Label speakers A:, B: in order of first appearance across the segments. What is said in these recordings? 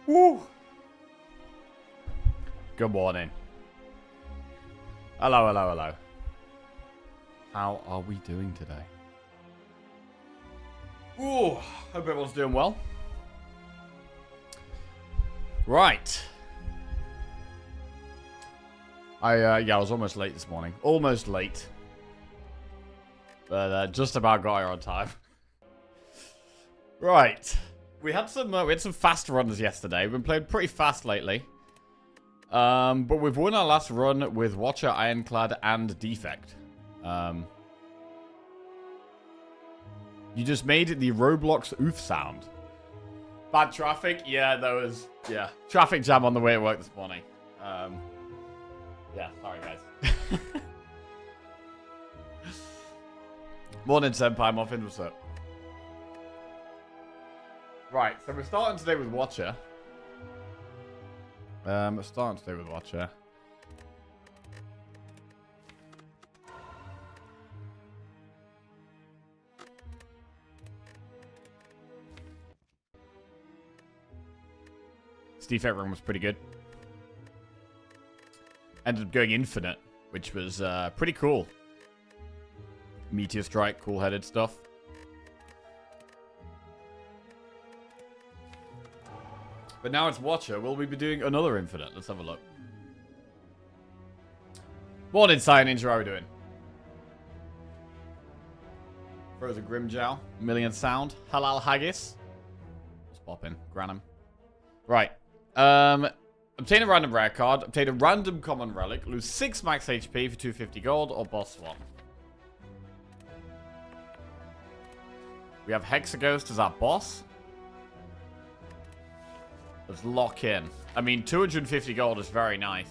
A: Woo! Good morning. Hello, hello, hello. How are we doing today? Ooh, hope everyone's doing well. Right. I was almost late this morning. Almost late. But just about got here on time. Right. We had some fast runs yesterday. We've been playing pretty fast lately. But we've won our last run with Watcher, Ironclad, and Defect. You just made the Roblox oof sound. Bad traffic? Yeah, there was... Yeah. Traffic jam on the way to work this morning. Yeah, sorry guys. Morning, Senpai Muffin. What's up? Right, so we're starting today with Watcher. Defect run was pretty good. Ended up going infinite, which was pretty cool. Meteor strike, cool-headed stuff. But now it's Watcher. Will we be doing another infinite? Let's have a look. Morning, Cyan Ninja. How are we doing? Frozen Grimjow. Million Sound. Halal Haggis. Let's pop in. Granum. Right. Obtain a random rare card. Obtain a random common relic. Lose 6 max HP for 250 gold. Or boss swap. We have Hexaghost as our boss. Let's lock in. I mean, 250 gold is very nice.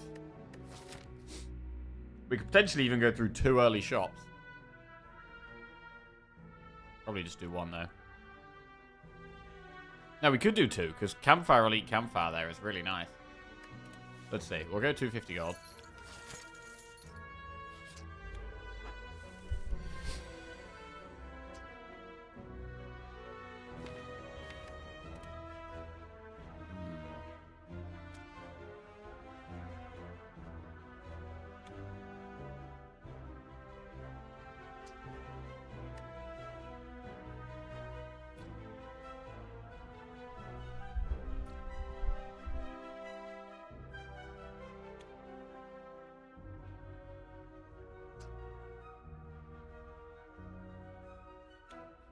A: We could potentially even go through 2 early shops. Probably just do 1 though. No, we could do 2, because Campfire Elite Campfire there is really nice. Let's see. We'll go 250 gold.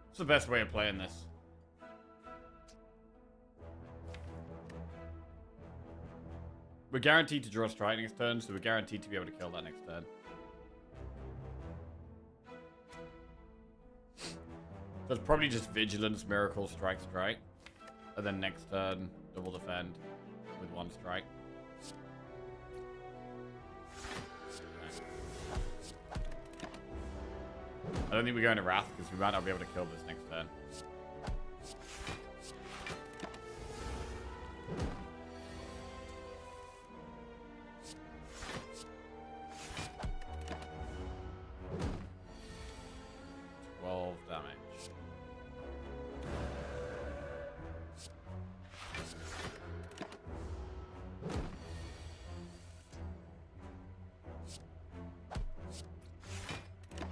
A: What's the best way of playing this? We're guaranteed to draw a strike next turn, so we're guaranteed to be able to kill that next turn. So it's probably just Vigilance, Miracle, Strike, Strike. And then next turn, double defend with 1 strike. I don't think we're going to Wrath, because we might not be able to kill this next turn.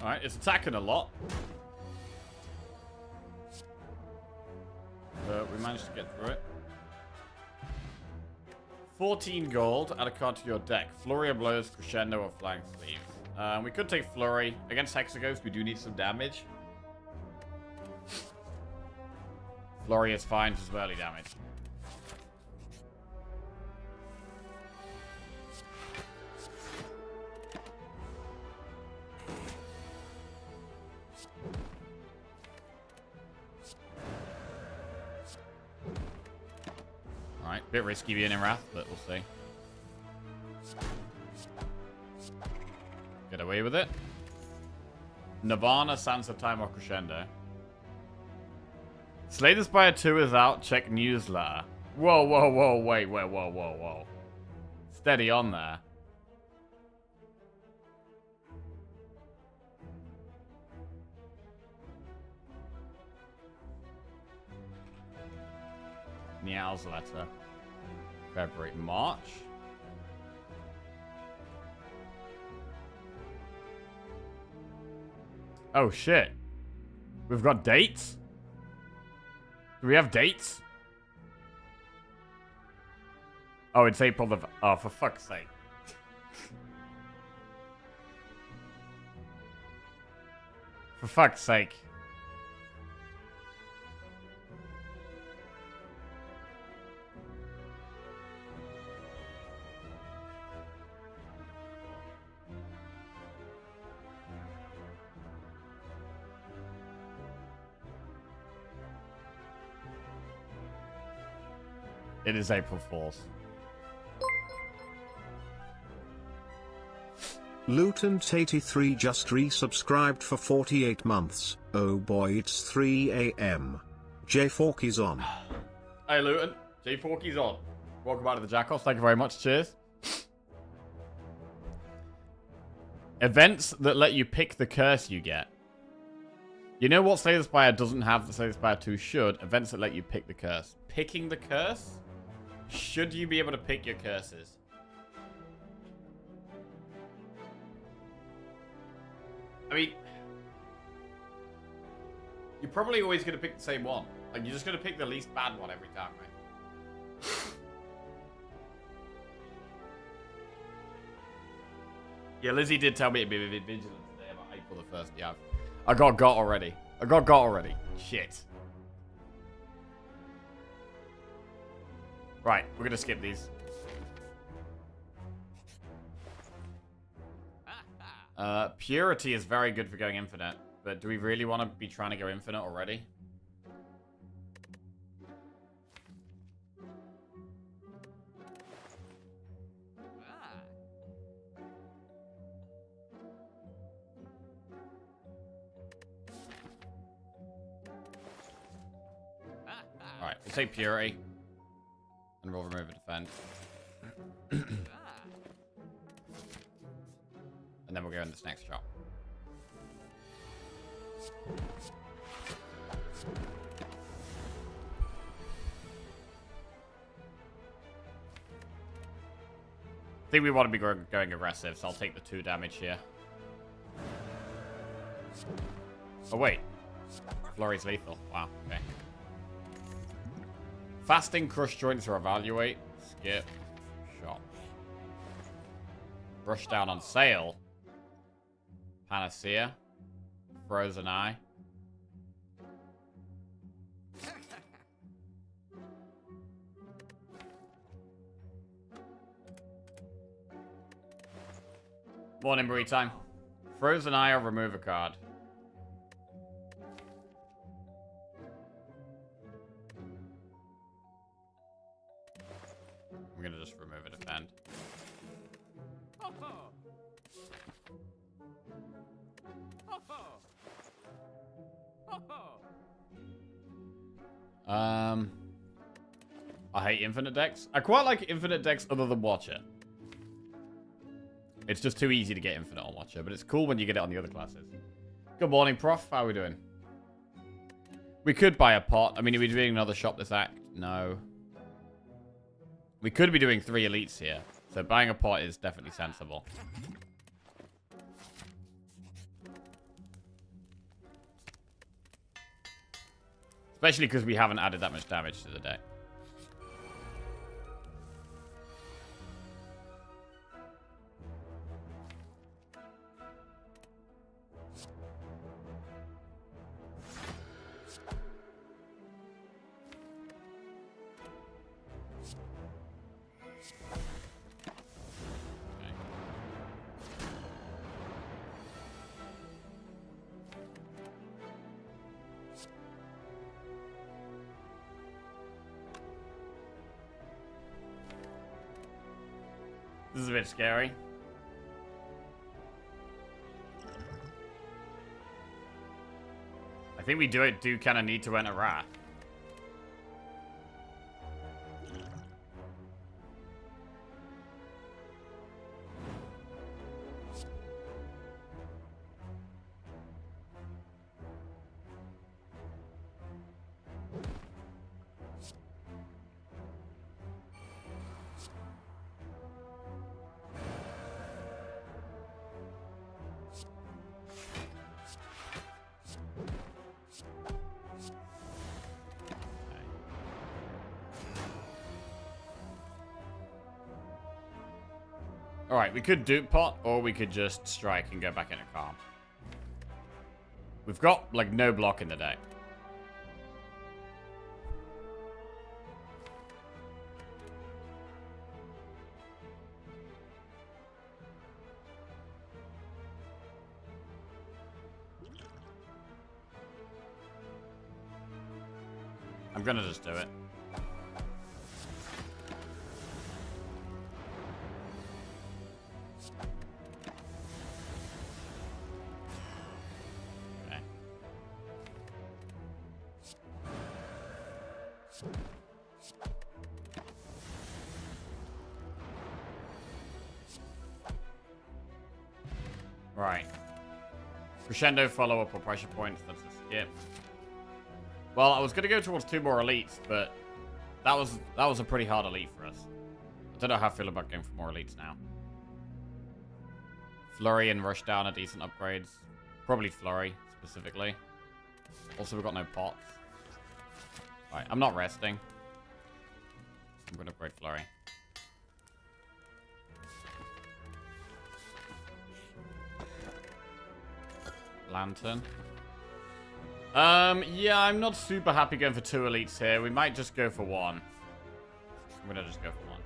A: Alright, it's attacking a lot. But we managed to get through it. 14 gold. Add a card to your deck. Flurry of Blows, Crescendo, or Flying Sleeves. We could take Flurry. Against Hexaghost, we do need some damage. Flurry is fine for early damage. Alright, bit risky being in Wrath, but we'll see. Get away with it. Nirvana, Sands of Time, or Crescendo. Slay the Spire 2 is out. Check newsletter. Whoa, whoa, whoa, wait, whoa, whoa, whoa, whoa. Steady on there. Meow's letter. February, March. Oh, shit. We've got dates? Do we have dates? Oh, it's April the... Oh, for fuck's sake. For fuck's sake. It is April Fool's.
B: Lutant83 just resubscribed for 48 months. Oh boy, it's 3 a.m. J-Fork is on.
A: Hey, Luton. J-Forky's on. Welcome back to the Jackals. Thank you very much. Cheers. Events that let you pick the curse you get. You know what Slay the Spire doesn't have that Slay the Spire 2 should? Events that let you pick the curse. Picking the curse? Should you be able to pick your curses? I mean, you're probably always going to pick the same one. Like, you're just going to pick the least bad one every time, right? Yeah, Lizzie did tell me to be a bit vigilant today about April the 1st. Yeah, I got already. I got already. Shit. Right, we're going to skip these. Purity is very good for going infinite, but do we really want to be trying to go infinite already? Alright, we'll take Purity. And we'll remove a defend. And then we'll go in this next shot. I think we want to be going aggressive, so I'll take the 2 damage here. Oh, wait. Flurry's lethal. Wow, okay. Fasting, crush joints, or evaluate. Skip. Shot. Rush down on sale. Panacea. Frozen Eye. Morning, Marie time. Frozen Eye or remove a card. I'm gonna just remove a defend. I hate infinite decks. I quite like infinite decks other than Watcher. It's just too easy to get infinite on Watcher, but it's cool when you get it on the other classes. Good morning, Prof. How are we doing? We could buy a pot. I mean, are we doing another shop this act? No. We could be doing 3 elites here. So buying a pot is definitely sensible. Especially because we haven't added that much damage to the deck. This is a bit scary. I think we do kind of need to enter Wrath. Alright, we could dupe pot, or we could just strike and go back into calm. We've got, like, no block in the deck. I'm gonna just do it. Okay. Right. Crescendo, follow-up, or pressure points. That's a skip. Well, I was going to go towards 2 more elites, but that was a pretty hard elite for us. I don't know how I feel about going for more elites now. Flurry and Rushdown are decent upgrades. Probably Flurry, specifically. Also, we've got no pots. Right, I'm not resting. I'm going to upgrade Flurry. Lantern. Yeah, I'm not super happy going for 2 elites here. We might just go for 1. I'm gonna just go for 1.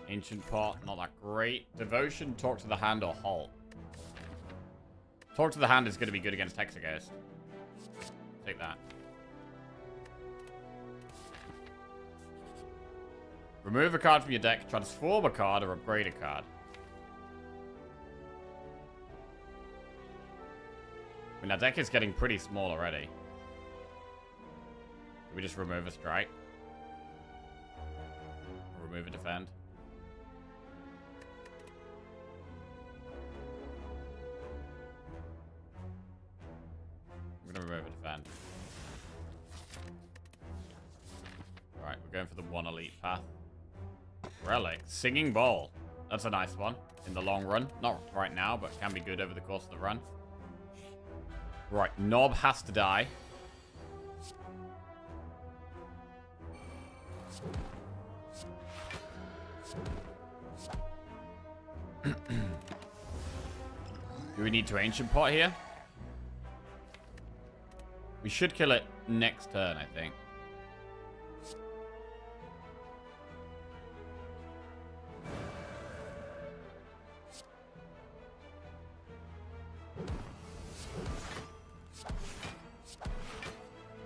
A: Ancient Pot, not that great. Devotion, Talk to the Hand, or Halt. Talk to the Hand is going to be good against Hexaghost. Take that. Remove a card from your deck, transform a card, or upgrade a card. I mean, our deck is getting pretty small already. Can we just remove a strike? Or remove a defend? I'm gonna remove a defend. Alright, we're going for the 1 elite path. Relic. Singing Bowl. That's a nice one in the long run. Not right now, but can be good over the course of the run. Right, Knob has to die. Do we need to Ancient Pot here? We should kill it next turn, I think.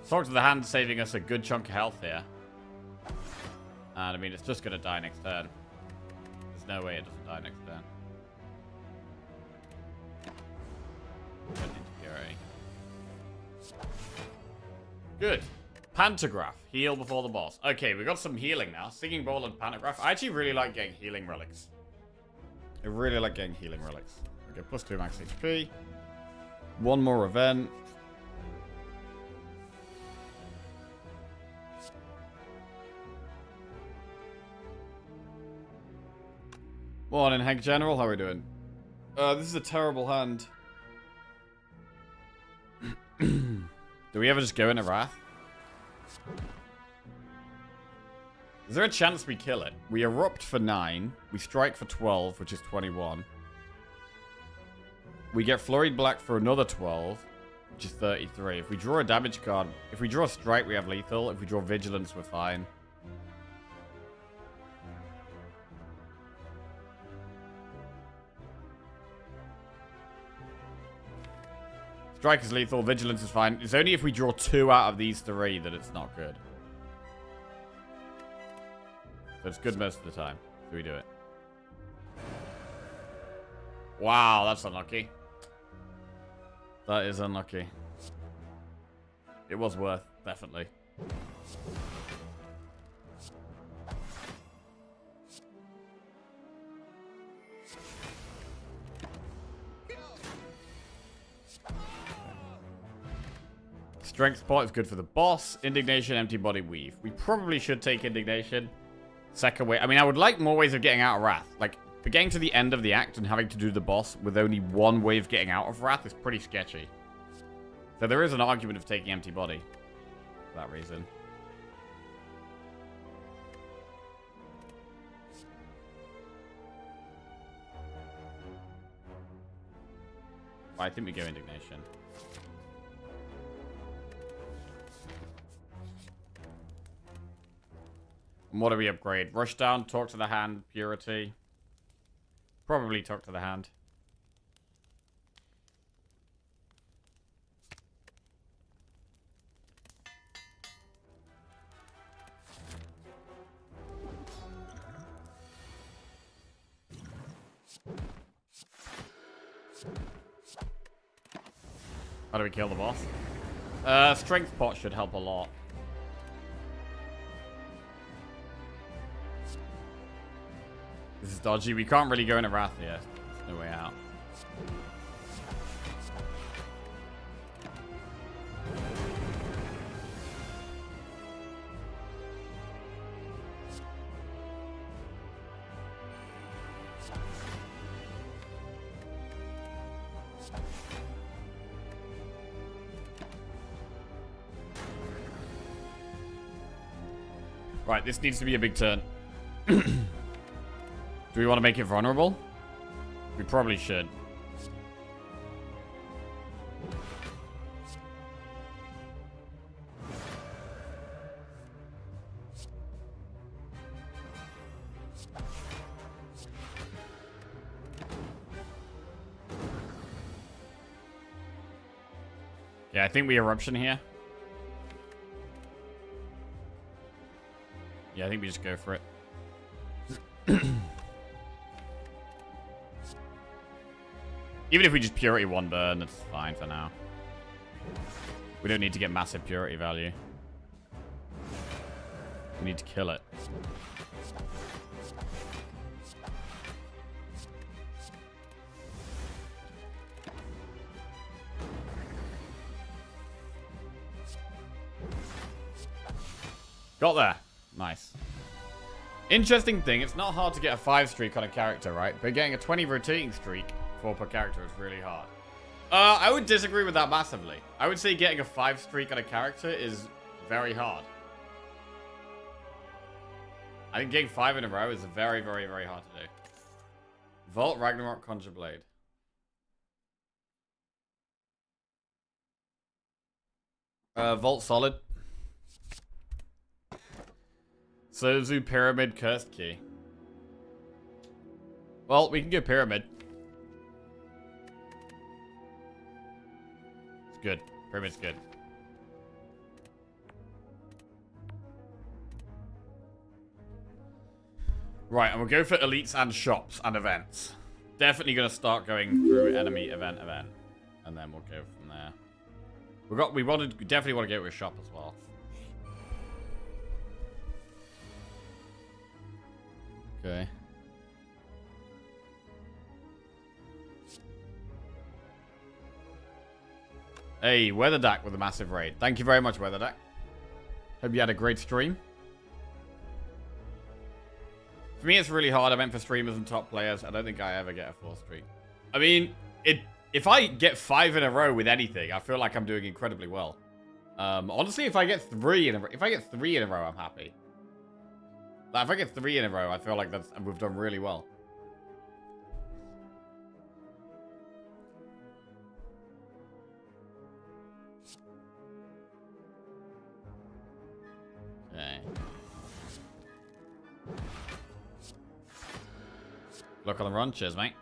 A: Talk to the Hand, saving us a good chunk of health here. And I mean, it's just going to die next turn. There's no way it doesn't die next turn. Good. Pantograph. Heal before the boss. Okay, we got some healing now. Singing Bowl and Pantograph. I actually really like getting healing relics. I really like getting healing relics. Okay, plus 2 max HP. 1 more event. Morning, Hank General. How are we doing? This is a terrible hand. Do we ever just go into Wrath? Is there a chance we kill it? We erupt for 9. We strike for 12, which is 21. We get Flurried Black for another 12, which is 33. If we draw a damage card, if we draw a strike, we have lethal. If we draw Vigilance, we're fine. Strike is lethal, Vigilance is fine. It's only if we draw 2 out of these 3 that it's not good. So it's good most of the time. So we do it. Wow, that's unlucky. That is unlucky. It was worth, definitely. Strength pot is good for the boss. Indignation, empty body, weave. We probably should take indignation. Second way. I mean, I would like more ways of getting out of wrath. Like, for getting to the end of the act and having to do the boss with only one way of getting out of wrath is pretty sketchy. So there is an argument of taking empty body for that reason. I think we go indignation. And what do we upgrade? Rush down, talk to the hand, purity. Probably talk to the hand. How do we kill the boss? Strength pot should help a lot. This is dodgy. We can't really go into wrath yet. There's no way out. Right, this needs to be a big turn. Do we want to make it vulnerable? We probably should. Yeah, I think we eruption here. Yeah, I think we just go for it. Even if we just purity one burn, that's fine for now. We don't need to get massive purity value. We need to kill it. Got there. Nice. Interesting thing, it's not hard to get a 5 streak on a character, right? But getting a 20 rotating streak 4 per character is really hard. I would disagree with that massively. I would say getting a 5 streak on a character is very hard. I think getting 5 in a row is very, very, very hard to do. Vault, Ragnarok, Conjure Blade. Vault solid. Sozu, Pyramid, Cursed Key. Well, we can go Pyramid. It's good. Pyramid's good. Right, and we'll go for elites and shops and events. Definitely going to start going through enemy, event. And then we'll go from there. We definitely want to go to a shop as well. Okay. Hey, WeatherDack with a massive raid. Thank you very much, WeatherDack. Hope you had a great stream. For me, it's really hard. I meant for streamers and top players. I don't think I ever get a 4 streak. I mean, if I get 5 in a row with anything, I feel like I'm doing incredibly well. Honestly, if I get 3 in a row, I'm happy. Like, if I get 3 in a row, I feel like we've done really well. Okay. Look on the run. Cheers, mate.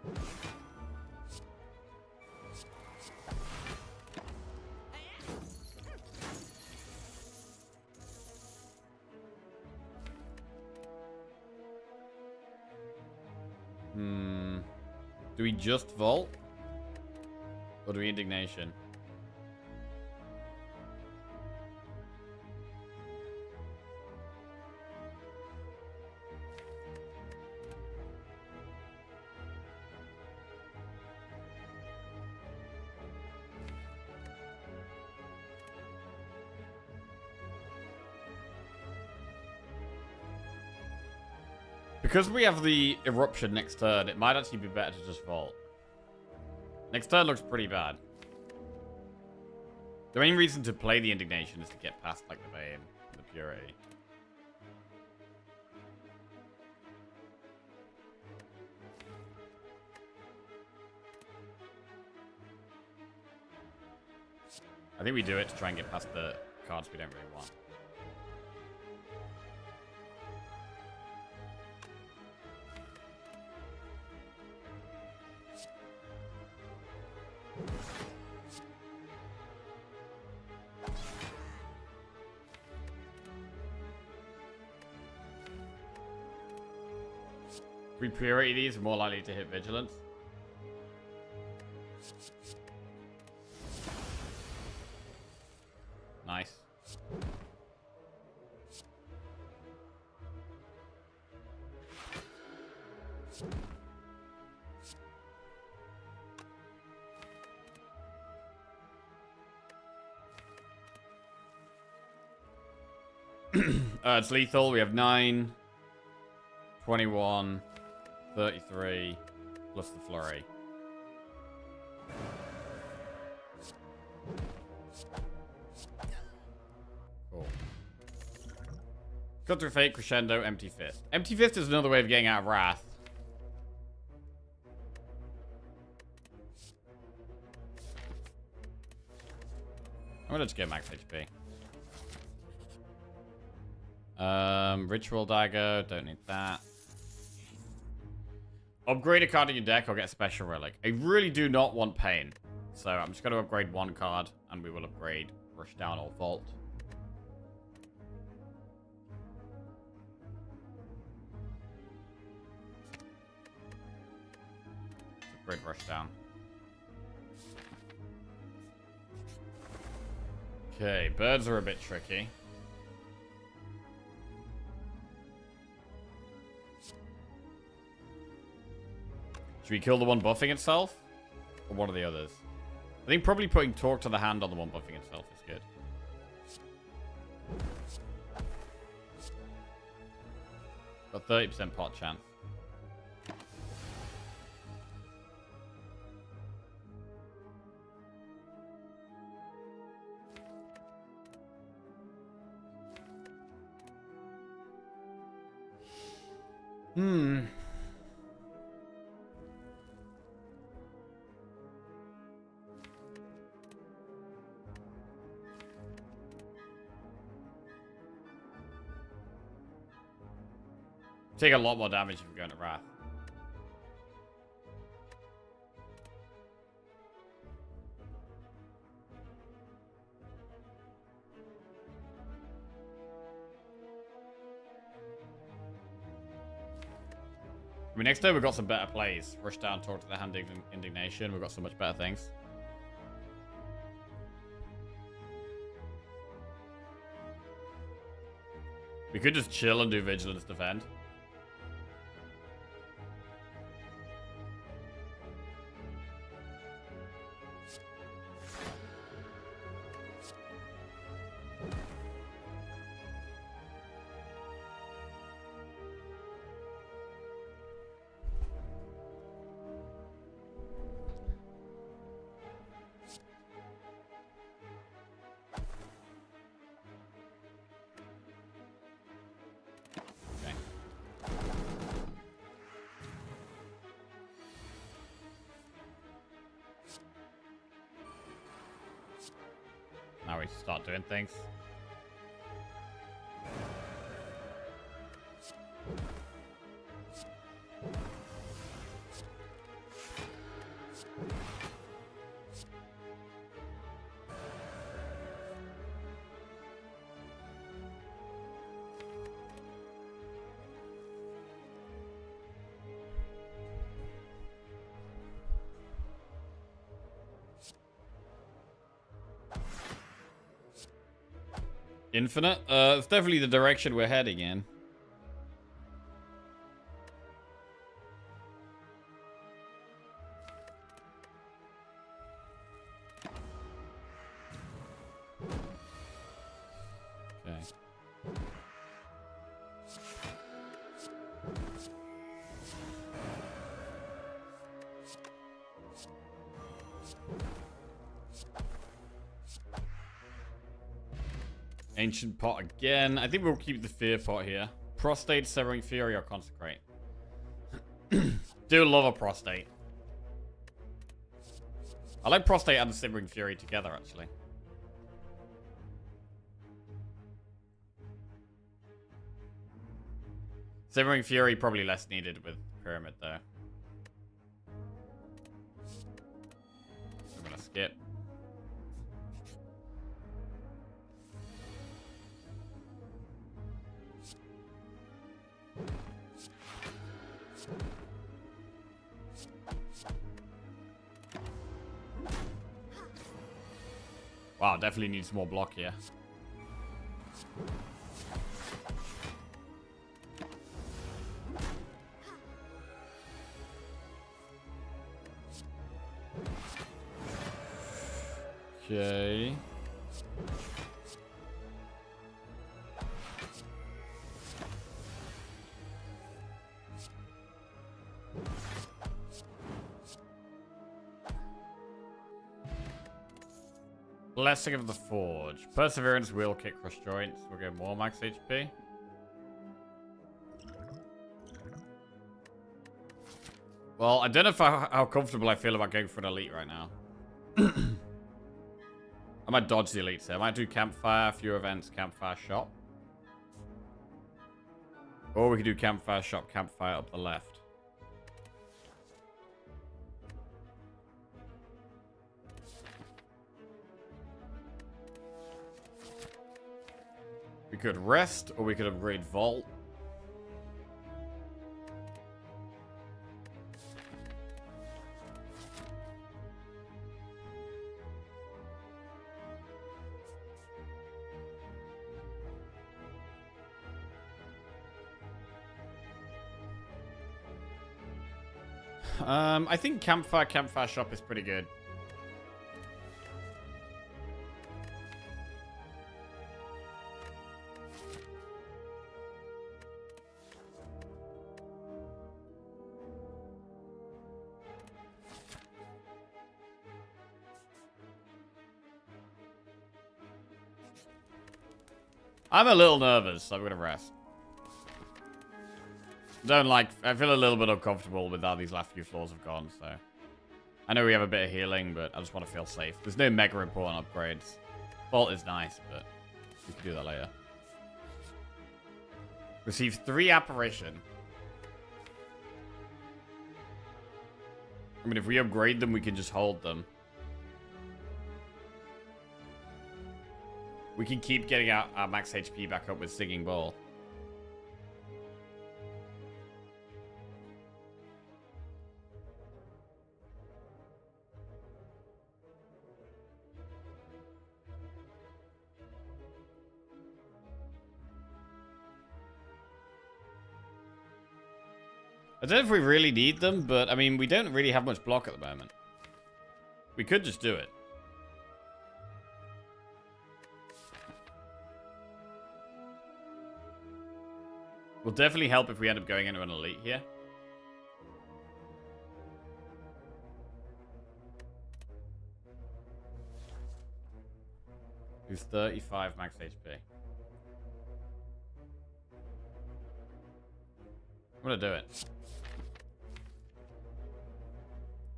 A: Do we just vault? Or do we indignation? Because we have the eruption next turn, it might actually be better to just vault. Next turn looks pretty bad. The main reason to play the indignation is to get past like the Bane, the Purity. I think we do it to try and get past the cards we don't really want. If we purity these, we're more likely to hit Vigilance. Nice. It's lethal. We have 9, 21, 33, plus the flurry. Cool. Cut through fate, crescendo, empty fist. Empty fist is another way of getting out of wrath. I'm gonna just get max HP. Ritual dagger, don't need that. Upgrade a card in your deck or get a special relic. I really do not want pain. So I'm just going to upgrade one card and we will upgrade Rushdown or Vault. Let's upgrade Rushdown. Okay, birds are a bit tricky. Should we kill the one buffing itself? Or one of the others? I think probably putting Talk to the Hand on the one buffing itself is good. Got 30% pot chance. Take a lot more damage if we go into Wrath. I mean, next turn we've got some better plays. Rush down, Talk to the Hand, Indignation. We've got so much better things. We could just chill and do Vigilance Defend. Now we start doing things. Infinite? It's definitely the direction we're heading in. Okay. Ancient Pot again. I think we'll keep the Fear Pot here. Prostate, Severing Fury, or Consecrate. Do love a Prostate. I like Prostate and Severing Fury together, actually. Severing Fury probably less needed with Pyramid, though. I'm gonna skip. Wow, definitely needs more block here. Okay. Blessing of the Forge. Perseverance, Wheel Kick, Crush Joints. We'll get more max HP. Well, I don't know how comfortable I feel about going for an elite right now. I might dodge the elites here. I might do Campfire, few events, Campfire Shop. Or we could do Campfire Shop, Campfire up the left. We could rest, or we could upgrade Vault. I think Campfire Shop is pretty good. I'm a little nervous, so I'm gonna rest. I feel a little bit uncomfortable with how these last few floors have gone, so. I know we have a bit of healing, but I just want to feel safe. There's no mega important upgrades. Vault is nice, but we can do that later. Receive 3 Apparition. I mean, if we upgrade them, we can just hold them. We can keep getting our max HP back up with Singing Bowl. I don't know if we really need them, but I mean, we don't really have much block at the moment. We could just do it. Will definitely help if we end up going into an elite here. Who's 35 max HP. I'm gonna do it.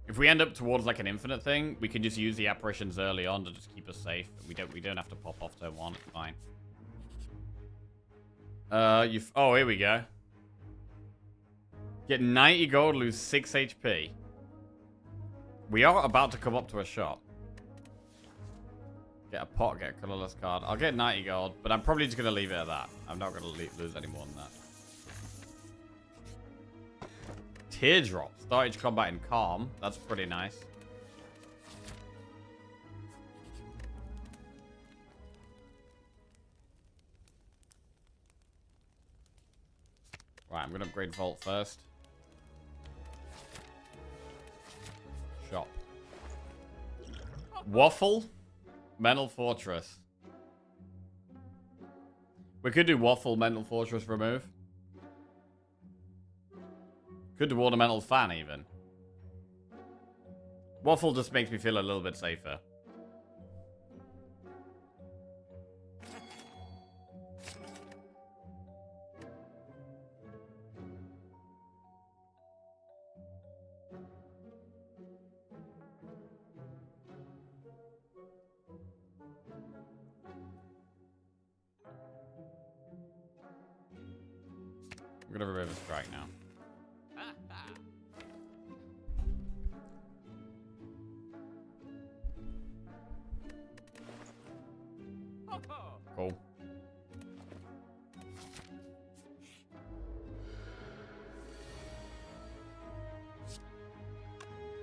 A: If we end up towards like an infinite thing, we can just use the apparitions early on to just keep us safe. We don't have to pop off turn 1. It's fine. Oh, here we go. Get 90 gold, lose 6 HP. We are about to come up to a shop. Get a pot, get a colorless card. I'll get 90 gold, but I'm probably just going to leave it at that. I'm not going to lose any more than that. Teardrop. Start each combat in calm. That's pretty nice. Right, I'm going to upgrade Vault first. Shop. Waffle. Mental Fortress. We could do Waffle, Mental Fortress, remove. Could do Ornamental Fan, even. Waffle just makes me feel a little bit safer. We're going to remove a strike now. Cool.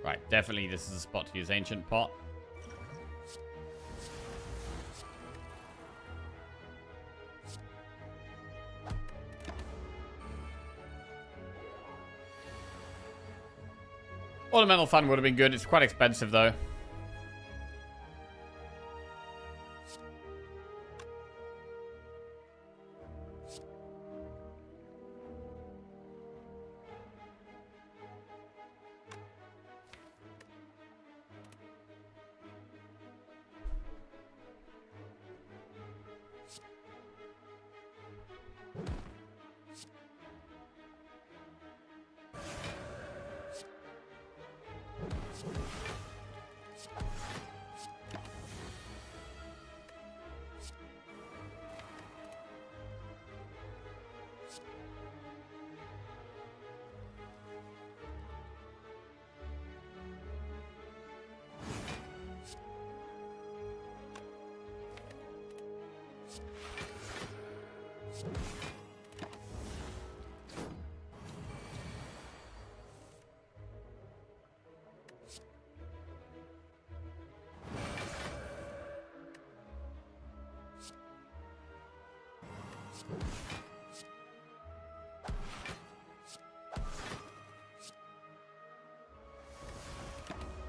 A: Right, definitely this is a spot to use Ancient Pot. Ornamental Fan would have been good. It's quite expensive though.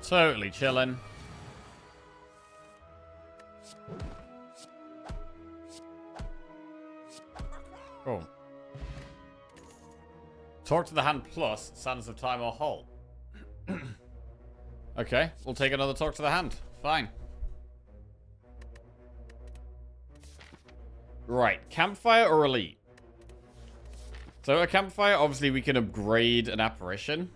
A: Totally chilling. Cool. Talk to the hand plus Sands of Time or Hull. Okay, we'll take another talk to the hand. Fine. Right, campfire or elite? So a campfire, obviously we can upgrade an apparition.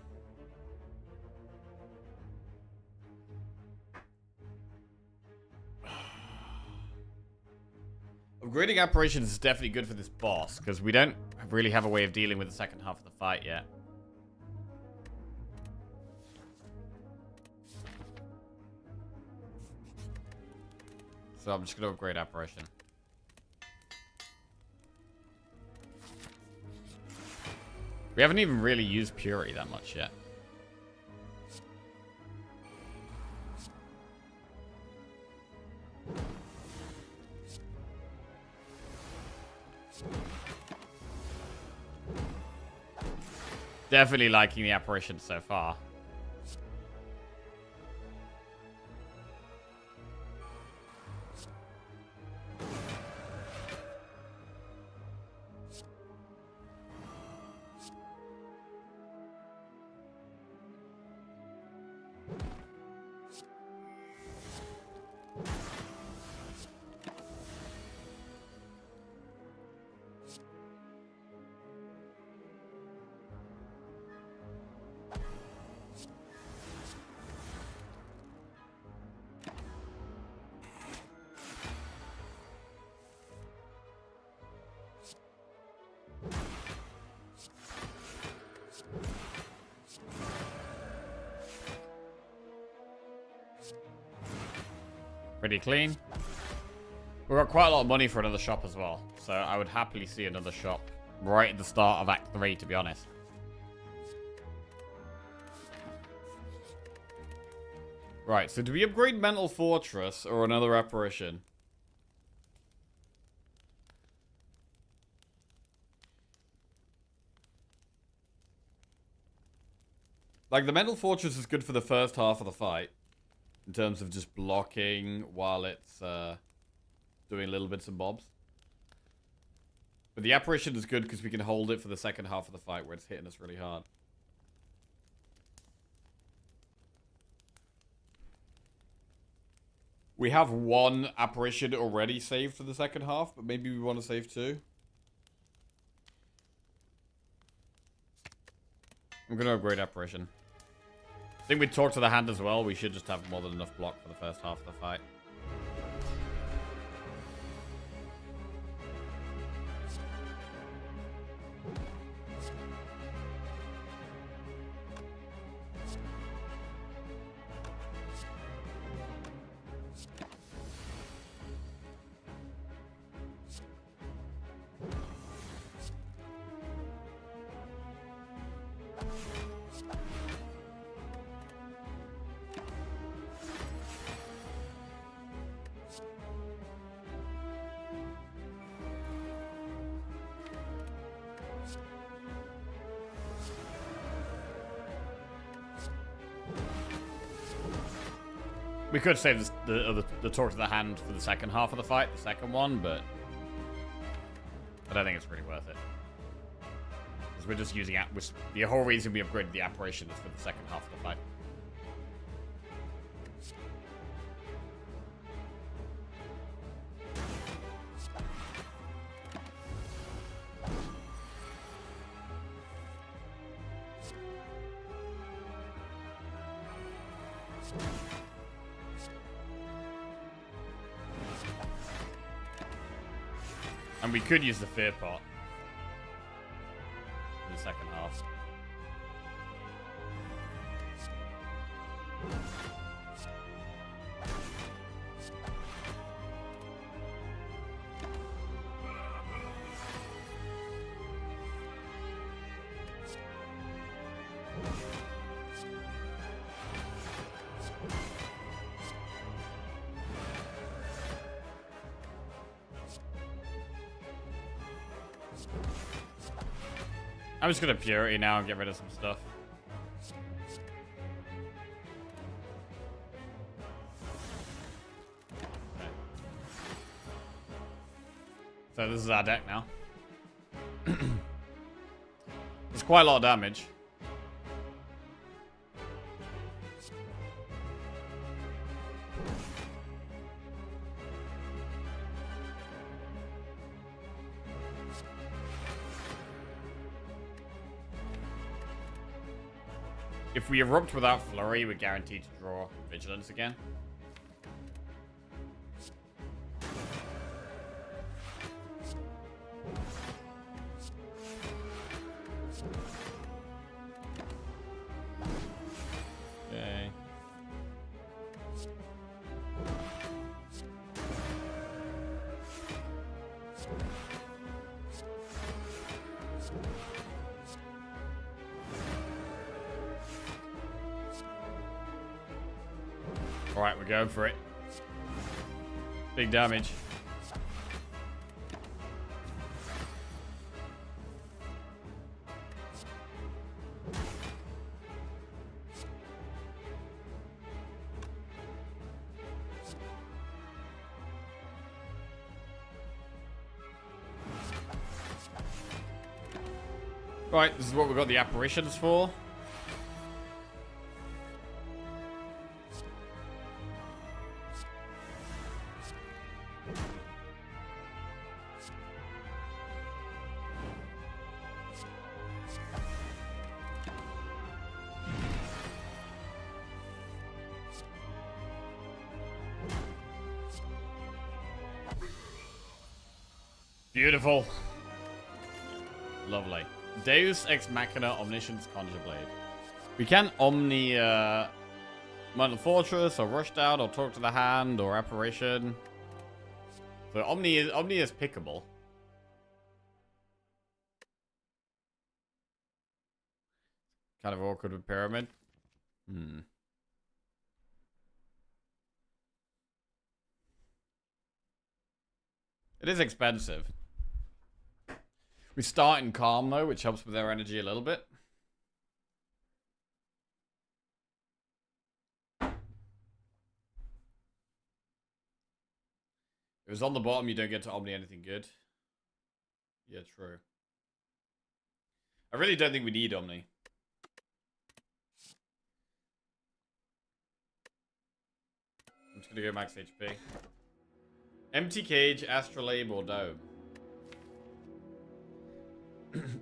A: Upgrading apparitions is definitely good for this boss, because we don't really have a way of dealing with the second half of the fight yet. So I'm just going to upgrade apparition. We haven't even really used Purity that much yet. Definitely liking the apparition so far. Pretty clean. We've got quite a lot of money for another shop as well. So I would happily see another shop right at the start of Act 3, to be honest. Right, so do we upgrade Mental Fortress or another apparition? Like, the Mental Fortress is good for the first half of the fight. In terms of just blocking while it's doing little bits and bobs. But the apparition is good because we can hold it for the second half of the fight where it's hitting us really hard. We have one apparition already saved for the second half, but maybe we want to save two. I'm going to upgrade apparition. I think we talk to the hand as well. We should just have more than enough block for the first half of the fight. We could save this, the talk to the hand for the second half of the fight, the second one, but I don't think it's really worth it. Because we're just using the whole reason we upgraded the apparition is for the second half of the fight. And we could use the fear pot in the second half. I'm just gonna Purity now and get rid of some stuff. Okay. So this is our deck now. There's quite a lot of damage. If we erupt without Flurry, we're guaranteed to draw Vigilance again. Okay. Alright, we're going for it. Big damage. Right, this is what we've got the apparitions for. Beautiful. Lovely. Deus Ex Machina Omniscience Conjure Blade. We can Omni Mental Fortress or Rushed Out or Talk to the Hand or Apparition. So Omni is pickable. Kind of awkward with Pyramid. It is expensive. We start in Calm, though, which helps with their energy a little bit. If it was on the bottom, you don't get to Omni anything good. Yeah, true. I really don't think we need Omni. I'm just going to go max HP. Empty Cage, Astrolabe, or Dome.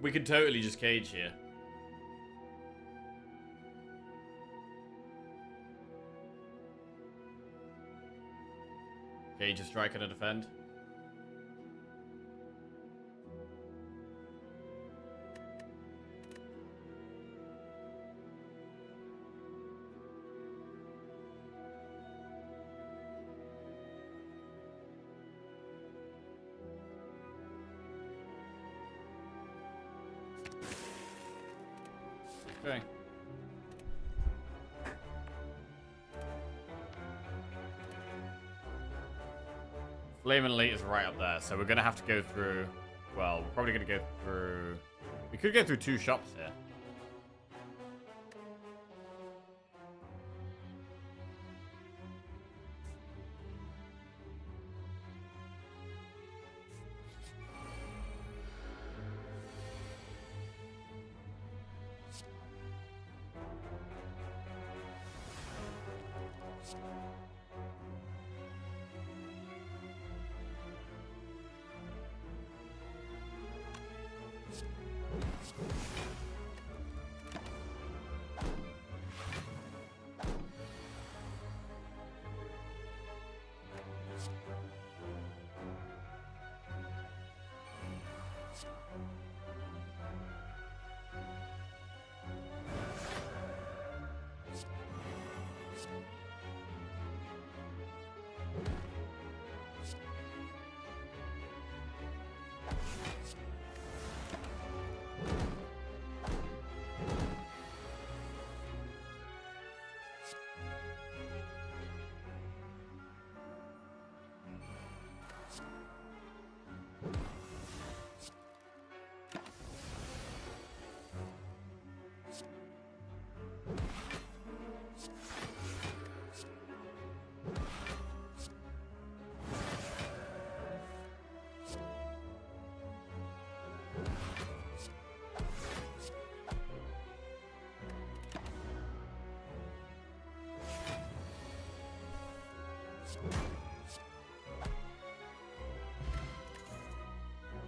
A: We could totally just cage here. Cage a strike and a defend. Okay. Flame and Elite is right up there, so we're going to have to go through... Well, we're probably going to go through... We could go through 2 shops here.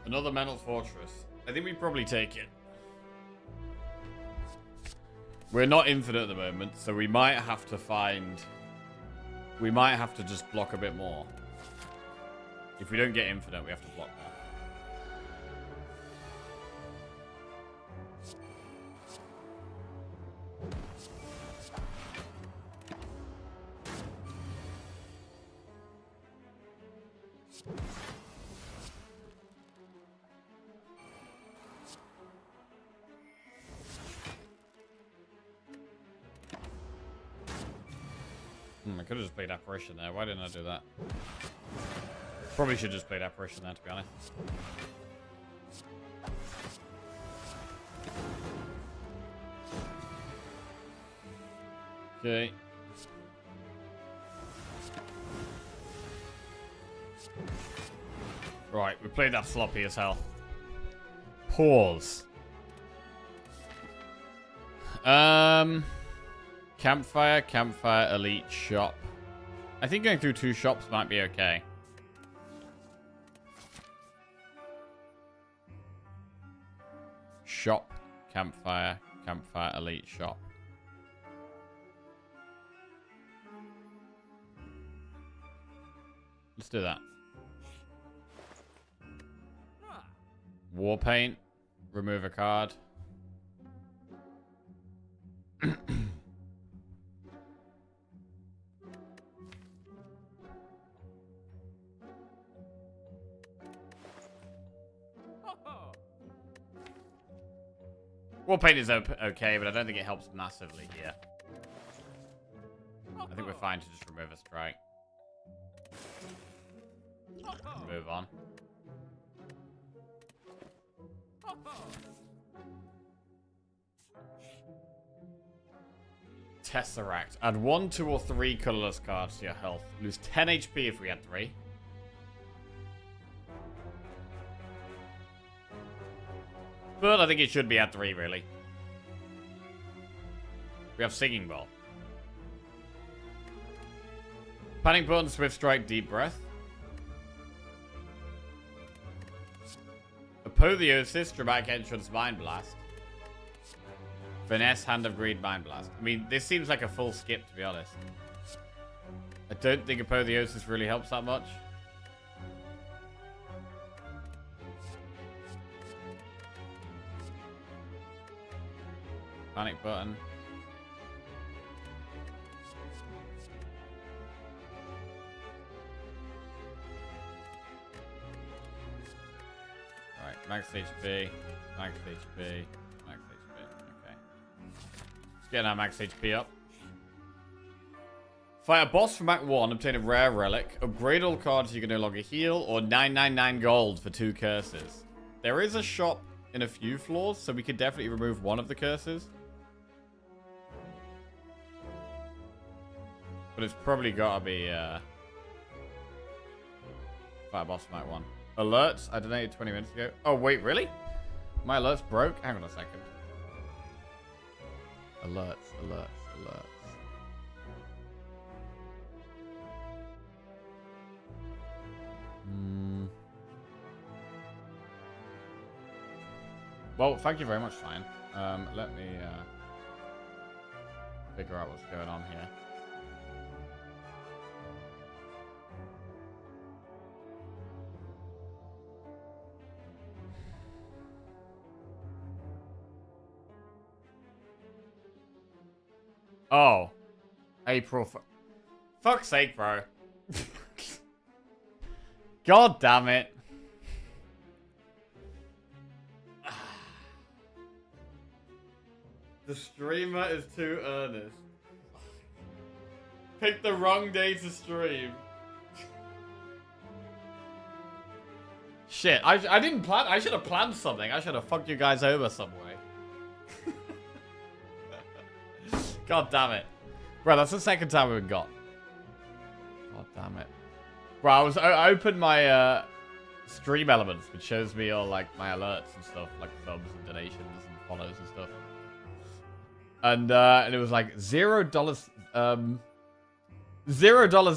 A: Another mental fortress. I think we probably take it. We're not infinite at the moment, so we might have to find... We might have to just block a bit more. If we don't get infinite, we have to block more. I could have just played Apparition there. Why didn't I do that? Probably should have just played Apparition there, to be honest. Okay. Right, we played that sloppy as hell. Pause. Campfire, elite, shop. I think going through 2 shops might be okay. Shop, campfire, elite, shop. Let's do that. War paint, remove a card. War paint is okay, but I don't think it helps massively here. I think we're fine to just remove a strike. Move on. Tesseract. Add 1, 2, or 3 colorless cards to your health. Lose 10 HP if we had 3. But I think it should be at 3, really. We have Singing Bowl. Panic Button, Swift Strike, Deep Breath. Apotheosis, Dramatic Entrance, Mind Blast. Finesse, Hand of Greed, Mind Blast. I mean, this seems like a full skip, to be honest. I don't think Apotheosis really helps that much. Panic Button. Right, max HP, max HP, max HP. Okay. Let's get our max HP up. Fight a boss from Act 1, obtain a rare relic, upgrade all cards you can no longer heal, or 999 gold for 2 curses. There is a shop in a few floors, so we could definitely remove one of the curses. But it's probably gotta be, fight a boss from Act 1. Alerts, I donated 20 minutes ago. Oh, wait, really? My alerts broke? Hang on a second. Alerts. Well, thank you very much, Fine. Let me figure out what's going on here. Oh. April. Fuck's sake, bro. God damn it. The streamer is too earnest. Picked the wrong day to stream. Shit, I didn't plan. I should have planned something. I should have fucked you guys over some way. God damn it. Bro, that's the second time we've got. God damn it. Bro, I opened my stream elements, which shows me all like my alerts and stuff, like subs and donations and follows and stuff. And it was like $0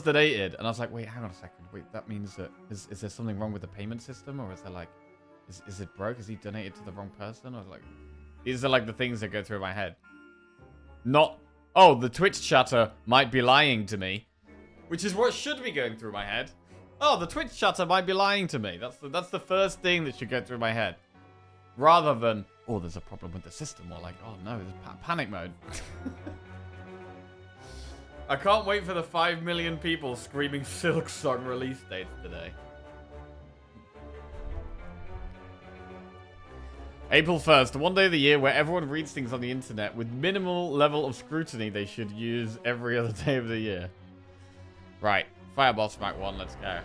A: donated. And I was like, wait, hang on a second. Wait, that means that is there something wrong with the payment system, or is there like Is it broke? Is he donated to the wrong person? Or like, these are like the things that go through my head. Not, oh, the Twitch chatter might be lying to me, which is what should be going through my head. Oh, the Twitch chatter might be lying to me. That's the first thing that should go through my head, rather than, oh, there's a problem with the system, or like, oh no, there's panic mode. I can't wait for the 5 million people screaming Silk Song release dates today. April 1st, the one day of the year where everyone reads things on the internet with minimal level of scrutiny they should use every other day of the year. Right, Fireball Smack 1, let's go.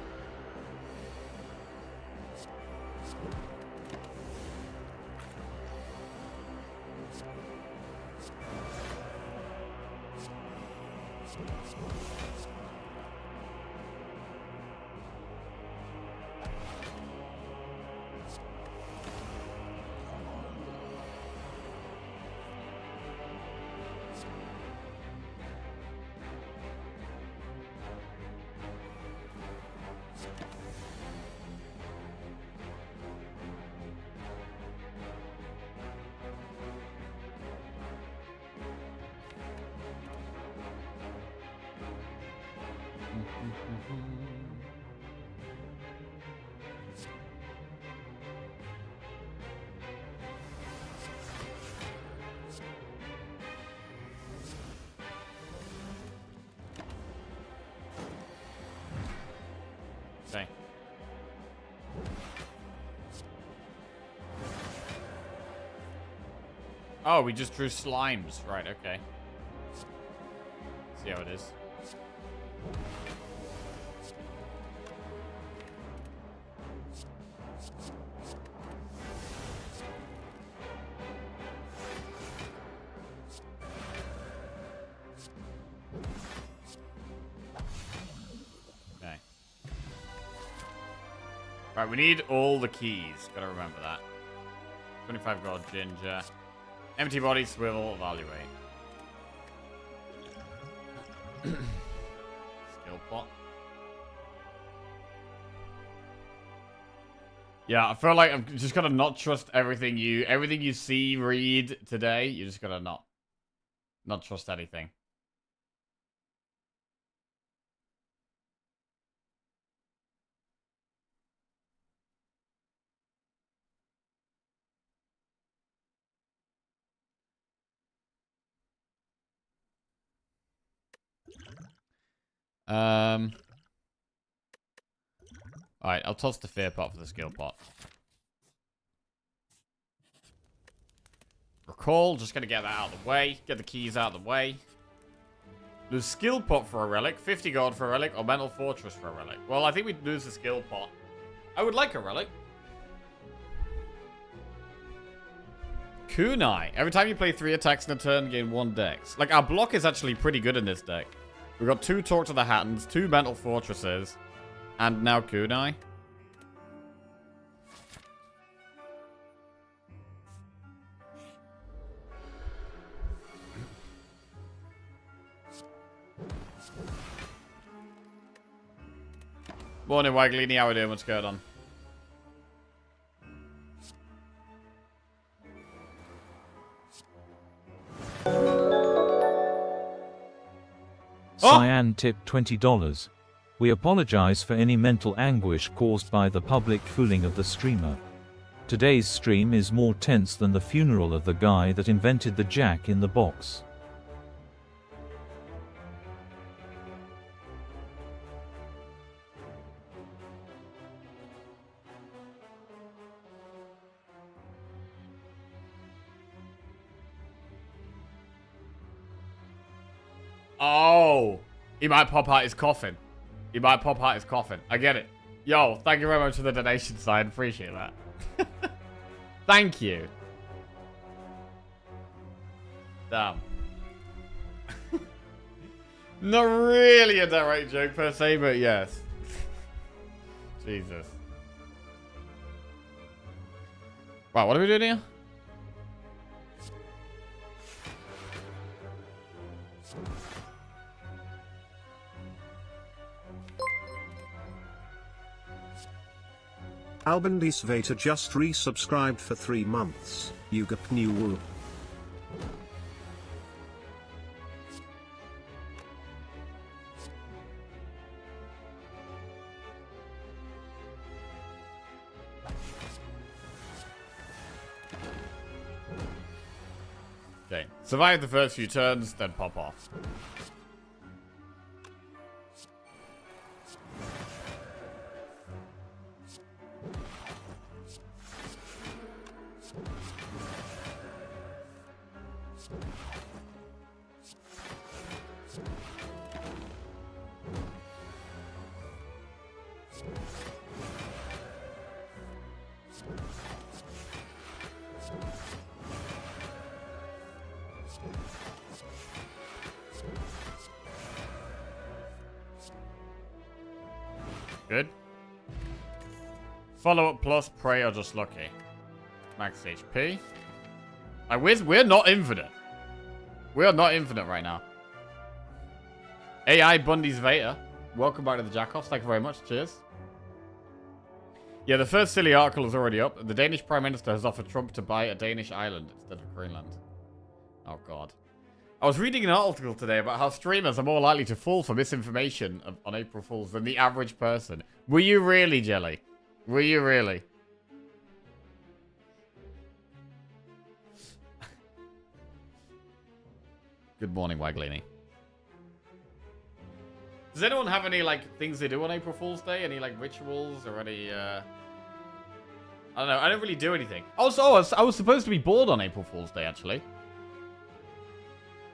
A: Okay. Oh, we just drew slimes. Right, okay. See how it is. Okay. Right, we need all the keys. Gotta remember that. 25 gold, ginger. Empty body, swivel, evaluate. Skill pot. Yeah, I feel like I'm just gonna not trust everything you see, read today. You just gotta not trust anything. Alright, I'll toss the fear pot for the skill pot. Recall, just gonna get that out of the way. Get the keys out of the way. Lose skill pot for a relic, 50 gold for a relic, or mental fortress for a relic. Well, I think we'd lose the skill pot. I would like a relic. Kunai. Every time you play 3 attacks in a turn, gain 1 dex. Like, our block is actually pretty good in this deck. We've got 2 Talk to the Hattons, 2 Mental Fortresses, and now Kunai. Morning, Waglini. How are we doing? What's going on?
C: Cyan tip $20. We apologize for any mental anguish caused by the public fooling of the streamer. Today's stream is more tense than the funeral of the guy that invented the Jack in the Box.
A: Oh, he might pop out his coffin. He might pop out his coffin. I get it. Yo, thank you very much for the donation side. Appreciate that. Thank you. Damn. Not really a direct joke per se, but yes. Jesus. Wow, what are we doing here?
B: Albandis Vater just resubscribed for 3 months. Yuga Pnew.
A: Okay. Survive the first few turns, then pop off. Good. Follow-up plus, pray, or just lucky. Max HP. We're not infinite. We are not infinite right now. AI Bundy's Vader. Welcome back to the Jackoffs. Thank you very much. Cheers. Yeah, the first silly article is already up. The Danish Prime Minister has offered Trump to buy a Danish island instead of Greenland. Oh, God. I was reading an article today about how streamers are more likely to fall for misinformation on April Fools than the average person. Were you really, Jelly? Were you really? Good morning, Waglini. Does anyone have any, like, things they do on April Fool's Day? Any, like, rituals or any, I don't know. I don't really do anything. Also, I was supposed to be bored on April Fool's Day, actually.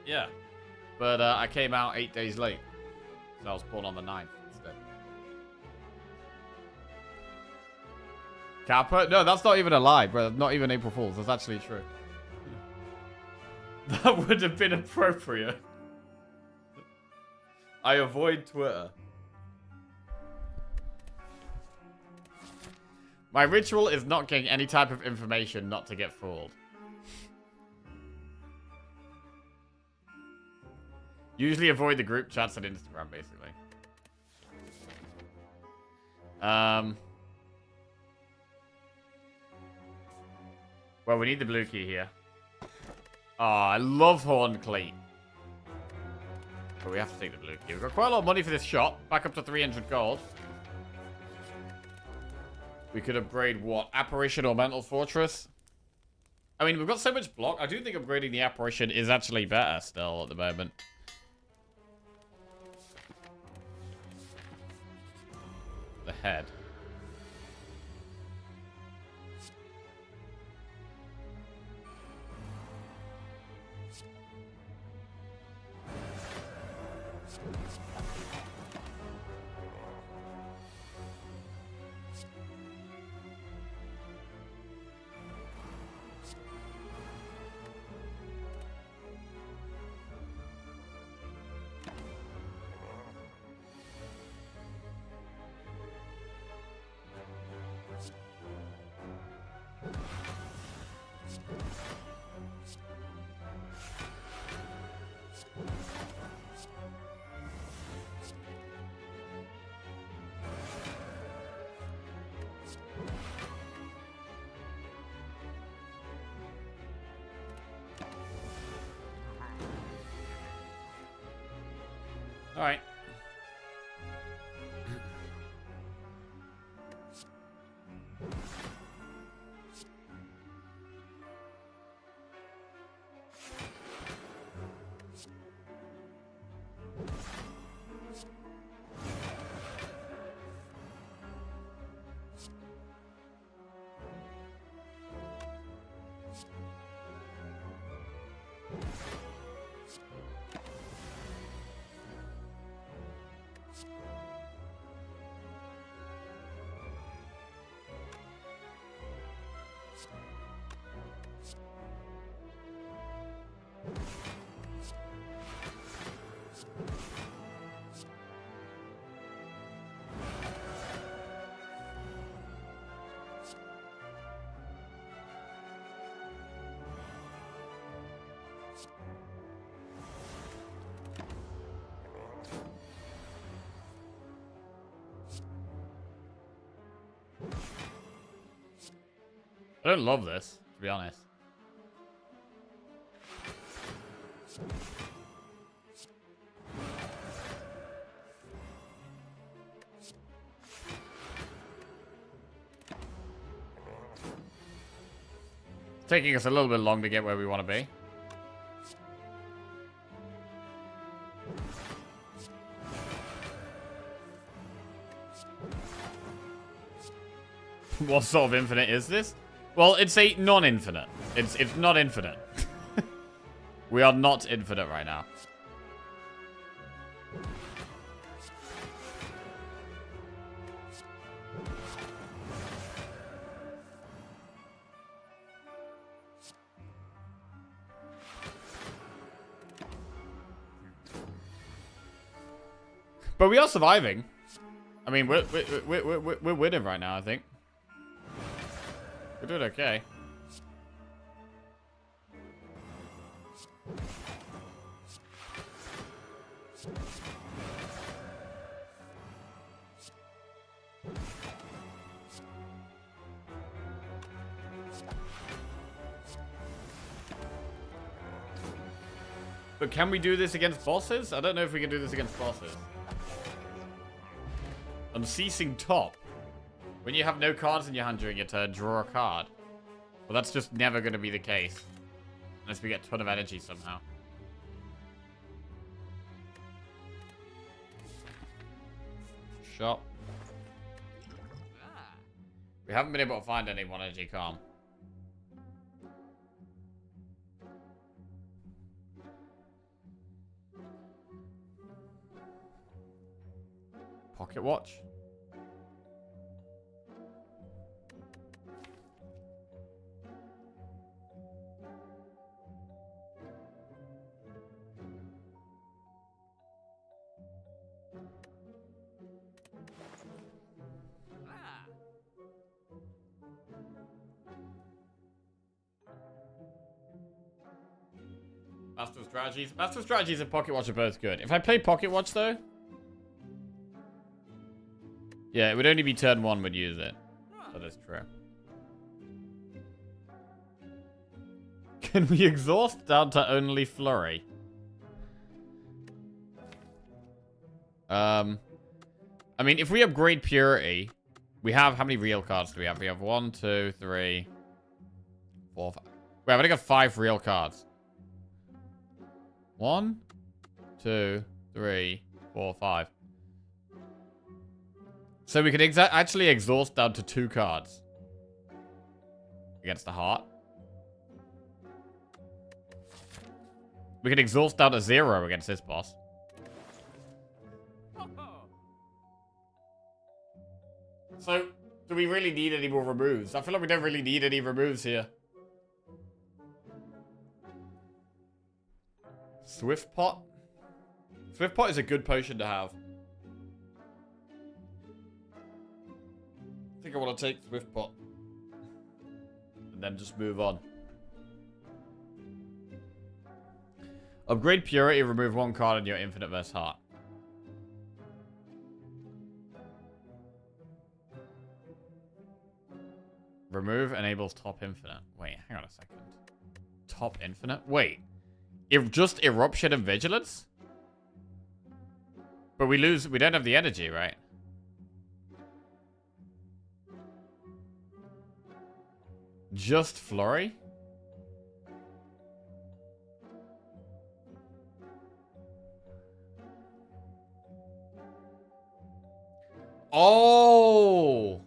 A: Yeah. But I came out 8 days late. So I was born on the 9th instead. Kappa? No, that's not even a lie, bro. Not even April Fool's. That's actually true. That would have been appropriate. I avoid Twitter. My ritual is not getting any type of information not to get fooled. Usually avoid the group chats and Instagram, basically. Well, we need the blue key here. Oh, I love Horn Cleat. But we have to take the blue key. We've got quite a lot of money for this shop. Back up to 300 gold. We could upgrade what? Apparition or Mental Fortress? I mean, we've got so much block. I do think upgrading the Apparition is actually better still at the moment. The head. All right. I don't love this, to be honest. It's taking us a little bit long to get where we want to be. What sort of infinite is this? Well, it's a non-infinite. It's not infinite. We are not infinite right now. But we are surviving. I mean, we're winning right now, I think. We're doing okay. But can we do this against bosses? I don't know if we can do this against bosses. Unceasing top. When you have no cards in your hand during your turn, draw a card. Well, that's just never going to be the case. Unless we get a ton of energy somehow. Shop. We haven't been able to find any 1 energy calm. Pocket watch. Master Strategies and Pocket Watch are both good. If I play Pocket Watch, though... Yeah, it would only be turn 1 would use it. That is true. Can we exhaust down to only Flurry? I mean, if we upgrade Purity... We have... How many real cards do we have? We have 1, 2, 3... 4, 5... Wait, I've only got 5 real cards. 1, 2, 3, 4, 5. So we can actually exhaust down to 2 cards. Against the heart. We can exhaust down to 0 against this boss. So, do we really need any more removes? I feel like we don't really need any removes here. Swift Pot? Swift Pot is a good potion to have. I think I want to take Swift Pot. And then just move on. Upgrade Purity, remove 1 card in your Infinite vs. Heart. Remove enables top infinite. Wait, hang on a second. Top infinite? Wait. Just Eruption and Vigilance? But we don't have the energy, right? Just Flurry? Oh!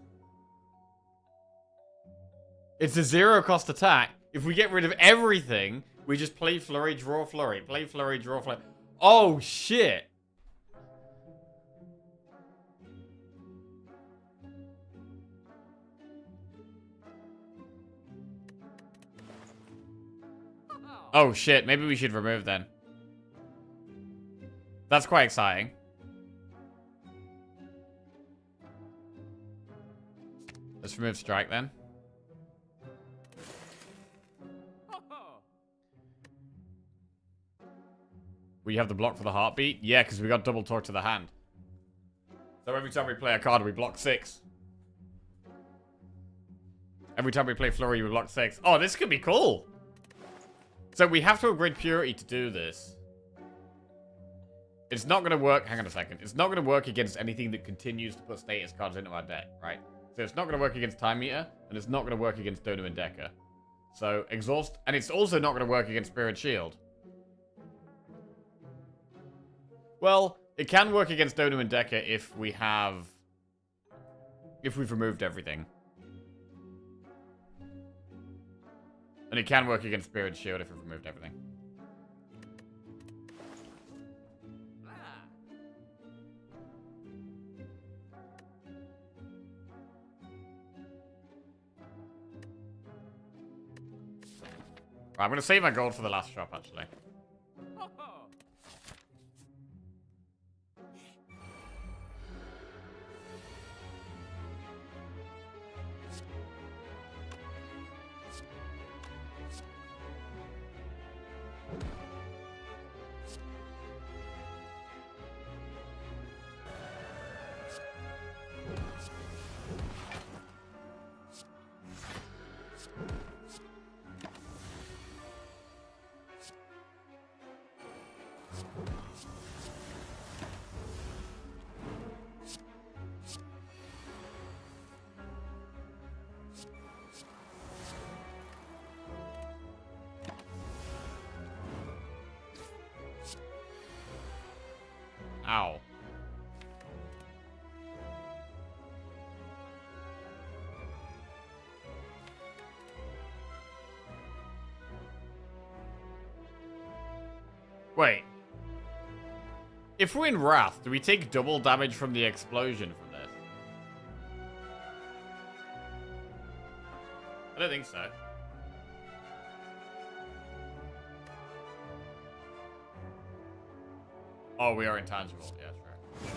A: It's a 0 cost attack. If we get rid of everything, we just play Flurry, draw Flurry. Play Flurry, draw Flurry. Oh, shit. Oh, shit. Maybe we should remove then. That's quite exciting. Let's remove Strike then. We have the block for the heartbeat? Yeah, because we got double torque to the hand. So every time we play a card, we block 6. Every time we play Flurry, we block 6. Oh, this could be cool. So we have to upgrade Purity to do this. It's not going to work. Hang on a second. It's not going to work against anything that continues to put status cards into our deck, right? So it's not going to work against Time Meter, and it's not going to work against Dono and Decker. So Exhaust, and it's also not going to work against Spirit Shield. Well, it can work against Dono and Decker if we've removed everything. And it can work against Spirit Shield if we've removed everything. Right, I'm going to save my gold for the last shop, actually. Ow. Wait. If we're in Wrath, do we take double damage from the explosion from this? I don't think so. Oh, we are intangible. Yeah, sure.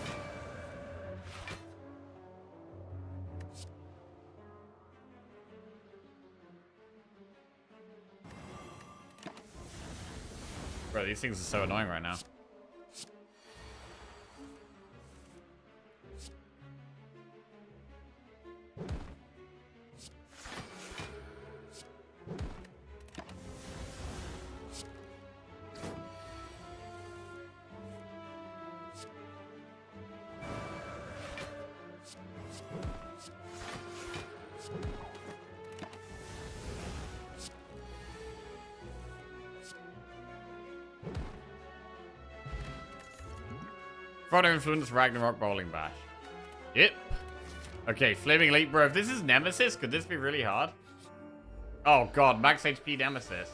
A: Bro, these things are so annoying right now. Photo Influence Ragnarok Bowling Bash. Yep. Okay, Flaming Leap, bro. If this is Nemesis, could this be really hard? Oh god, max HP Nemesis.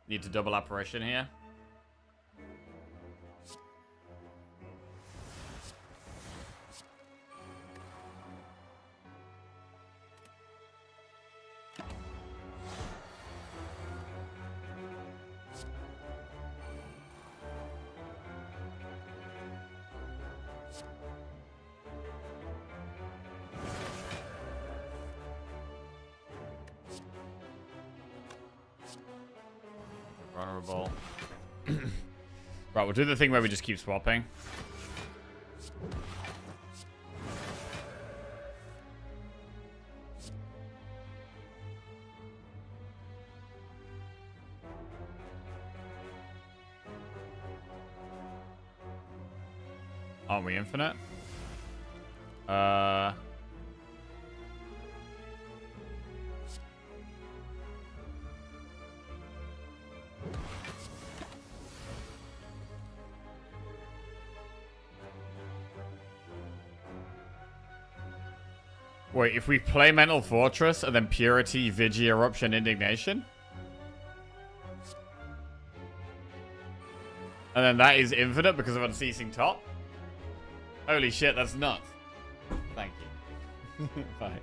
A: Need to double apparition here. Vulnerable. Right, we'll do the thing where we just keep swapping. Aren't we infinite? Wait, if we play Mental Fortress and then Purity, Vigi, Eruption, Indignation? And then that is infinite because of Unceasing Top? Holy shit, that's nuts. Thank you. Bye.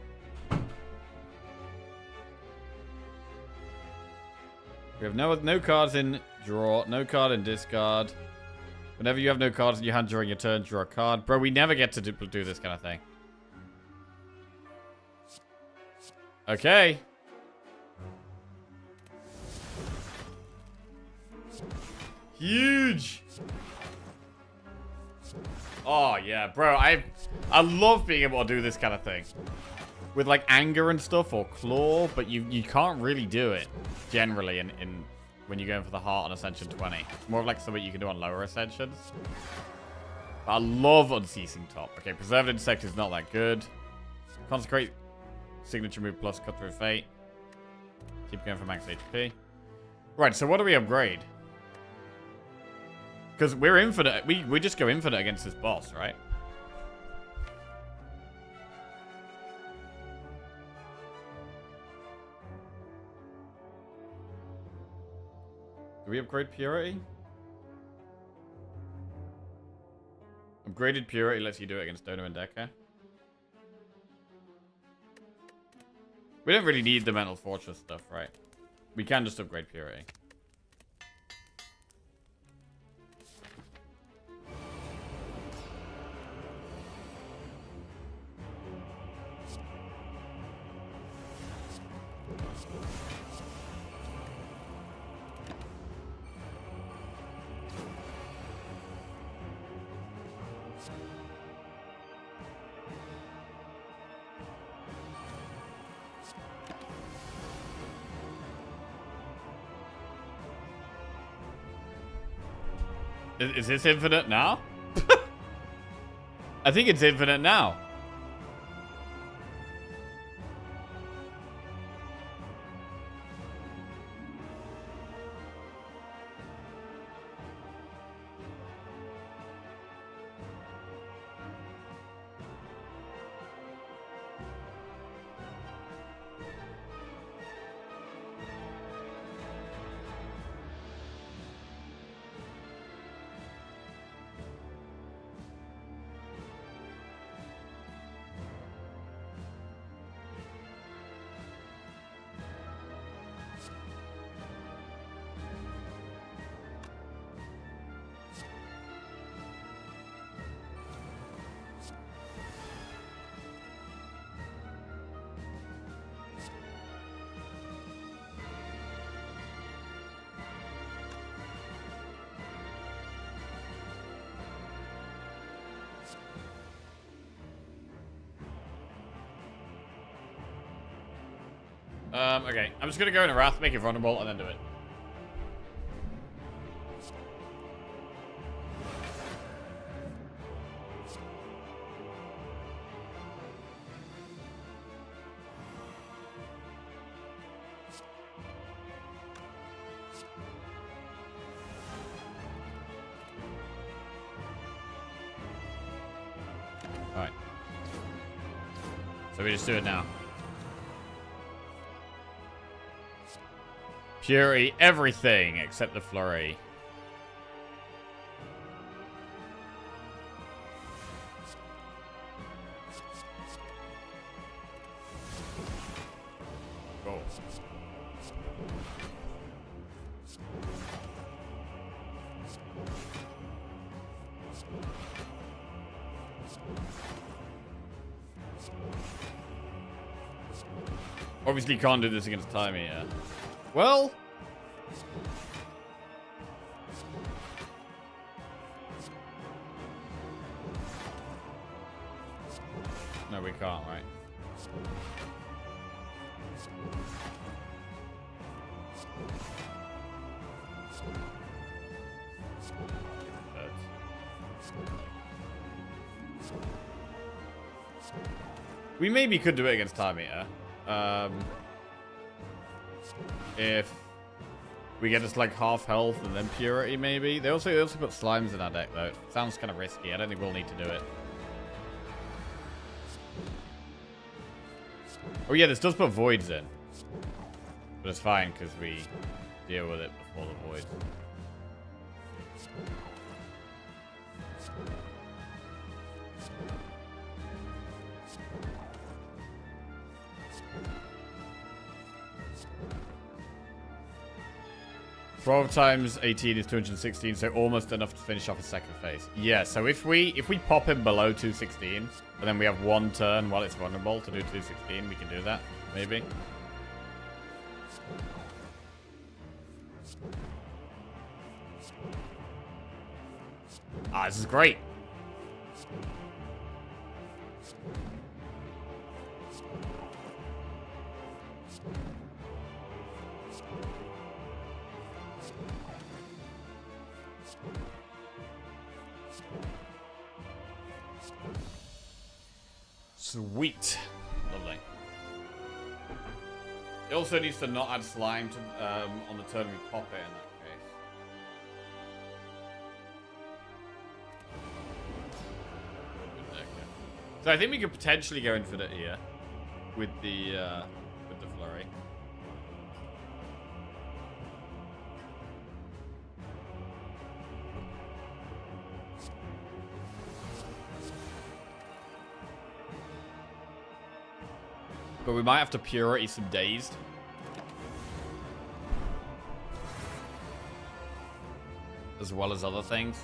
A: We have no cards in draw, no card in discard. Whenever you have no cards in your hand during your turn, draw a card. Bro, we never get to do this kind of thing. Okay. Huge. Oh, yeah, bro. I love being able to do this kind of thing. With, like, anger and stuff or claw, but you can't really do it, generally, in when you're going for the heart on Ascension 20. It's more of, like, something you can do on lower Ascensions. But I love Unceasing Top. Okay, Preserved Insect is not that good. Consecrate. Signature move plus Cut Through Fate. Keep going for max HP. Right, so what do we upgrade? Because we're infinite. We just go infinite against this boss, right? Do we upgrade Purity? Upgraded Purity lets you do it against Dono and Deca. We don't really need the Mental Fortress stuff, right? We can just upgrade Purity. Is this infinite now? I think it's infinite now. Okay. I'm just gonna go in a Wrath, make it vulnerable, and then do it. Alright. So we just do it now. Fury, everything except the flurry. Go. Obviously can't do this against Timey, yeah. Well... No, we can't, right? We maybe could do it against Timey, yeah. If we get us like half health and then purity, maybe. They also put slimes in our deck though. It sounds kind of risky. I don't think we'll need to do it. Oh yeah, this does put voids in, but it's fine because we deal with it before the void. Twelve times 18 is 216, so almost enough to finish off his second phase. Yeah, so if we pop him below 216, and then we have one turn while it's vulnerable to do 216, we can do that, maybe. Ah, this is great. Sweet. Lovely. It also needs to not add slime to, on the turn we pop it in that case. So I think we could potentially go infinite here with the flurry. But we might have to purity some dazed. As well as other things.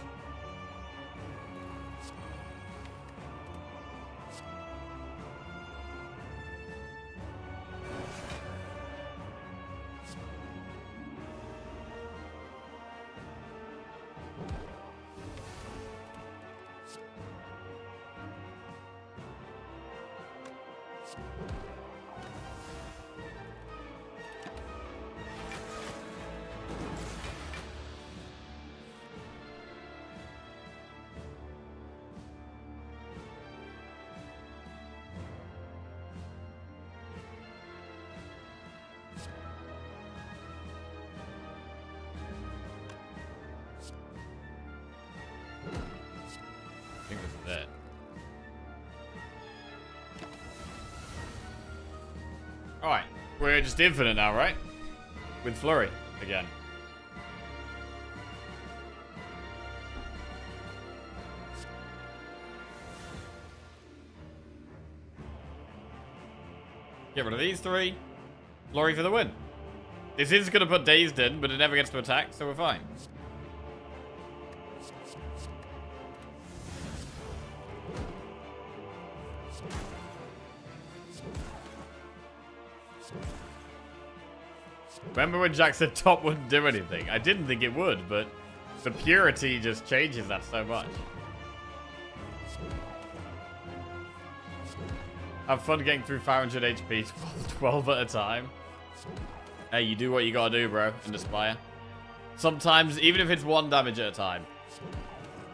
A: I think this is it. Alright, we're just infinite now, right? With flurry again. Get rid of these three. Flurry for the win. This is going to put dazed in, but it never gets to attack, so we're fine. Remember when Jack said top wouldn't do anything? I didn't think it would, but the purity just changes that so much. Have fun getting through 500 HP 12 at a time. Hey, you do what you gotta do, bro, in the Spire. Sometimes, even if it's 1 damage at a time.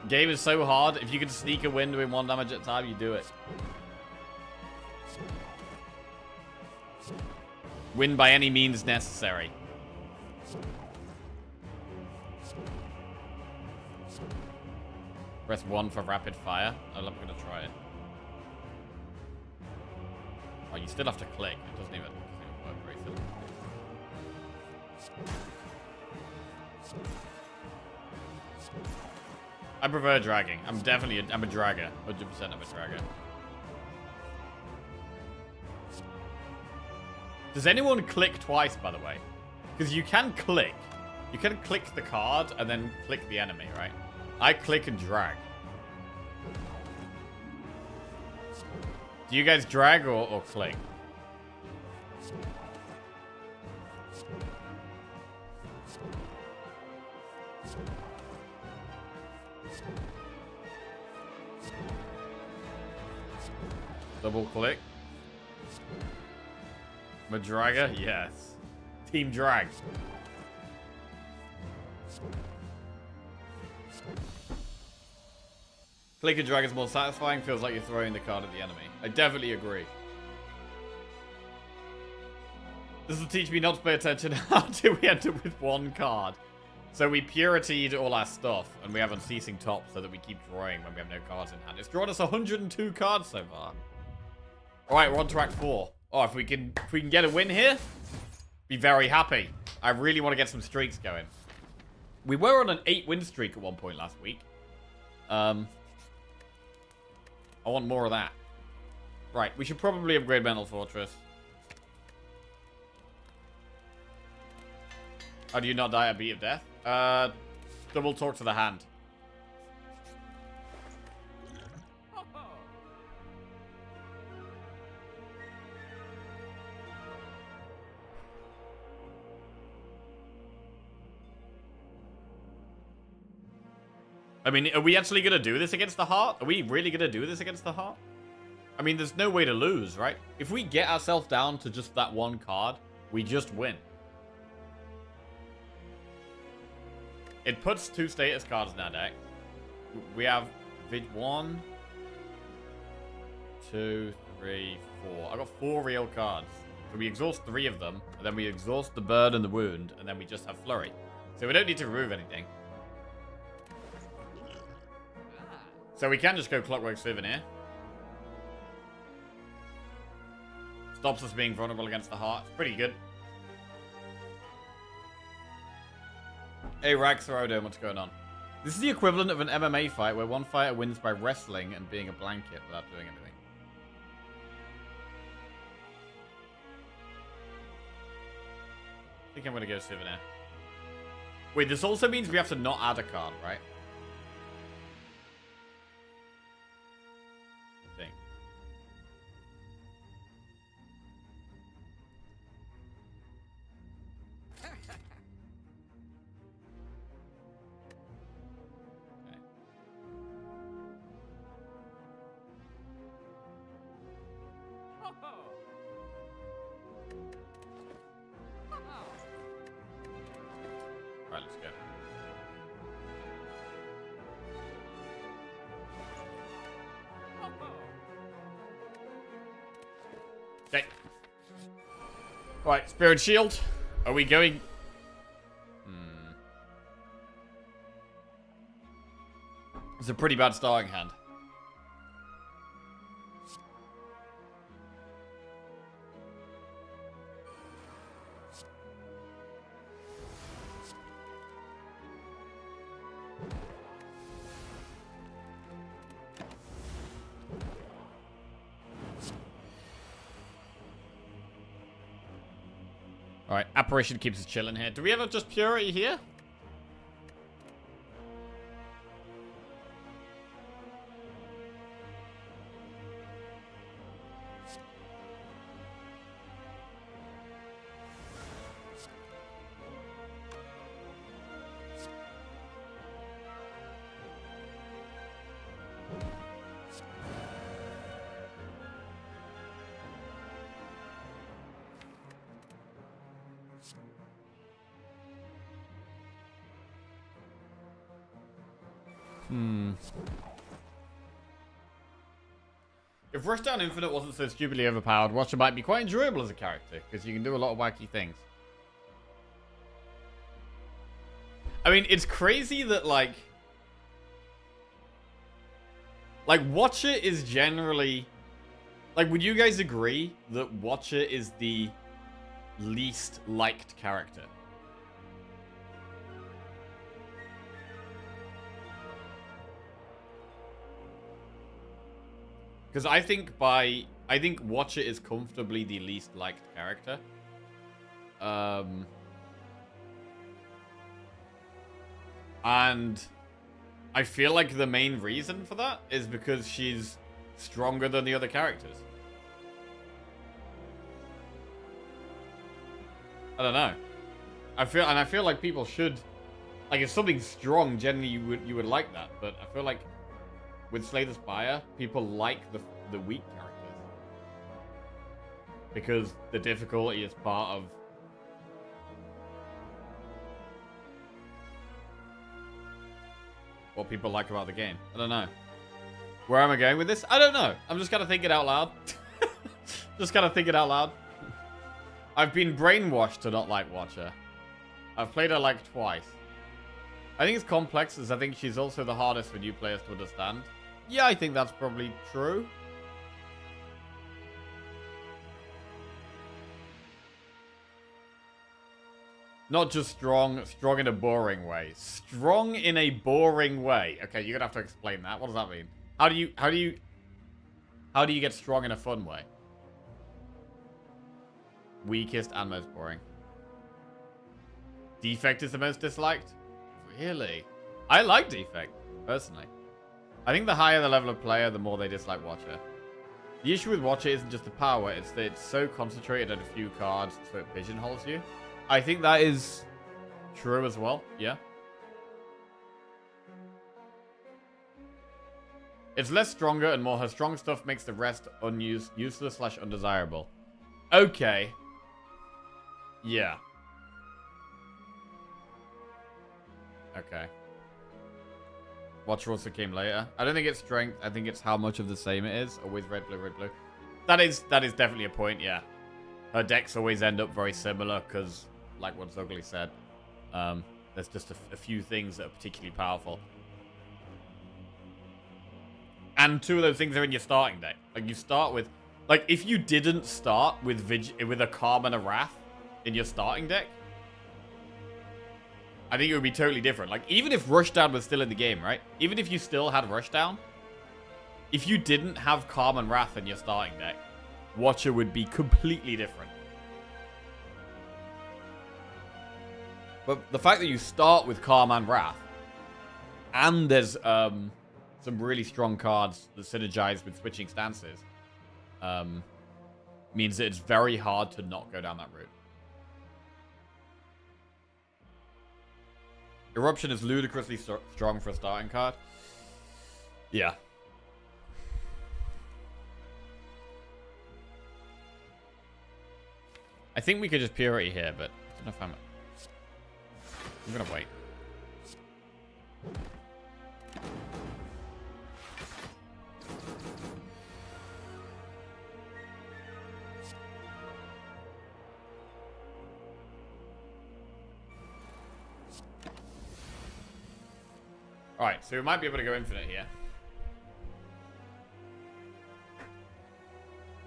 A: Game is so hard, if you can sneak a win doing 1 damage at a time, you do it. Win by any means necessary. Press 1 for rapid fire. I'm not gonna try it. Oh, you still have to click. It doesn't even work very simple. I prefer dragging. I'm a dragger. 100% I'm a dragger. Does anyone click twice, by the way? Because you can click. You can click the card and then click the enemy, right? I click and drag. Do you guys drag or click? Double click. Madraga? Yes. Team drag. Click and drag is more satisfying. Feels like you're throwing the card at the enemy. I definitely agree. This will teach me not to pay attention. How do we end up with 1 card? So we puritied all our stuff, and we have unceasing top so that we keep drawing when we have no cards in hand. It's drawn us 102 cards so far. Alright, we're on to Act 4. Oh, if we can get a win here, be very happy. I really want to get some streaks going. We were on an 8-win streak at one point last week. I want more of that. Right, we should probably upgrade Mental Fortress. How do you not die at beat of death? Double talk to the hand. I mean, are we actually going to do this against the heart? Are we really going to do this against the heart? I mean, there's no way to lose, right? If we get ourselves down to just that one card, we just win. It puts 2 status cards in our deck. We have 1, 2, 3, 4. I got 4 real cards. So we exhaust 3 of them, and then we exhaust the burn and the wound, and then we just have flurry. So we don't need to remove anything. So we can just go Clockwork Souvenir. Stops us being vulnerable against the heart. It's pretty good. Hey, Raxarodo, what's going on? This is the equivalent of an MMA fight where one fighter wins by wrestling and being a blanket without doing anything. I think I'm going to go Souvenir. Wait, this also means we have to not add a card, right? I think. Right, let's go. Okay. Right, Spirit Shield. Are we going... It's a pretty bad starting hand. Alright, Apparition keeps us chilling here. Do we have just Purity here? If Rushdown Infinite wasn't so stupidly overpowered, Watcher might be quite enjoyable as a character, because you can do a lot of wacky things. I mean, it's crazy that, like, Watcher is generally... Like, would you guys agree that Watcher is the least liked character? Because I think Watcher is comfortably the least liked character. And I feel like the main reason for that is because she's stronger than the other characters. I don't know. I feel like people should, like, if something's strong, generally you would like that. But I feel like with Slay the Spire, people like the weak characters because the difficulty is part of what people like about the game. I don't know. Where am I going with this? I don't know. I'm just kind of thinking out loud. Just kind of thinking out loud. I've been brainwashed to not like Watcher. I've played her like twice. I think it's complex, as I think she's also the hardest for new players to understand. Yeah, I think that's probably true. Not just strong, strong in a boring way. Strong in a boring way. Okay, you're gonna have to explain that. What does that mean? How do you get strong in a fun way? Weakest and most boring. Defect is the most disliked? Really? I like Defect, personally. I think the higher the level of player, the more they dislike Watcher. The issue with Watcher isn't just the power, it's that it's so concentrated on a few cards, so it pigeonholes you. I think that is true as well, yeah. It's less stronger and more her strong stuff makes the rest useless / undesirable. Okay. Yeah. Okay. Watch also came later. I don't think it's strength. I think it's how much of the same it is. Always red, blue, red, blue. That is definitely a point, yeah. Her decks always end up very similar because, like what Zogly said, there's just a few things that are particularly powerful. And 2 of those things are in your starting deck. Like, you start with... Like, if you didn't start with a Calm and a Wrath in your starting deck, I think it would be totally different. Like, even if Rushdown was still in the game, right? Even if you still had Rushdown, if you didn't have Calm and Wrath in your starting deck, Watcher would be completely different. But the fact that you start with Calm and Wrath, and there's some really strong cards that synergize with switching stances, means that it's very hard to not go down that route. Eruption is ludicrously strong for a starting card. Yeah. I think we could just Purity here, but I don't know if I'm gonna wait. Alright, so we might be able to go infinite here.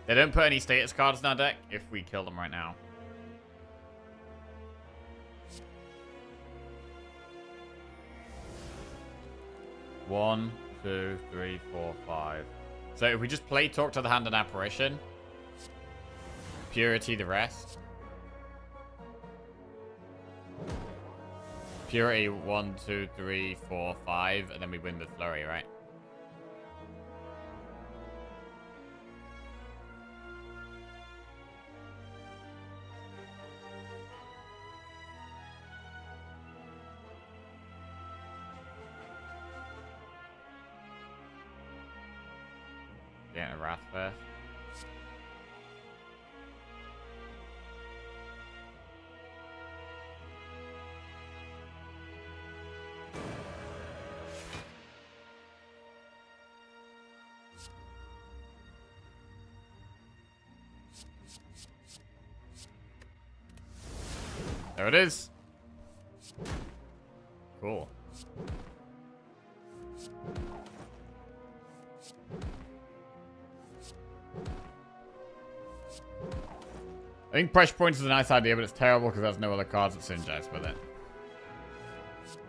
A: They don't put any status cards in our deck if we kill them right now. One, two, three, four, five. So if we just play Talk to the Hand and Apparition, Purity the rest. Purity 1, 2, 3, 4, 5, and then we win with Flurry, right? Getting a Wrath first. There it is. Cool. I think Pressure Points is a nice idea, but it's terrible because there's no other cards that synergize with it.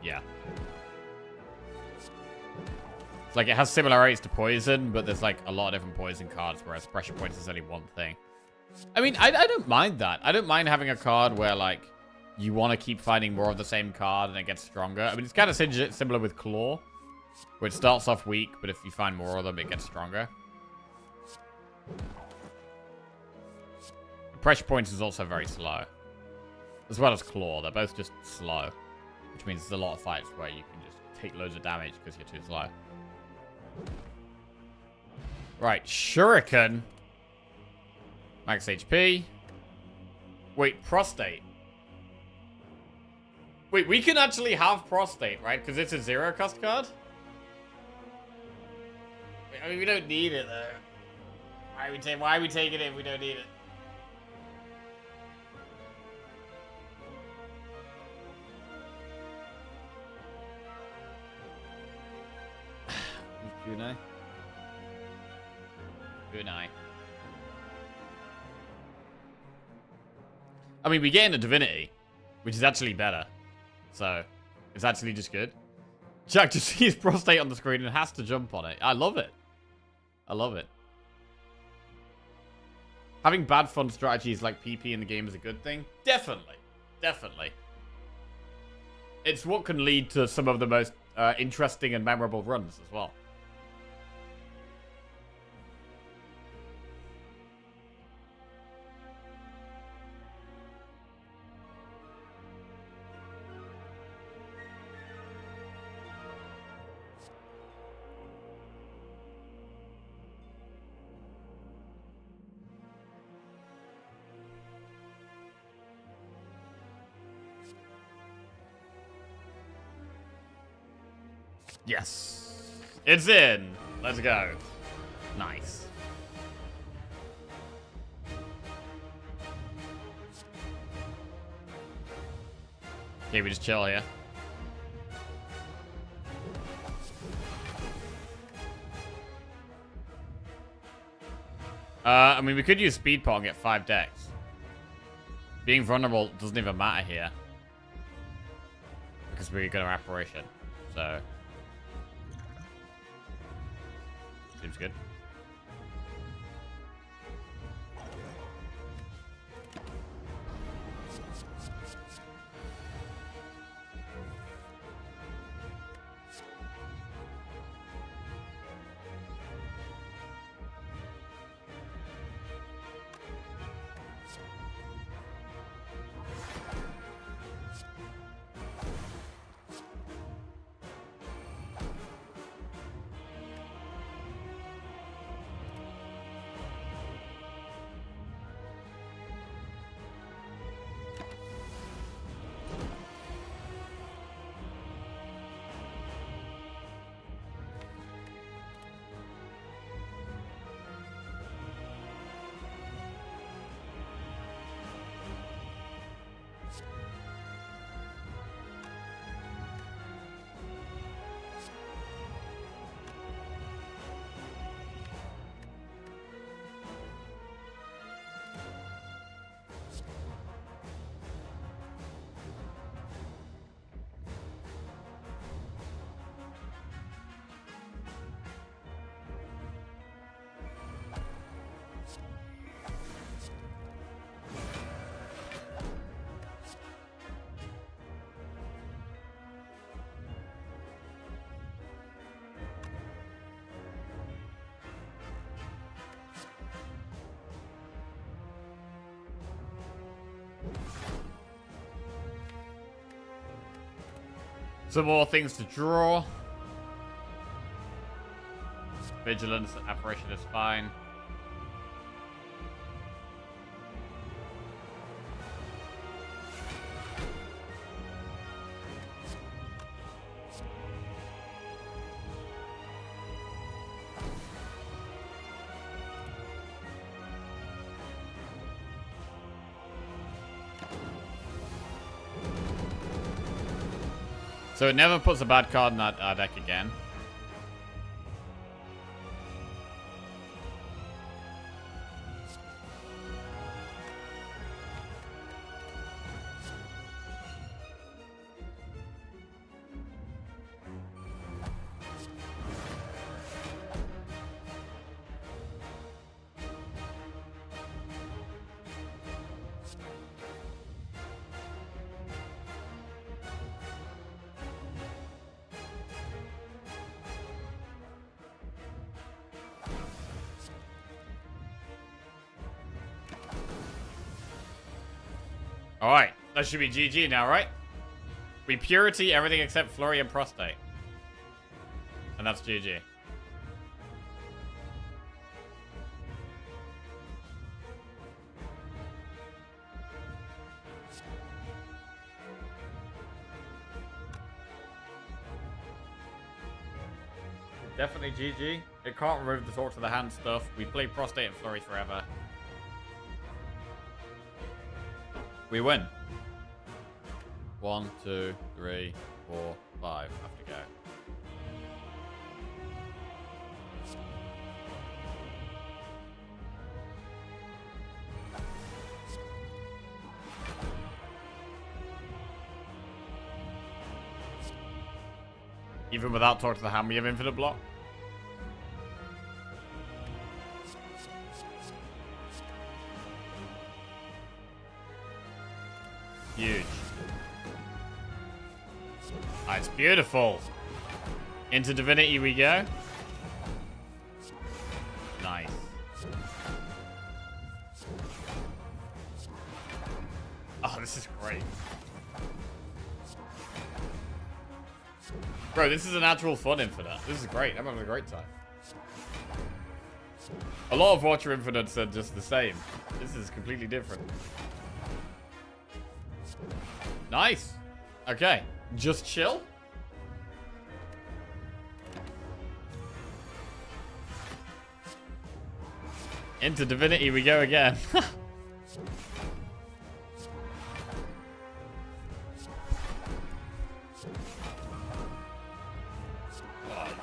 A: Yeah. It's like it has similarities to Poison, but there's like a lot of different Poison cards, whereas Pressure Points is only one thing. I mean, I don't mind that. I don't mind having a card where, like, you want to keep finding more of the same card and it gets stronger. I mean, it's kind of similar with Claw, where it starts off weak, but if you find more of them, it gets stronger. Pressure Points is also very slow. As well as Claw. They're both just slow. Which means there's a lot of fights where you can just take loads of damage because you're too slow. Right, Shuriken. Max HP. Wait, Prostate. Wait, we can actually have Prostate, right? Because it's a 0-cost card? I mean, we don't need it, though. Why are we taking it if we don't need it? Kunai. Kunai. I mean, we get into Divinity, which is actually better. So, it's actually just good. Jack just sees Prostate on the screen and has to jump on it. I love it. I love it. Having bad fun strategies like PP in the game is a good thing. Definitely. Definitely. It's what can lead to some of the most interesting and memorable runs as well. Yes. It's in. Let's go. Nice. Okay, we just chill here. I mean, we could use speed pot and get 5 decks. Being vulnerable doesn't even matter here. Because we're going to apparition. So. Seems good. Some more things to draw. Vigilance and apparition is fine. So it never puts a bad card in that deck again. Alright, that should be GG now, right? We purity everything except Flurry and Prostate. And that's GG. Definitely GG. It can't remove the talk to the hand stuff. We play Prostate and Flurry forever. We win. 1, 2, 3, 4, 5. Have to go. Even without talk to the hand, we have infinite block. Huge. Oh, it's beautiful. Into Divinity we go. Nice. Oh, this is great. Bro, this is an actual fun Infinite. This is great. I'm having a great time. A lot of Watcher Infinites are just the same. This is completely different. Nice. Okay. Just chill. Into Divinity we go again. Oh,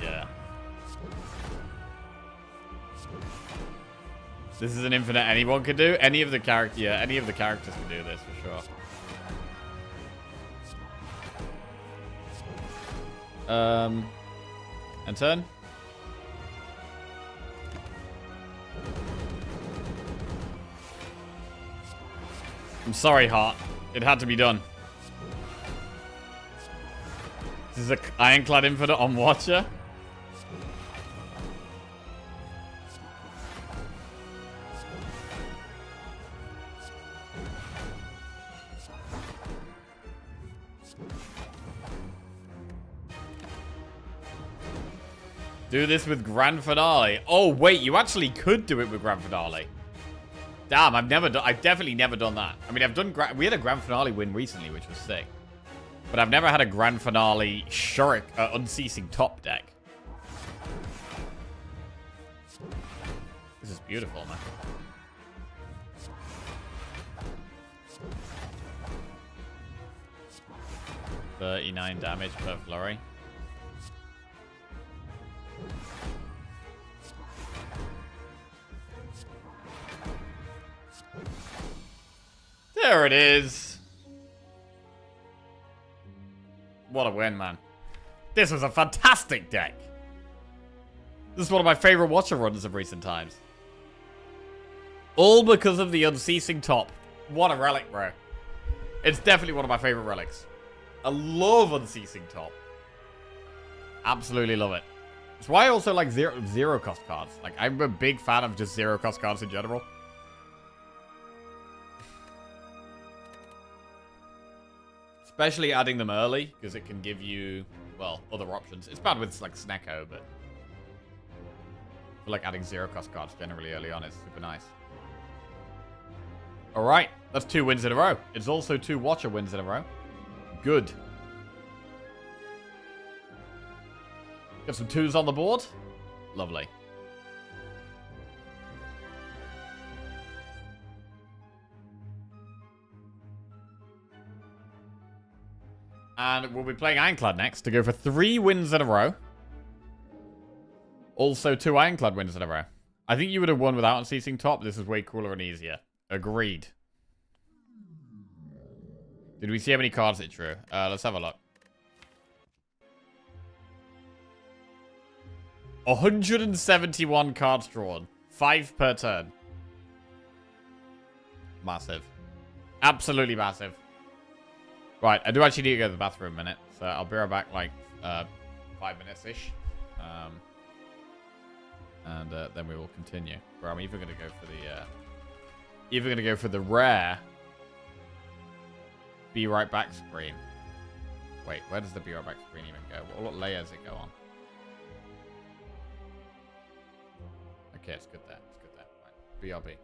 A: yeah. This is an infinite anyone could do. Any of the characters can do this for sure. And turn. I'm sorry, Heart. It had to be done. This is a Ironclad Infinite on Watcher. Do this with Grand Finale. Oh, wait, you actually could do it with Grand Finale. Damn, I've definitely never done that. I mean, we had a Grand Finale win recently, which was sick. But I've never had a Grand Finale Unceasing top deck. This is beautiful, man. $39 damage per flurry. There it is. What a win, man. This was a fantastic deck. This is one of my favorite Watcher runs of recent times. All because of the Unceasing top. What a relic, bro. It's definitely one of my favorite relics. I love Unceasing top. Absolutely love it. It's why I also like zero cost cards. Like, I'm a big fan of just zero cost cards in general. Especially adding them early, because it can give you, well, other options. It's bad with, like, Snecko, but I feel like adding zero-cost cards generally early on is super nice. Alright, that's 2 wins in a row. It's also 2 Watcher wins in a row. Good. Got some 2s on the board. Lovely. And we'll be playing Ironclad next to go for 3 wins in a row. Also 2 Ironclad wins in a row. I think you would have won without Unceasing top. This is way cooler and easier. Agreed. Did we see how many cards it drew? Let's have a look. 171 cards drawn. 5 per turn. Massive. Absolutely massive. Right, I do actually need to go to the bathroom a minute, so I'll be right back, like, 5 minutes-ish. And then we will continue. Bro, I'm even gonna go for the rare Be Right Back screen. Wait, where does the Be Right Back screen even go? What layers it go on? Okay, it's good there. It's good there. Right, BRB.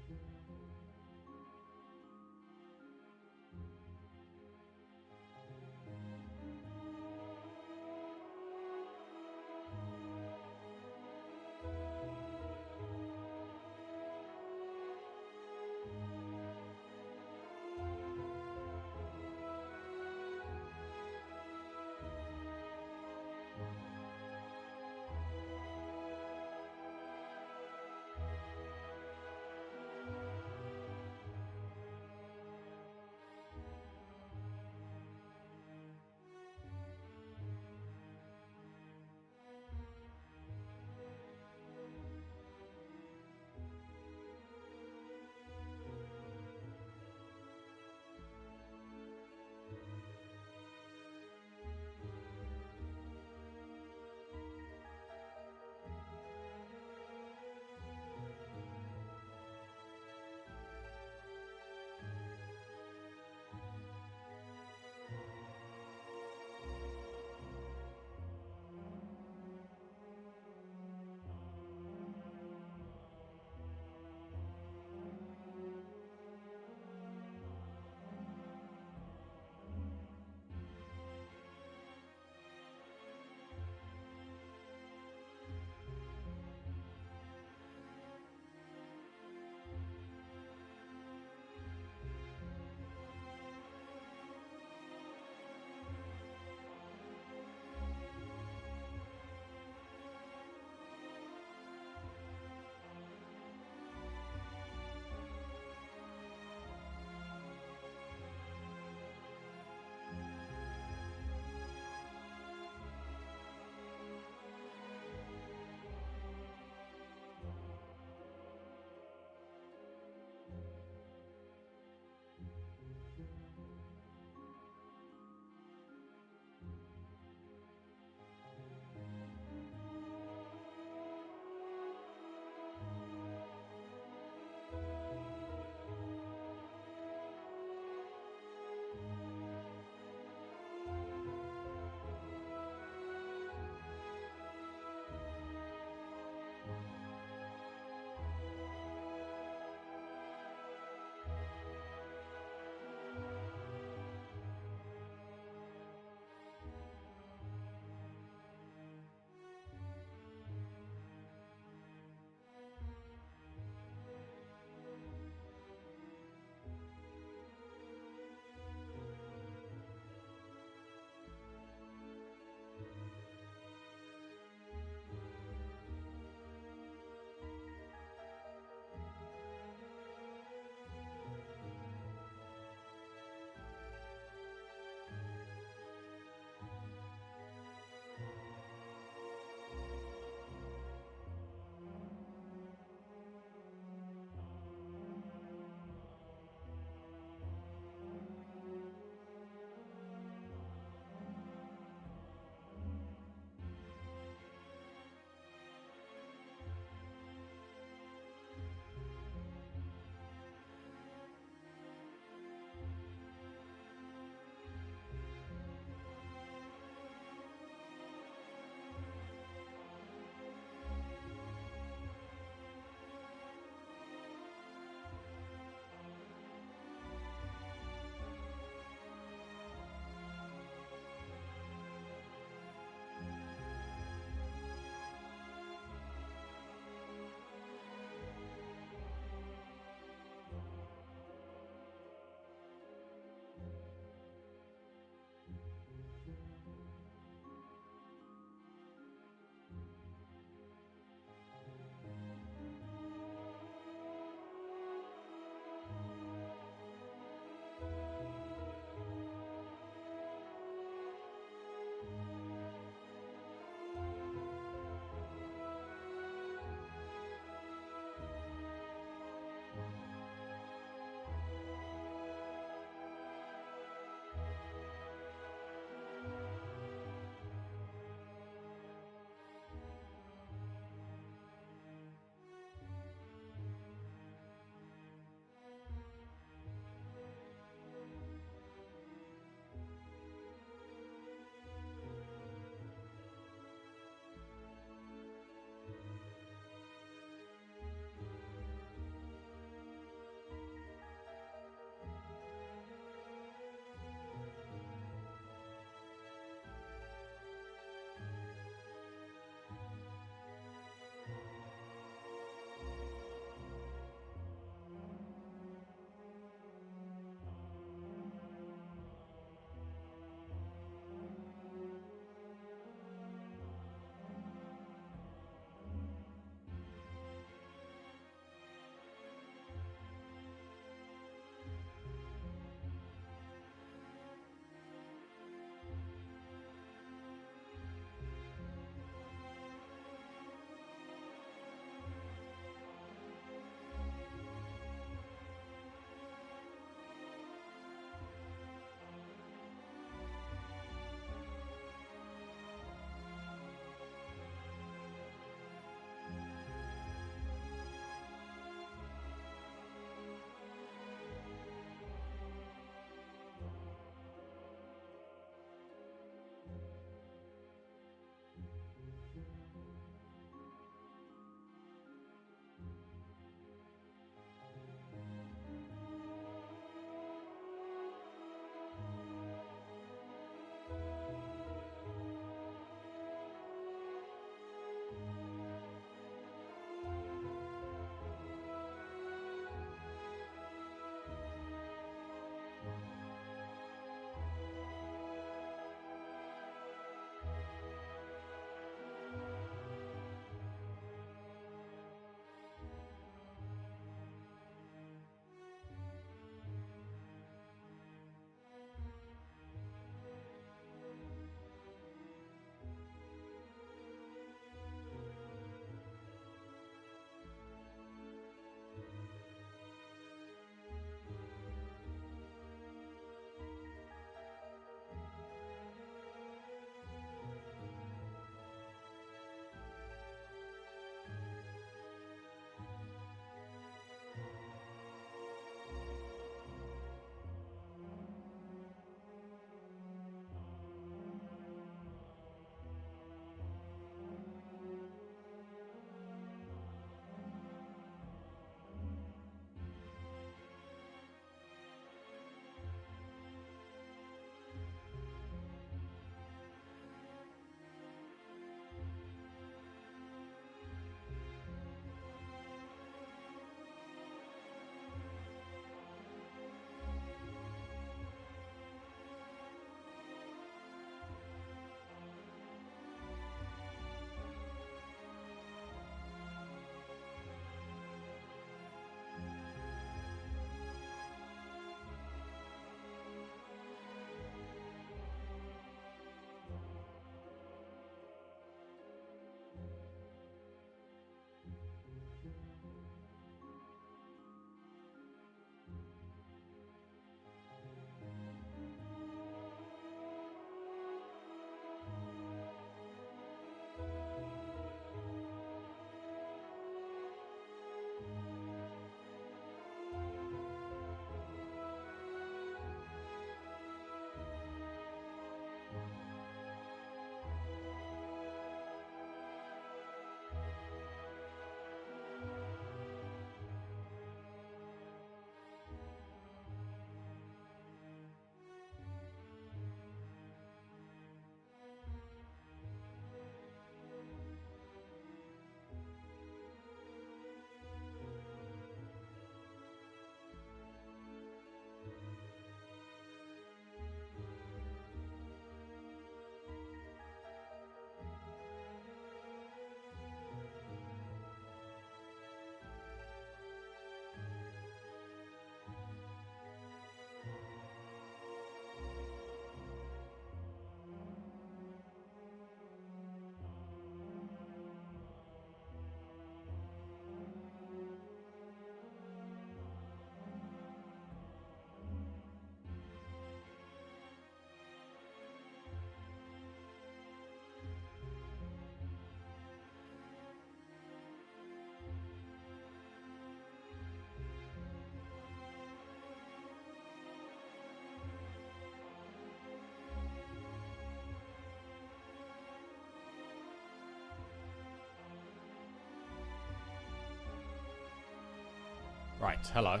A: Right, hello.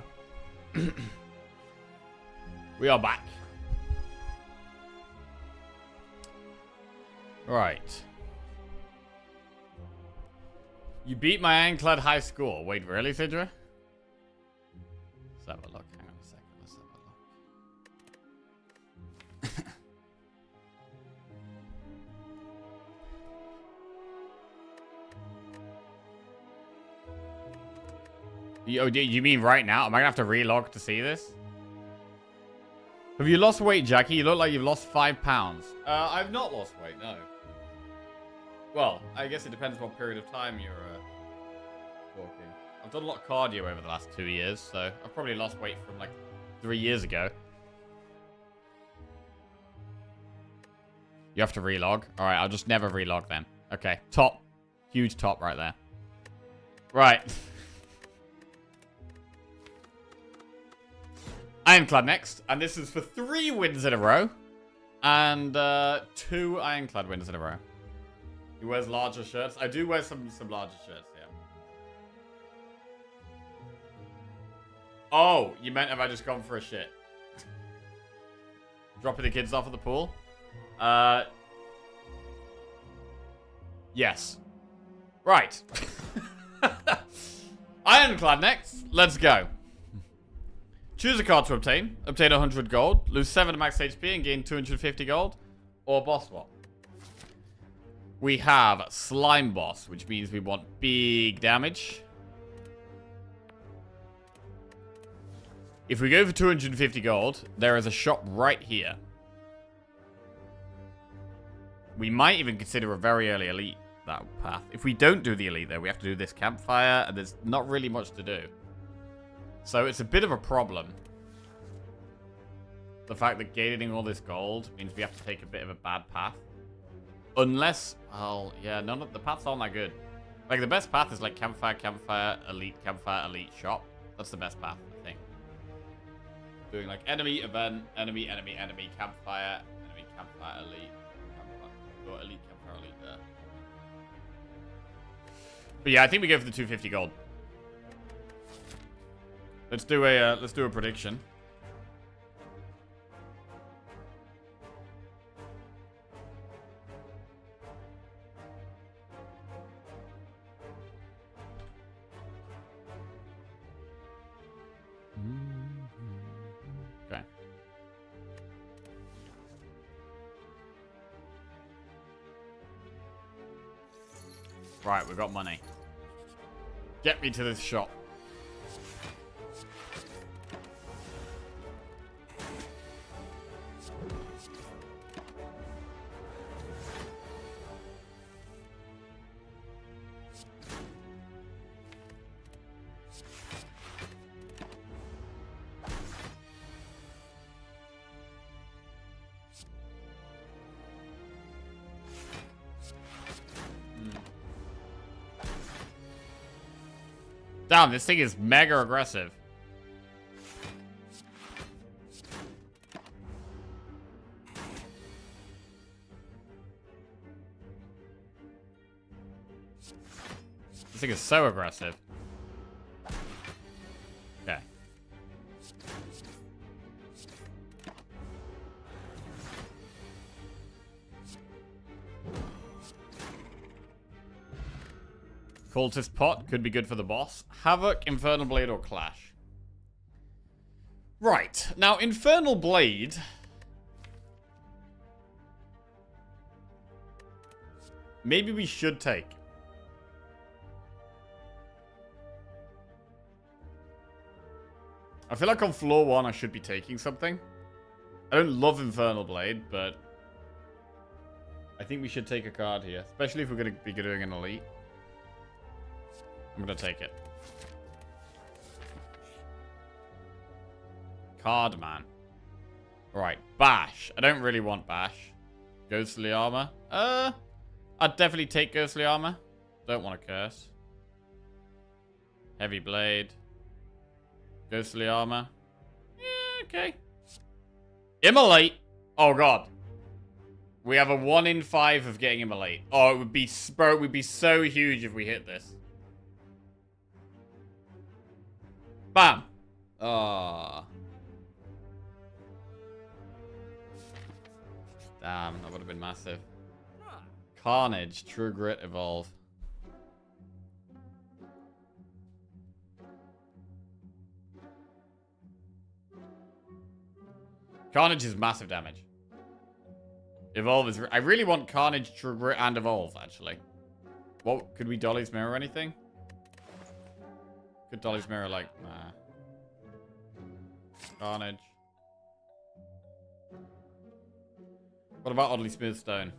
A: We are back. Right. You beat my ironclad high score. Wait, really, Sidra? Let's have a look. Hang on a second. Let's have a look. You mean right now? Am I gonna have to relog to see this? Have you lost weight, Jackie? You look like you've lost 5 pounds. I've not lost weight, no. Well, I guess it depends what period of time you're talking. I've done a lot of cardio over the last 2 years, so I've probably lost weight from like 3 years ago. You have to relog? Alright, I'll just never relog then. Okay, top. Huge top right there. Right. Ironclad next, and this is for 3 wins in a row. And 2 Ironclad wins in a row. He wears larger shirts. I do wear some larger shirts, yeah. Oh, you meant have I just gone for a shit? Dropping the kids off at the pool? Yes. Right. Ironclad next. Let's go. Choose a card to obtain. Obtain 100 gold. Lose 7 to max HP and gain 250 gold. Or boss swap. We have Slime Boss, which means we want big damage. If we go for 250 gold, there is a shop right here. We might even consider a very early elite that path. If we don't do the elite, though, we have to do this campfire, and there's not really much to do. So it's a bit of a problem. The fact that gaining all this gold means we have to take a bit of a bad path. Unless, well, yeah, none of the paths aren't that good. Like, the best path is like campfire, elite, shop. That's the best path, I think. Doing like enemy, event, enemy, campfire, elite, campfire, or elite, campfire, elite there. But yeah, I think we go for the 250 gold. Let's do a prediction. Okay. Right, we've got money. Get me to this shop. Damn, this thing is mega aggressive. This thing is so aggressive. Okay. Cultist Pot could be good for the boss. Havoc, Infernal Blade, or Clash. Right. Now, Infernal Blade... maybe we should take. I feel like on floor 1 I should be taking something. I don't love Infernal Blade, but... I think we should take a card here. Especially if we're going to be doing an elite. I'm going to take it. Card man. Alright, Bash. I don't really want Bash. Ghostly Armor. I'd definitely take Ghostly Armor. Don't want to curse. Heavy Blade. Ghostly Armor. Yeah, okay. Immolate. Oh, God. We have a 1 in 5 of getting Immolate. Oh, it would be, bro, it would be so huge if we hit this. Bam! Ah. Damn, that would have been massive. Carnage, True Grit, Evolve. Carnage is massive damage. Evolve is... I really want Carnage, True Grit, and Evolve, actually. What? Could we Dolly's Mirror anything? Could Dolly's Mirror, like... Nah. Carnage. What about Oddly Smooth Stone?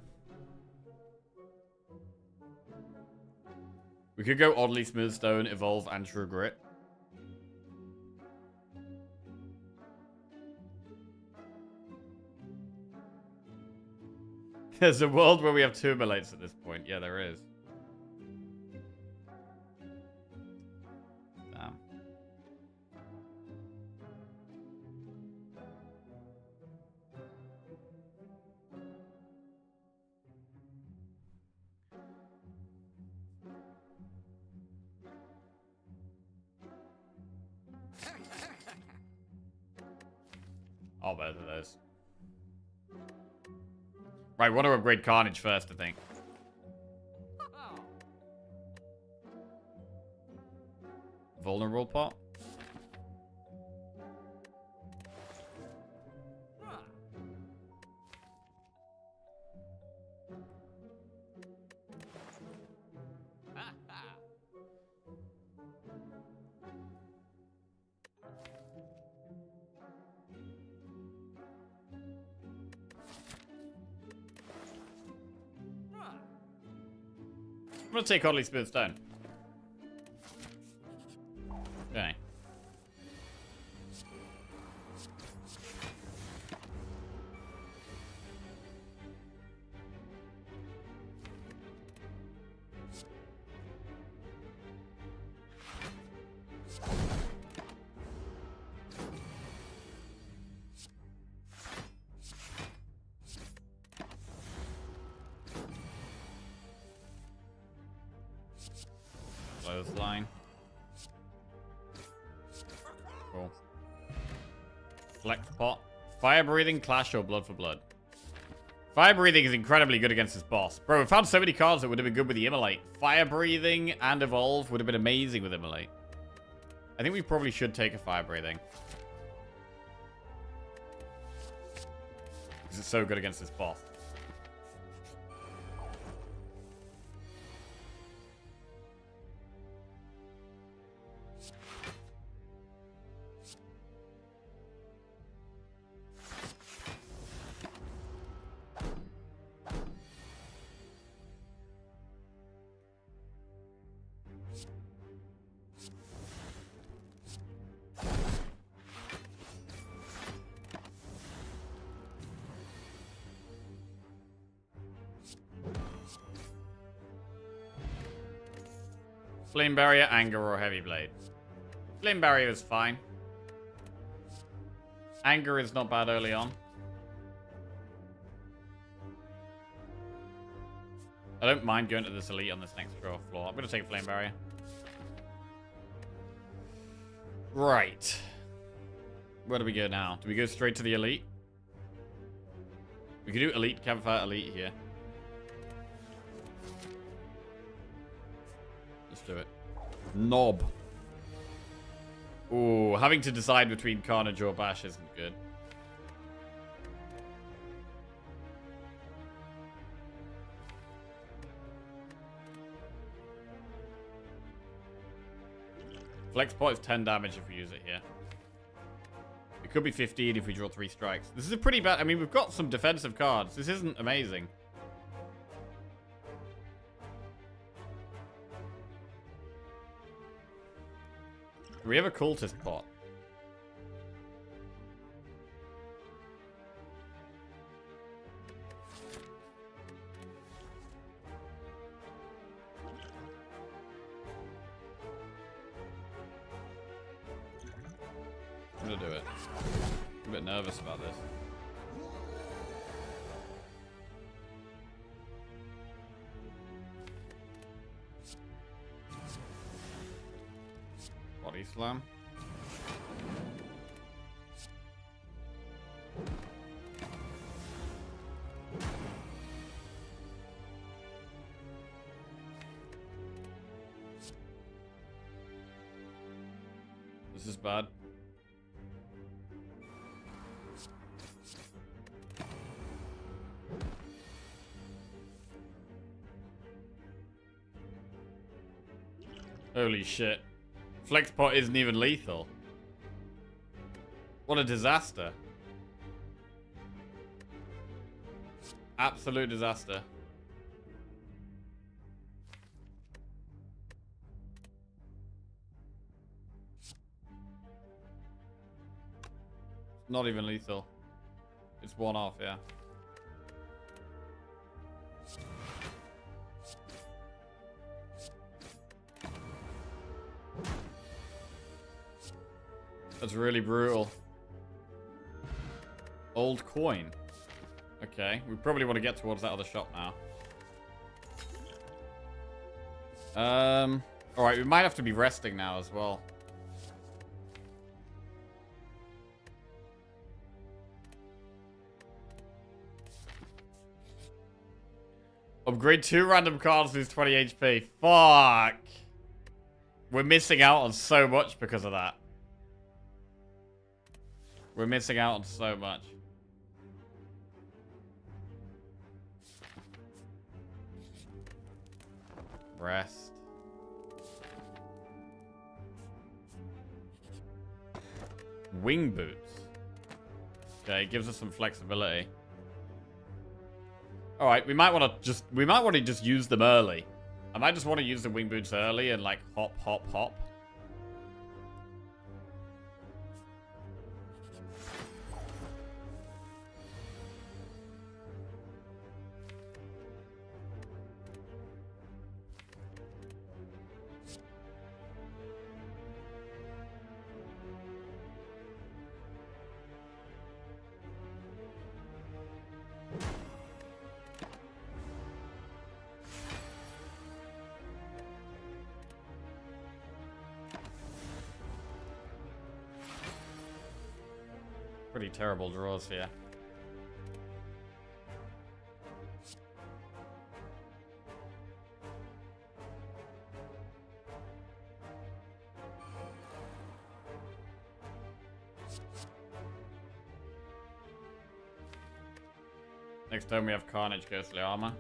A: We could go Oddly Smooth Stone, Evolve, and True Grit. There's a world where we have 2 immolates at this point. Yeah, there is. Damn. Oh, both of those. Right, we want to upgrade Carnage first, I think. Vulnerable pot? I'm gonna take Oddly Smooth Stone. Okay. Clothesline. Cool. Select pot. Fire breathing, clash, or blood for blood. Fire breathing is incredibly good against this boss. Bro, we found so many cards that would have been good with the immolate. Fire breathing and evolve would have been amazing with immolate. I think we probably should take a fire breathing. Because it's so good against this boss. Flame Barrier, Anger, or Heavy Blade. Flame Barrier is fine. Anger is not bad early on. I don't mind going to this elite on this next floor. I'm going to take Flame Barrier. Right. Where do we go now? Do we go straight to the elite? We could do elite, campfire, elite here. Let's do it. Knob. Ooh, having to decide between Carnage or Bash isn't good. Flex pot is 10 damage if we use it here. It could be 15 if we draw 3 strikes. This is a pretty bad... I mean, we've got some defensive cards. This isn't amazing. Do we have a cultist pot? I'm gonna do it. I'm a bit nervous about this. Body slam. This is bad. Holy shit. Flexpot isn't even lethal. What a disaster. Absolute disaster. Not even lethal. It's one off, yeah. That's really brutal. Old coin. Okay, we probably want to get towards that other shop now. Alright, we might have to be resting now as well. Upgrade 2 random cards, lose 20 HP. Fuck! We're missing out on so much because of that. We're missing out on so much. Rest. Wing boots. Okay, gives us some flexibility. Alright, we might want to just use them early. I might just want to use the wing boots early and like hop, hop, hop. Pretty terrible draws here. Next time we have Carnage Ghostly Armor.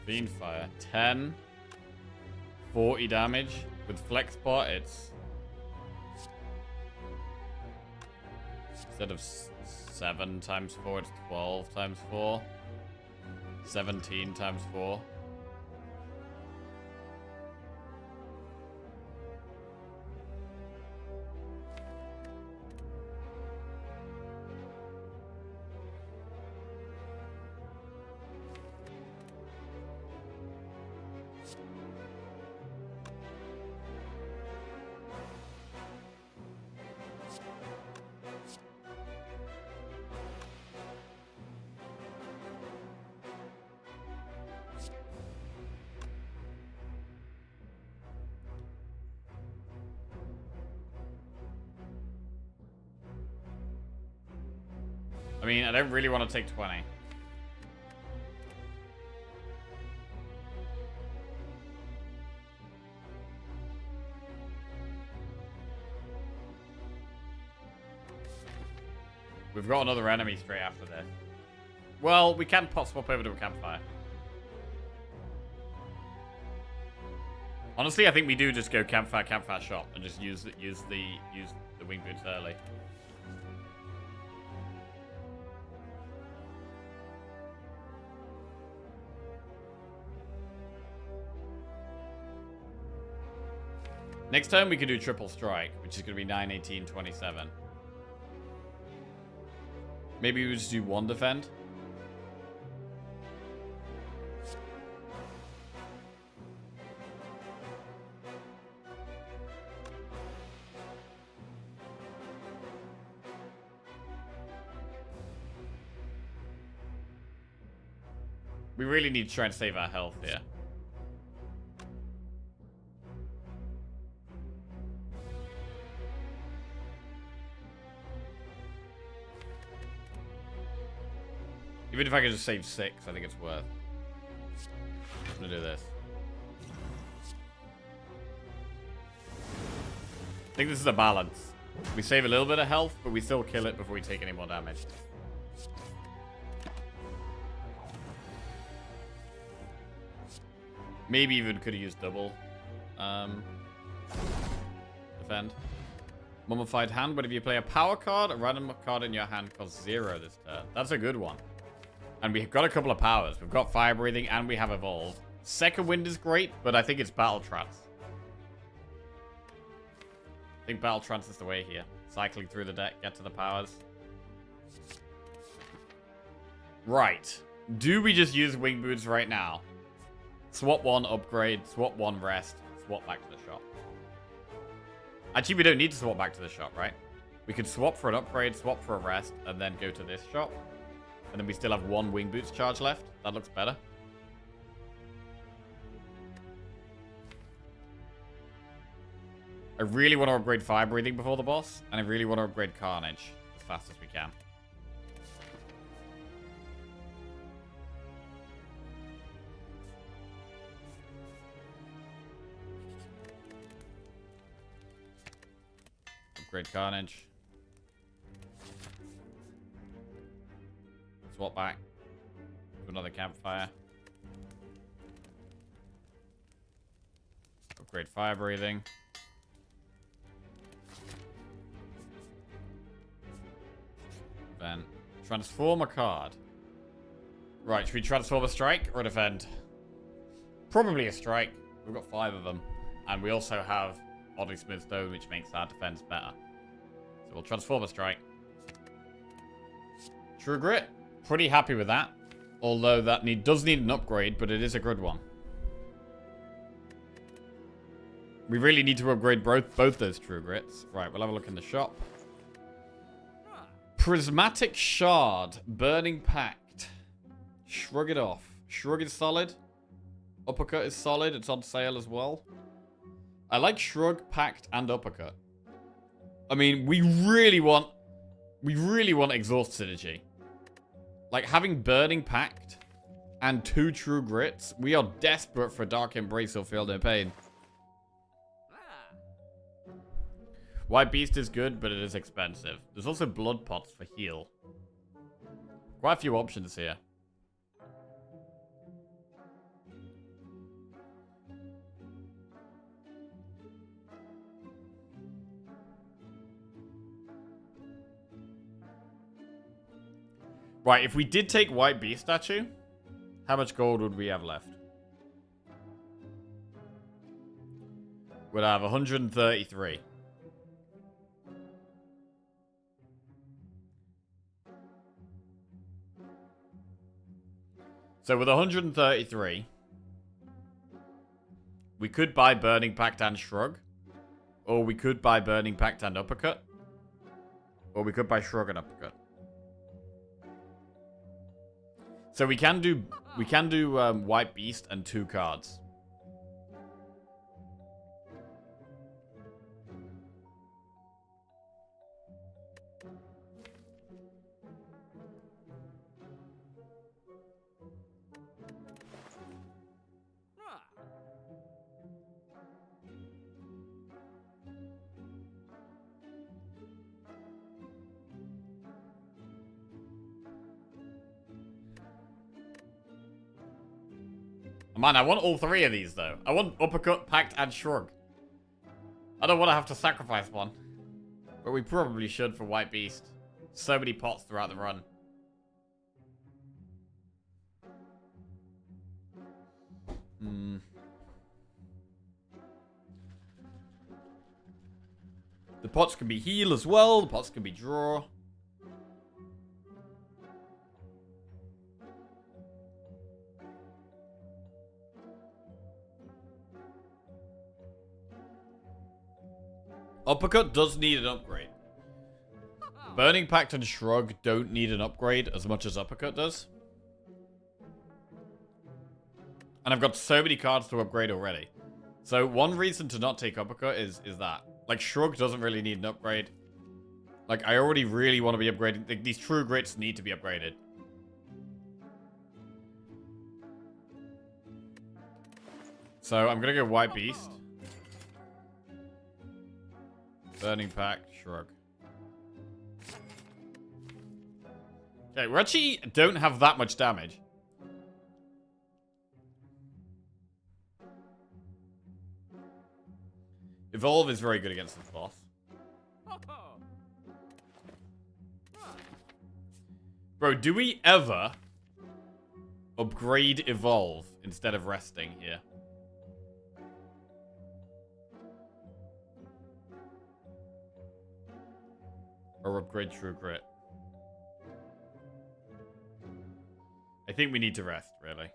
A: Fiendfire. 10. 40 damage. With Flexbot, it's... Instead of 7 times 4, it's 12 times 4. 17 times 4. I mean, I don't really want to take 20. We've got another enemy straight after this. Well, we can pot swap over to a campfire. Honestly, I think we do just go campfire, campfire shop, and just use the wing boots early. Next turn we could do triple strike, which is going to be 9, 18, 27. Maybe we just do one defend. We really need to try and save our health here. Even if I can just save 6, I think it's worth. I'm gonna do this. I think this is a balance. We save a little bit of health, but we still kill it before we take any more damage. Maybe even could have used double. Defend. Mummified hand. Whenever you play a power card, a random card in your hand costs 0 this turn. That's a good one. And we've got a couple of powers. We've got fire breathing and we have evolve. Second wind is great, but I think it's battle trance. I think battle trance is the way here. Cycling through the deck, get to the powers. Right. Do we just use wing boots right now? Swap 1, upgrade. Swap 1, rest. Swap back to the shop. Actually, we don't need to swap back to the shop, right? We could swap for an upgrade, swap for a rest, and then go to this shop. And then we still have 1 wing boots charge left. That looks better. I really want to upgrade fire breathing before the boss. And I really want to upgrade carnage as fast as we can. Upgrade carnage. Swap back to another campfire. Upgrade fire breathing. Then transform a card. Right, should we transform a strike or a defend? Probably a strike. We've got 5 of them. And we also have oddly smooth stone, which makes our defense better. So we'll transform a strike. True grit. Pretty happy with that. Although that does need an upgrade, but it is a good one. We really need to upgrade both those true grits. Right, we'll have a look in the shop. Prismatic Shard. Burning Pact. Shrug it off. Shrug is solid. Uppercut is solid. It's on sale as well. I like Shrug, Pact, and Uppercut. I mean, we really want exhaust synergy. Like, having Burning Pact and 2 True Grits, we are desperate for Dark Embrace or Feel No Pain. White Beast is good, but it is expensive. There's also Blood Pots for heal. Quite a few options here. Right, if we did take White Beast statue, how much gold would we have left? We'd have 133. So with 133, we could buy Burning Pact and Shrug. Or we could buy Burning Pact and Uppercut. Or we could buy Shrug and Uppercut. So we can do White Beast and 2 cards. Man, I want all 3 of these, though. I want Uppercut, Pact, and Shrug. I don't want to have to sacrifice one. But we probably should for White Beast. So many pots throughout the run. The pots can be heal as well. The pots can be draw. Uppercut does need an upgrade. Burning Pact and Shrug don't need an upgrade as much as Uppercut does. And I've got so many cards to upgrade already. So one reason to not take Uppercut is that. Like, Shrug doesn't really need an upgrade. Like, I already really want to be upgraded. Like, these True Grits need to be upgraded. So I'm going to go White Beast. Burning Pact, Shrug. Okay, we actually don't have that much damage. Evolve is very good against this boss. Bro, do we ever upgrade Evolve instead of resting here? Or upgrade True Grit? I think we need to rest, really.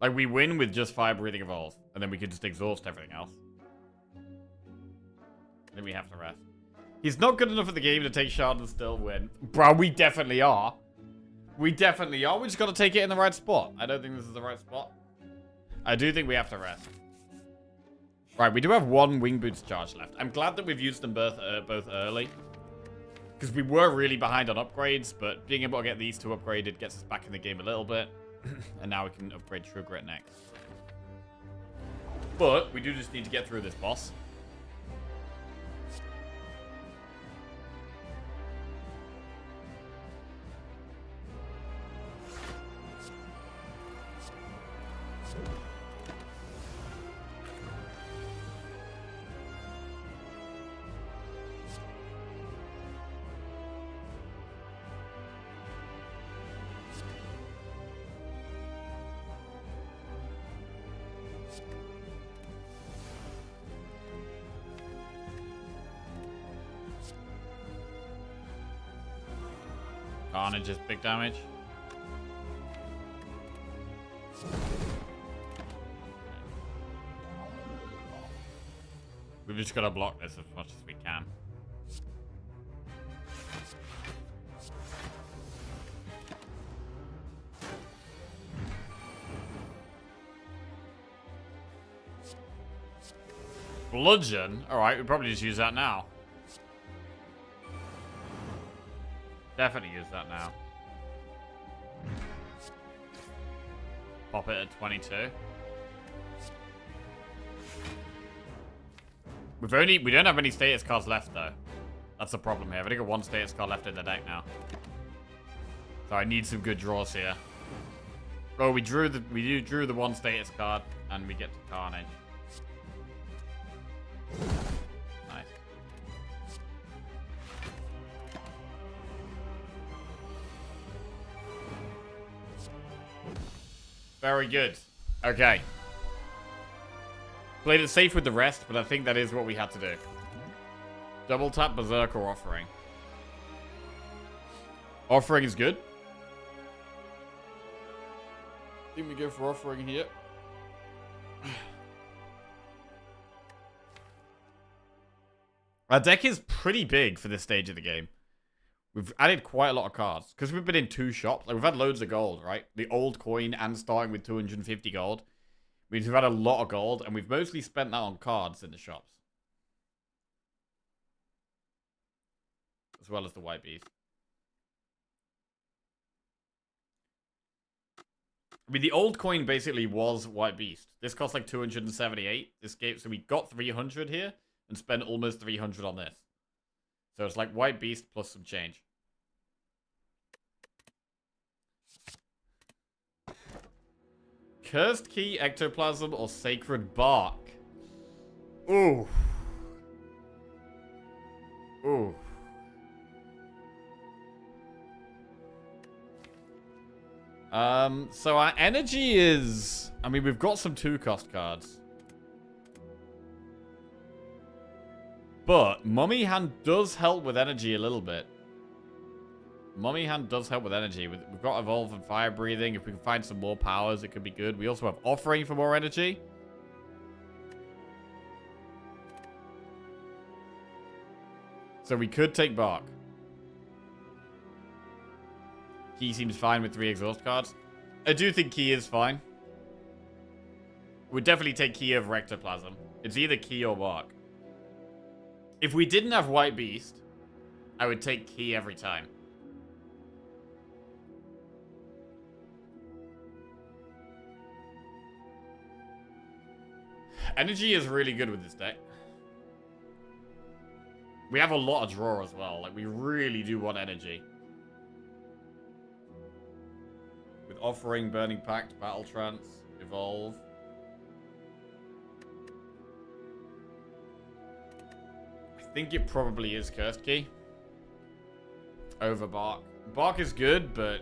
A: Like, we win with just Fire Breathing Evolve, and then we can just exhaust everything else. Then we have to rest. He's not good enough at the game to take Shard and still win. Bro, we definitely are. We definitely are. We just got to take it in the right spot. I don't think this is the right spot. I do think we have to rest. Right, we do have one Wing Boots charge left. I'm glad that we've used them both early. Because we were really behind on upgrades, but being able to get these two upgraded gets us back in the game a little bit. And now we can upgrade True Grit next. But we do just need to get through this boss. Carnage is big damage. We've just got to block this as much as we can. Bludgeon? Alright, we probably just use that now. Definitely use that now. Pop it at 22. We don't have any status cards left though. That's the problem here. I've only got one status card left in the deck now. So I need some good draws here. Oh, we drew the one status card and we get to Carnage. Nice. Very good. Okay. Played it safe with the rest, but I think that is what we had to do. Double tap Berserk or Offering. Offering is good. I think we go for Offering here. Our deck is pretty big for this stage of the game. We've added quite a lot of cards. Because we've been in 2 shops. Like, we've had loads of gold, right? The old coin and starting with 250 gold. We've had a lot of gold. And we've mostly spent that on cards in the shops. As well as the White Beast. I mean, the old coin basically was White Beast. This cost like 278. This game, so we got 300 here. And spent almost 300 on this. So it's like White Beast plus some change. Cursed Key, Ectoplasm, or Sacred Bark? Ooh. Ooh. So our energy is... I mean, we've got some 2-cost cards. But Mummy Hand does help with energy a little bit. Mummy Hand does help with energy. We've got Evolve and Fire Breathing. If we can find some more powers, it could be good. We also have Offering for more energy. So So we could take Bark. Key seems fine with 3 exhaust cards. I do think Key is fine. We'd definitely take Key over Ectoplasm. It's either Key or Bark. If we didn't have White Beast, I would take Key every time. Energy is really good with this deck. We have a lot of draw as well. Like, we really do want energy. With Offering, Burning Pact, Battle Trance, Evolve. I think it probably is Cursed Key. Over Bark. Bark is good, but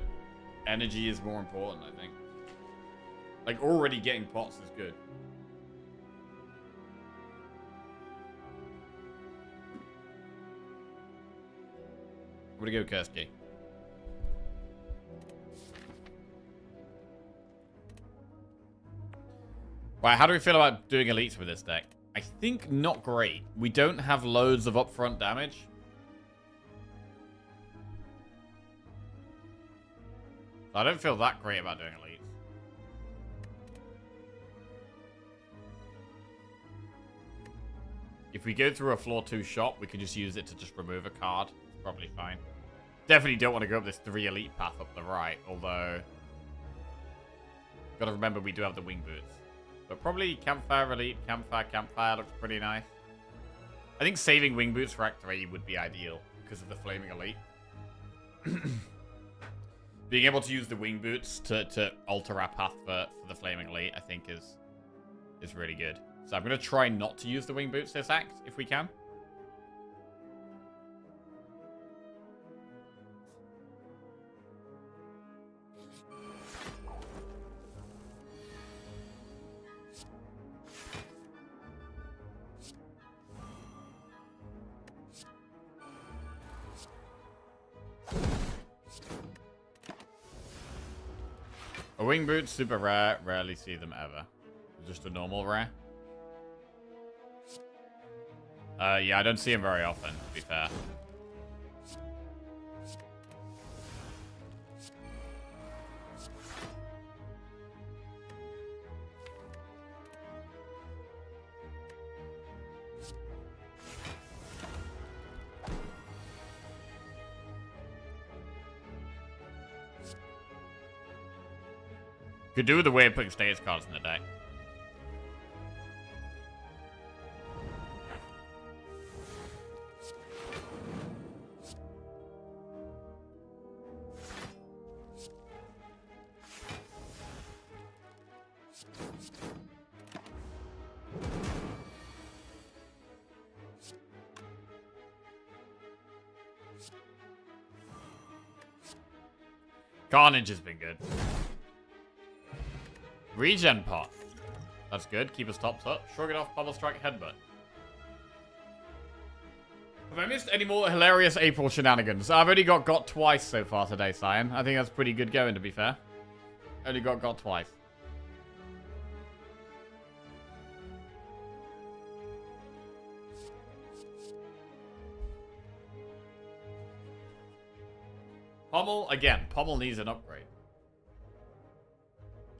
A: energy is more important, I think. Like, already getting pots is good. I'm gonna go Cursed Key. Right, how do we feel about doing elites with this deck? I think not great. We don't have loads of upfront damage. I don't feel that great about doing elites. If we go through a floor 2 shop, we can just use it to just remove a card. It's probably fine. Definitely don't want to go up this 3 elite path up the right, although... Gotta remember we do have the wing boots. But probably Campfire Elite, Campfire looks pretty nice. I think saving wing boots for Act 3 would be ideal because of the Flaming Elite. Being able to use the wing boots to alter our path for the Flaming Elite, I think is really good. So I'm going to try not to use the wing boots this act, if we can. A wing boot, super rare. Rarely see them ever. Just a normal rare. Yeah, I don't see him very often, to be fair. Could do with the way of putting status cards in the deck. Carnage has been good. Regen pot. That's good. Keep us topped up. Shrug it off. Bubble strike. Headbutt. Have I missed any more hilarious April shenanigans? I've only got twice so far today, Cyan. I think that's pretty good going, to be fair. Only got twice. Pommel, again, Pommel needs an upgrade.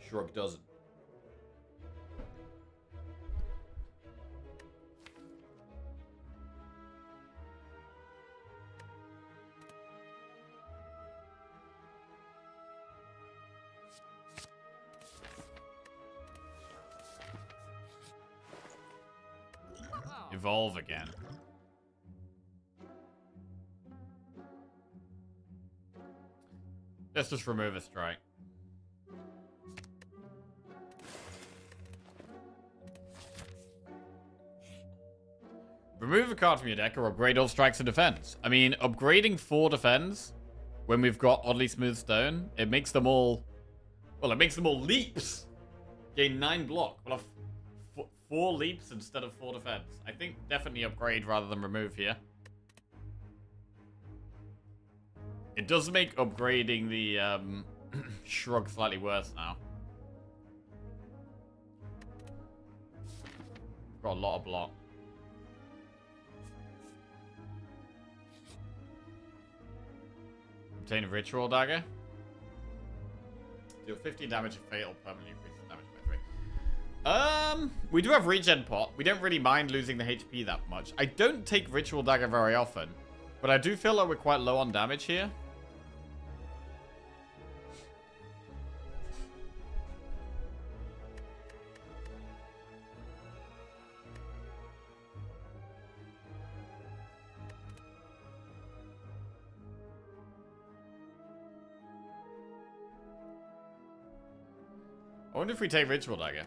A: Shrug doesn't. Evolve again. Let's just remove a strike. Remove a card from your deck or upgrade all strikes and defense. I mean, upgrading 4 defense when we've got Oddly Smooth Stone, it makes them all... Well, it makes them all leaps. Gain 9 block. We'll have 4 leaps instead of 4 defense. I think definitely upgrade rather than remove here. It does make upgrading the Shrug slightly worse now. Got a lot of block. Obtain a Ritual Dagger. Deal 50 damage if fatal, permanently increases damage by 3. We do have regen pot. We don't really mind losing the HP that much. I don't take Ritual Dagger very often, but I do feel like we're quite low on damage here. I wonder if we take Ritual Dagger.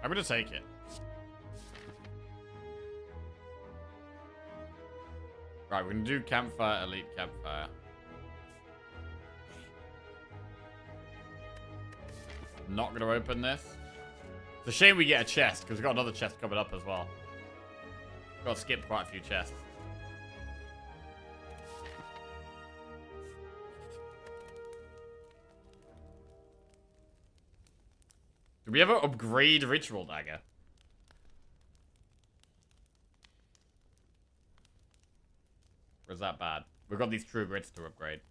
A: I'm gonna take it. Right, we're gonna do Campfire, Elite Campfire. Not gonna open this. It's a shame we get a chest, because we've got another chest coming up as well. Got to skip quite a few chests. Did we ever upgrade Ritual Dagger? Or is that bad? We've got these True Grits to upgrade.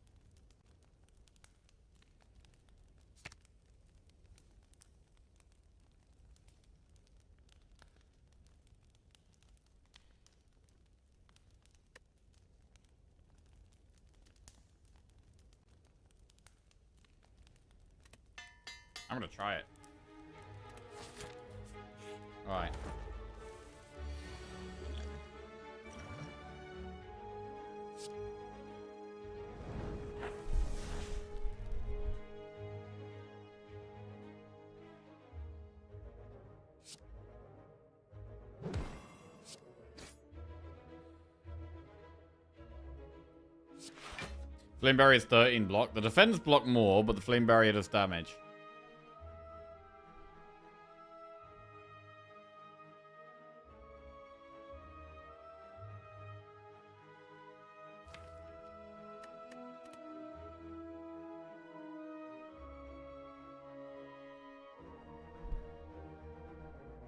A: I'm gonna try it. Alright. Flame Barrier is 13 block. The defense block more, but the Flame Barrier does damage.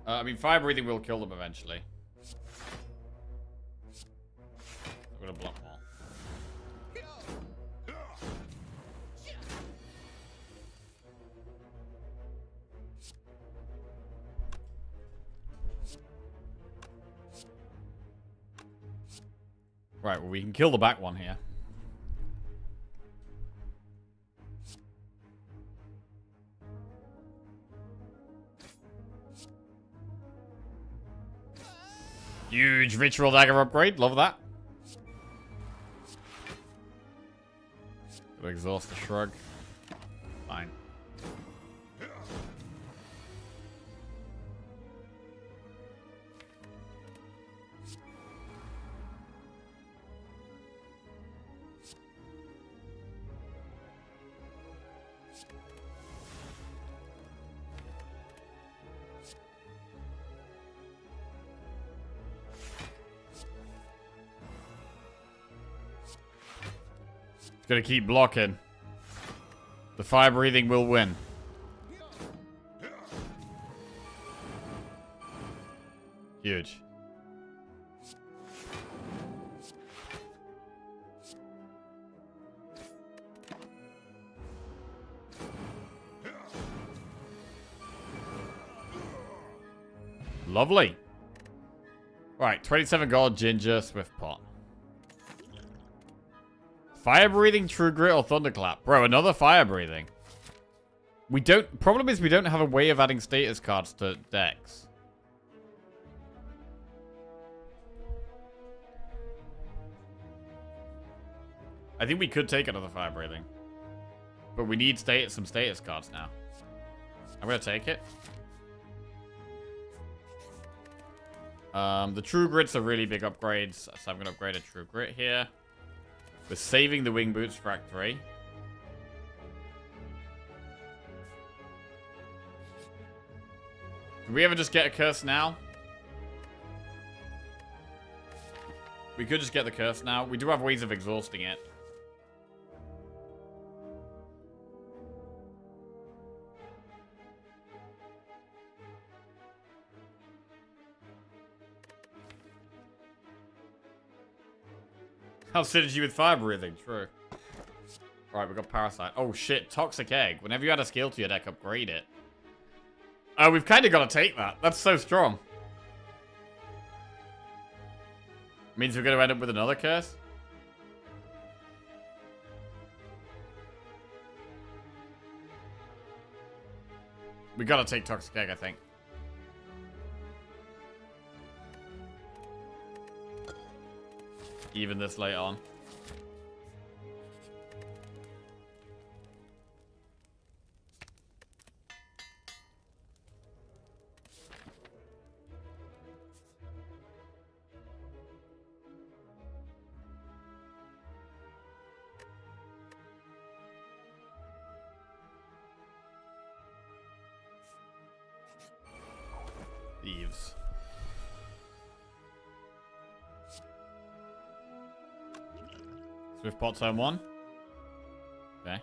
A: I mean, fire breathing will kill them eventually. I'm gonna block more. Right, well, we can kill the back one here. Huge Ritual Dagger upgrade. Love that. Gotta exhaust the shrug. Fine. Gotta keep blocking. The fire breathing will win. Huge. Lovely. Right, 27 gold, Ginger, Swift Pot. Fire breathing, True Grit, or Thunderclap? Bro, another fire breathing. We don't... Problem is we don't have a way of adding status cards to decks. I think we could take another fire breathing. But we need some status cards now. I'm gonna take it. The True Grits are really big upgrades, so I'm going to upgrade a True Grit here. We're saving the Wing Boots Factory. Can we ever just get a curse now? We could just get the curse now. We do have ways of exhausting it. How synergy with fire breathing? True. Alright, we got Parasite. Oh shit, Toxic Egg. Whenever you add a skill to your deck, upgrade it. Oh, we've kind of got to take that. That's so strong. Means we're going to end up with another curse? We got to take Toxic Egg, I think. Even this late on. Thieves. Swift pot turn 1. Okay.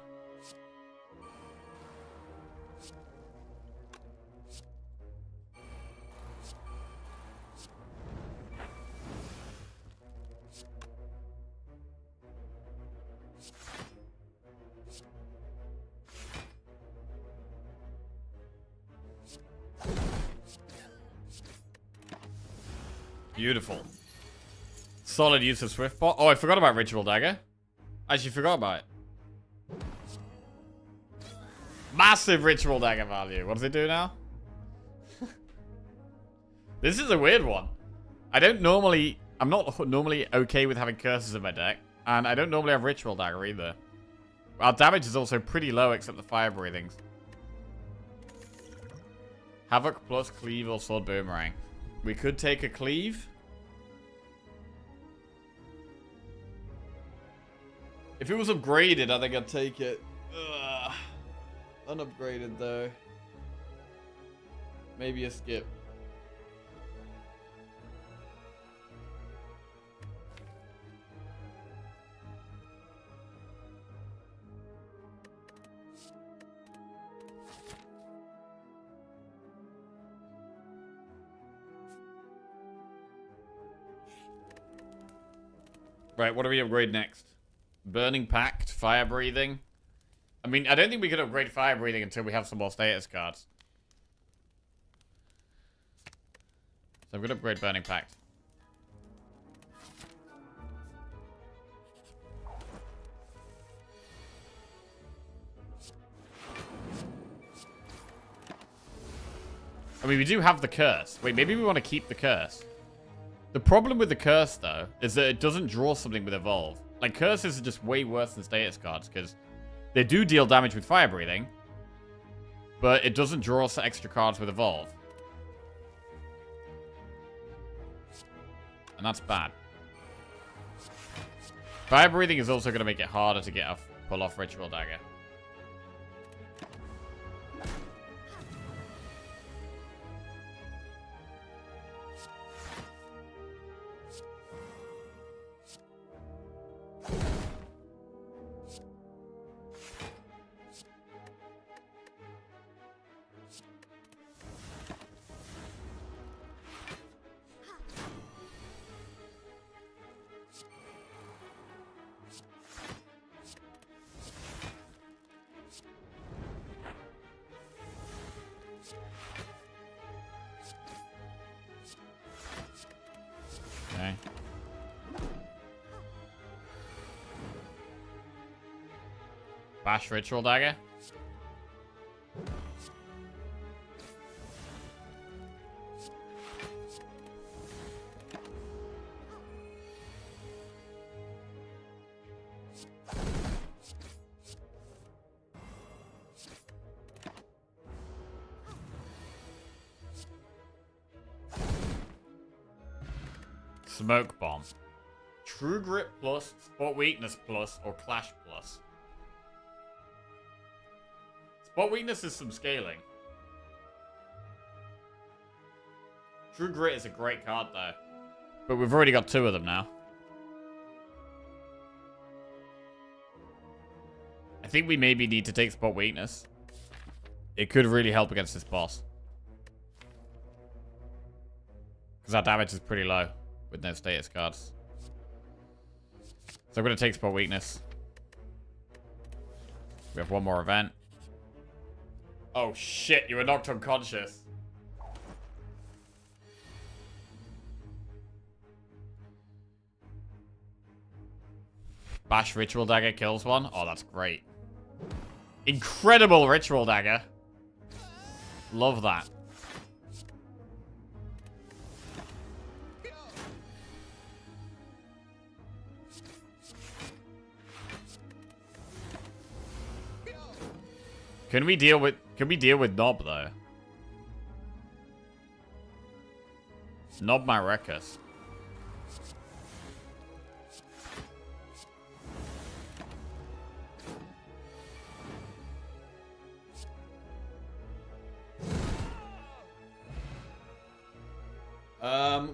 A: Beautiful. Solid use of Swift pot. Oh, I forgot about Ritual Dagger. Actually forgot about it. Massive Ritual Dagger value. What does it do now? This is a weird one. I'm not normally okay with having curses in my deck. And I don't normally have Ritual Dagger either. Our damage is also pretty low except the fire breathings. Havoc plus Cleave or Sword Boomerang. We could take a Cleave. If it was upgraded, I think I'd take it. Ugh. Unupgraded, though. Maybe a skip. Right, what do we upgrade next? Burning Pact, Fire Breathing. I mean, I don't think we can upgrade Fire Breathing until we have some more status cards. So I'm going to upgrade Burning Pact. I mean, we do have the curse. Wait, maybe we want to keep the curse. The problem with the curse, though, is that it doesn't draw something with Evolve. Like, curses are just way worse than status cards, because they do deal damage with Fire Breathing, but it doesn't draw us extra cards with Evolve. And that's bad. Fire Breathing is also going to make it harder to pull off Ritual Dagger. Okay. Bash Ritual Dagger. Smoke Bomb. True Grip plus, Spot Weakness plus, or Clash plus. Spot Weakness is some scaling. True Grit is a great card though. But we've already got 2 of them now. I think we maybe need to take Spot Weakness. It could really help against this boss. Because our damage is pretty low with no status cards. So I'm going to take Spot Weakness. We have one more event. Oh shit, you were knocked unconscious. Bash Ritual Dagger kills one. Oh, that's great. Incredible Ritual Dagger. Love that. Can we deal with Nob though? Nob my Rekus.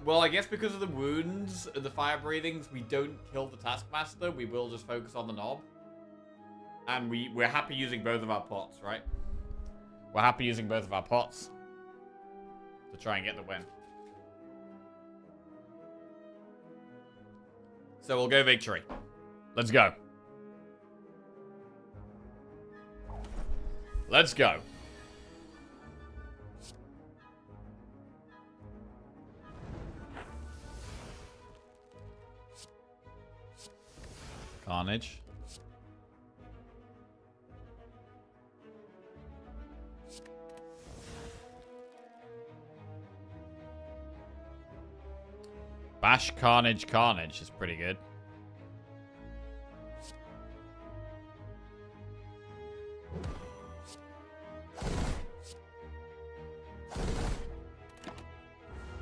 A: Well, I guess because of the wounds and the fire breathings, we don't kill the Taskmaster. We will just focus on the Nob. And we're happy using both of our pots, right? We're happy using both of our pots to try and get the win. So we'll go victory. Let's go. Let's go. Carnage. Bash, Carnage, Carnage is pretty good.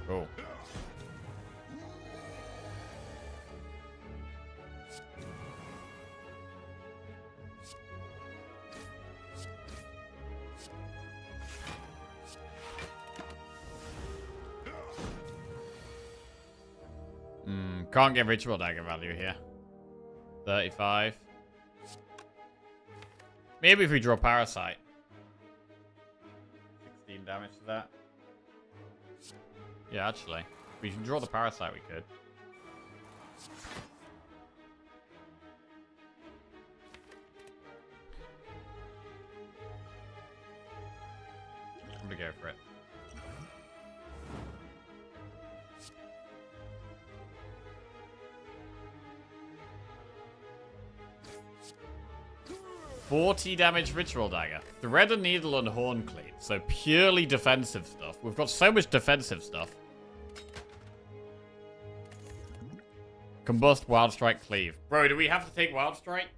A: Cool. Can't get Ritual Dagger value here. 35. Maybe if we draw Parasite. 16 damage to that. Yeah, actually. If we can draw the Parasite, we could. I'm gonna go for it. $40 damage Ritual Dagger. Thread Needle and Horn Cleave. So purely defensive stuff. We've got so much defensive stuff. Combust, Wild Strike, Cleave. Bro, do we have to take Wild Strike?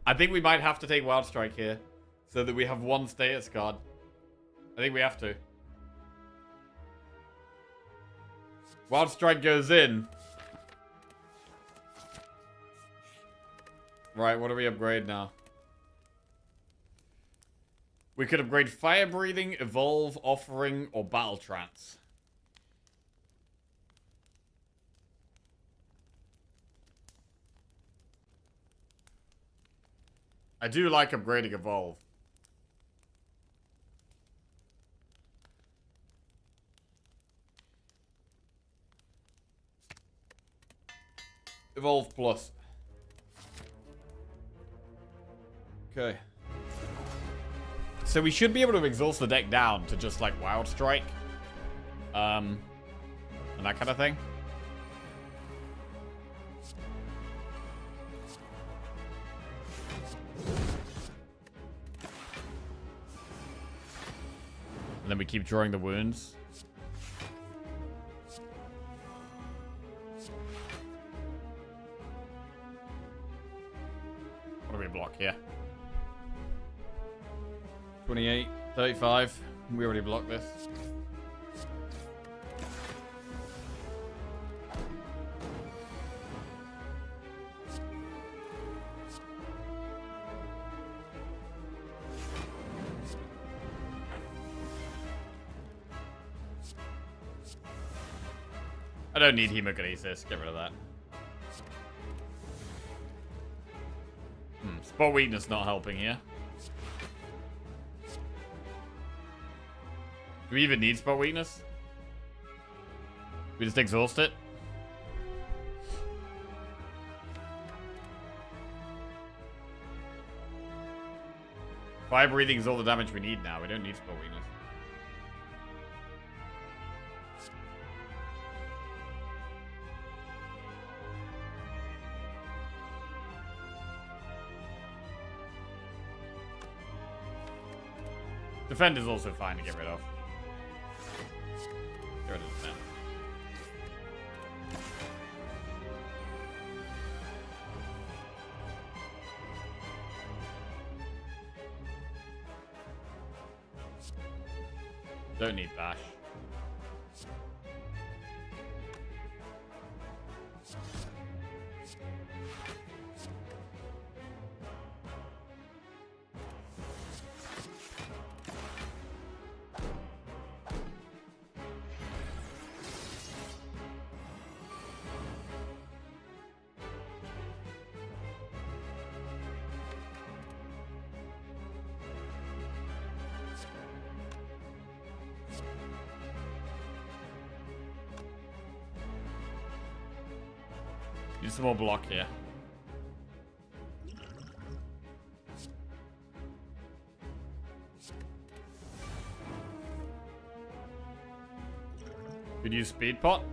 A: I think we might have to take Wild Strike here. So that we have one status card. I think we have to. Wild Strike goes in. Right, what do we upgrade now? We could upgrade Fire Breathing, Evolve, Offering, or Battle Trance. I do like upgrading Evolve. Evolve Plus. Okay. So we should be able to exhaust the deck down to just like Wild Strike. And that kind of thing. And then we keep drawing the wounds. What do we block here? 28, 35. We already blocked this. I don't need hemokinesis. Get rid of that. Spot weakness not helping here. Do we even need spot weakness? We just exhaust it? Fire breathing is all the damage we need now. We don't need spot weakness. Defend is also fine to get rid of. Get rid of defend. Don't need bash. Need some more block here. Could use speed pot.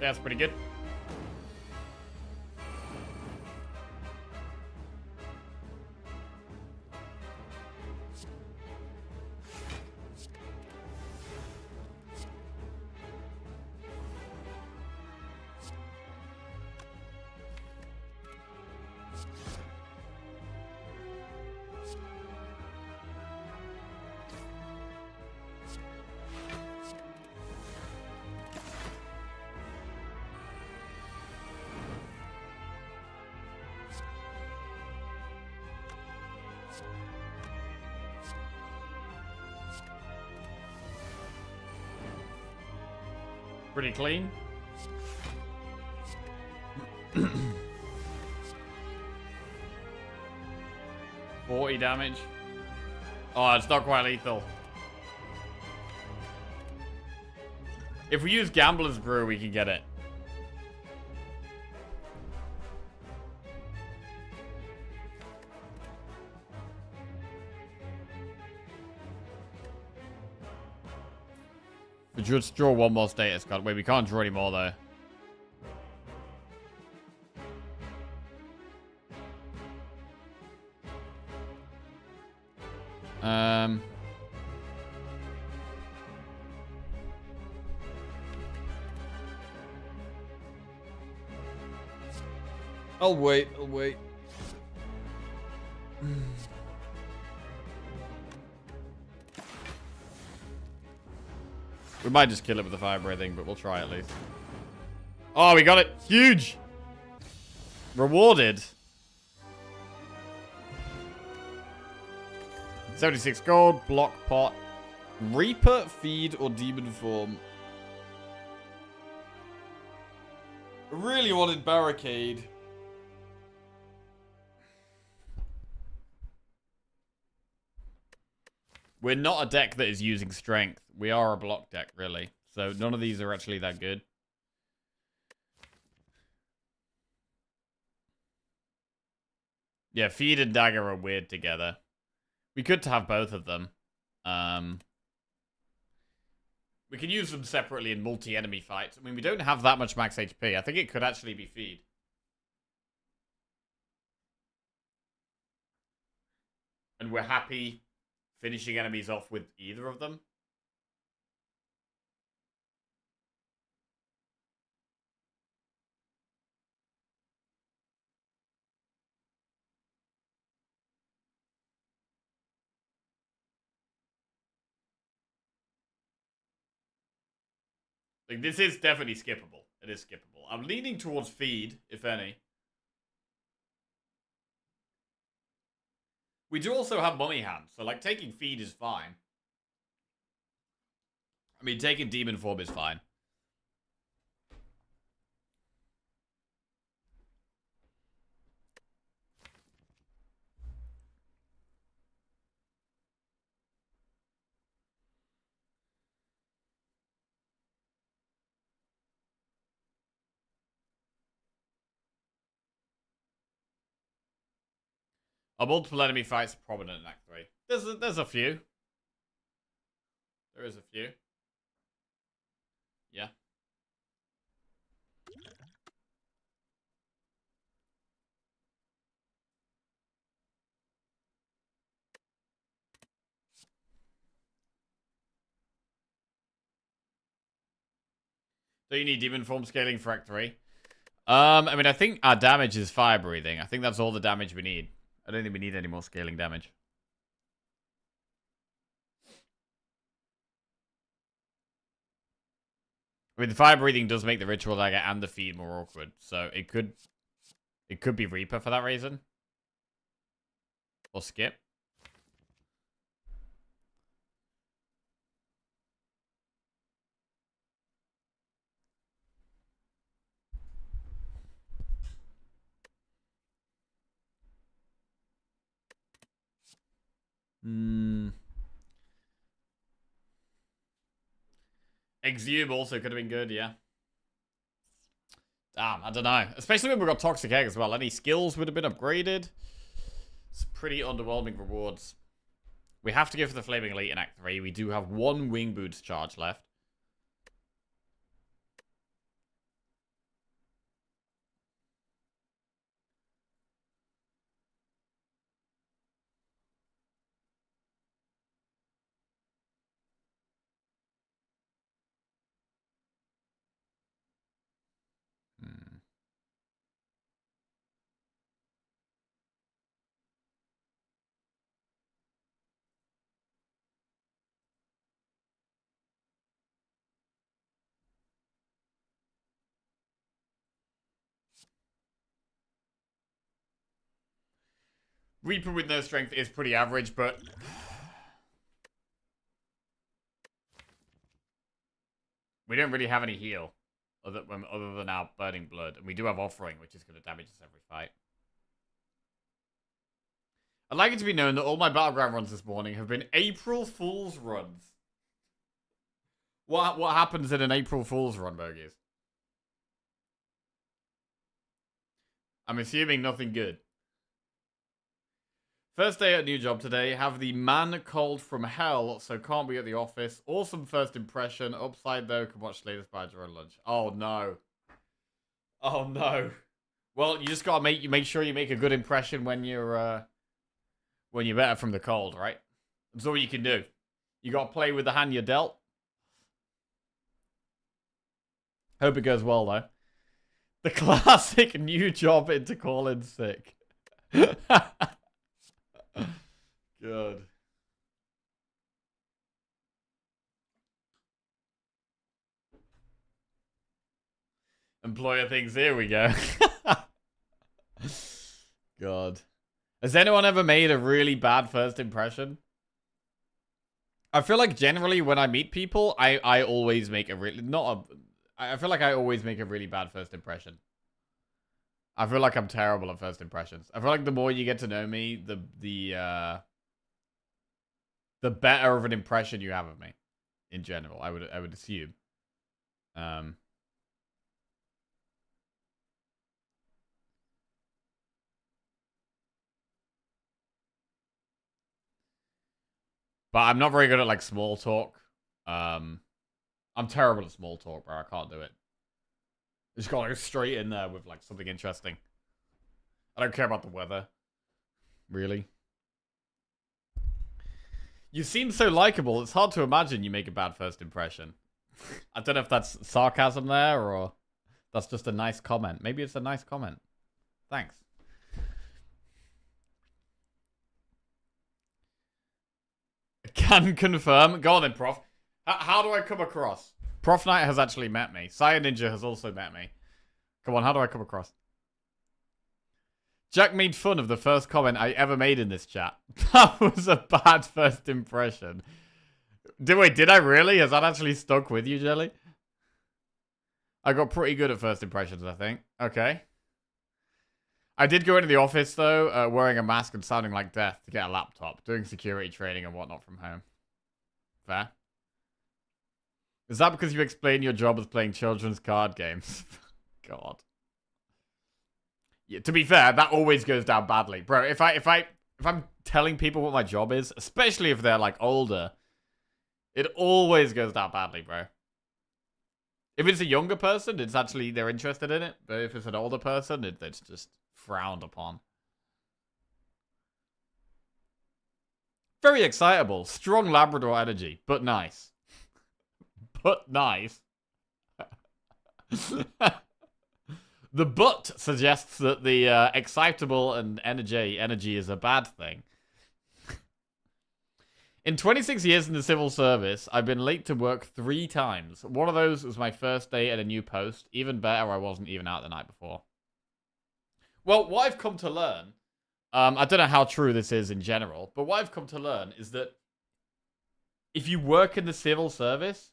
A: Yeah, that's pretty good. Pretty clean. $40 damage. Oh, it's not quite lethal. If we use Gambler's Brew, we can get it. We just draw one more status card. Wait, we can't draw any more though. I'll wait. We might just kill it with the fire breathing, but we'll try at least. Oh, we got it. Huge. Rewarded. 76 gold, block pot, Reaper, feed, or demon form. I really wanted barricade. We're not a deck that is using strength. We are a block deck, really. So none of these are actually that good. Yeah, feed and dagger are weird together. We could have both of them. We can use them separately in multi-enemy fights. I mean, we don't have that much max HP. I think it could actually be feed. And we're happy finishing enemies off with either of them. Like, this is definitely skippable. It is skippable. I'm leaning towards feed, if any. We do also have mummy hands, so, like, taking feed is fine. I mean, taking demon form is fine. Are multiple enemy fights prominent in Act 3? There's a few. There is a few. Yeah. So you need demon form scaling for Act 3? I mean, I think our damage is fire breathing. I think that's all the damage we need. I don't think we need any more scaling damage. I mean, the fire breathing does make the ritual dagger and the feed more awkward, so it could be Reaper for that reason. Or skip. Exhume also could have been good, yeah. Damn, I don't know. Especially when we got Toxic Egg as well. Any skills would have been upgraded. It's pretty underwhelming rewards. We have to go for the Flaming Elite in Act 3. We do have one Wing Boots charge left. Reaper with no strength is pretty average, but we don't really have any heal other than our Burning Blood. And we do have Offering, which is going to damage us every fight. I'd like it to be known that all my Battleground runs this morning have been April Fool's runs. What happens in an April Fool's run, Bogies? I'm assuming nothing good. First day at new job today. Have the man cold from hell, so can't be at the office. Awesome first impression. Upside though, can watch latest by during lunch. Oh no. Oh no. Well, you just gotta make sure you make a good impression when you're better from the cold, right? That's all you can do. You gotta play with the hand you're dealt. Hope it goes well though. The classic new job into calling sick. Good. Employer things, here we go. God. Has anyone ever made a really bad first impression? I feel like generally when I meet people, I always make a really, I feel like I always make a really bad first impression. I feel like I'm terrible at first impressions. I feel like the more you get to know me, the better of an impression you have of me, in general. I would assume. But I'm not very good at like small talk. I'm terrible at small talk, bro. I can't do it. Just gotta go straight in there with like something interesting. I don't care about the weather. Really. You seem so likable, it's hard to imagine you make a bad first impression. I don't know if that's sarcasm there or that's just a nice comment. Maybe it's a nice comment. Thanks. Can confirm. Go on then, Prof. How do I come across? Prof Knight has actually met me. Sire Ninja has also met me. Come on, how do I come across? Jack made fun of the first comment I ever made in this chat. That was a bad first impression. Did I really? Has that actually stuck with you, Jelly? I got pretty good at first impressions, I think. Okay. I did go into the office, though, wearing a mask and sounding like death to get a laptop, doing security training and whatnot from home. Fair. Is that because you explain your job as playing children's card games? God. Yeah, to be fair, that always goes down badly. Bro, if I'm telling people what my job is, especially if they're like older, it always goes down badly, bro. If it's a younger person, it's actually, they're interested in it. But if it's an older person, it's just frowned upon. Very excitable. Strong Labrador energy, but nice. But nice. The but suggests that the excitable and energy is a bad thing. In 26 years in the civil service, I've been late to work 3 times. One of those was my first day at a new post. Even better, I wasn't even out the night before. Well, what I've come to learn, I don't know how true this is in general, but what I've come to learn is that if you work in the civil service,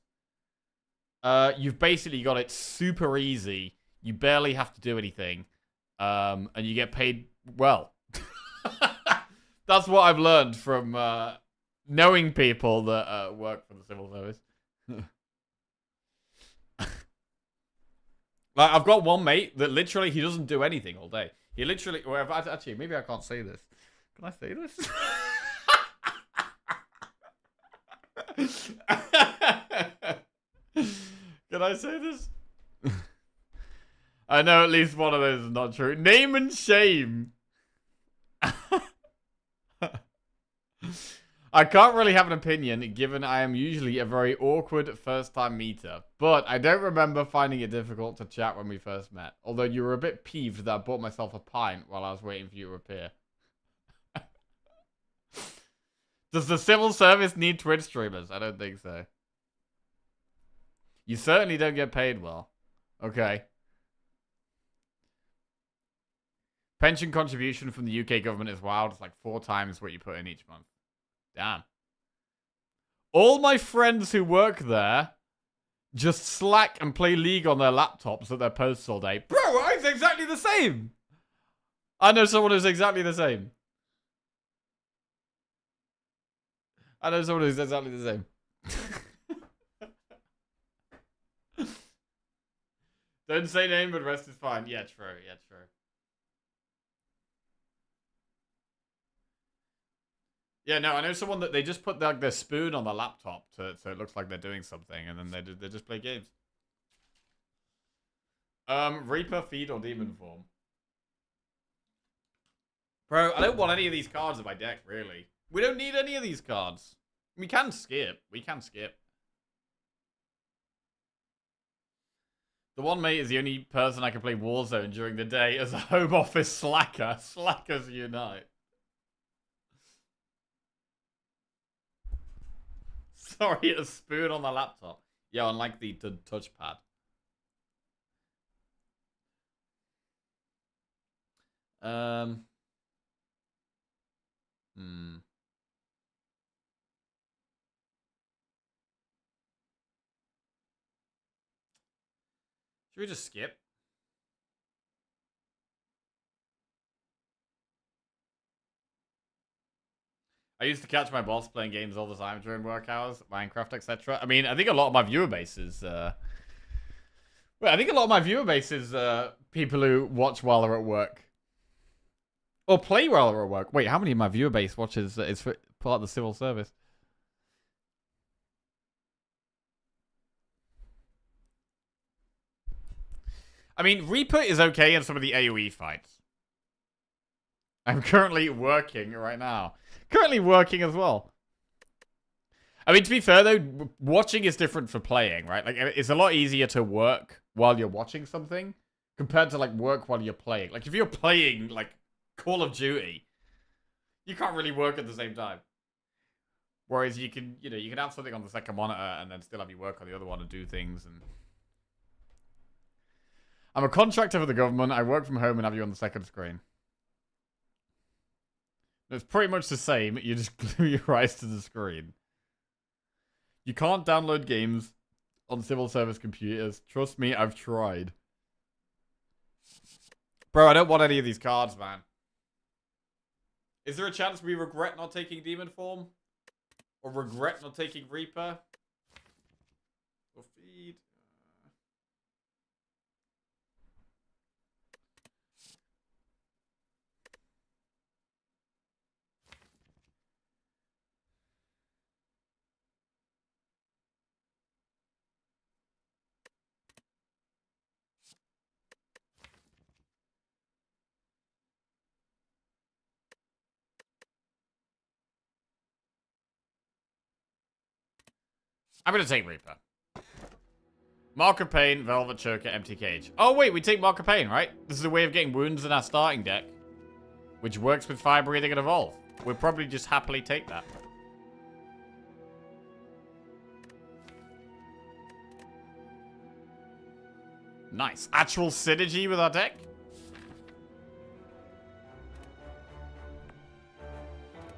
A: you've basically got it super easy. You barely have to do anything, and you get paid well. That's what I've learned from knowing people that work for the civil service. Like, I've got one mate that literally, he doesn't do anything all day. He literally, well, actually, maybe I can't say this. Can I say this? Can I say this? I know at least one of those is not true. Name and shame. I can't really have an opinion, given I am usually a very awkward first-time meeter. But I don't remember finding it difficult to chat when we first met. Although you were a bit peeved that I bought myself a pint while I was waiting for you to appear. Does the civil service need Twitch streamers? I don't think so. You certainly don't get paid well. Okay. Pension contribution from the UK government is wild. It's like 4 times what you put in each month. Damn. All my friends who work there just slack and play League on their laptops at their posts all day. Bro, it's exactly the same. I know someone who's exactly the same. I know someone who's exactly the same. Don't say name, but rest is fine. Yeah, true. Yeah, true. Yeah, no, I know someone that they just put like their spoon on the laptop so it looks like they're doing something, and then they just play games. Reaper, Feed, or Demon Form. Bro, I don't want any of these cards in my deck, really. We don't need any of these cards. We can skip. We can skip. The one mate is the only person I can play Warzone during the day as a home office slacker. Slackers unite. Sorry, a spoon on the laptop. Yeah, unlike the touchpad. Should we just skip? I used to catch my boss playing games all the time during work hours, Minecraft, etc. I mean, I think a lot of my viewer base is... people who watch while they're at work. Or play while they're at work. Wait, how many of my viewer base watches is for part of the civil service? I mean, Reaper is okay in some of the AoE fights. I'm currently working right now. Currently working as well. I mean, to be fair, though, watching is different for playing, right? Like, it's a lot easier to work while you're watching something compared to, like, work while you're playing. Like, if you're playing, like, Call of Duty, you can't really work at the same time. Whereas you can, you can have something on the second monitor and then still have you work on the other one and do things. And I'm a contractor for the government. I work from home and have you on the second screen. It's pretty much the same. You just glue your eyes to the screen. You can't download games on civil service computers. Trust me, I've tried. Bro, I don't want any of these cards, man. Is there a chance we regret not taking Demon Form? Or regret not taking Reaper? Or Feed? I'm going to take Reaper. Mark of Pain, Velvet Choker, Empty Cage. Oh, wait, we take Mark of Pain, right? This is a way of getting wounds in our starting deck, which works with Fire Breathing and Evolve. We'll probably just happily take that. Nice. Actual synergy with our deck.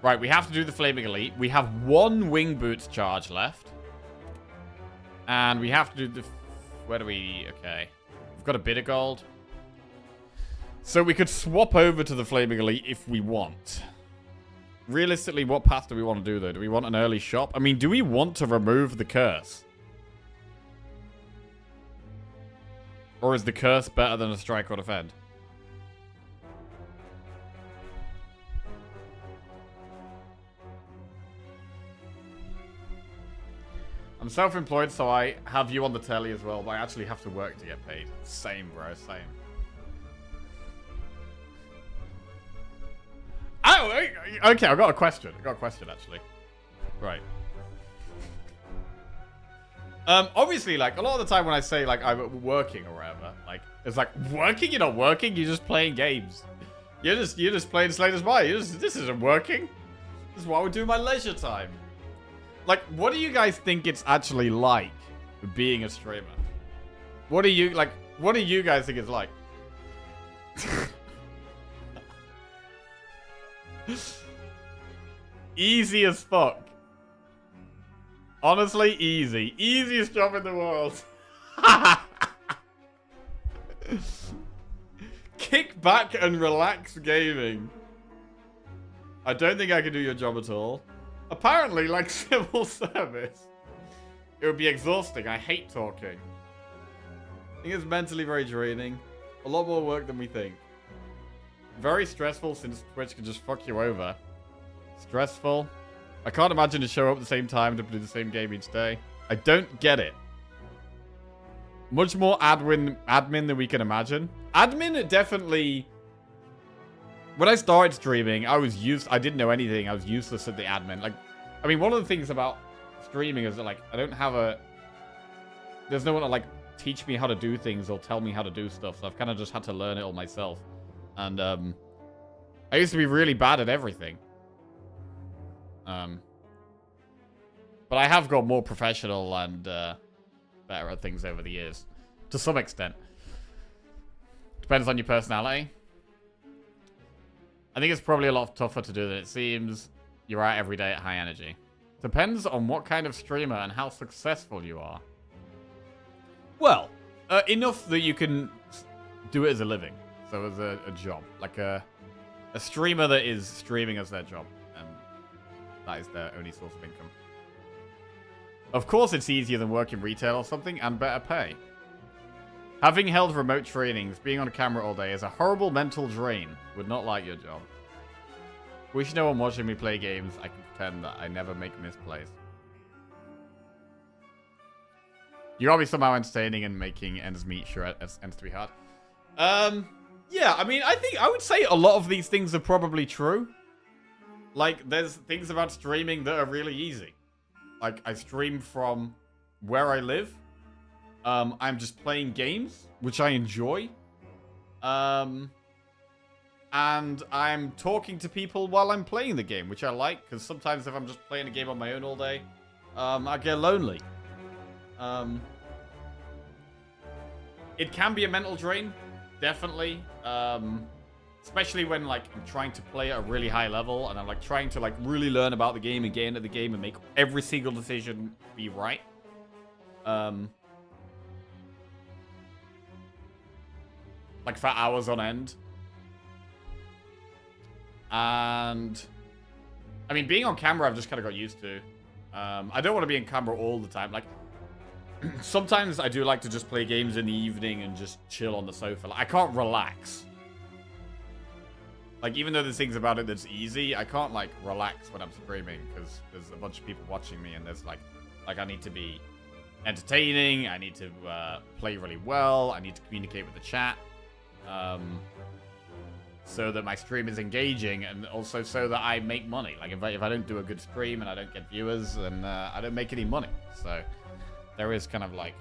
A: Right, we have to do the Flaming Elite. We have one Wing Boots charge left. And we have to do the... Where do we... Okay. We've got a bit of gold. So we could swap over to the Flaming Elite if we want. Realistically, what path do we want to do, though? Do we want an early shop? I mean, do we want to remove the curse? Or is the curse better than a strike or defend? I'm self-employed, so I have you on the telly as well, but I actually have to work to get paid. Same, bro, same. Oh, okay, I got a question. Actually. Right. Obviously, like, a lot of the time when I say, like, I'm working or whatever, like, it's like, working? You're not working? You're just playing games. You're just playing Slay the Spire. This isn't working. This is what I would do in my leisure time. Like, what do you guys think it's actually like being a streamer? What do you guys think it's like? Easy as fuck. Honestly, easy. Easiest job in the world. Kick back and relax gaming. I don't think I can do your job at all. Apparently, like civil service, it would be exhausting. I hate talking. I think it's mentally very draining. A lot more work than we think. Very stressful since Twitch can just fuck you over. Stressful. I can't imagine to show up at the same time to play the same game each day. I don't get it. Much more admin than we can imagine. Admin definitely... When I started streaming, I didn't know anything. I was useless at the admin. Like, I mean, one of the things about streaming is that, like, I don't have there's no one to, like, teach me how to do things or tell me how to do stuff. So I've kind of just had to learn it all myself. And, I used to be really bad at everything. But I have got more professional and, better at things over the years. To some extent. Depends on your personality. I think it's probably a lot tougher to do than it seems. You're out every day at high energy. Depends on what kind of streamer and how successful you are. Well, enough that you can do it as a living. So as a job. Like a streamer that is streaming as their job. And that is their only source of income. Of course it's easier than working retail or something and better pay. Having held remote trainings, being on camera all day is a horrible mental drain. Would not like your job. Wish no one watching me play games. I can pretend that I never make misplays. You gotta be somehow entertaining and making ends meet. Sure, ends to be hard. Yeah, I mean, I would say a lot of these things are probably true. Like, there's things about streaming that are really easy. Like, I stream from where I live. I'm just playing games, which I enjoy. and I'm talking to people while I'm playing the game, which I like, because sometimes if I'm just playing a game on my own all day, I get lonely. It can be a mental drain, definitely. Especially when, like, I'm trying to play at a really high level, and I'm, like, trying to, like, really learn about the game and get into the game and make every single decision be right. Like, for hours on end. And I mean, being on camera, I've just kind of got used to. I don't want to be in camera all the time. Like, sometimes I do like to just play games in the evening and just chill on the sofa. Like, I can't relax. Like, even though there's things about it that's easy, I can't, like, relax when I'm streaming because there's a bunch of people watching me and there's, like, I need to be entertaining. I need to play really well. I need to communicate with the chat. So that my stream is engaging, and also so that I make money. Like, if I don't do a good stream and I don't get viewers, then I don't make any money. So there is kind of like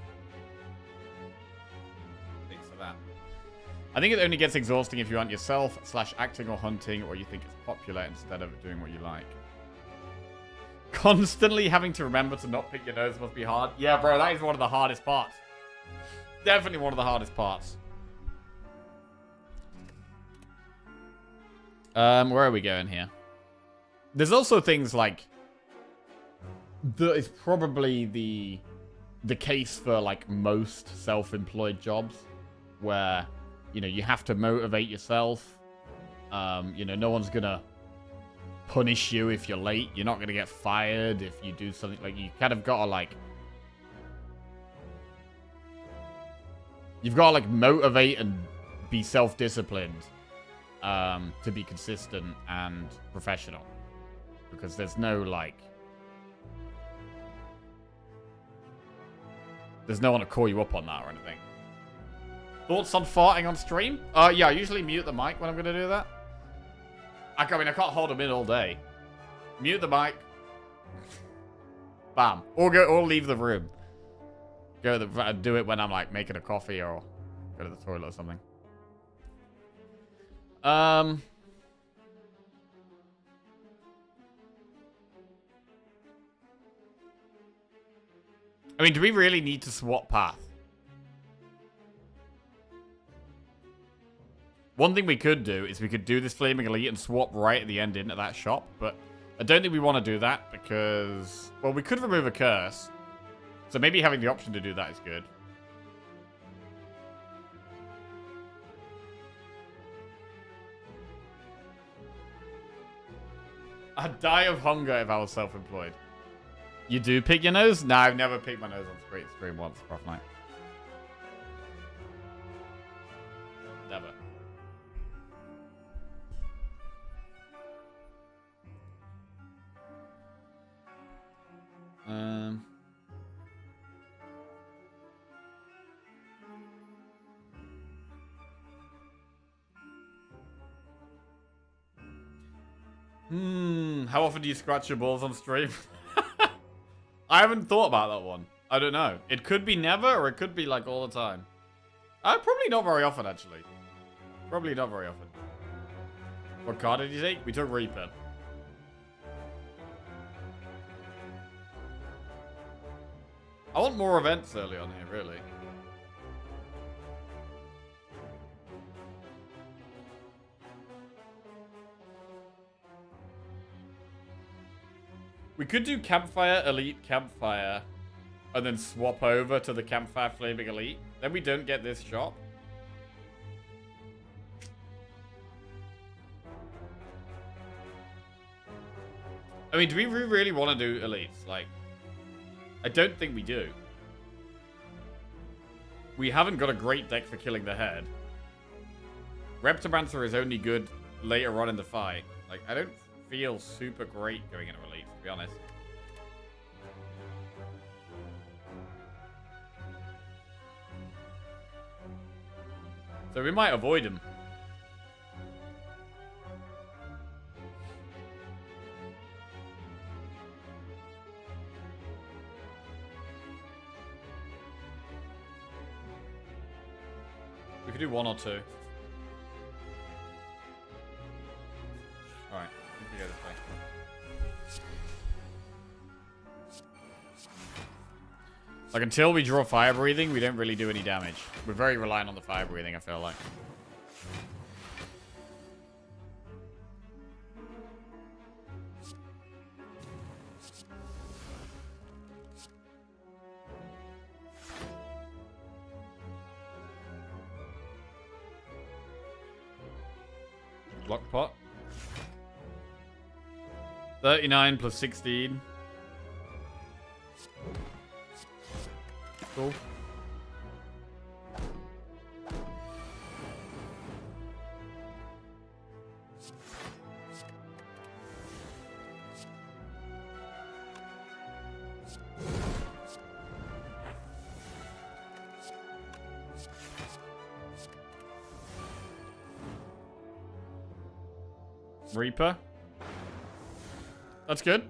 A: things for that. I think it only gets exhausting if you aren't yourself, / acting or hunting, or you think it's popular instead of doing what you like. Constantly having to remember to not pick your nose must be hard. Yeah, bro, that is one of the hardest parts. Definitely one of the hardest parts. Where are we going here? There's also things like that is probably the case for like most self-employed jobs where, you know, you have to motivate yourself. You know, no one's gonna punish you if you're late. You're not gonna get fired if you do something. Like, you kind of gotta like, you've gotta like motivate and be self-disciplined. To be consistent and professional. Because there's no, like... There's no one to call you up on that or anything. Thoughts on farting on stream? Yeah, I usually mute the mic when I'm going to do that. I mean, I can't hold them in all day. Mute the mic. Bam. Or leave the room. Do it when I'm, like, making a coffee or go to the toilet or something. I mean, do we really need to swap path? One thing we could do is we could do this Flaming Elite and swap right at the end into that shop, but I don't think we want to do that because, well, we could remove a curse. So maybe having the option to do that is good. I'd die of hunger if I was self-employed. You do pick your nose? No, I've never picked my nose on stream once, Prof Knight. Never. How often do you scratch your balls on stream? I haven't thought about that one. I don't know. It could be never, or it could be like all the time. Probably not very often, actually. Probably not very often. What card did you take? We took Reaper. I want more events early on here, really. We could do Campfire, Elite, Campfire, and then swap over to the Campfire Flaming Elite. Then we don't get this shop. I mean, do we really want to do Elites? Like, I don't think we do. We haven't got a great deck for killing the head. Reptomancer is only good later on in the fight. Like, I don't feel super great going into Elites, to be honest. So we might avoid him. We could do one or two. You go this way. Like, until we draw fire breathing, we don't really do any damage. We're very reliant on the fire breathing, I feel like. Block pot. 39 plus 16. Cool. Reaper. That's good.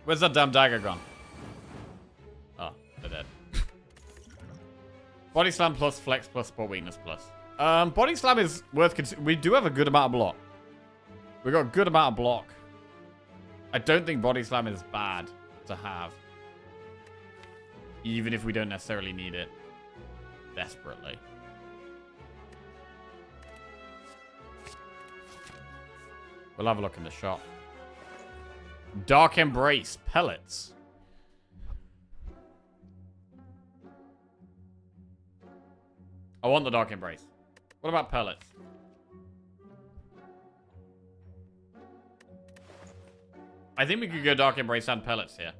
A: Where's that damn dagger gone? Oh, they're dead. Body slam plus flex plus sport weakness plus. Body slam is worth considering. We do have a good amount of block. We got a good amount of block. I don't think body slam is bad to have. Even if we don't necessarily need it desperately. We'll have a look in the shop. Dark Embrace pellets. I want the Dark Embrace. What about pellets? I think we could go Dark Embrace and pellets here.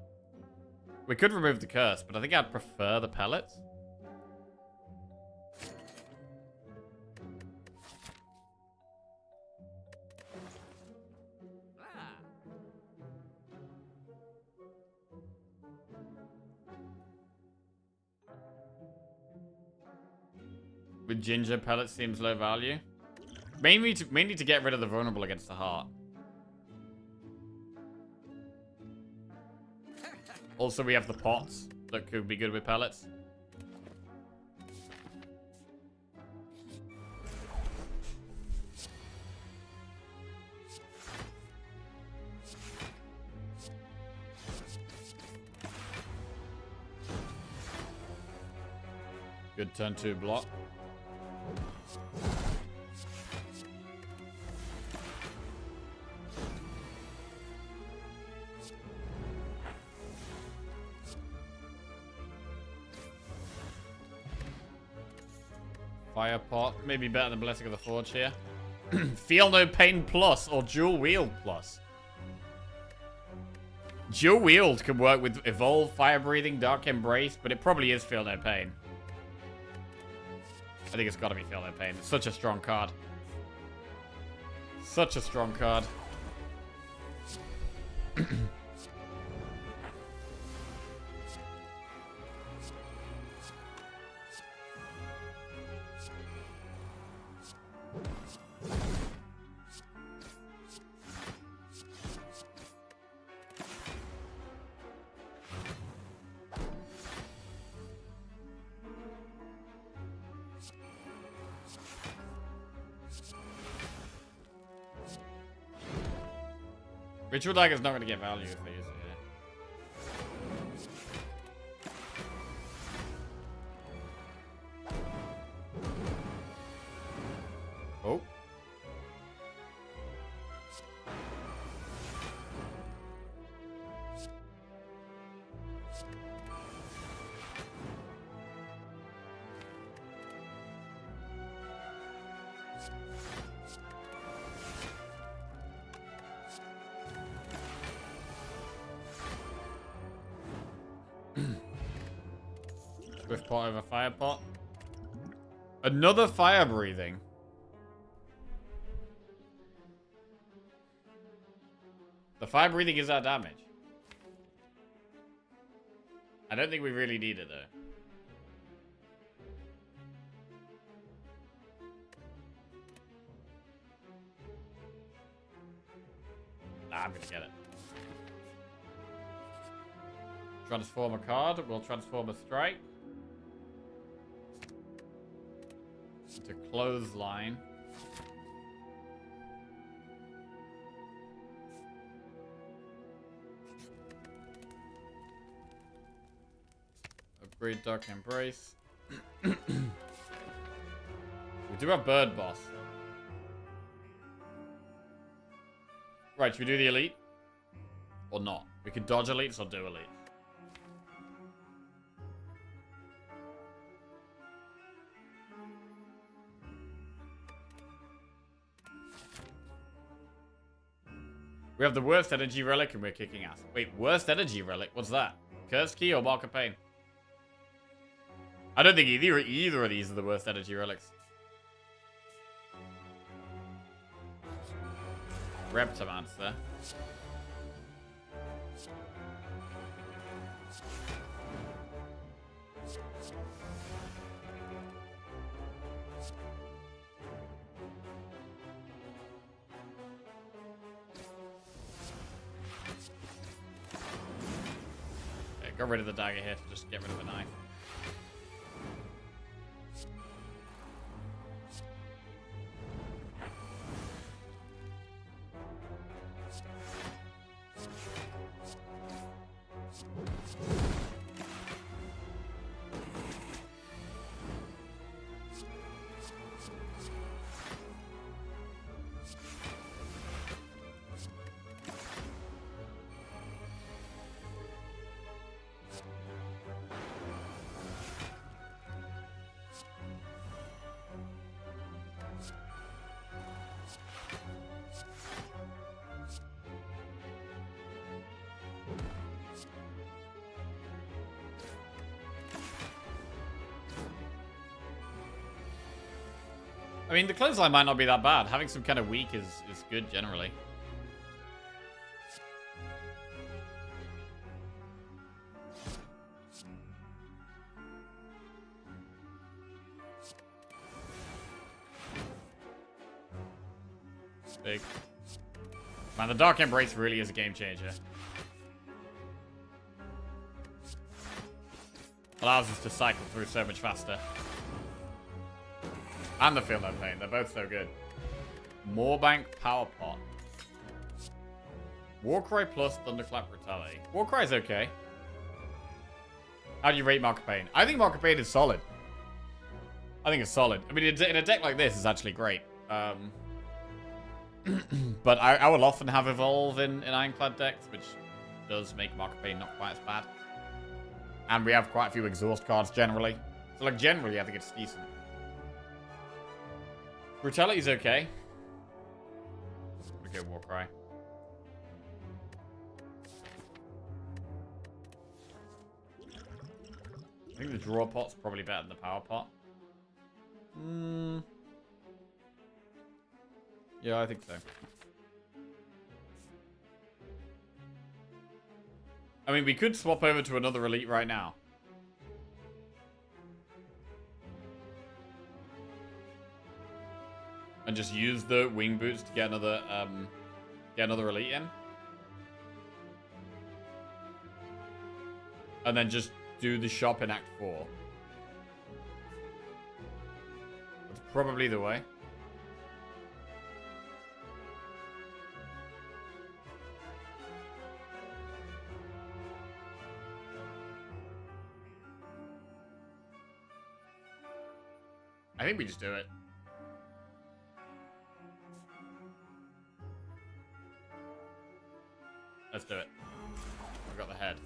A: We could remove the curse, but I think I'd prefer the pellets. With ginger, pellets seems low value. Mainly to get rid of the vulnerable against the heart. Also, we have the pots that could be good with pellets. Good turn 2 block. Fire pot, maybe better than Blessing of the Forge here. Feel no pain plus or dual wield plus. Dual wield can work with evolve, fire breathing, dark embrace, but it probably is feel no pain. I think it's got to be feel no pain. It's such a strong card. Such a strong card. Ritual Dagger's not going to get value if they use it here. Oh. Swift pot over fire pot. Another fire breathing. The fire breathing is our damage. I don't think we really need it though. I'm gonna get it. Transform a card. We'll transform a strike. To clothesline. Upgrade Dark Embrace. We do have Bird Boss. Right, should we do the elite? Or not? We can dodge elites or do elite. We have the worst energy relic and we're kicking ass. Wait, worst energy relic? What's that? Cursed Key or Mark of Pain? I don't think either of these are the worst energy relics. Reptomancer. Okay, got rid of the dagger here to just get rid of a knife. I mean, the clothesline might not be that bad. Having some kind of weak is good generally. Big. Man, the Dark Embrace really is a game changer. Allows us to cycle through so much faster. And the Feel No Pain. They're both so good. Moorbank Power Pot. Warcry plus Thunderclap Brutality. Warcry's okay. How do you rate Mark of Pain? I think Mark of Pain is solid. I think it's solid. I mean, in a deck like this, it's actually great. But I will often have Evolve in Ironclad decks, which does make Mark of Pain not quite as bad. And we have quite a few exhaust cards generally. So, like, generally, I think it's decent. Brutality's okay. Okay, Warcry. I think the draw pot's probably better than the power pot. Yeah, I think so. I mean, we could swap over to another elite right now. And just use the wing boots to get another elite in. And then just do the shop in Act 4. That's probably the way. I think we just do it. Let's do it. I've got the head.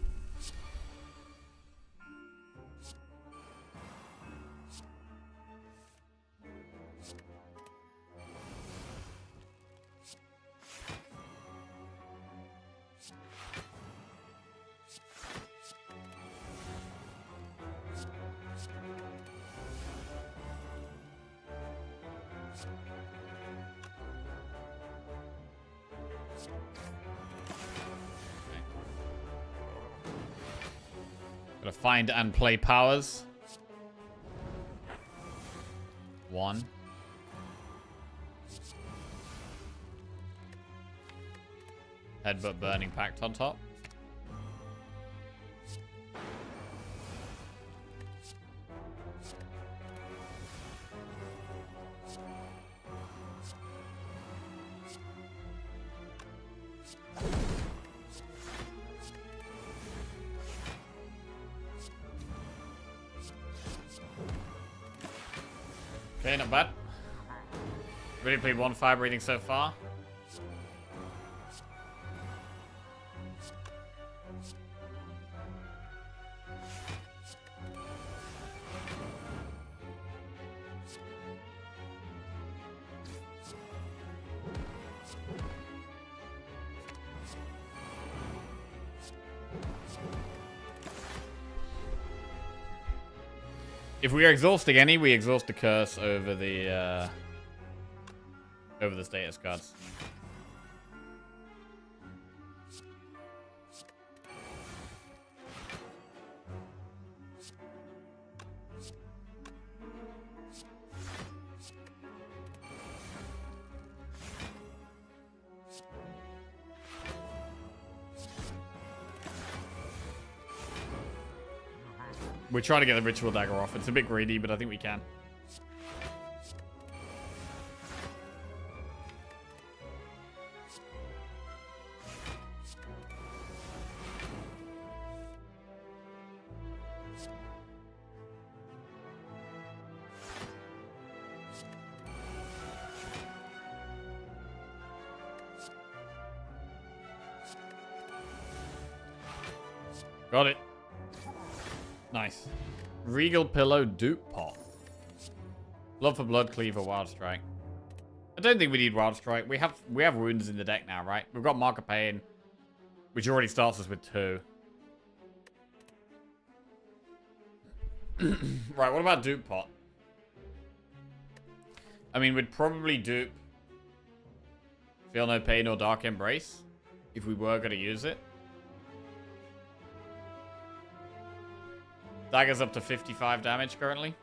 A: Gotta find and play powers. 1. Headbutt Burning Pact on top. Okay, not bad. Really played one fire breathing so far. If we are exhausting any, we exhaust the curse over the status cards. We're trying to get the Ritual Dagger off. It's a bit greedy, but I think we can. Got it. Nice. Regal Pillow Dupe Pot. Blood for Blood Cleaver Wild Strike. I don't think we need Wild Strike. We have wounds in the deck now, right? We've got Mark of Pain, which already starts us with 2. Right, what about Dupe Pot? I mean, we'd probably dupe Feel No Pain or Dark Embrace if we were going to use it. Dagger's up to 55 damage currently.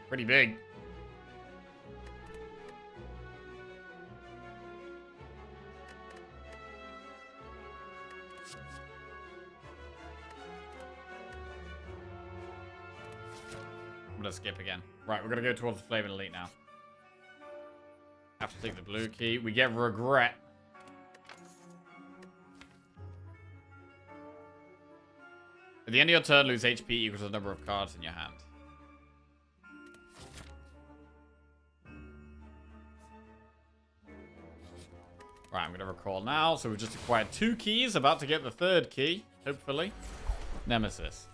A: Pretty big. I'm gonna skip again. Right, we're gonna go towards the Flaming Elite now. Have to take the blue key. We get Regret. At the end of your turn, lose HP equals the number of cards in your hand. Right, I'm going to recall now. So we've just acquired 2 keys. About to get the 3rd key, hopefully. Nemesis.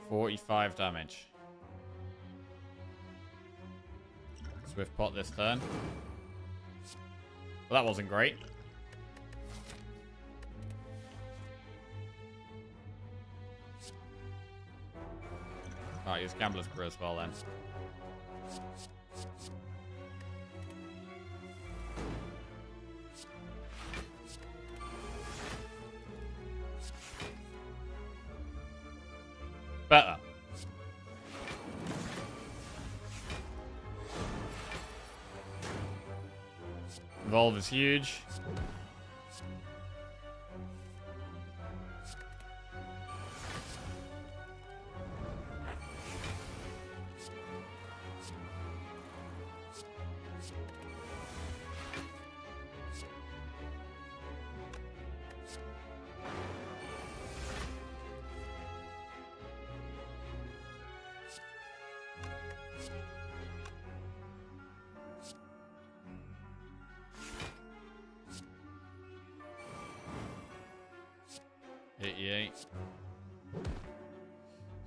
A: $45 damage. Swift pot this turn. Well, that wasn't great. Alright, use Gambler's Brew as well then. Better. Evolve is huge.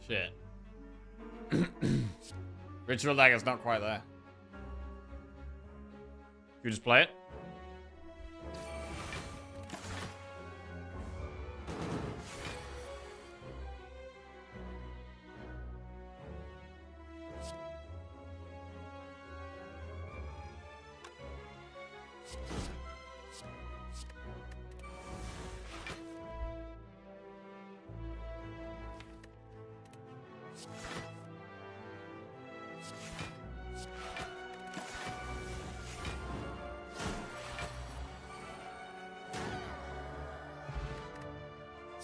A: Shit. Ritual Dagger's not quite there. You just play it?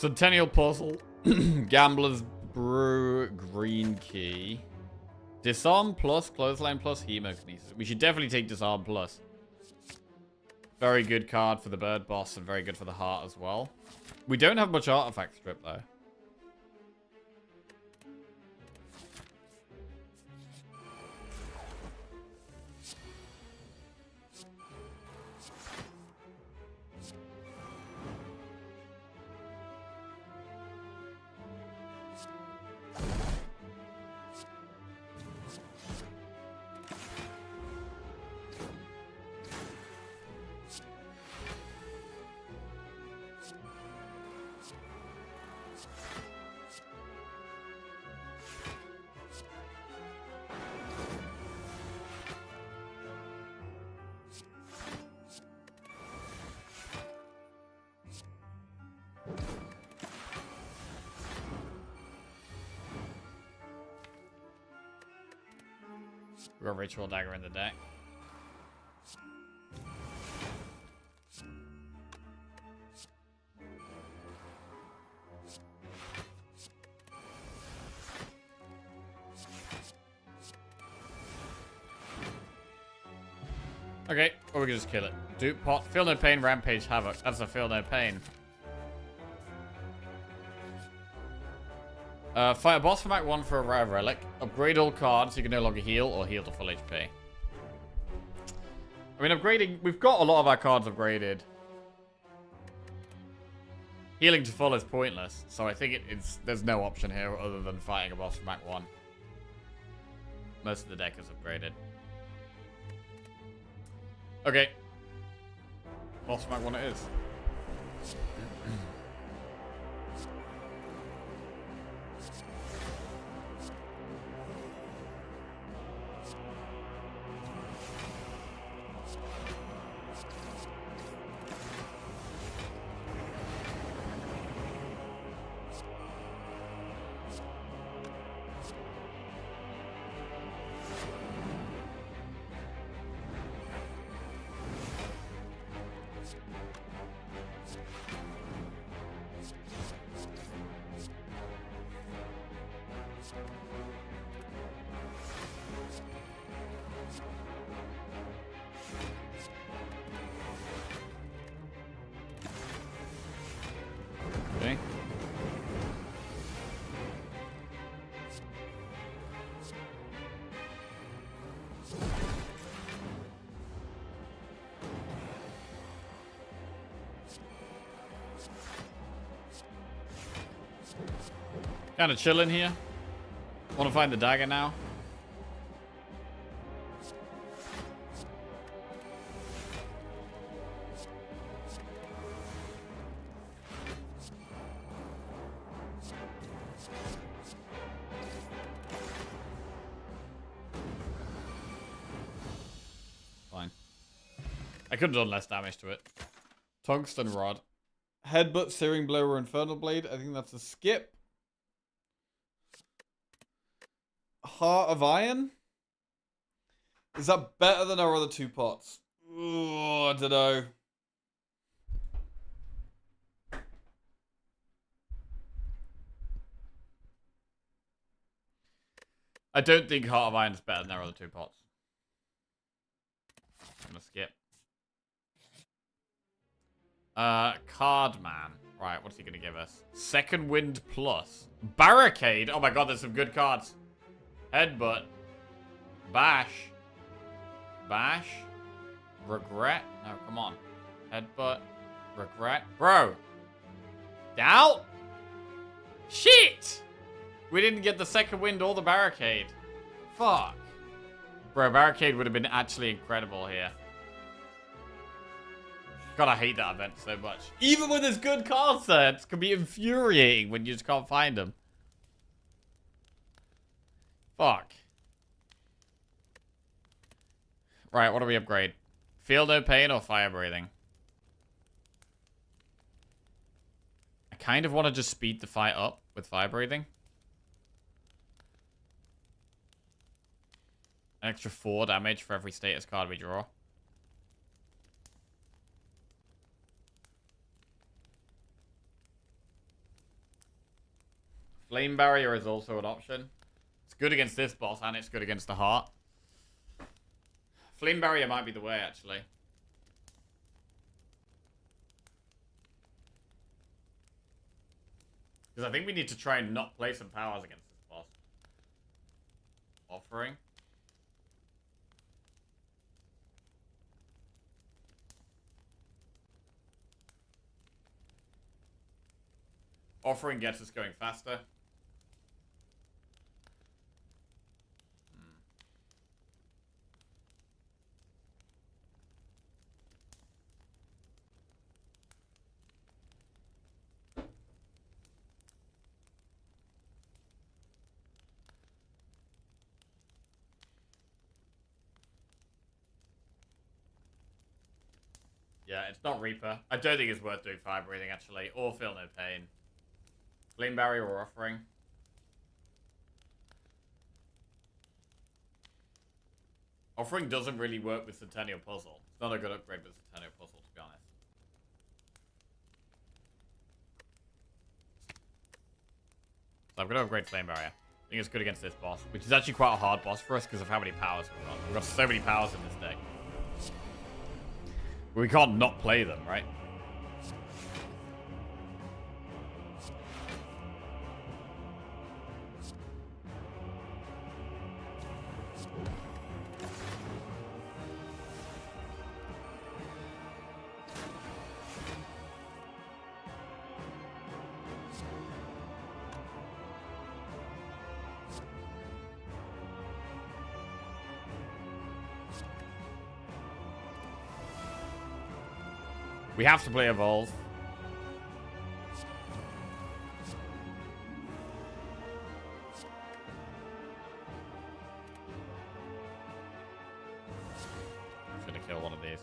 A: Centennial Puzzle. Gambler's Brew. Green Key. Disarm plus. Clothesline plus. Hemokinesis. We should definitely take Disarm plus. Very good card for the bird boss and very good for the heart as well. We don't have much artifact strip though. We've got Ritual Dagger in the deck. Okay, or we can just kill it. Dupe Pot. Feel No Pain, Rampage Havoc. That's a Feel No Pain. Fight a boss from Act 1 for a rare relic. Upgrade all cards so you can no longer heal or heal to full HP. I mean, upgrading... We've got a lot of our cards upgraded. Healing to full is pointless, so I think there's no option here other than fighting a boss from Act 1. Most of the deck is upgraded. Okay. Boss from Act 1 it is. Okay. Kind of chilling here. Want to find the dagger now. Fine. I could have done less damage to it. Tungsten Rod. Headbutt, Searing Blow, or Infernal Blade. I think that's a skip. Heart of Iron? Is that better than our other two pots? Ooh, I don't know. I don't think Heart of Iron is better than our other two pots. I'm gonna skip. Cardman. Right, what's he gonna give us? Second Wind Plus. Barricade. Oh my god, there's some good cards. Headbutt. Bash. Bash. Regret. No, come on. Headbutt. Regret. Bro. Doubt? Shit! We didn't get the second wind or the barricade. Fuck. Bro, barricade would have been actually incredible here. God, I hate that event so much. Even with his good card sets, it can be infuriating when you just can't find them. Fuck. Right, what do we upgrade? Feel No Pain or Fire Breathing? I kind of want to just speed the fight up with Fire Breathing. An extra 4 damage for every status card we draw. Flame Barrier is also an option. It's good against this boss, and it's good against the heart. Flame Barrier might be the way, actually. Because I think we need to try and not play some powers against this boss. Offering. Offering gets us going faster. Yeah, it's not Reaper. I don't think it's worth doing fire breathing, actually. Or feel no pain. Flame Barrier or Offering. Offering doesn't really work with Centennial Puzzle. It's not a good upgrade with Centennial Puzzle, to be honest. So I'm going to upgrade Flame Barrier. I think it's good against this boss, which is actually quite a hard boss for us because of how many powers we've got. We've got so many powers in this deck. We can't not play them, right? We have to play Evolve. I'm gonna kill one of these.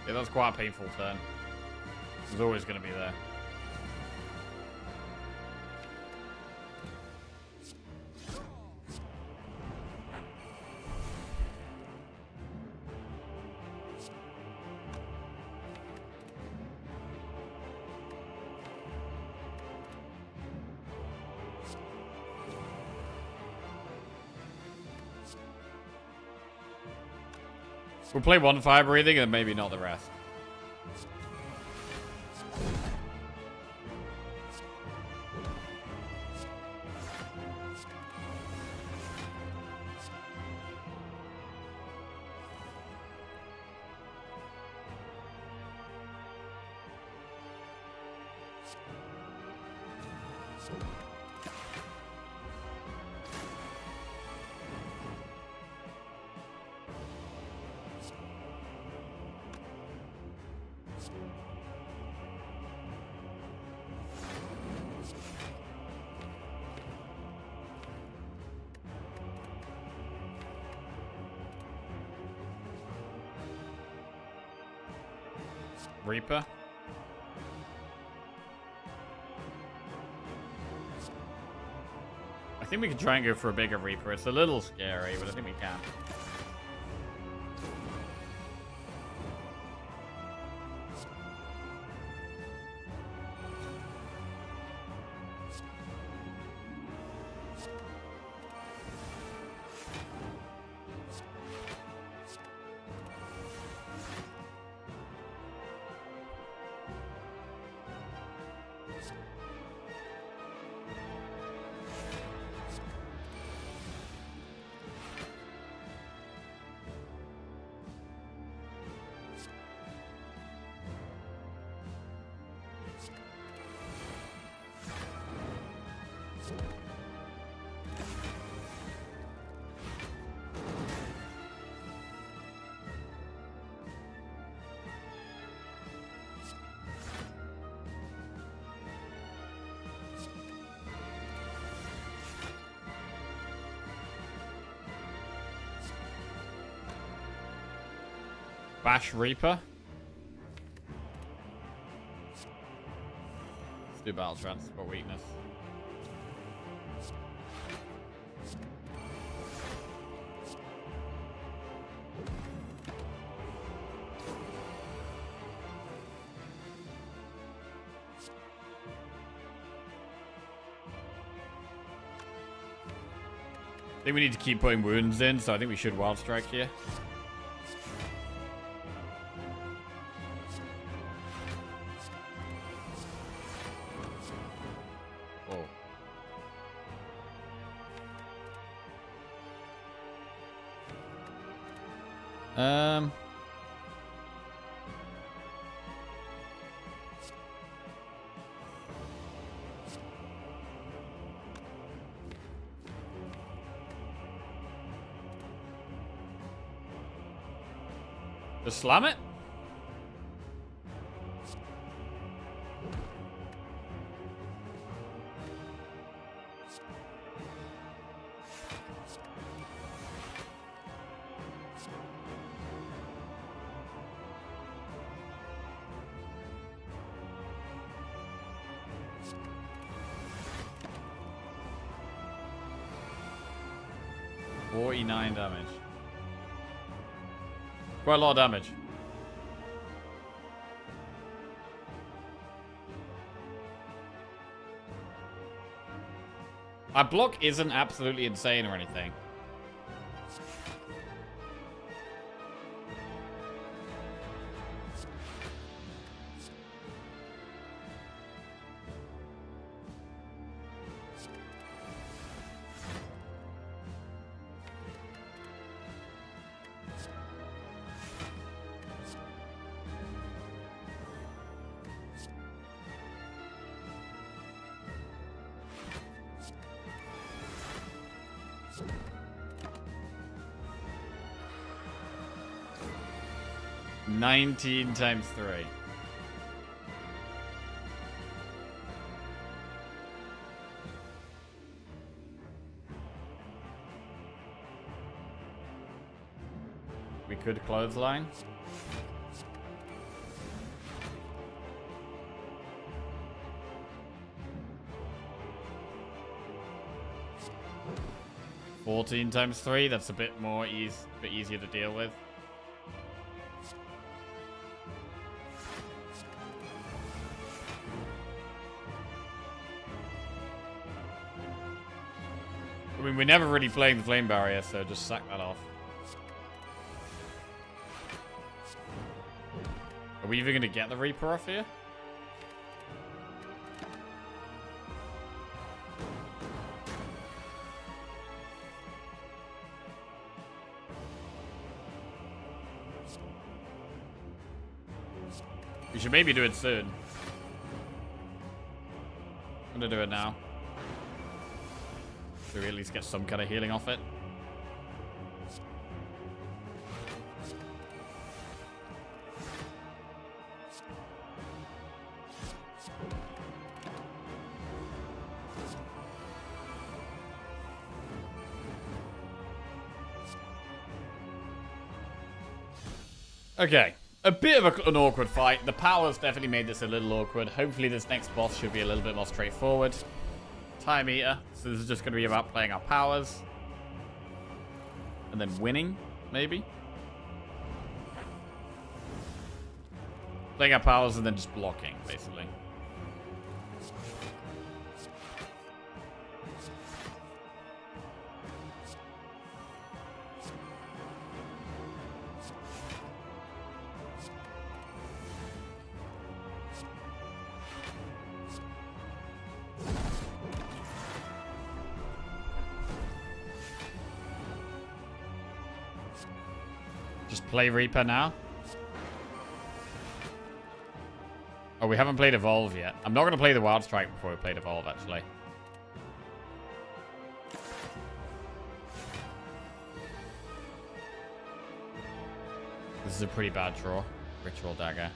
A: Yeah, that was quite a painful turn. It was always going to be there. We'll play one fire breathing and maybe not the rest. Reaper. I think we can try and go for a bigger Reaper. It's a little scary, but I think we can. Bash Reaper. Let's do Battle Trance for weakness. I think we need to keep putting wounds in, so I think we should Wild Strike here. Oh. Just slam it? $49 damage. Quite a lot of damage. Our block isn't absolutely insane or anything. $19 times 3. We could clothesline. $14 times 3. That's a bit more bit easier to deal with. I mean, we're never really playing the flame barrier, so just sack that off. Are we even going to get the Reaper off here? We should maybe do it soon. I'm going to do it now. So we at least get some kind of healing off it. Okay. A bit of an awkward fight. The powers definitely made this a little awkward. Hopefully this next boss should be a little bit more straightforward. Time Eater. So this is just going to be about playing our powers. And then winning, maybe. Playing our powers and then just blocking, basically. Just play Reaper now. Oh, we haven't played Evolve yet. I'm not going to play the Wild Strike before we played Evolve, actually. This is a pretty bad draw. Ritual Dagger.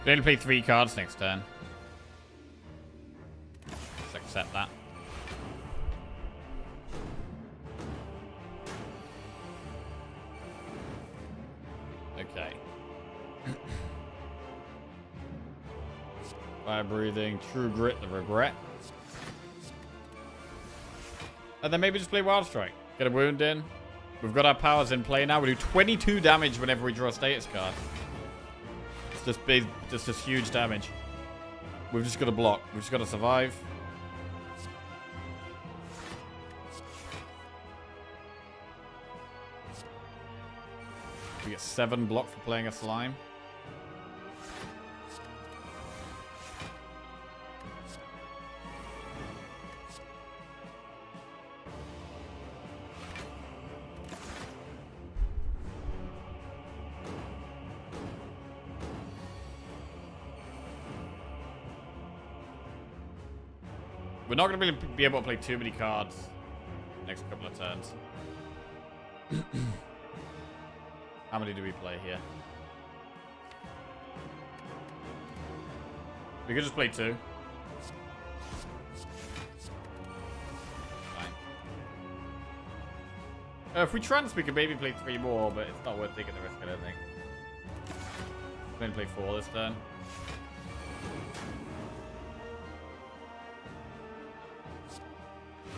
A: Can only play 3 cards next turn. Let's accept that. Okay. Fire breathing, true grit, the regret. And then maybe just play Wild Strike. Get a wound in. We've got our powers in play now. We do 22 damage whenever we draw a status card. It's just big, just this huge damage. We've just got to block. We've just got to survive. We get 7 block for playing a slime. We're not going to be able to play too many cards next couple of turns. How many do we play here? We could just play 2. Fine. If we trance, we could maybe play 3 more, but it's not worth taking the risk, I don't think. We're going to play 4 this turn.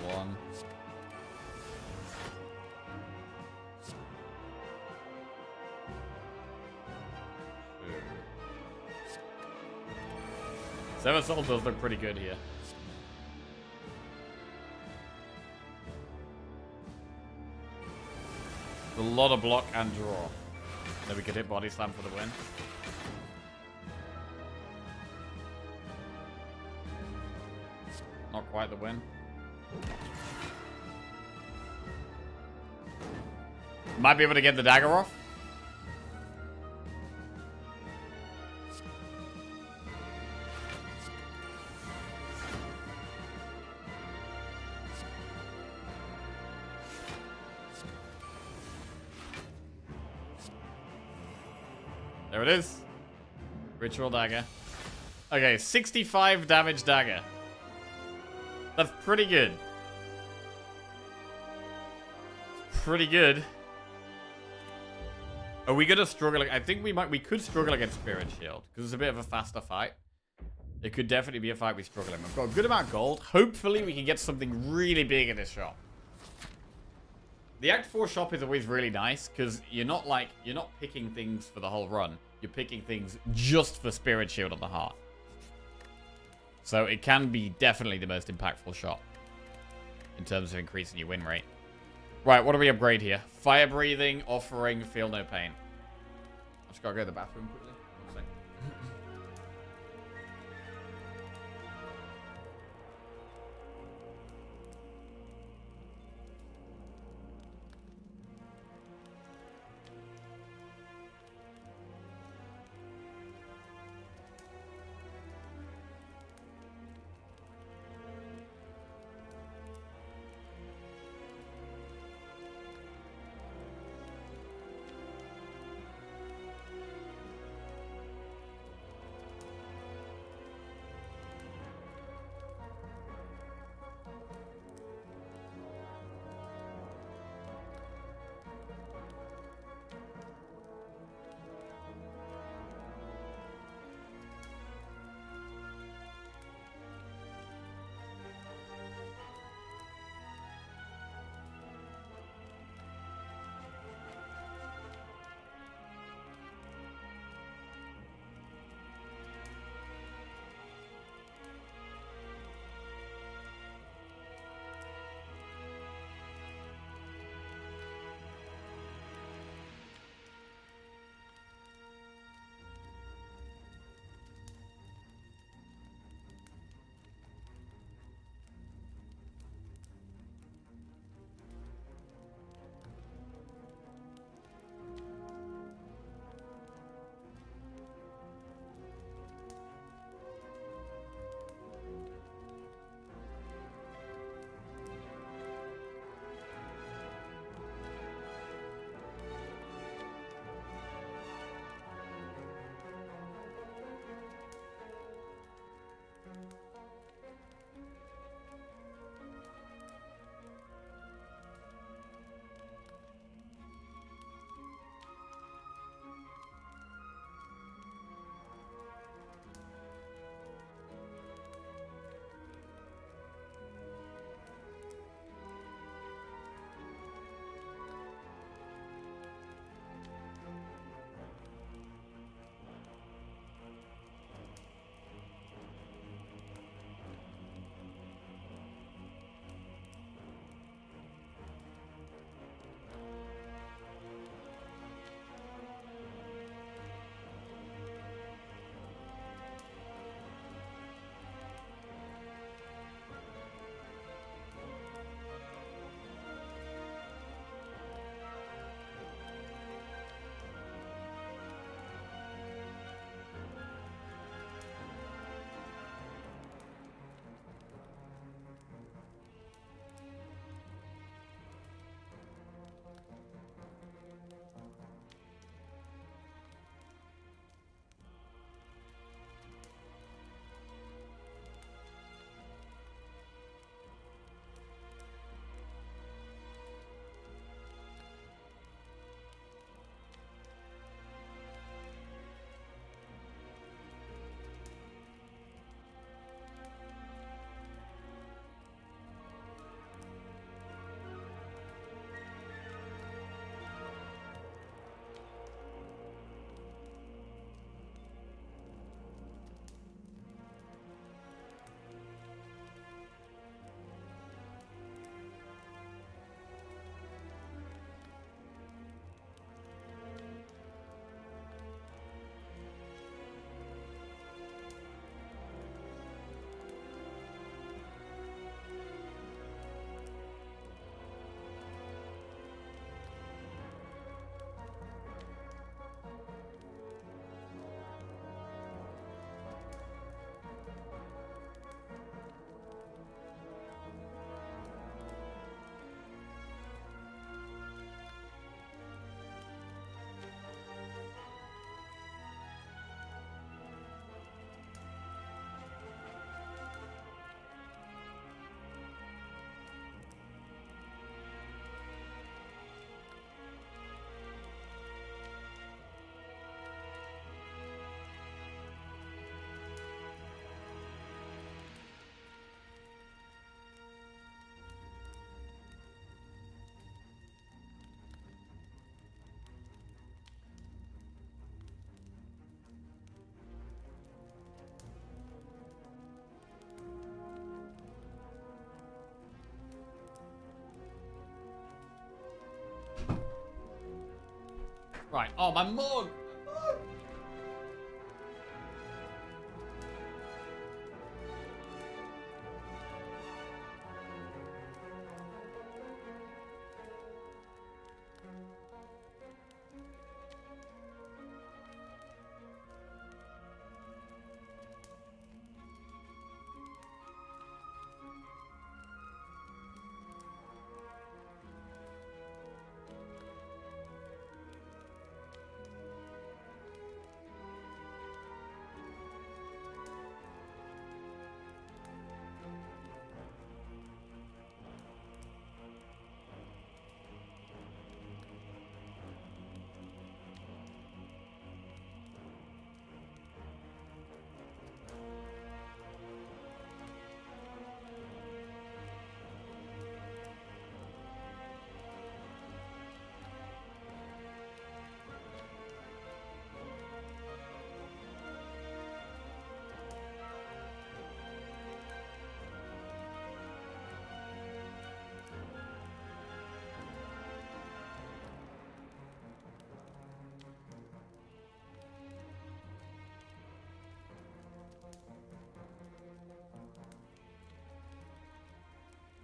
A: One. Seven Soul does look pretty good here. A lot of block and draw. Then we could hit Body Slam for the win. Not quite the win. Might be able to get the dagger off. There it is. Ritual dagger. Okay, 65 damage dagger. That's pretty good. Pretty good. Are we gonna struggle? I think we could struggle against Spirit Shield because it's a bit of a faster fight. It could definitely be a fight we struggle in. We've got a good amount of gold. Hopefully we can get something really big in this shop. The Act 4 shop is always really nice because you're not picking things for the whole run. You're picking things just for Spirit Shield on the heart. So it can be definitely the most impactful shop in terms of increasing your win rate. Right, what do we upgrade here? Fire breathing, offering, feel no pain. I just gotta go to the bathroom quickly. One second. Right. Oh, my mug.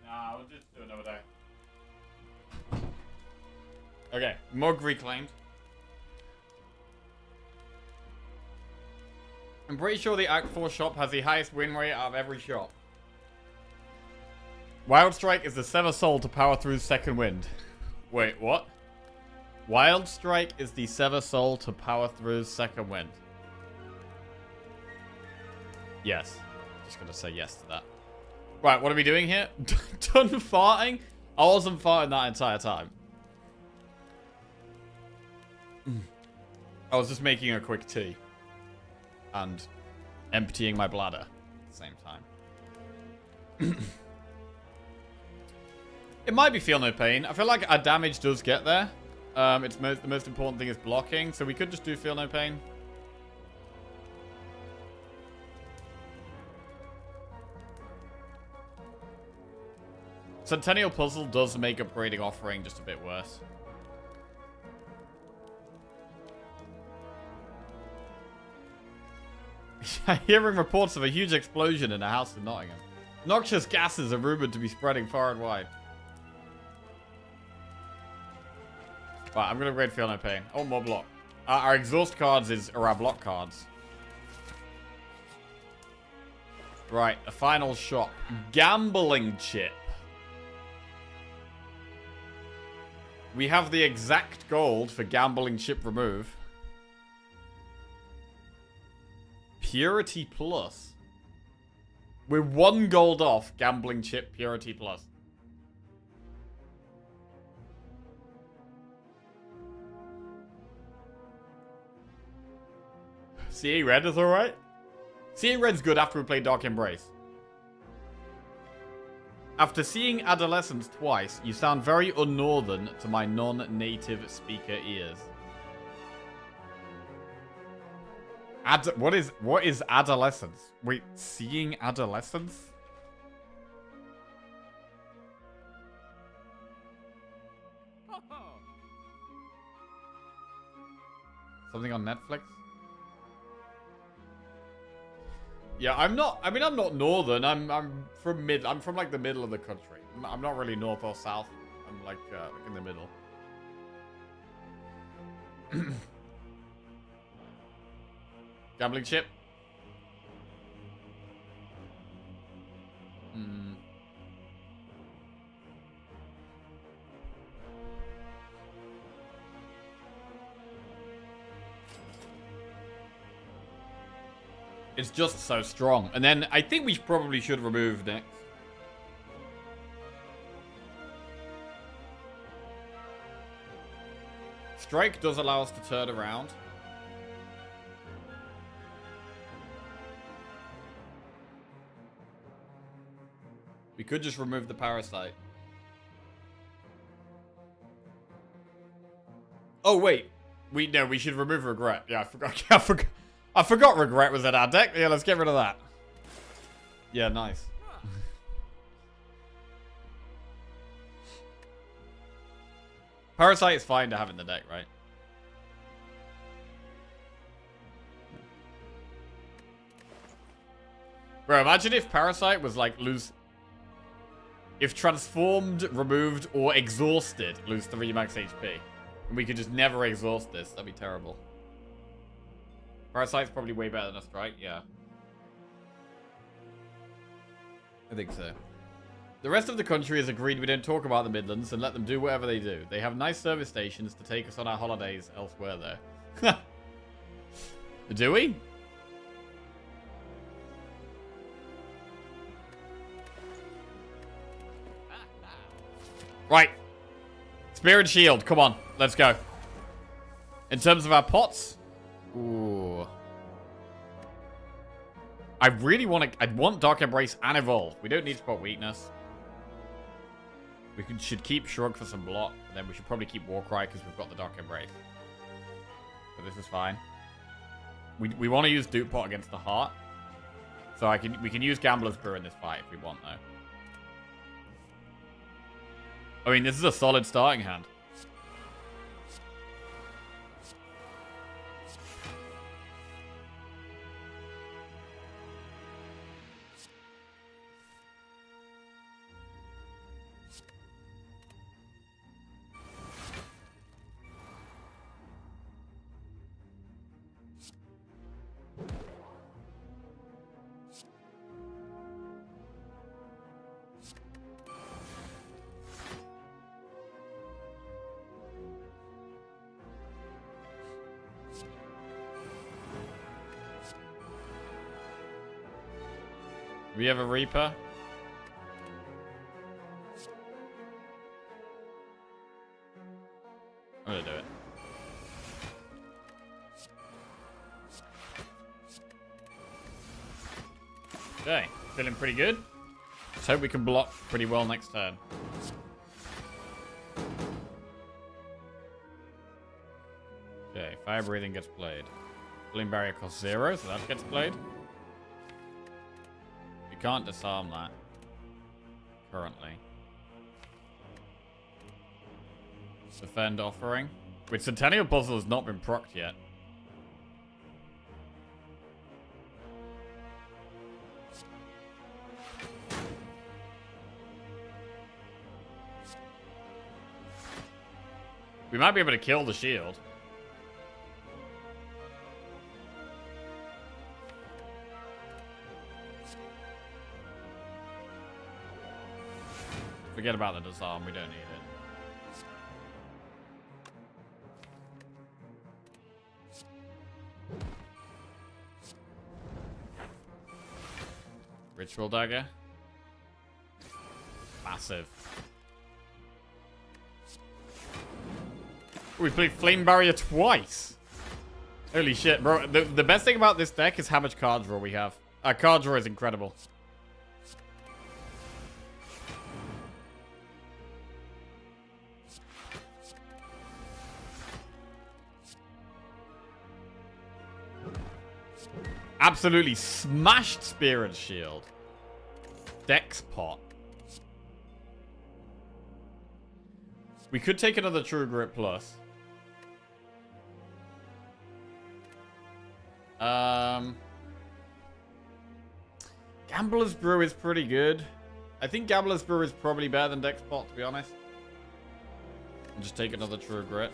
A: Nah, we'll just do another day. Okay, mug reclaimed. I'm pretty sure the Act 4 shop has the highest win rate out of every shop. Wild Strike is the Sever Soul to power through second wind. Wait, what? Wild Strike is the Sever Soul to power through second wind. Yes. Just gonna say yes to that. Right, what are we doing here? Done farting? I wasn't farting that entire time. I was just making a quick tea. And emptying my bladder at the same time. It might be Feel No Pain. I feel like our damage does get there. The most important thing is blocking, so we could just do Feel No Pain. Centennial Puzzle does make upgrading Offering just a bit worse. Hearing reports of a huge explosion in a house in Nottingham. Noxious gases are rumored to be spreading far and wide. Right, I'm going to upgrade Feel No Pain. Oh, more block. Our exhaust cards are our block cards. Right, the final shop. Gambling chip. We have the exact gold for gambling chip remove. Purity plus. We're 1 gold off gambling chip purity plus. CA Red is alright. CA Red's good after we play Dark Embrace. After seeing Adolescence twice, you sound very un-northern to my non-native speaker ears. What is Adolescence? Wait, seeing Adolescence? Something on Netflix? Yeah, I'm not northern. I'm from like the middle of the country. I'm not really north or south. I'm like in the middle. Gambling chip. It's just so strong. And then I think we probably should remove next. Strike does allow us to turn around. We could just remove the parasite. Oh wait, we should remove regret. Yeah, I forgot regret was in our deck. Yeah, let's get rid of that. Yeah, nice. Parasite is fine to have in the deck, right? Bro, imagine if Parasite was like lose... If transformed, removed, or exhausted, lose 3 max HP. And we could just never exhaust this. That'd be terrible. Parasite's probably way better than a strike, yeah. I think so. The rest of the country has agreed we don't talk about the Midlands and let them do whatever they do. They have nice service stations to take us on our holidays elsewhere there. Do we? Right. Spear and shield. Come on. Let's go. In terms of our pots. Ooh. I really want to... I want Dark Embrace and Evolve. We don't need Spot Weakness. We should keep Shrug for some block. And then we should probably keep Warcry because we've got the Dark Embrace. But this is fine. We want to use Dupe Pot against the Heart. So we can use Gambler's Brew in this fight if we want, though. I mean, this is a solid starting hand. We have a Reaper. I'm gonna do it. Okay, feeling pretty good. Let's hope we can block pretty well next turn. Okay, Fire Breathing gets played. Flame Barrier costs 0, so that gets played. You can't disarm that currently. Defend Offering. Which Centennial Puzzle has not been procced yet. We might be able to kill the shield. Forget about the disarm, we don't need it. Ritual Dagger. Massive. We played Flame Barrier twice. Holy shit, bro. The best thing about this deck is how much card draw we have. Our card draw is incredible. Absolutely smashed Spear and Shield. Dex Pot. We could take another True Grit Plus. Gambler's Brew is pretty good. I think Gambler's Brew is probably better than Dex Pot, to be honest. And just take another True Grit.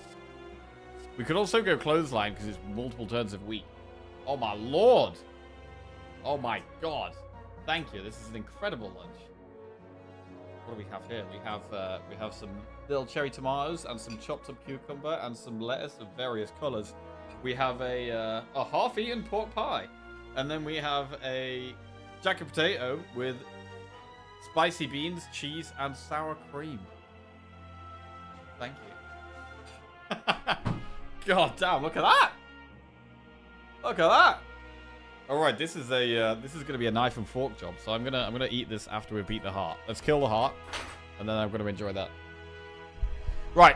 A: We could also go Clothesline because it's multiple turns of weak. Oh my lord! Oh my god! Thank you. This is an incredible lunch. What do we have here? We have some little cherry tomatoes and some chopped up cucumber and some lettuce of various colors. We have a half-eaten pork pie, and then we have a jacket potato with spicy beans, cheese, and sour cream. Thank you. God damn! Look at that! Look at that! All right, this is gonna be a knife and fork job. So I'm gonna eat this after we beat the heart. Let's kill the heart, and then I'm gonna enjoy that. Right.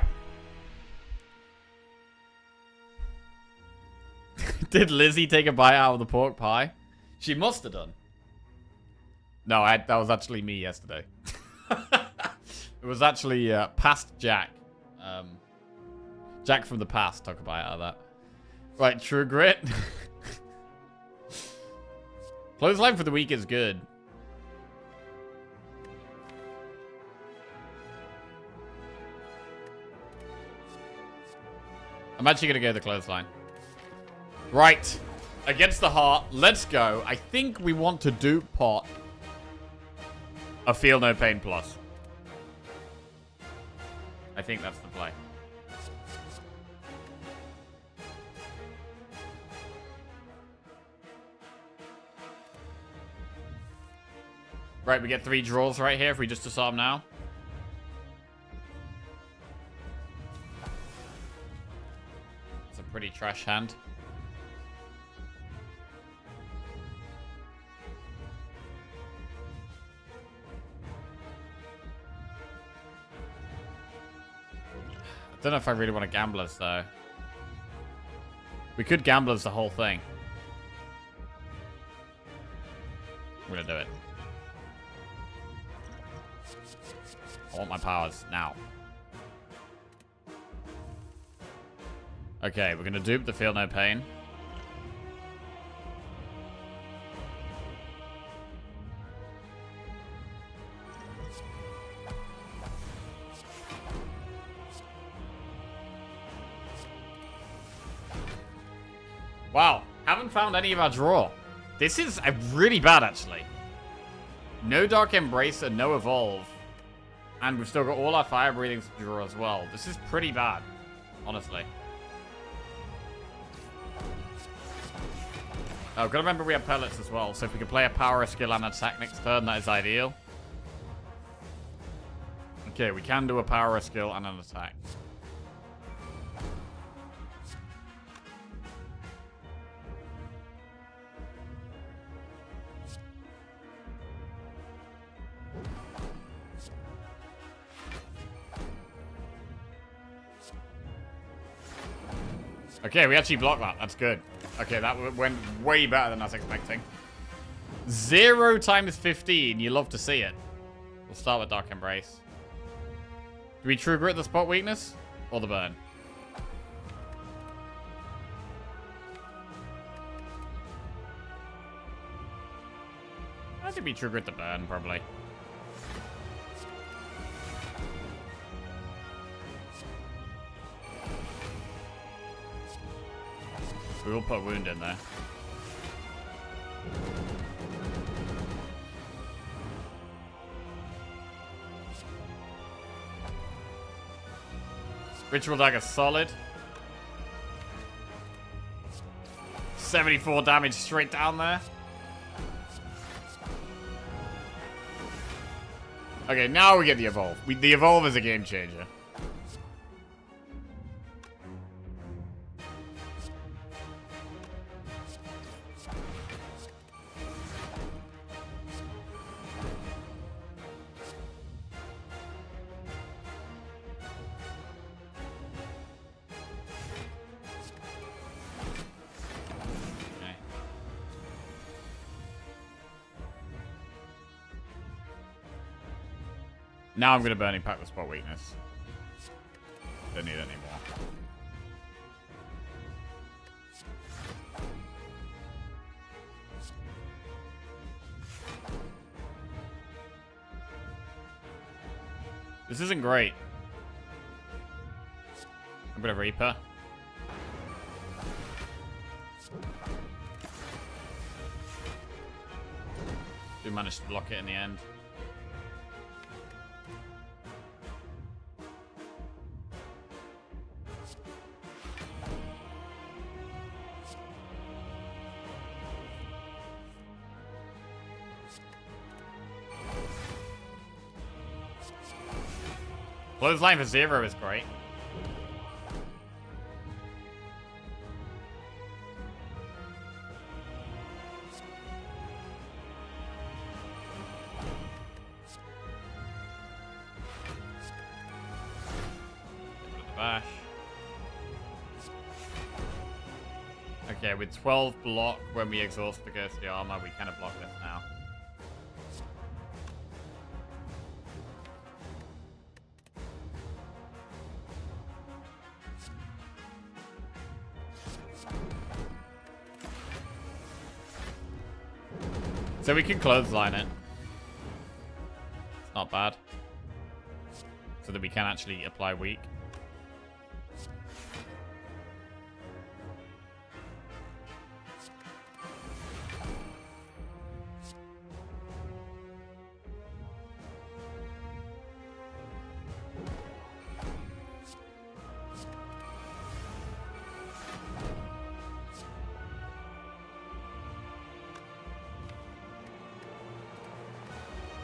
A: Did Lizzie take a bite out of the pork pie? She must have done. No, that was actually me yesterday. It was actually past Jack. Jack from the past took a bite out of that. Right, True Grit. Clothesline for the week is good. I'm actually going to go the clothesline. Right. Against the heart. Let's go. I think we want to dupe pot a Feel No Pain Plus. I think that's the play. Right, we get 3 draws right here if we just disarm now. It's a pretty trash hand. I don't know if I really want to gamblers though. We could gamblers the whole thing. I'm gonna do it. I want my powers now. Okay, we're gonna dupe the Feel No Pain. Wow, haven't found any of our draw. This is really bad, actually. No Dark Embrace and no Evolve. And we've still got all our Fire Breathings to draw as well. This is pretty bad, honestly. Oh, gotta remember we have pellets as well. So if we could play a power, a skill, and an attack next turn, that is ideal. Okay, we can do a power, a skill, and an attack. Okay, we actually blocked that. That's good. Okay, that went way better than I was expecting. 0 times 15. You love to see it. We'll start with Dark Embrace. Do we True Grit the spot weakness? Or the burn? I think we True Grit the burn, probably. We will put a wound in there. Ritual Dagger solid. 74 damage straight down there. Okay, now we get the Evolve. The Evolve is a game changer. Now I'm going to Burning Pack with spot weakness. Don't need it anymore. This isn't great. A bit of Reaper. Do manage to block it in the end. Clothesline for 0 is great. Bash. Okay, with 12 block when we exhaust the ghostly armor, we kind of block this now. So we can clothesline it. It's not bad. So that we can actually apply weak.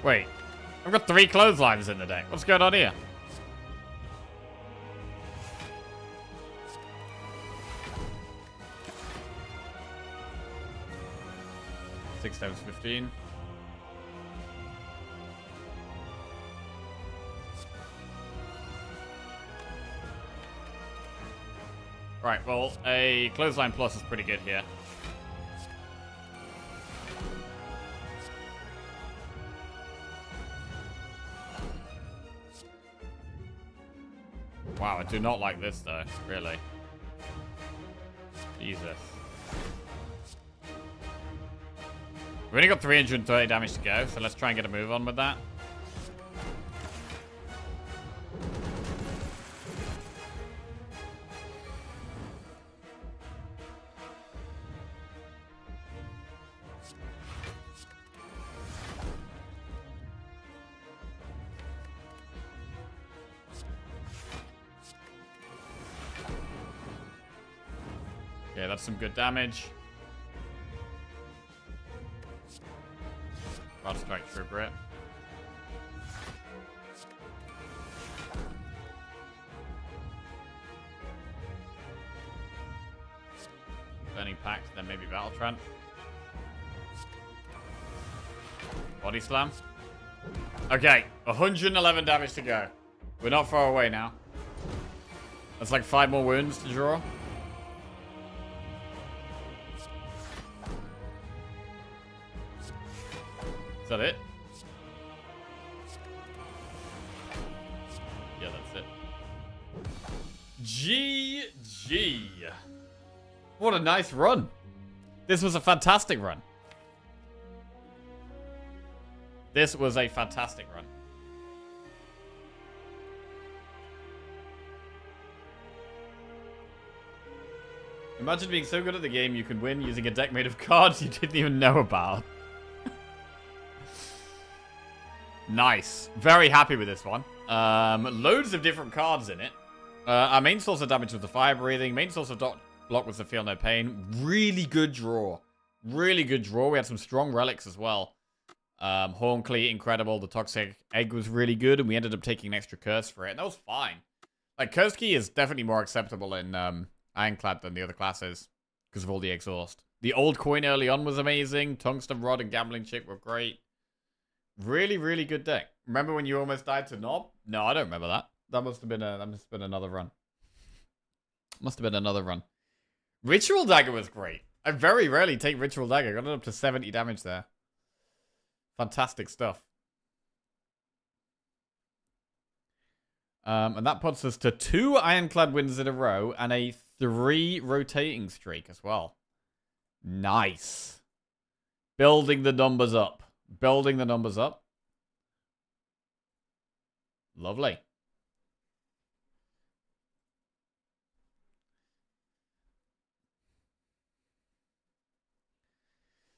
A: Wait, I've got 3 clotheslines in the deck. What's going on here? Six times 15. Right, well, a clothesline plus is pretty good here. Wow, I do not like this though, really. Jesus. We've only got 330 damage to go, so let's try and get a move on with that. Yeah, that's some good damage. I'll strike trooper it. Burning Pact, then maybe Battle Trant. Body Slam. Okay, 111 damage to go. We're not far away now. That's like 5 more wounds to draw. Is that it? Yeah, that's it. GG. What a nice run. This was a fantastic run. This was a fantastic run. Imagine being so good at the game you could win using a deck made of cards you didn't even know about. Nice. Very happy with this one. Loads of different cards in it. Our main source of damage was the fire breathing. Main source of block was the feel no pain. Really good draw. Really good draw. We had some strong relics as well. Horncleat, incredible. The toxic egg was really good, and we ended up taking an extra curse for it. And that was fine. Like, Curse Key is definitely more acceptable in Ironclad than the other classes because of all the exhaust. The old coin early on was amazing. Tungsten Rod and Gambling Chick were great. Really, really good deck. Remember when you almost died to Knob? No, I don't remember that. That must have been another run. Must have been another run. Ritual Dagger was great. I very rarely take Ritual Dagger. Got it up to 70 damage there. Fantastic stuff. And that puts us to 2 Ironclad wins in a row and a 3 rotating streak as well. Nice. Building the numbers up. Building the numbers up. Lovely.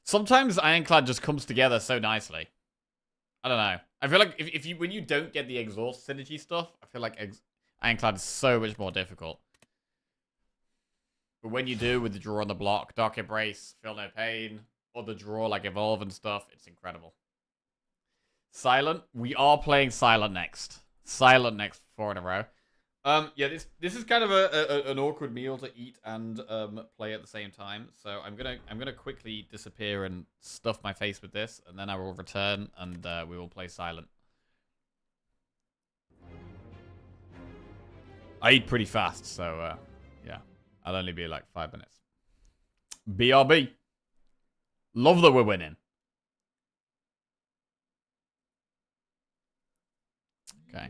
A: Sometimes Ironclad just comes together so nicely. I don't know. I feel like if you when you don't get the exhaust synergy stuff, I feel like Ironclad is so much more difficult. But when you do with the draw on the block, Dark Embrace, Feel No Pain, or the draw like Evolve and stuff, it's incredible. Silent. We are playing Silent next. Silent next 4 in a row. Yeah, this is kind of an awkward meal to eat and play at the same time. So I'm gonna quickly disappear and stuff my face with this, and then I will return and we will play Silent. I eat pretty fast, so yeah, I'll only be like 5 minutes. BRB. Love that we're winning. Okay.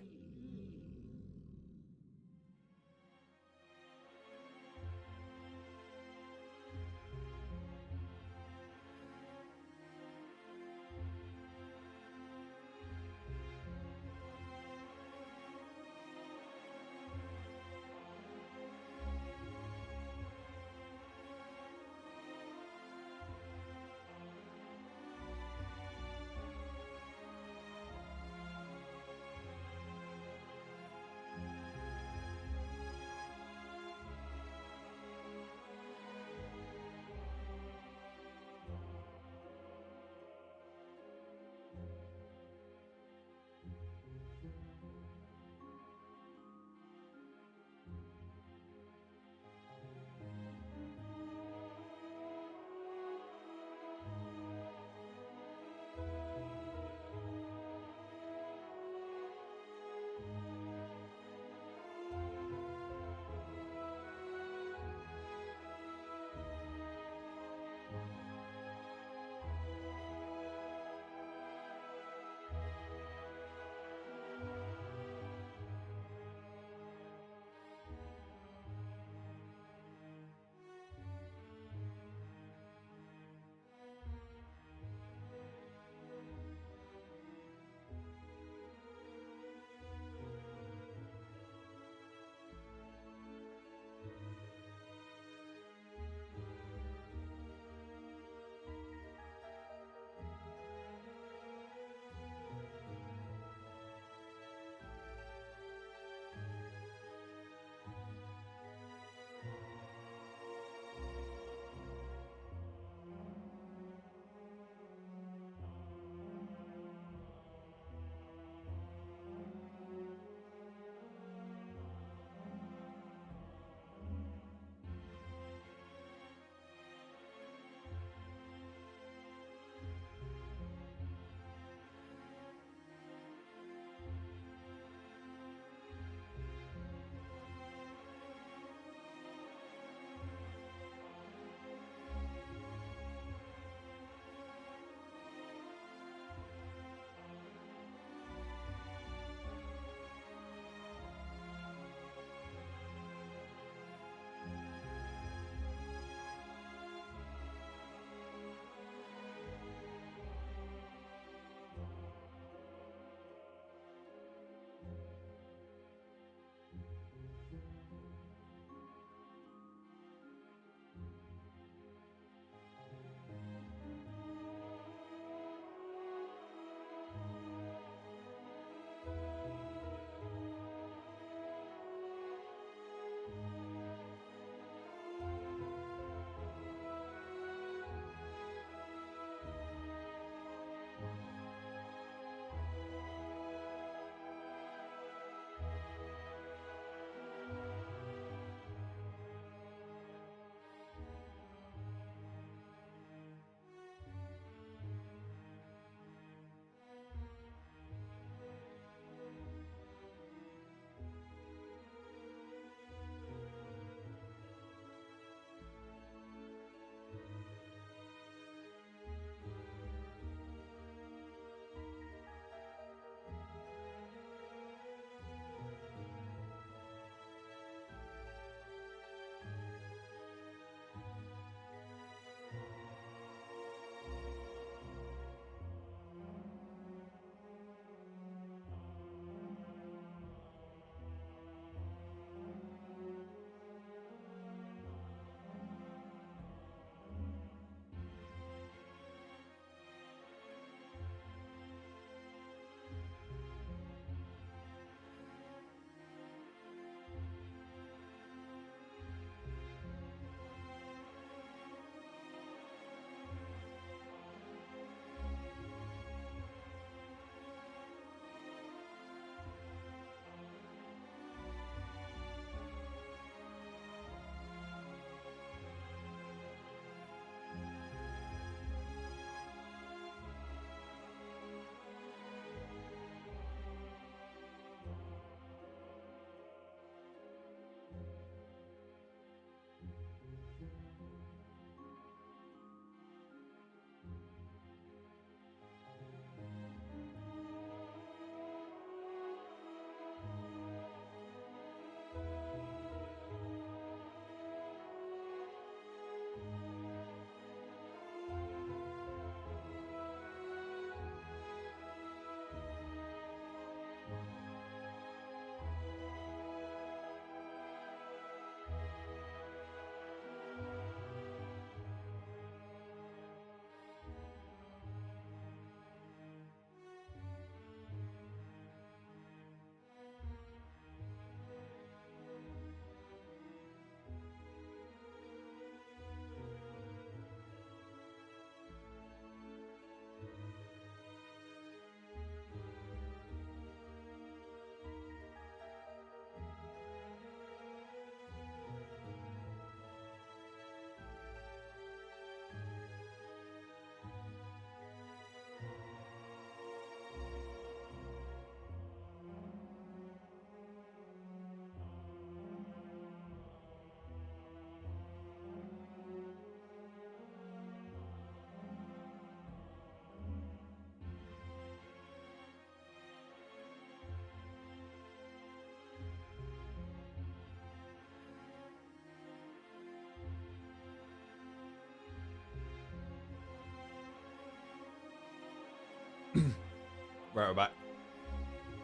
A: Right, we're back.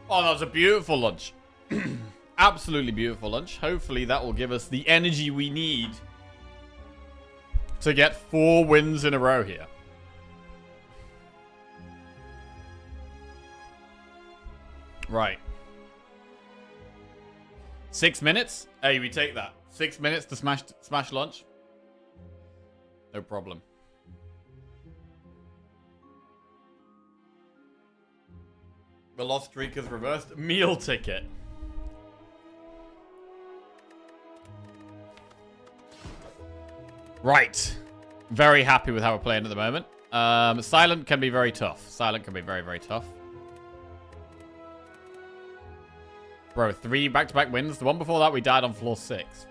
A: Oh, that was a beautiful lunch. Absolutely beautiful lunch. Hopefully that will give us the energy we need to get 4 wins in a row here. Right. 6 minutes? Hey, we take that. 6 minutes to smash lunch? No problem. The lost streak is reversed. Meal ticket. Right. Very happy with how we're playing at the moment. Silent can be very tough. Silent can be very, very tough. Bro, 3 back-to-back wins. The one before that, we died on floor 6.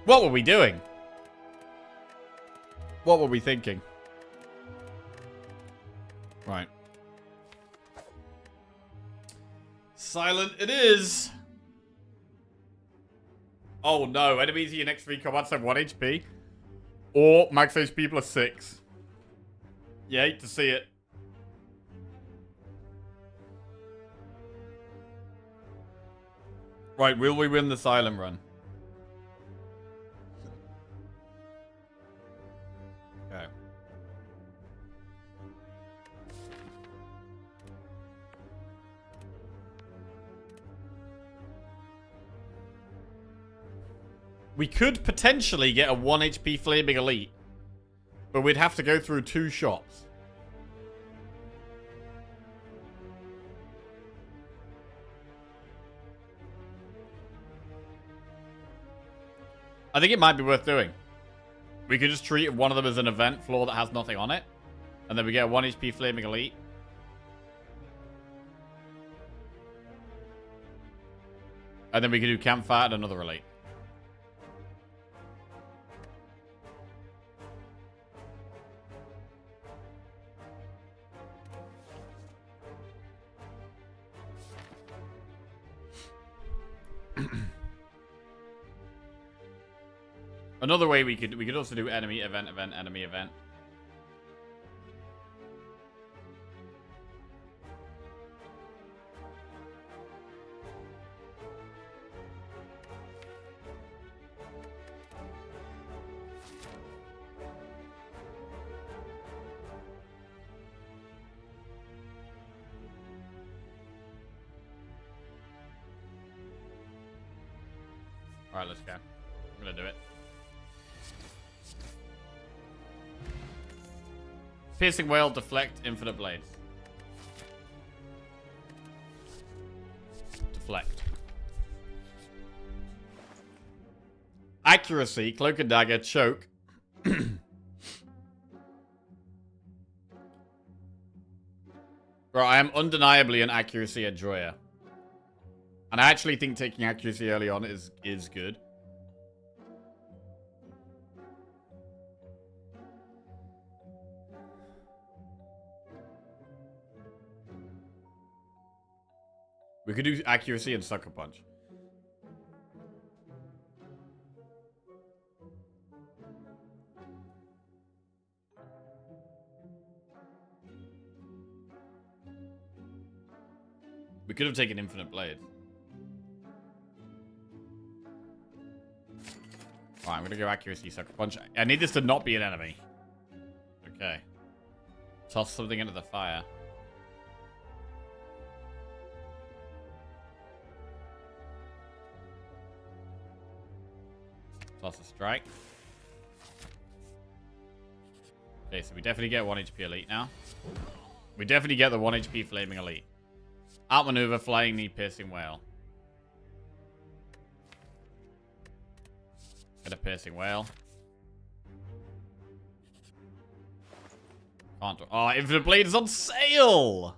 A: What were we doing? What were we thinking? Right. Silent it is. Oh no, enemies in your next 3 combats have 1 HP. Or max HP plus 6. You hate to see it. Right, will we win the silent run? Okay. We could potentially get a 1 HP Flaming Elite. But we'd have to go through 2 shops. I think it might be worth doing. We could just treat one of them as an event floor that has nothing on it. And then we get a 1 HP Flaming Elite. And then we could do Campfire and another Elite. Another way we could also do enemy event, enemy event. Alright, let's go. I'm gonna do it. Piercing Whale, deflect, infinite blades. Deflect. Accuracy, cloak and dagger, choke. Bro, I am undeniably an accuracy enjoyer. And I actually think taking accuracy early on is good. We could do accuracy and sucker punch. We could have taken infinite blade. Alright, I'm gonna go accuracy, sucker punch. I need this to not be an enemy. Okay. Toss something into the fire. Toss a strike. Okay, so we definitely get 1 HP Elite now. We definitely get the 1 HP Flaming Elite. Outmaneuver, Flying Knee, Piercing Whale. Get a Piercing Whale. Can't do. Oh, Infinite Blade is on sale!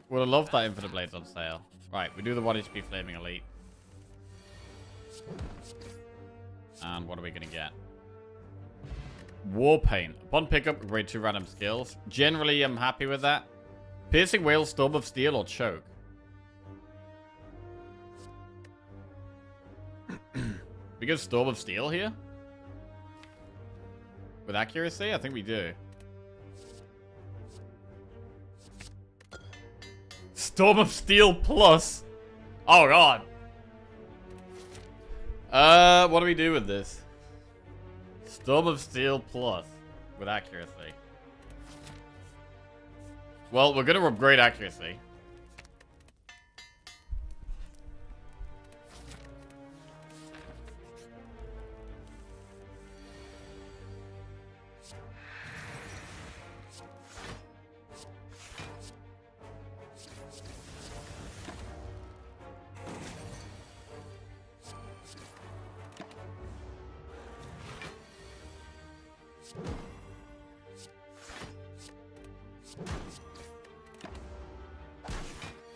A: Would have loved that Infinite Blade's on sale. Right, we do the 1 HP Flaming Elite. And what are we going to get? War Paint. Upon pickup, upgrade 2 random skills. Generally, I'm happy with that. Piercing Whale, Storm of Steel, or Choke? We go Storm of Steel here? With accuracy? I think we do. Storm of Steel plus. Oh god. What do we do with this? Storm of Steel plus with accuracy. Well, we're gonna upgrade accuracy.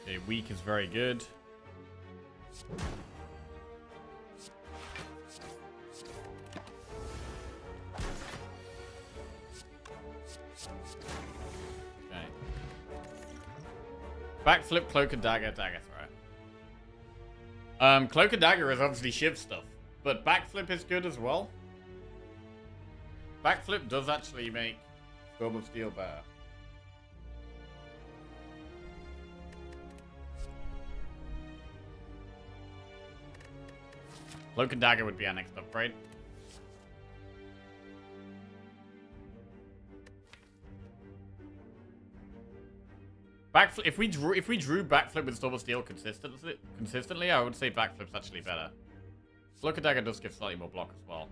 A: Okay, weak is very good. Okay. Backflip, cloak and dagger, dagger throw. Cloak and dagger is obviously shiv stuff, but backflip is good as well. Backflip does actually make Storm of Steel better. Cloak and dagger would be our next upgrade. Backflip. If we drew backflip with Storm of Steel consistently, I would say backflip's actually better. Cloak and dagger does give slightly more block as well.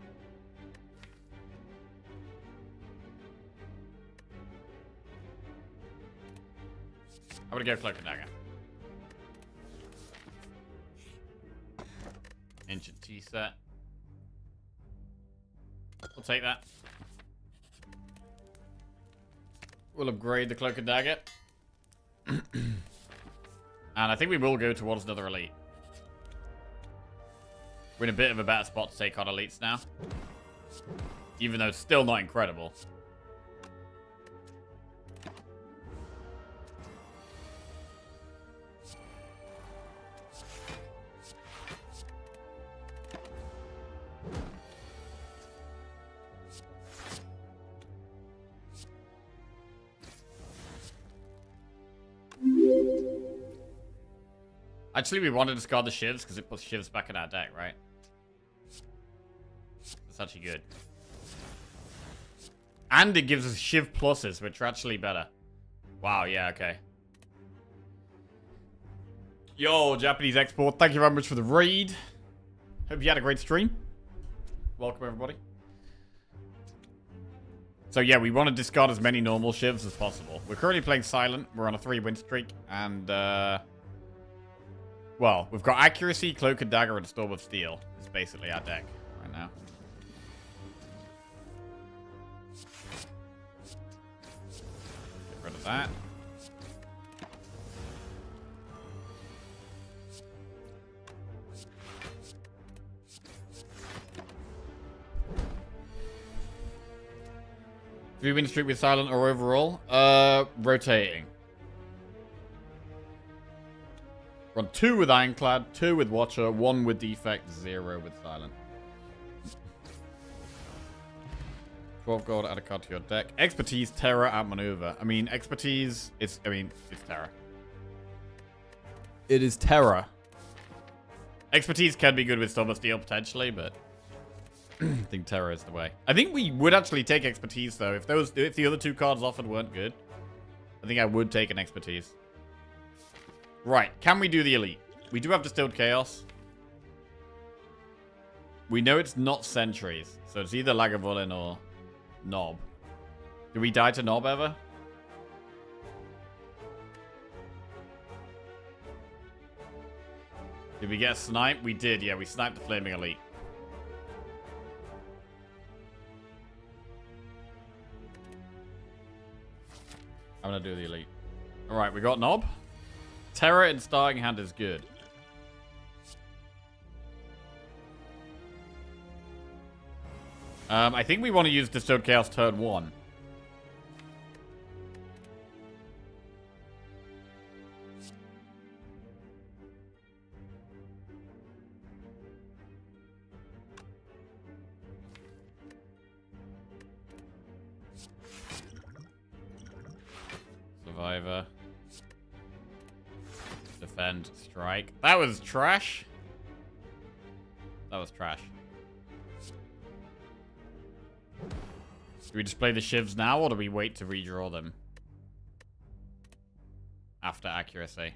A: I'm gonna go cloak and dagger. Ancient tea set. We'll take that. We'll upgrade the cloak and dagger. And I think we will go towards another elite. We're in a bit of a better spot to take on elites now. Even though it's still not incredible. Actually, we wanted to discard the shivs because it puts shivs back in our deck, right? That's actually good. And it gives us shiv pluses, which are actually better. Wow, yeah, okay. Yo, Japanese export, thank you very much for the raid. Hope you had a great stream. Welcome, everybody. So yeah, we want to discard as many normal shivs as possible. We're currently playing Silent. We're on a 3-win streak. And, well, we've got Accuracy, Cloak and Dagger, and Storm of Steel. It's basically our deck right now. Get rid of that. Do we win streak with Silent or overall? Rotating. Run 2 with Ironclad, 2 with Watcher, 1 with Defect, 0 with Silent. 12 gold, add a card to your deck. Expertise, Terror, Outmaneuver. I mean, Expertise, it's Terror. It is Terror. Expertise can be good with Storm of Steel, potentially, but I think Terror is the way. I think we would actually take Expertise, though. If the other 2 cards offered weren't good, I think I would take an Expertise. Right, can we do the elite? We do have Distilled Chaos. We know it's not Sentries, so it's either Lagavulin or Nob. Do we die to Nob ever? Did we get a snipe? We did, yeah, we sniped the Flaming Elite. I'm gonna do the elite. Alright, we got Nob. Terror in starting hand is good. I think we want to use Distilled Chaos turn 1. Survivor. defend, strike. That was trash. That was trash. Do we just play the shivs now, or do we wait to redraw them? After accuracy.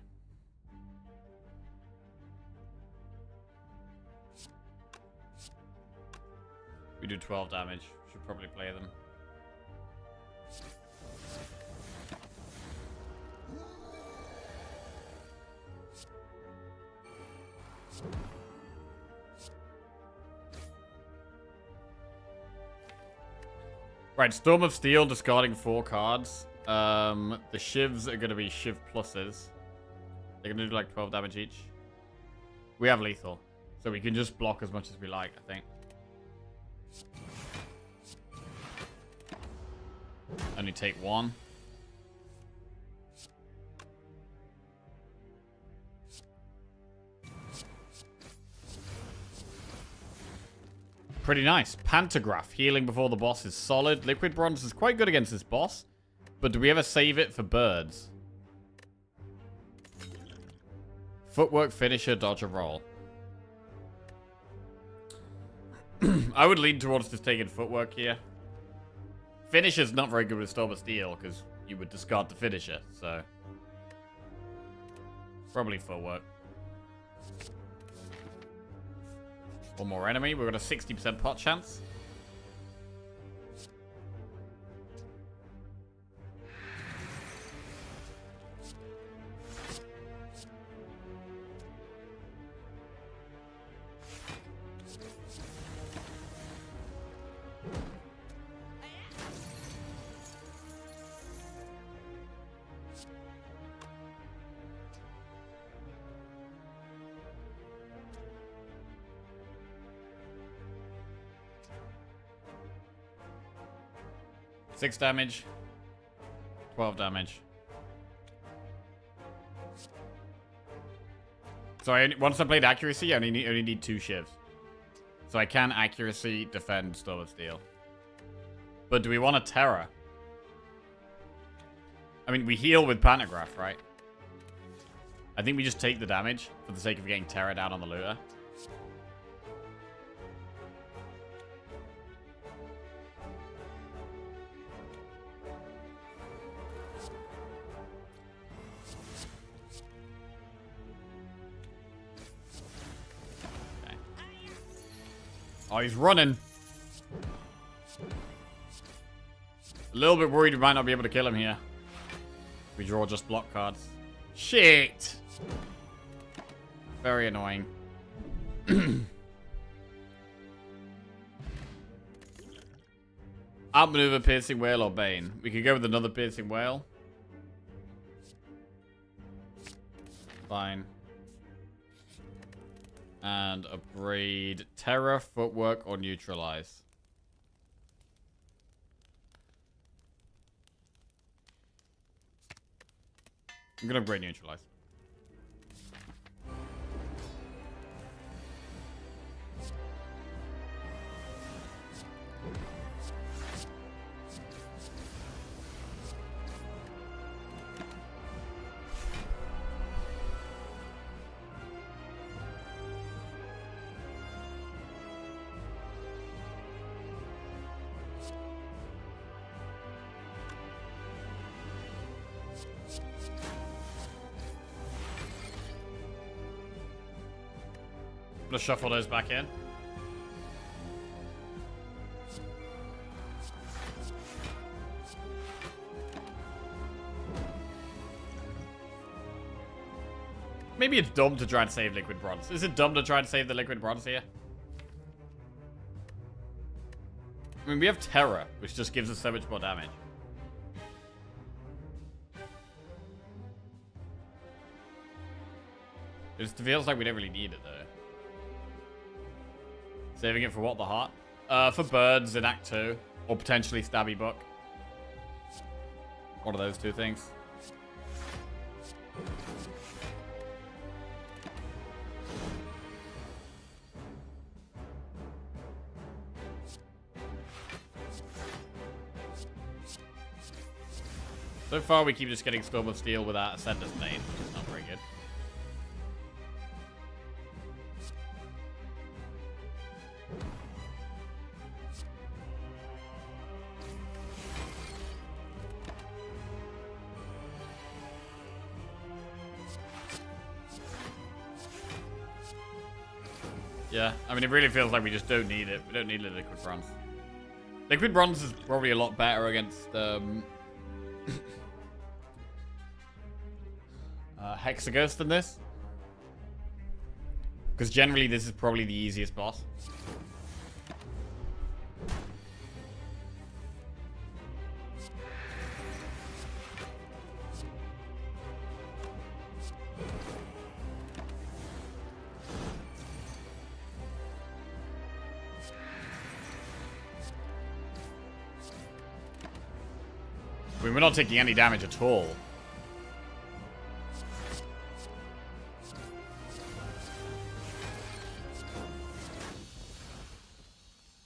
A: We do 12 damage. Should probably play them. Right, Storm of Steel discarding 4 cards. The shivs are going to be shiv pluses. They're going to do like 12 damage each. We have lethal, so we can just block as much as we like, I think. Only take 1. Pretty nice. Pantograph. Healing before the boss is solid. Liquid Bronze is quite good against this boss. But do we ever save it for birds? Footwork, finisher, dodge, or roll. I would lean towards just taking footwork here. Finisher's not very good with Storm of Steel, because you would discard the finisher, so... Probably footwork. One more enemy. We've got a 60% pot chance. Six damage. 12 damage. So once I played accuracy, I only need 2 shivs. So I can accuracy defend Storm of Steel. But do we want a Terror? I mean, we heal with Pantograph, right? I think we just take the damage for the sake of getting Terror down on the looter. Oh, he's running. A little bit worried we might not be able to kill him here. We draw just block cards. Shit! Very annoying. Outmaneuver, Piercing Whale, or Bane. We could go with another Piercing Whale. Fine. And upgrade Terror, Footwork, or Neutralize. I'm gonna upgrade Neutralize. I'm gonna shuffle those back in. Maybe it's dumb to try and save Liquid Bronze. Is it dumb to try and save the Liquid Bronze here? I mean, we have Terror, which just gives us so much more damage. It just feels like we don't really need it, though. Saving it for what? The heart? For birds in Act 2. Or potentially Stabby Book. One of those two things. So far, we keep just getting Storm of Steel without Ascender's Name, which is not very good. Yeah, I mean, it really feels like we just don't need it. We don't need a liquid bronze. Liquid bronze is probably a lot better against Hexaghost than this. Because generally this is probably the easiest boss. I mean, we're not taking any damage at all.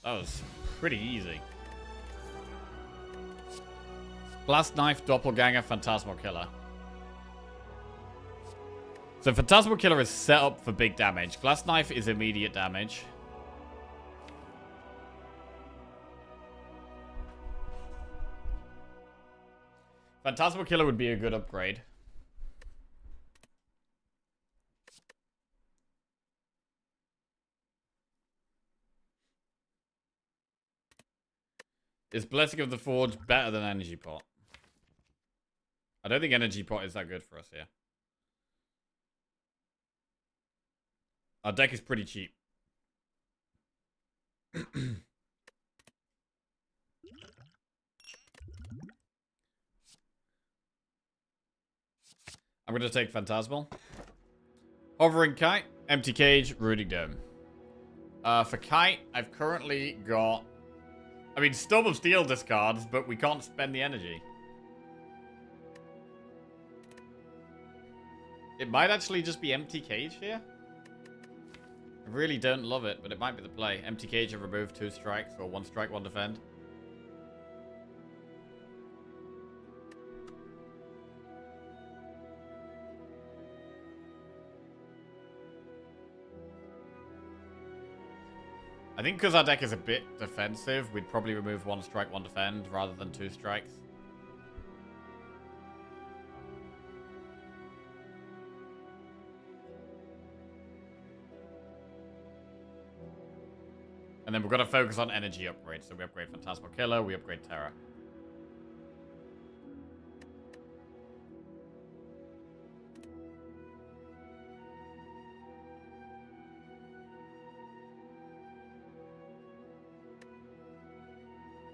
A: That was pretty easy. Blast Knife, Doppelganger, Phantasmal Killer. So Phantasmal Killer is set up for big damage. Glass Knife is immediate damage. Phantasmal Killer would be a good upgrade. Is Blessing of the Forge better than Energy Pot? I don't think Energy Pot is that good for us here. Our deck is pretty cheap. I'm going to take Phantasmal. Hovering Kite, Empty Cage, Rooting Dome. For Kite, I've currently got... I mean, Storm of Steel discards, but we can't spend the energy. It might actually just be Empty Cage here. I really don't love it, but it might be the play. Empty Cage and remove 2 strikes, or 1 strike, 1 defend. I think because our deck is a bit defensive, we'd probably remove 1 strike, 1 defend, rather than 2 strikes. And then we've got to focus on energy upgrades. So we upgrade Phantasmal Killer, we upgrade Terra.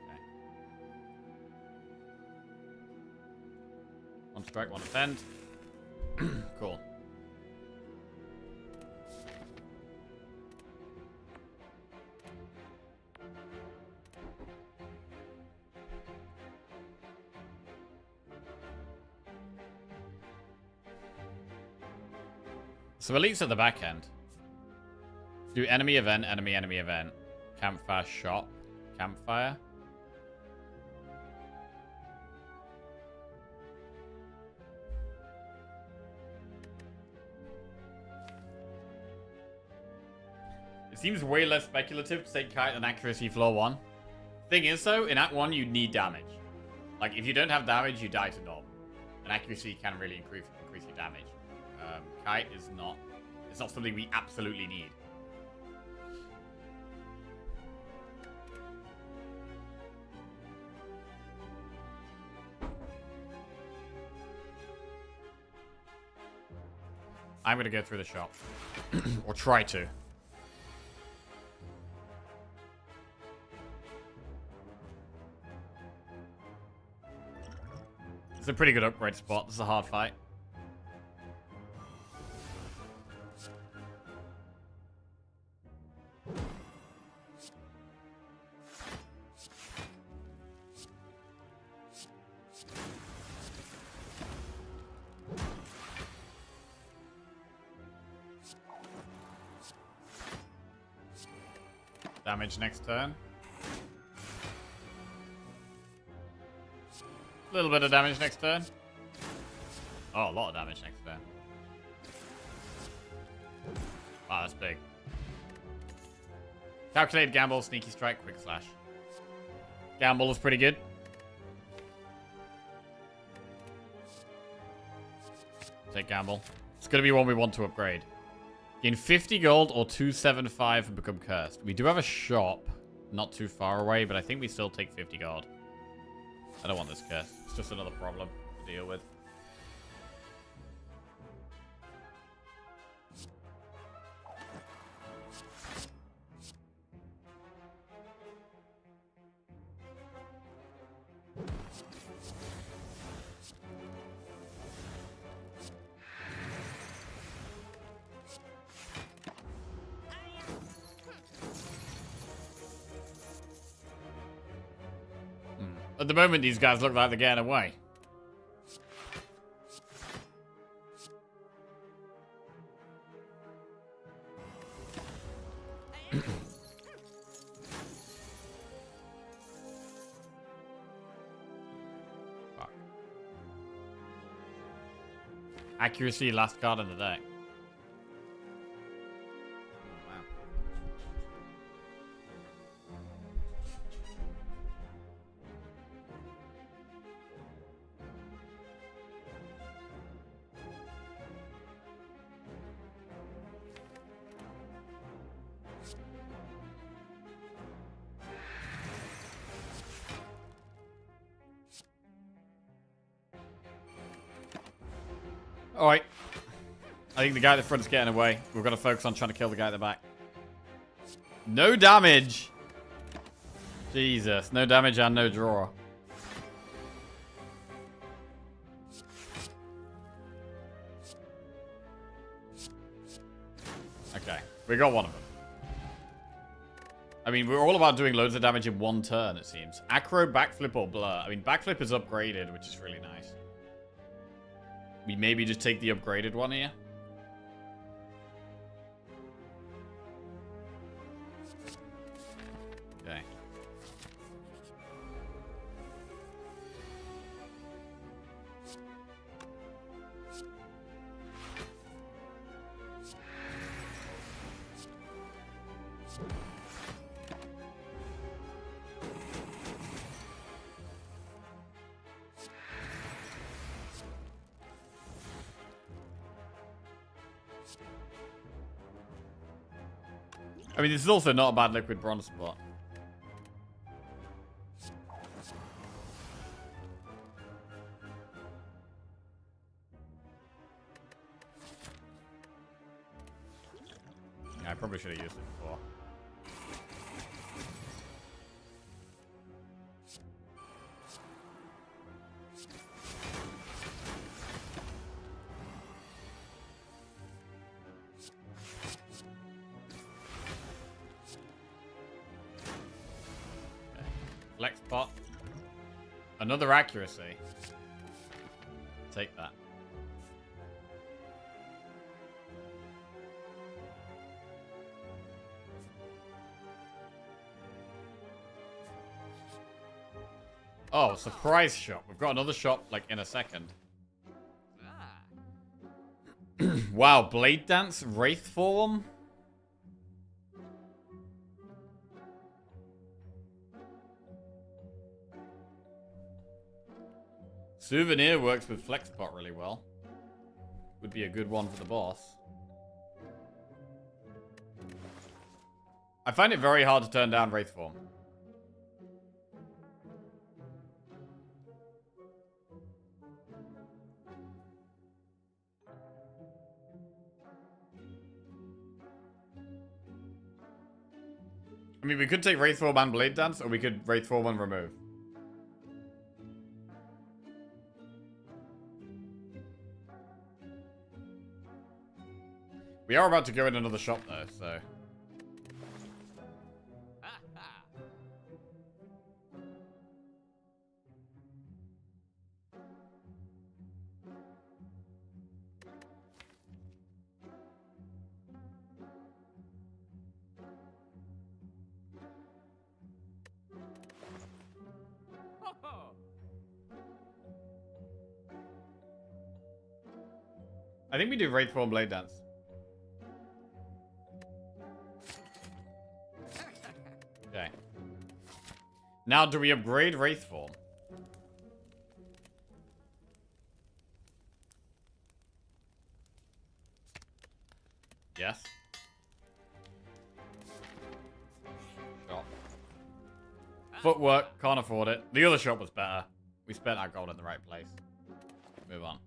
A: Okay. 1 strike, 1 defend. Cool. So Elite's at the back end. Do enemy event, enemy event. Campfire shot. Campfire. It seems way less speculative to take Kite than Accuracy Floor 1. Thing is though, in Act 1 you need damage. Like if you don't have damage, you die to Knob. And Accuracy can really increase your damage. Kite is not... It's not something we absolutely need. I'm gonna go through the shop. Or try to. It's a pretty good upgrade spot. This is a hard fight. Damage next turn. A little bit of damage next turn. Oh, a lot of damage next turn. Wow, that's big. Calculated Gamble, Sneaky Strike, Quick Slash. Gamble is pretty good. Take Gamble. It's going to be one we want to upgrade. Gain 50 gold or 275 and become cursed. We do have a shop not too far away, but I think we still take 50 gold. I don't want this curse. It's just another problem to deal with. At the moment, these guys look like they're getting away. Fuck. Accuracy, last card in the deck. Alright. I think the guy at the front is getting away. We've got to focus on trying to kill the guy at the back. No damage! Jesus. No damage and no draw. Okay. We got one of them. I mean, we're all about doing loads of damage in one turn, it seems. Acro, backflip, or blur. I mean, backflip is upgraded, which is really nice. We maybe just take the upgraded one here. Okay. I mean, this is also not a bad liquid bronze spot. Yeah, I probably should have used it before. Flex pot. Another accuracy. Take that. Oh, surprise shop. We've got another shop, like, in a second. Wow, Blade Dance, Wraith Form. Souvenir works with Flexpot really well. Would be a good one for the boss. I find it very hard to turn down Wraith Form. I mean, we could take Wraith Form and Blade Dance, or we could Wraith Form and remove. We are about to go in another shop, though, so... I think we do Wraith Form Blade Dance. Okay. Now, do we upgrade Wraith Form? Yes. Footwork, can't afford it. The other shop was better. We spent our gold in the right place. Move on.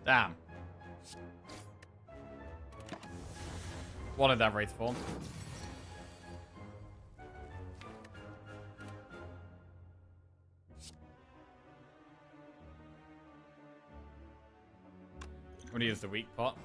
A: Damn. Wanted that Wraith form. I'm gonna use the weak pot.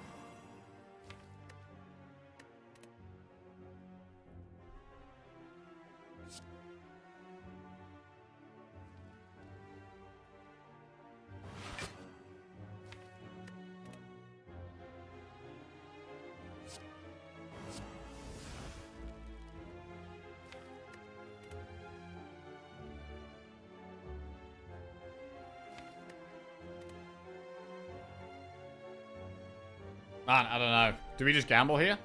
A: Man, I don't know. Do we just gamble here?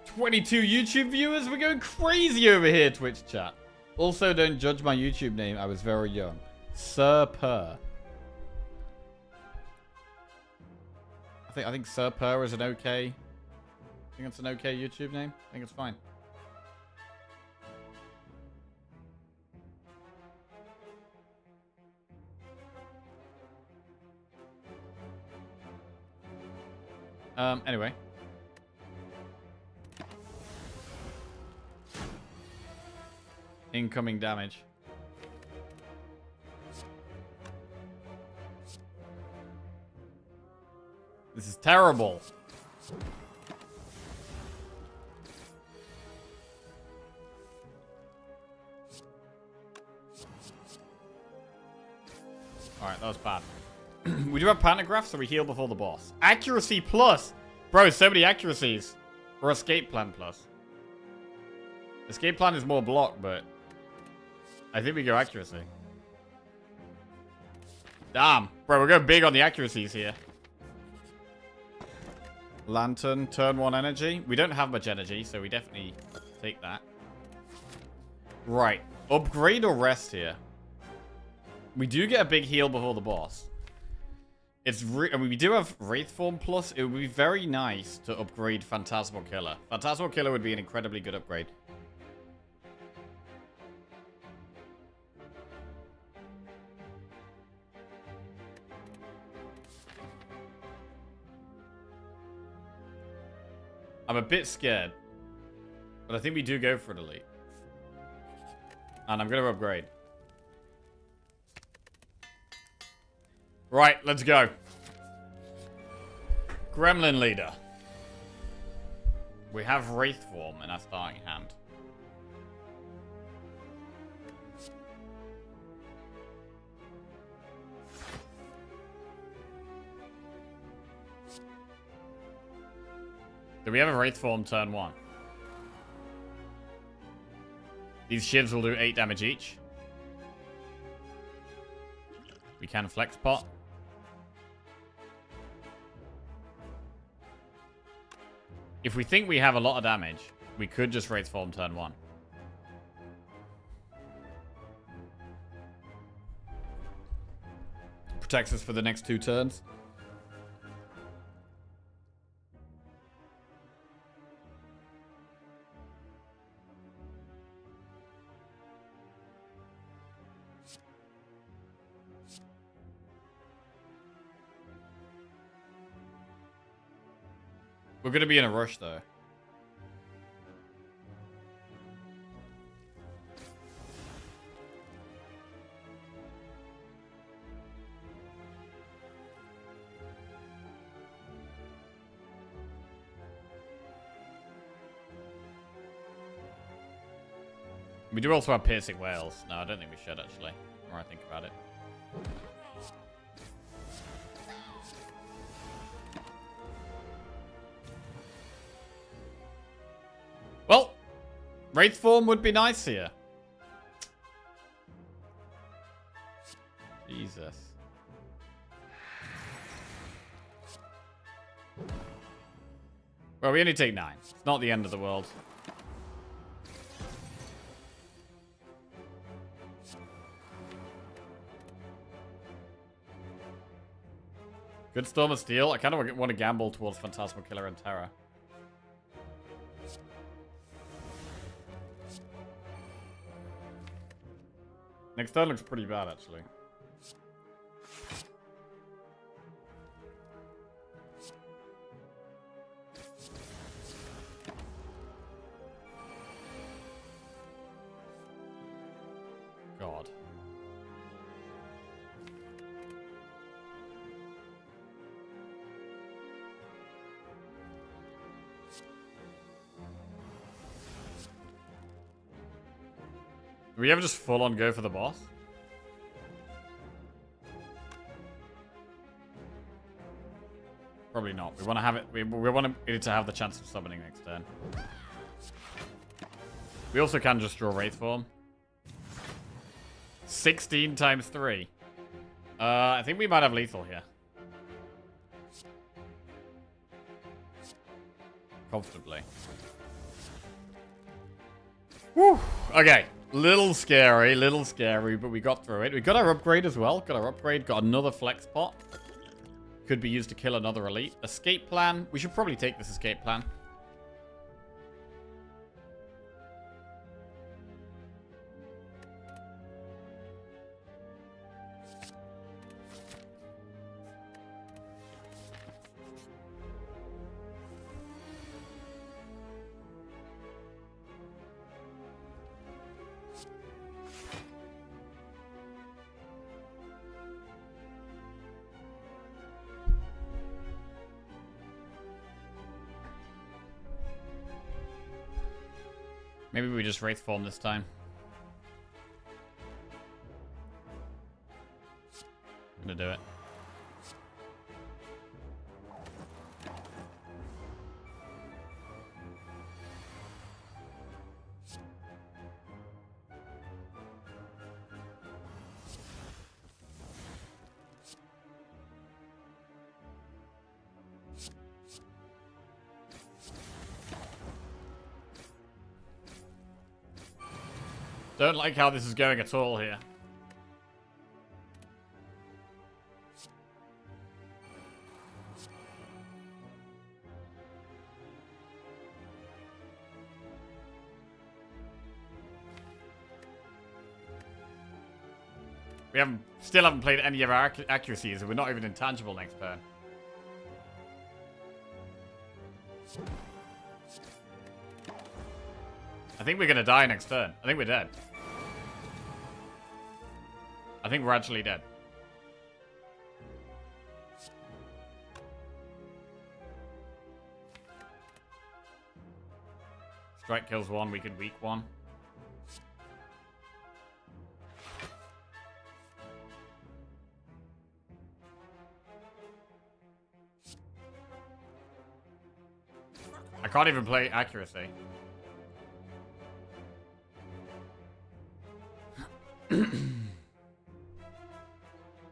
A: 22 YouTube viewers? We're going crazy over here, Twitch chat. Also, don't judge my YouTube name. I was very young. Sir Purr. I think Sir Purr is an okay... I think it's an okay YouTube name. I think it's fine. Anyway. Incoming damage. This is terrible. Alright, that was bad. We do have pantograph, so we heal before the boss. Accuracy plus! Bro, so many accuracies. Or escape plan plus. Escape plan is more block, but... I think we go accuracy. Damn. Bro, we're going big on the accuracies here. Lantern, turn 1 energy. We don't have much energy, so we definitely take that. Right. Upgrade or rest here? We do get a big heal before the boss. I mean, we do have Wraith Form Plus. It would be very nice to upgrade Phantasmal Killer. Phantasmal Killer would be an incredibly good upgrade. I'm a bit scared. But I think we do go for an elite. And I'm going to upgrade. Right, let's go. Gremlin Leader. We have Wraith Form in our starting hand. Do we have a Wraith Form turn 1? These shivs will do 8 damage each. We can flex pot. If we think we have a lot of damage, we could just Wraith Form turn 1. Protects us for the next 2 turns. We're going to be in a rush, though. We do also have piercing whales. No, I don't think we should, actually. The more I think about it. Well, Wraith form would be nice here. Jesus. Well, we only take 9. It's not the end of the world. Good Storm of Steel. I kind of want to gamble towards Phantasmal Killer and Terror. Next turn looks pretty bad, actually. God. Do we ever just full on go for the boss? Probably not. We want to have it. We want it to have the chance of summoning next turn. We also can just draw Wraith form. 16 times 3. I think we might have lethal here. Comfortably. Whew. Okay. Little scary, but we got through it. We got our upgrade as well. Got another flex pot. Could be used to kill another elite. Escape plan. We should probably take this escape plan. Maybe we just Wraith form this time. I'm gonna do it. Don't like how this is going at all here. We still haven't played any of our accuracies, and we're not even intangible next turn. I think we're gonna die next turn. I think we're dead. I think we're actually dead. Strike kills one, we can weak one. I can't even play accuracy.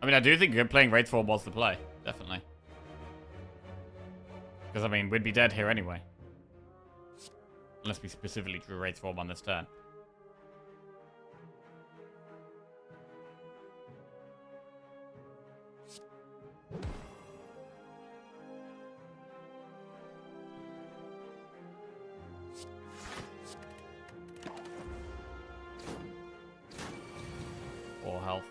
A: I mean, I do think playing Wraith form was the play. Definitely. Because, I mean, we'd be dead here anyway. Unless we specifically drew Wraith form on this turn. Full health.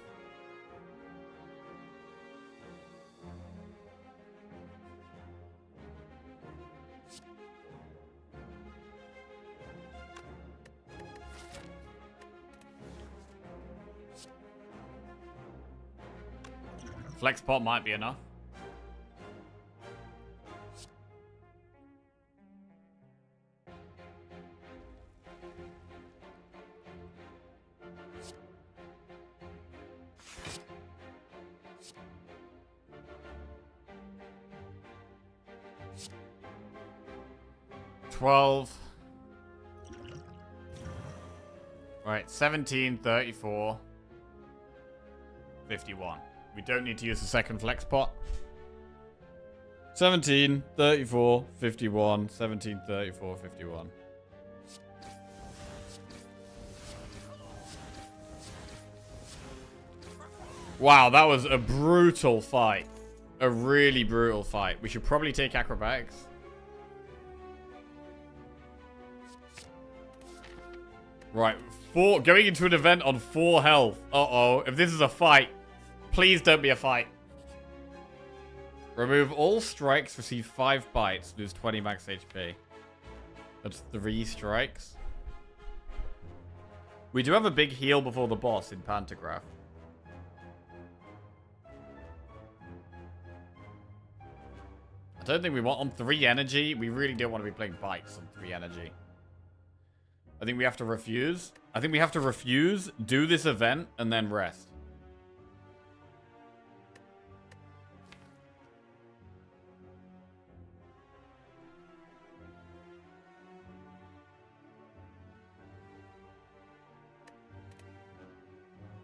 A: Flex pot might be enough. 12. Right, 17, 34, 51. We don't need to use the second flex pot. 17, 34, 51, 17, 34, 51. Wow, that was a brutal fight. A really brutal fight. We should probably take acrobatics. Right, going into an event on 4 health. Uh-oh, if this is a fight, please don't be a fight. Remove all strikes, receive 5 bites, lose 20 max HP. That's 3 strikes. We do have a big heal before the boss in Pantograph. I don't think we want on 3 energy. We really don't want to be playing bites on 3 energy. I think we have to refuse. I think we have to refuse, do this event, and then rest.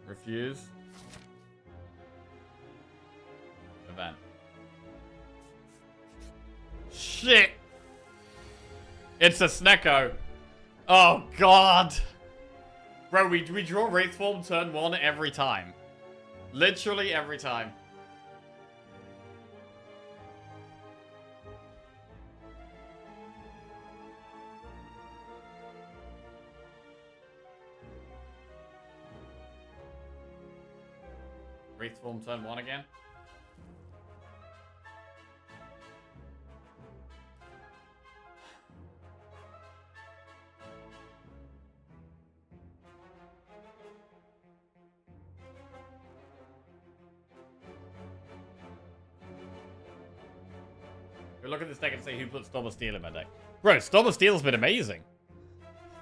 A: Refuse. Event. Shit! It's a Snecko. Oh, God. Bro, we draw Wraith Form turn 1 every time. Literally every time. Wraith Form turn 1 again. We look at this deck and say who put Storm of Steel in my deck. Bro, Storm of Steel's been amazing.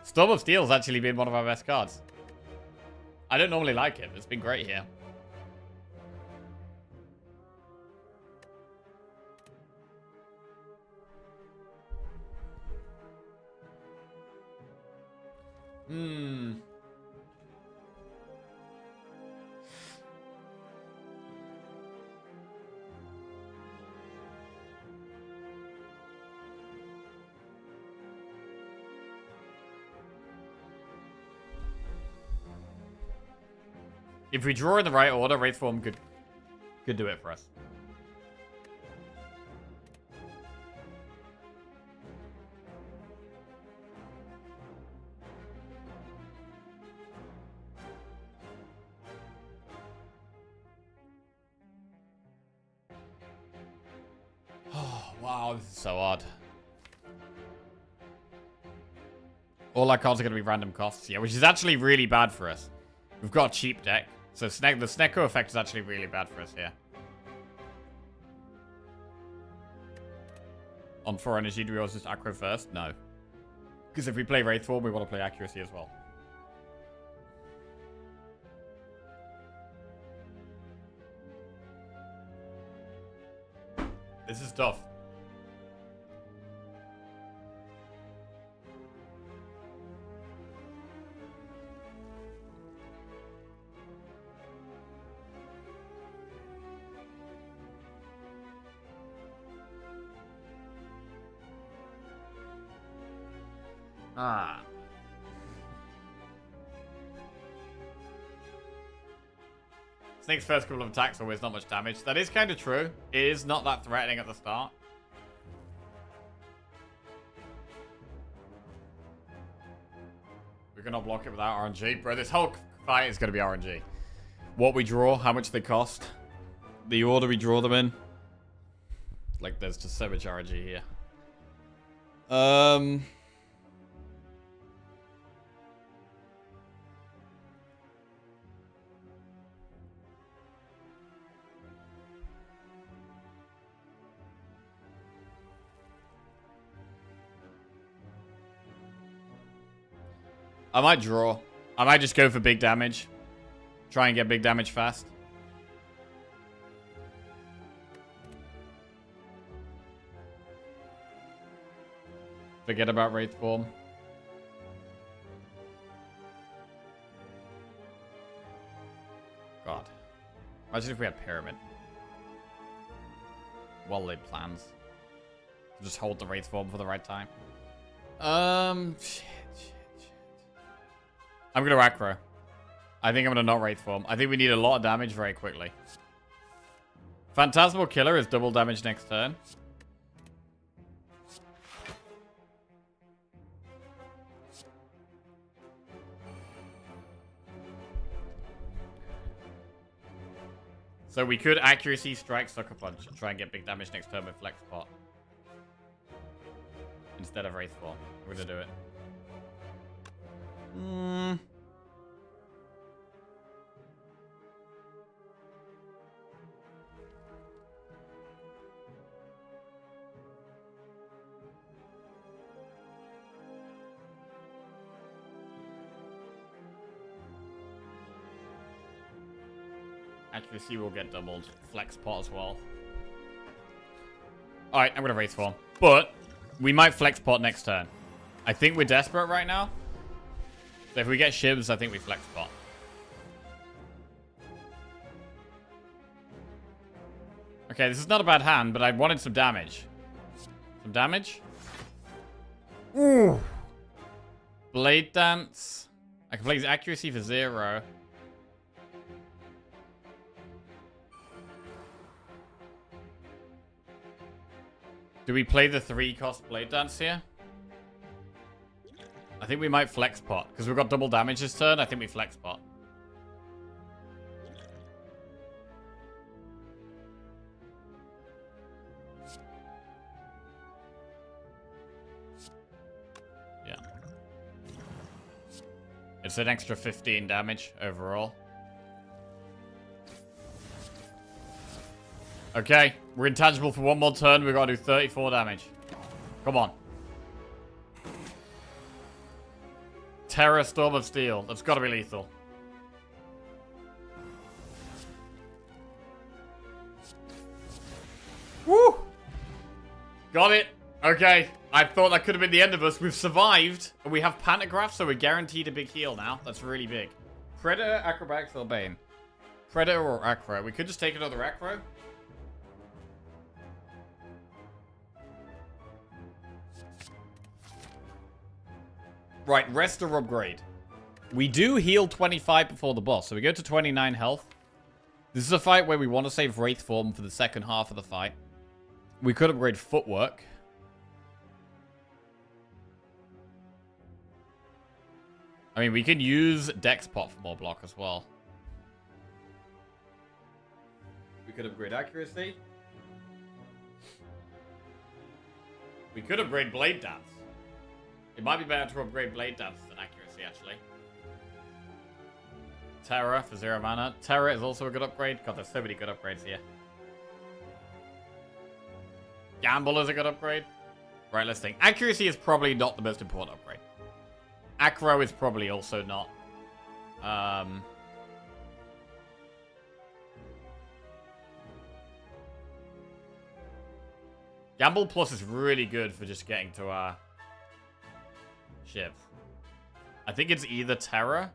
A: Storm of Steel's actually been one of our best cards. I don't normally like it, but it's been great here. If we draw in the right order, Wraith Form could do it for us. Oh, wow, this is so odd. All our cards are going to be random costs, yeah, which is actually really bad for us. We've got a cheap deck. So the Snecko effect is actually really bad for us here. On 4 energy, do we always just aggro first? No. Because if we play Wraith Form, we want to play accuracy as well. This is tough. Snake's first couple of attacks always not much damage. That is kind of true. It is not that threatening at the start. We cannot block it without RNG. Bro, this whole fight is going to be RNG. What we draw, how much they cost, the order we draw them in. Like, there's just so much RNG here. I might draw. I might just go for big damage. Try and get big damage fast. Forget about Wraith Form. God. Imagine if we had Pyramid. Well-laid plans. Just hold the Wraith Form for the right time. Shit. I'm gonna Acro. I think I'm gonna not Wraith Form. I think we need a lot of damage very quickly. Phantasmal Killer is double damage next turn. So we could Accuracy, Strike, Sucker Punch, and try and get big damage next turn with Flex Pot. Instead of Wraith Form. We're gonna do it. Accuracy will get doubled. Flex Pot as well. Alright, I'm gonna Wraith Form. But we might Flex Pot next turn. I think we're desperate right now. So if we get Shivs, I think we Flex Pot. Okay, this is not a bad hand, but I wanted some damage. Some damage? Ooh. Blade Dance. I can play his Accuracy for 0. Do we play the 3-cost Blade Dance here? I think we might Flex Pot. Because we've got double damage this turn. I think we Flex Pot. Yeah. It's an extra 15 damage overall. Okay, we're intangible for one more turn. We've got to do 34 damage. Come on. Terror Storm of Steel. That's got to be lethal. Woo! Got it. Okay. I thought that could have been the end of us. We've survived. And we have Pantograph, so we're guaranteed a big heal now. That's really big. Predator, Acrobatics, or Bane? Predator or Acro? We could just take another Acro. Right, rest or upgrade. We do heal 25 before the boss, so we go to 29 health. This is a fight where we want to save Wraith Form for the second half of the fight. We could upgrade Footwork. I mean, we can use Dex Pot for more block as well. We could upgrade Accuracy. We could upgrade Blade Dance. It might be better to upgrade Blade Dance than Accuracy, actually. Terror for 0 mana. Terror is also a good upgrade. God, there's so many good upgrades here. Gamble is a good upgrade. Right, let's think. Accuracy is probably not the most important upgrade. Acro is probably also not. Gamble Plus is really good for just getting to Shiv. I think it's either Terror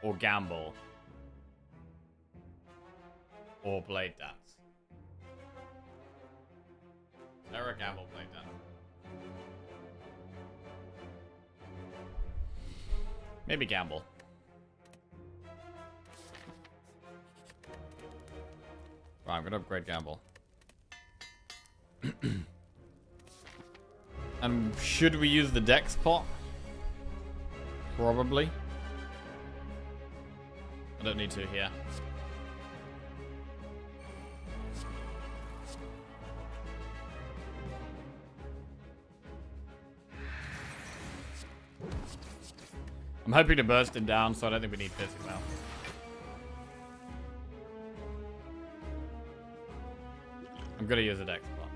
A: or Gamble or Blade Dance. Terror, Gamble, Blade Dance. Maybe Gamble. Right, I'm gonna upgrade Gamble. And should we use the Dex Pot? Probably. I don't need to here. I'm hoping to burst him down, so I don't think we need Physical now. I'm gonna use a Dex Pot.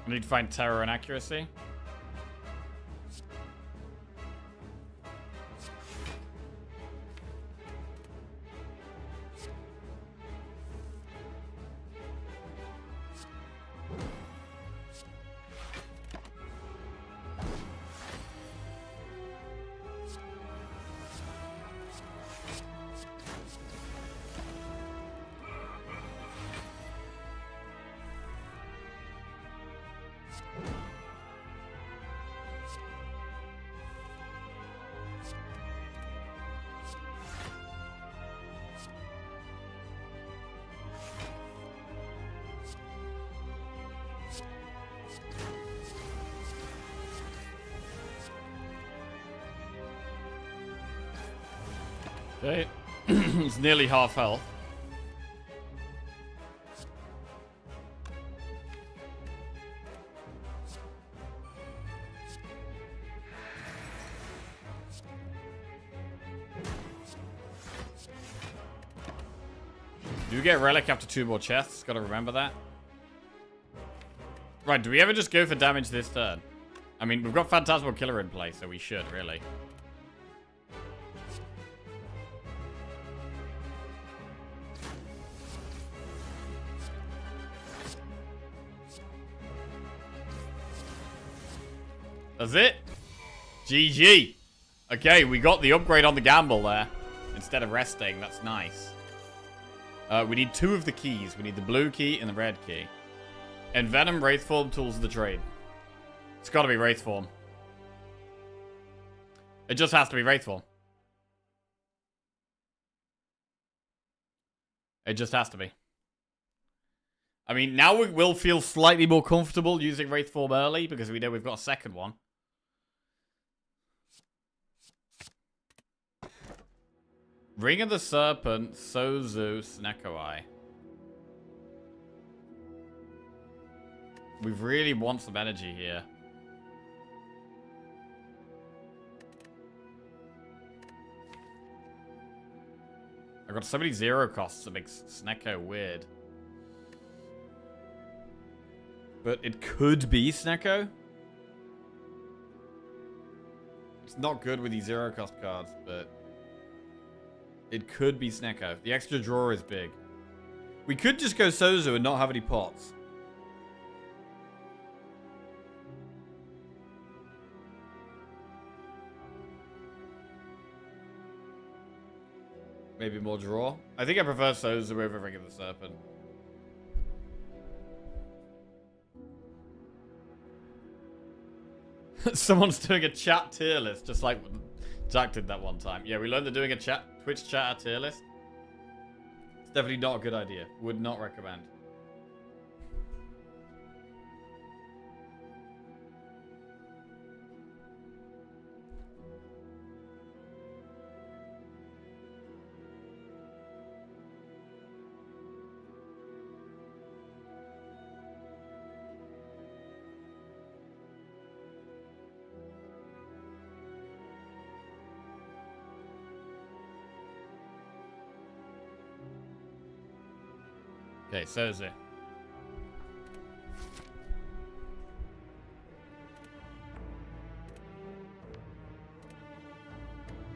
A: I need to find terror and accuracy. Okay. It's nearly half health. Do you get relic after 2 more chests? Gotta remember that. Right, do we ever just go for damage this turn? I mean, we've got Phantasmal Killer in play, so we should, really. That's it. GG. Okay, we got the upgrade on the gamble there. Instead of resting. That's nice. We need 2 of the keys. We need the blue key and the red key. Envenom, Wraithform, Tools of the Trade. It's got to be Wraithform. It just has to be Wraithform. It just has to be. I mean, now we will feel slightly more comfortable using Wraithform early because we know we've got a second one. Ring of the Serpent, Sozu, Snekoi. We really want some energy here. I've got so many 0 costs that makes Sneko weird. But it could be Sneko. It's not good with these 0 cost cards, but it could be Sneko. The extra draw is big. We could just go Sozu and not have any pots. Maybe more draw. I think I prefer Sozu over Ring of the Serpent. Someone's doing a chat tier list, just like Jack did that one time. Yeah, we learned they're doing a Twitch chat tier list. It's definitely not a good idea. Would not recommend. Okay, Sozu.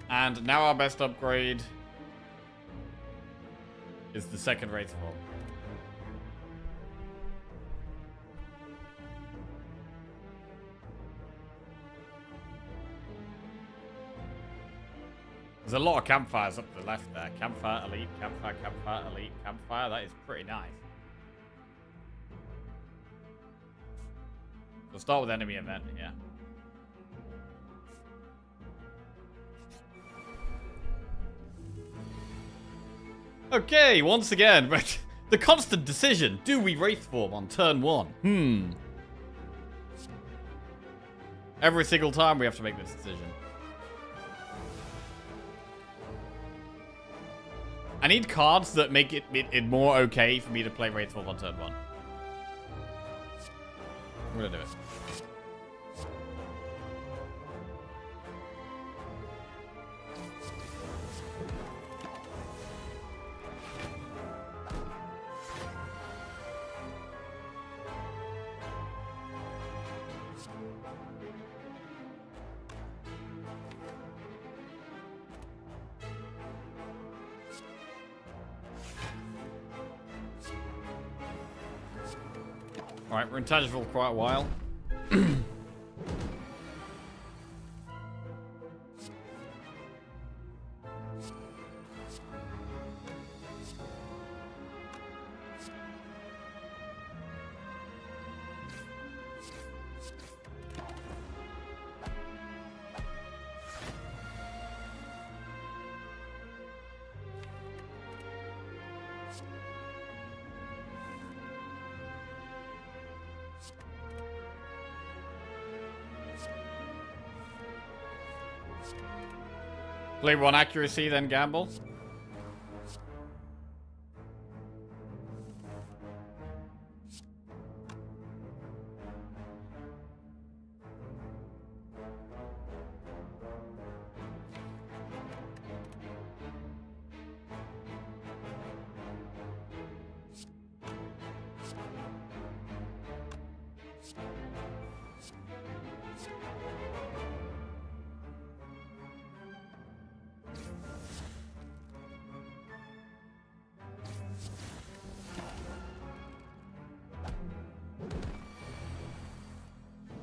A: And now our best upgrade is the second Wraithform. There's a lot of campfires up to the left there. Campfire, elite, campfire, campfire, elite, campfire. That is pretty nice. We'll start with enemy event here. Okay, once again, the constant decision. Do we Wraithform on turn 1? Every single time we have to make this decision. I need cards that make it more okay for me to play Wraithform on turn 1. I'm gonna do it. Alright, we're in Tangeville for quite a while. Play 1 accuracy, then gamble.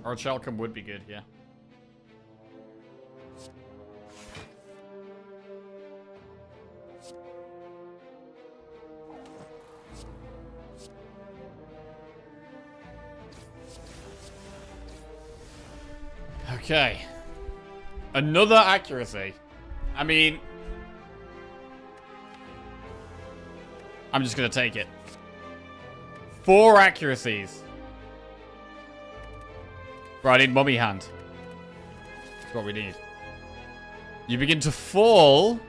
A: Or Shelcom would be good here. Okay. Another accuracy. I mean, I'm just gonna take it. 4 accuracies. Bro, I need mummy hand. That's what we need. You begin to fall.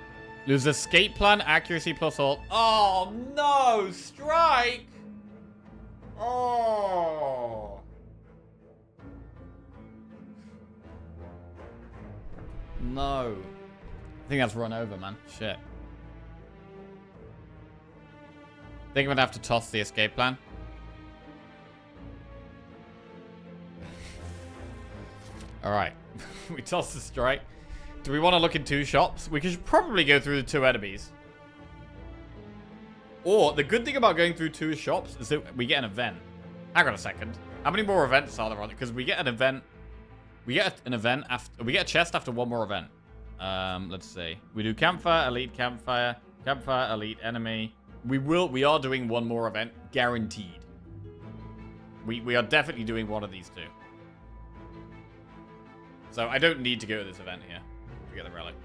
A: Lose escape plan, accuracy plus all. Oh, no! Strike! Oh. No. I think that's run over, man. Shit. I think I'm gonna have to toss the escape plan. Alright. We toss the strike. Do we want to look in 2 shops? We could probably go through the 2 enemies. Or, the good thing about going through 2 shops is that we get an event. Hang on a second. How many more events are there on it? Because we get an event. We get an event after. We get a chest after 1 more event. Let's see. We do campfire, elite campfire, campfire, elite enemy. We are doing 1 more event. Guaranteed. We are definitely doing one of these 2. So I don't need to go to this event here to get the relic.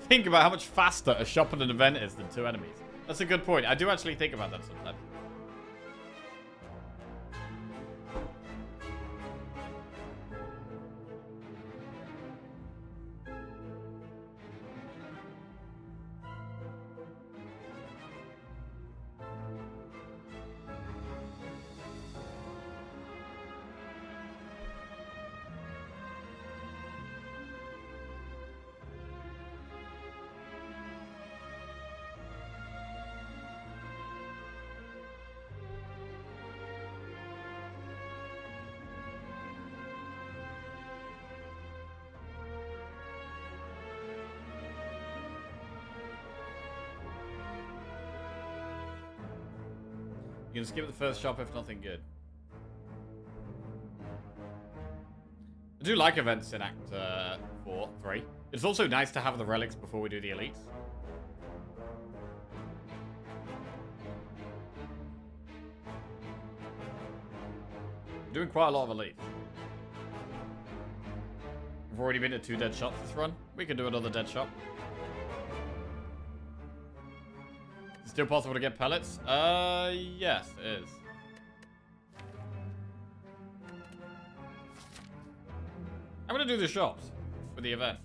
A: Think about how much faster a shop and an event is than 2 enemies. That's a good point. I do actually think about that sometimes. You can skip the first shop if nothing good. I do like events in Act 3. It's also nice to have the relics before we do the elites. We're doing quite a lot of elites. We've already been to 2 dead shops this run. We can do another dead shop. Still possible to get pellets? Yes, it is. I'm gonna do the shops for the event.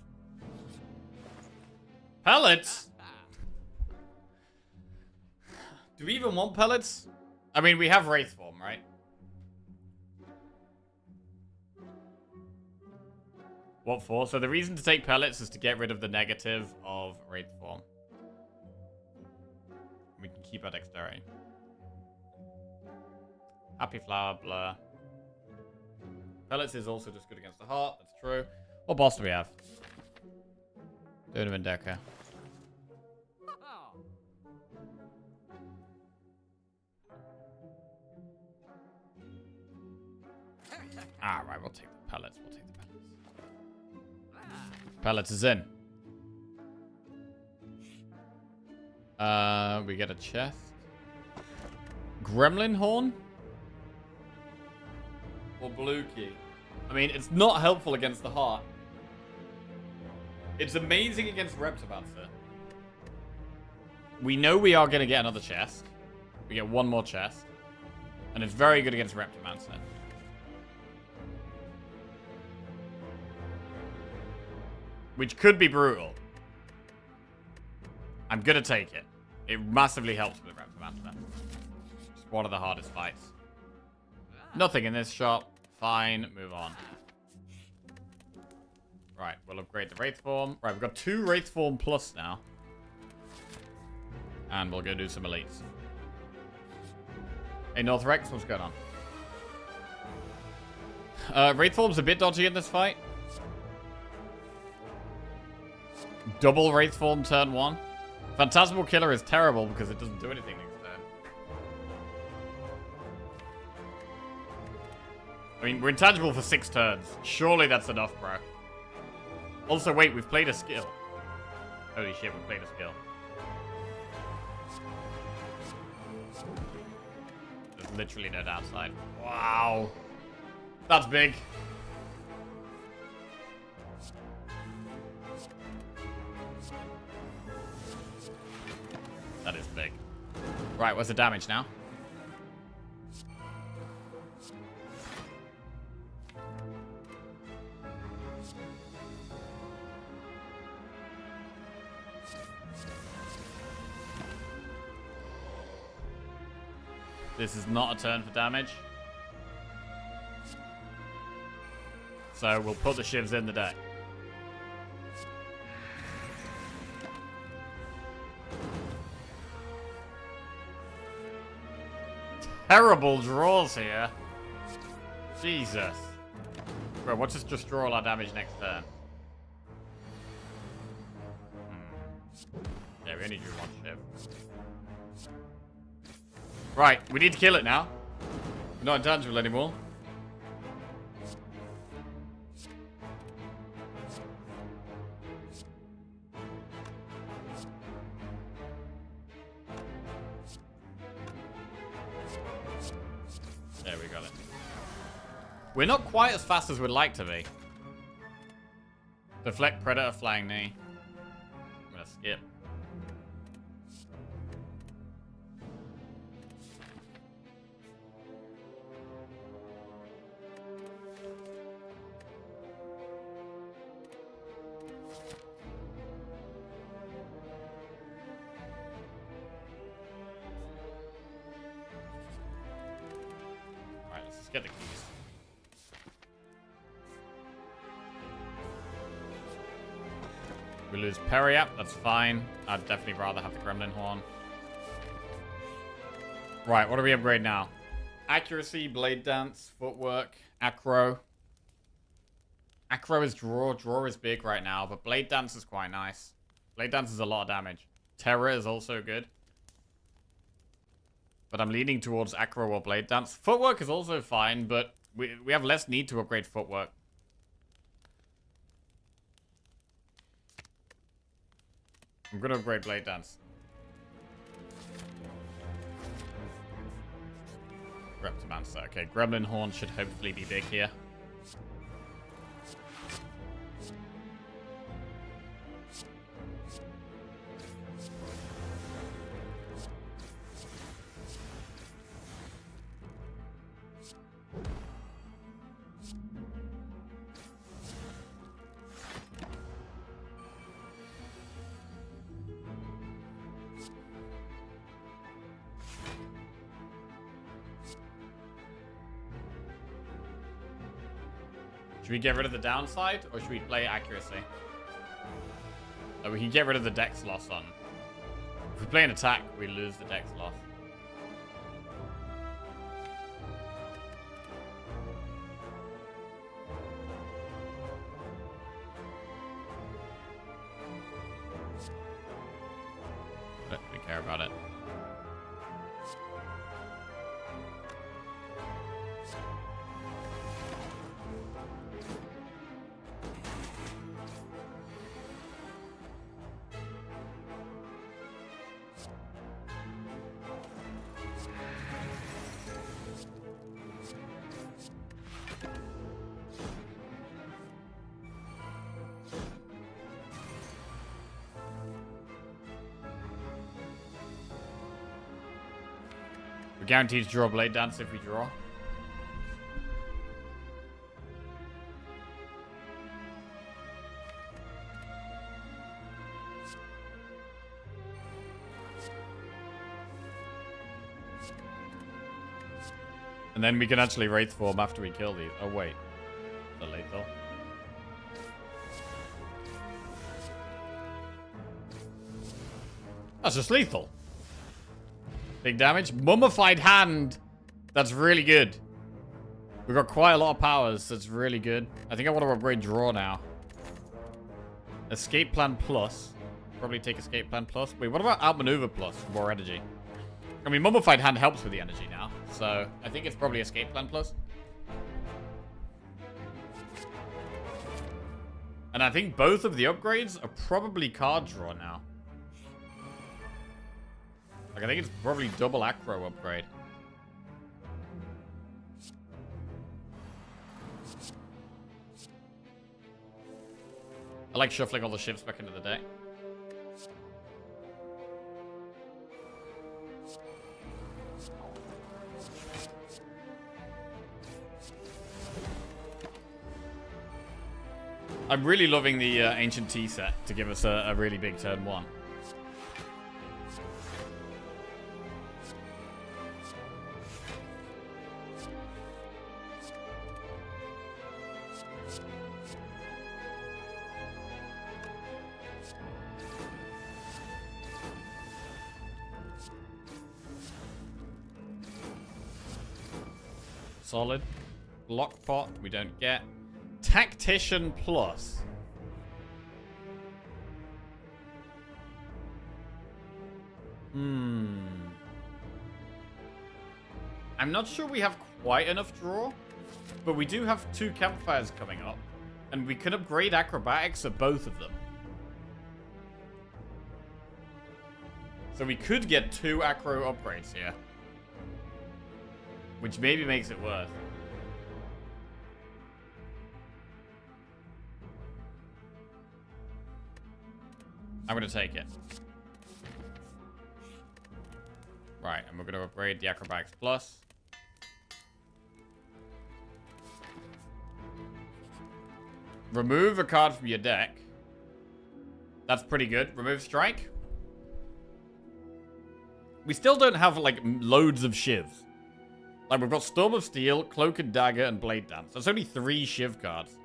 A: Pellets? Do we even want pellets? I mean, we have Wraith Form, right? What for? So the reason to take pellets is to get rid of the negative of Wraith Form. We can keep our dexterity. Happy Flower, Blur. Pellets is also just good against the heart. That's true. What boss do we have? Donovan Decker. Alright, we'll take the pellets. We'll take the pellets. Pellets is in. We get a chest. Gremlin Horn? Or Blue Key? I mean, it's not helpful against the heart. It's amazing against Reptomancer. We know we are going to get another chest. We get one more chest. And it's very good against Reptomancer. Which could be brutal. I'm going to take it. It massively helps with Reptomancer. It's one of the hardest fights. Nothing in this shop. Fine, move on. Right, we'll upgrade the Wraith Form. Right, we've got 2 Wraith Form plus now. And we'll go do some elites. Hey, North Rex, what's going on? Wraith Form's a bit dodgy in this fight. Double Wraith Form turn 1. Phantasmal Killer is terrible because it doesn't do anything next turn. I mean, we're intangible for 6 turns. Surely that's enough, bro. Also, wait, we've played a skill. Holy shit, we played a skill. There's literally no downside. Wow. That's big. That is big. Right, what's the damage now? This is not a turn for damage. So we'll put the shivs in the deck. Terrible draws here. Jesus. Bro, watch us just draw all our damage next turn. Yeah, we only drew 1 shiv. Right, we need to kill it now. We're not intangible anymore. There, we got it. We're not quite as fast as we'd like to be. Deflect Predator, Flying Knee. I'm gonna skip. Get the keys. We lose Periap, that's fine. I'd definitely rather have the Gremlin Horn. Right, what do we upgrade now? Accuracy, Blade Dance, Footwork, Acro. Acro is draw. Draw is big right now, but Blade Dance is quite nice. Blade Dance is a lot of damage. Terror is also good. But I'm leaning towards Acro or Blade Dance. Footwork is also fine, but we have less need to upgrade Footwork. I'm going to upgrade Blade Dance. Reptomancer. Okay, Gremlin Horn should hopefully be big here. Should we get rid of the downside, or should we play accuracy? We can get rid of the dex loss on. If we play an attack, we lose the dex loss. Don't really care about it. We're guaranteed to draw Blade Dance if we draw. And then we can actually Wraith form after we kill these. Oh, wait. The lethal. That's just lethal. Big damage. Mummified Hand. That's really good. We've got quite a lot of powers. That's really good. I think I want to upgrade Draw now. Escape Plan Plus. Probably take Escape Plan Plus. Wait, what about Outmaneuver Plus for more energy? I mean, Mummified Hand helps with the energy now. So, I think it's probably Escape Plan Plus. And I think both of the upgrades are probably card draw now. Like, I think it's probably double acro upgrade. I like shuffling all the shifts back into the deck. I'm really loving the Ancient Tea set to give us a really big turn one. Solid. Lockpot, we don't get. Tactician Plus. I'm not sure we have quite enough draw, but we do have 2 campfires coming up, and we can upgrade acrobatics at both of them. So we could get 2 acro upgrades here, which maybe makes it worth. I'm going to take it. Right, and we're going to upgrade the Acrobatics Plus. Remove a card from your deck. That's pretty good. Remove Strike. We still don't have, like, loads of shivs. Like, we've got Storm of Steel, Cloak and Dagger, and Blade Dance. That's only 3 shiv cards.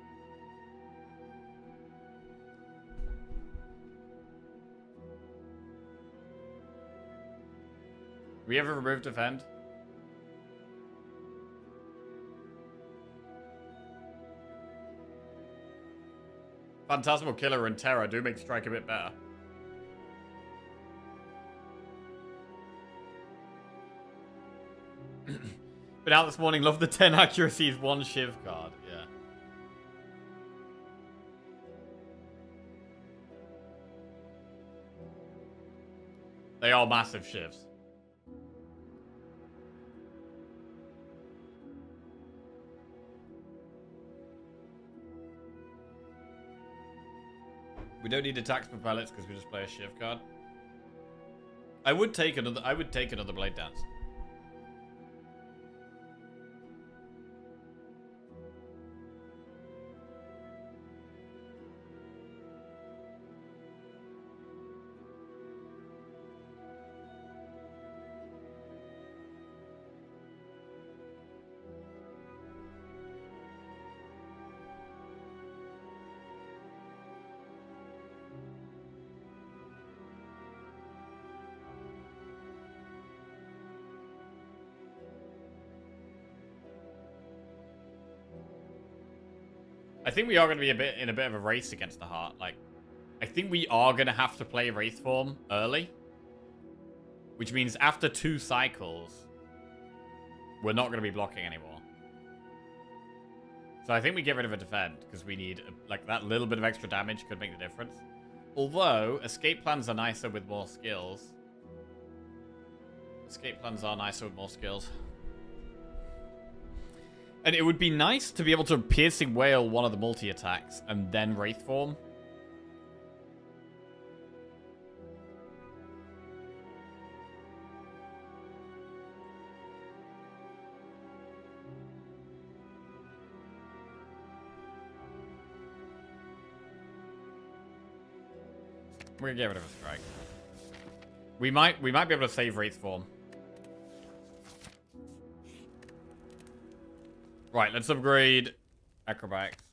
A: We ever remove Defend? Phantasmal Killer and Terror do make Strike a bit better. Been out this morning, love the 10 accuracies, 1 shiv card. Yeah. They are massive shivs. We don't need attacks for pellets because we just play a shiv card. I would take another Blade Dance. I think we are going to be in a bit of a race against the heart. Like, I think we are going to have to play Wraith form early. Which means after 2 cycles, we're not going to be blocking anymore. So I think we get rid of a defend, because we need, like, that little bit of extra damage could make the difference. Although, escape plans are nicer with more skills. Escape plans are nicer with more skills. And it would be nice to be able to Piercing Wail one of the multi-attacks and then Wraith form. We're gonna get rid of a strike. We might be able to save Wraith form. Right, let's upgrade acrobatics.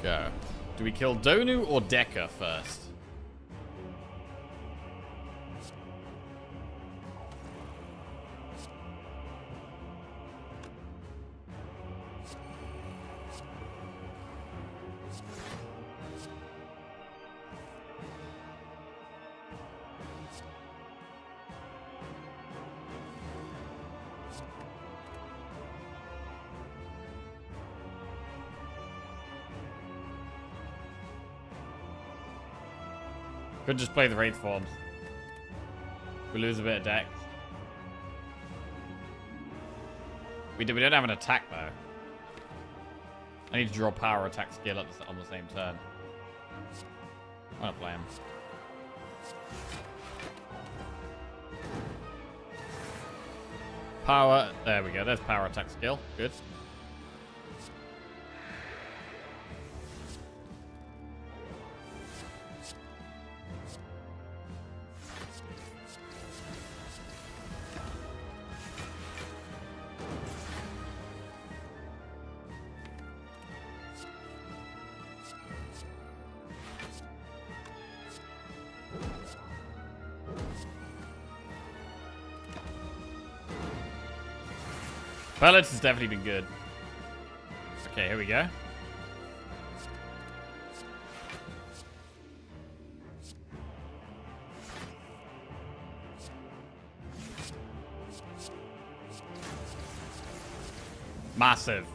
A: Go. Do we kill Donu or Decker first? Could just play the Wraith forms. We lose a bit of deck. We don't have an attack though. I need to draw power attack skill on the same turn. I'm gonna play him. Power. There we go. There's power attack skill. Good. Pellets has definitely been good. Okay, here we go. Massive.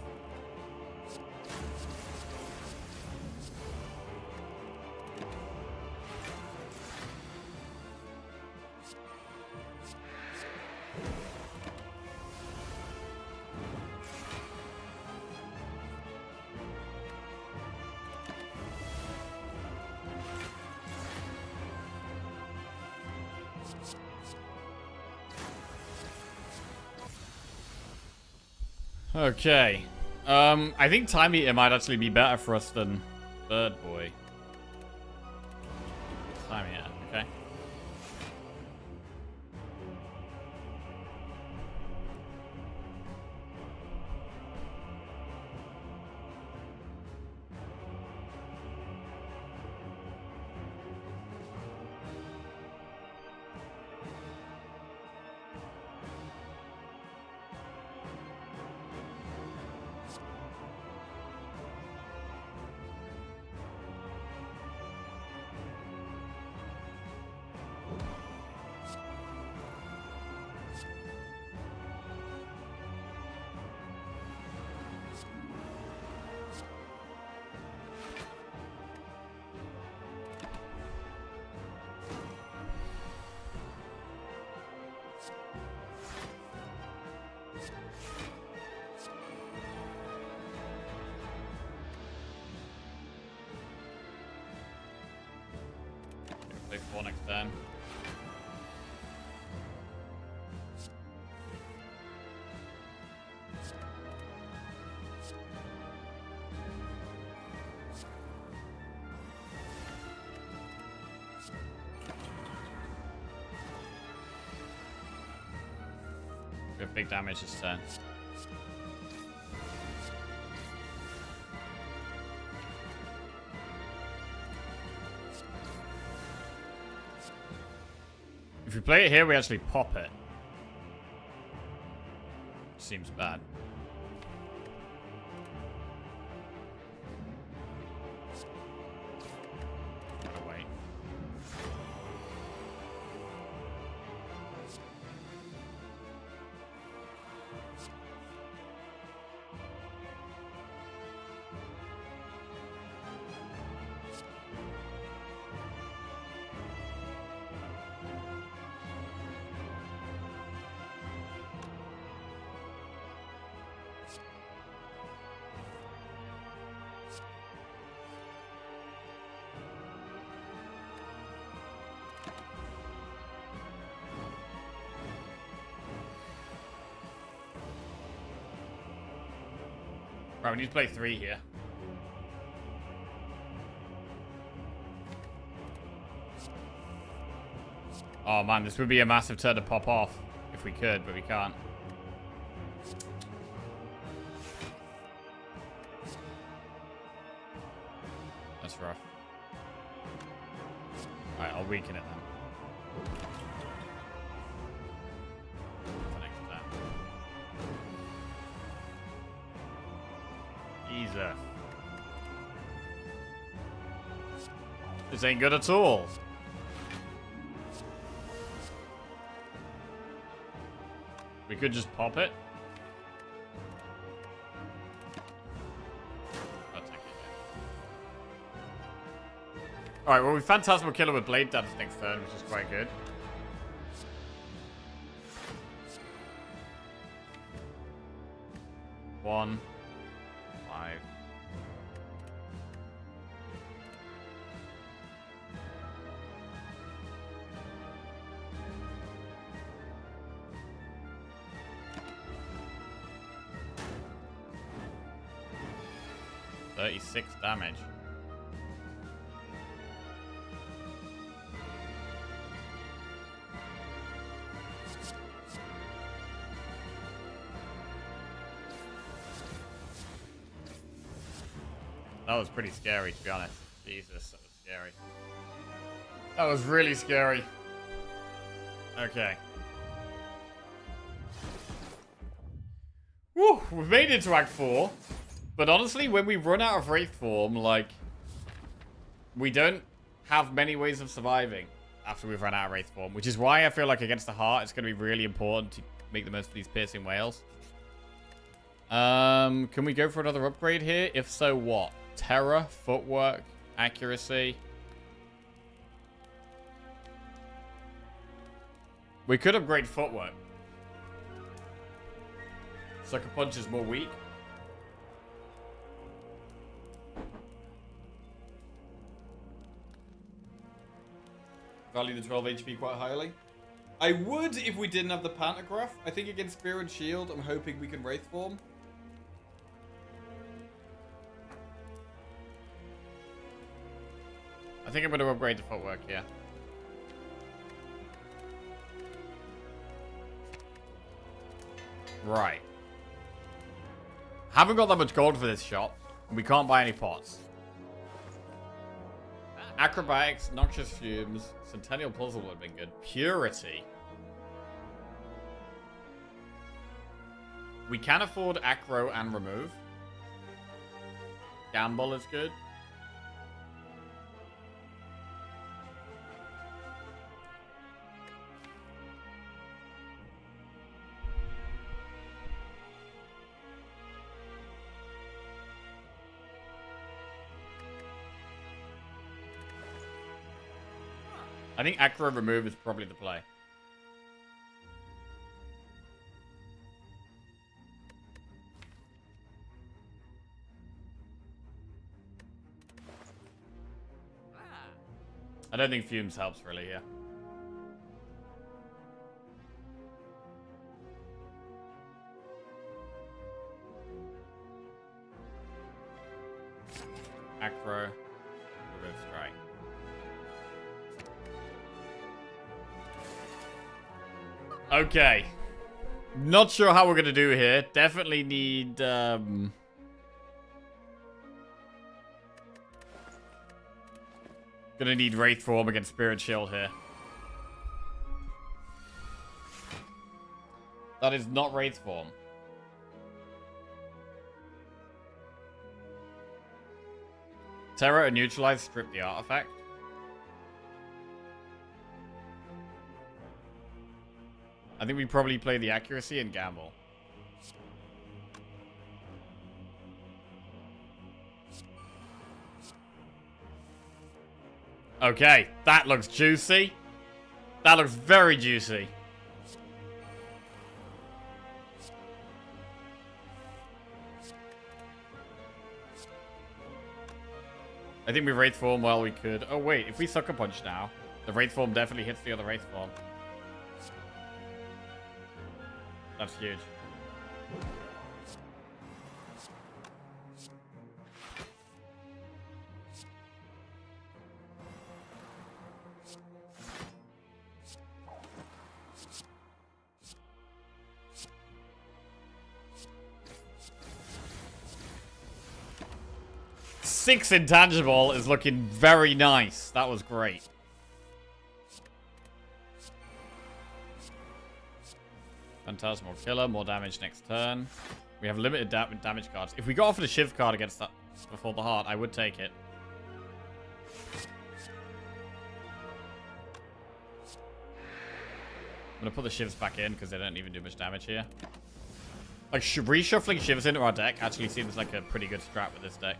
A: Okay. I think Time Eater might actually be better for us than Bird Boy. Time Eater, okay. Big 4 next turn. We have big damage this turn. If we play it here, we actually pop it. seems bad. Gotta wait. Right, we need to play 3 here. Oh man, this would be a massive turn to pop off if we could, but we can't. That's rough. Alright, I'll weaken it then. Easy. This ain't good at all. We could just pop it. I'll take it. Alright, well, we Phantasmal Killer with Blade Dance next turn, which is quite good. One. 5. $36 damage. That was pretty scary, to be honest. Jesus, that was scary. That was really scary. Okay. Woo, we've made it to Act 4. But honestly, when we run out of Wraith form, like, we don't have many ways of surviving after we've run out of Wraith form. Which is why I feel like against the heart, it's going to be really important to make the most of these piercing whales. Can we go for another upgrade here? If so, what? Terror, footwork, accuracy. We could upgrade footwork. Sucker Punch is more weak. Value the 12 HP quite highly. I would if we didn't have the Pantograph. I think against Spear and Shield, I'm hoping we can Wraith form. I think I'm going to upgrade the footwork here. Right. Haven't got that much gold for this shop. We can't buy any pots. Acrobatics, Noxious Fumes, Centennial Puzzle would have been good. Purity. We can afford Acro and Remove. Gamble is good. I think Acro Remove is probably the play. I don't think Fumes helps really here. Acro, Remove Strike. Okay. Not sure how we're going to do here. Definitely need... Gonna need Wraith form against Spirit Shield here. That is not Wraith form. Terror and neutralize, strip the artifact. I think we probably play the accuracy and gamble. Okay, that looks juicy. That looks very juicy. I think we Wraith Form while we could. Oh wait, if we Sucker Punch now, the Wraith Form definitely hits the other Wraith Form. That's huge. Six intangible is looking very nice. That was great. Phantasmal Killer, more damage next turn. We have limited damage cards. If we got offered a Shiv card against that before the heart, I would take it. I'm gonna put the Shivs back in because they don't even do much damage here. Like, reshuffling Shivs into our deck actually seems like a pretty good strat with this deck.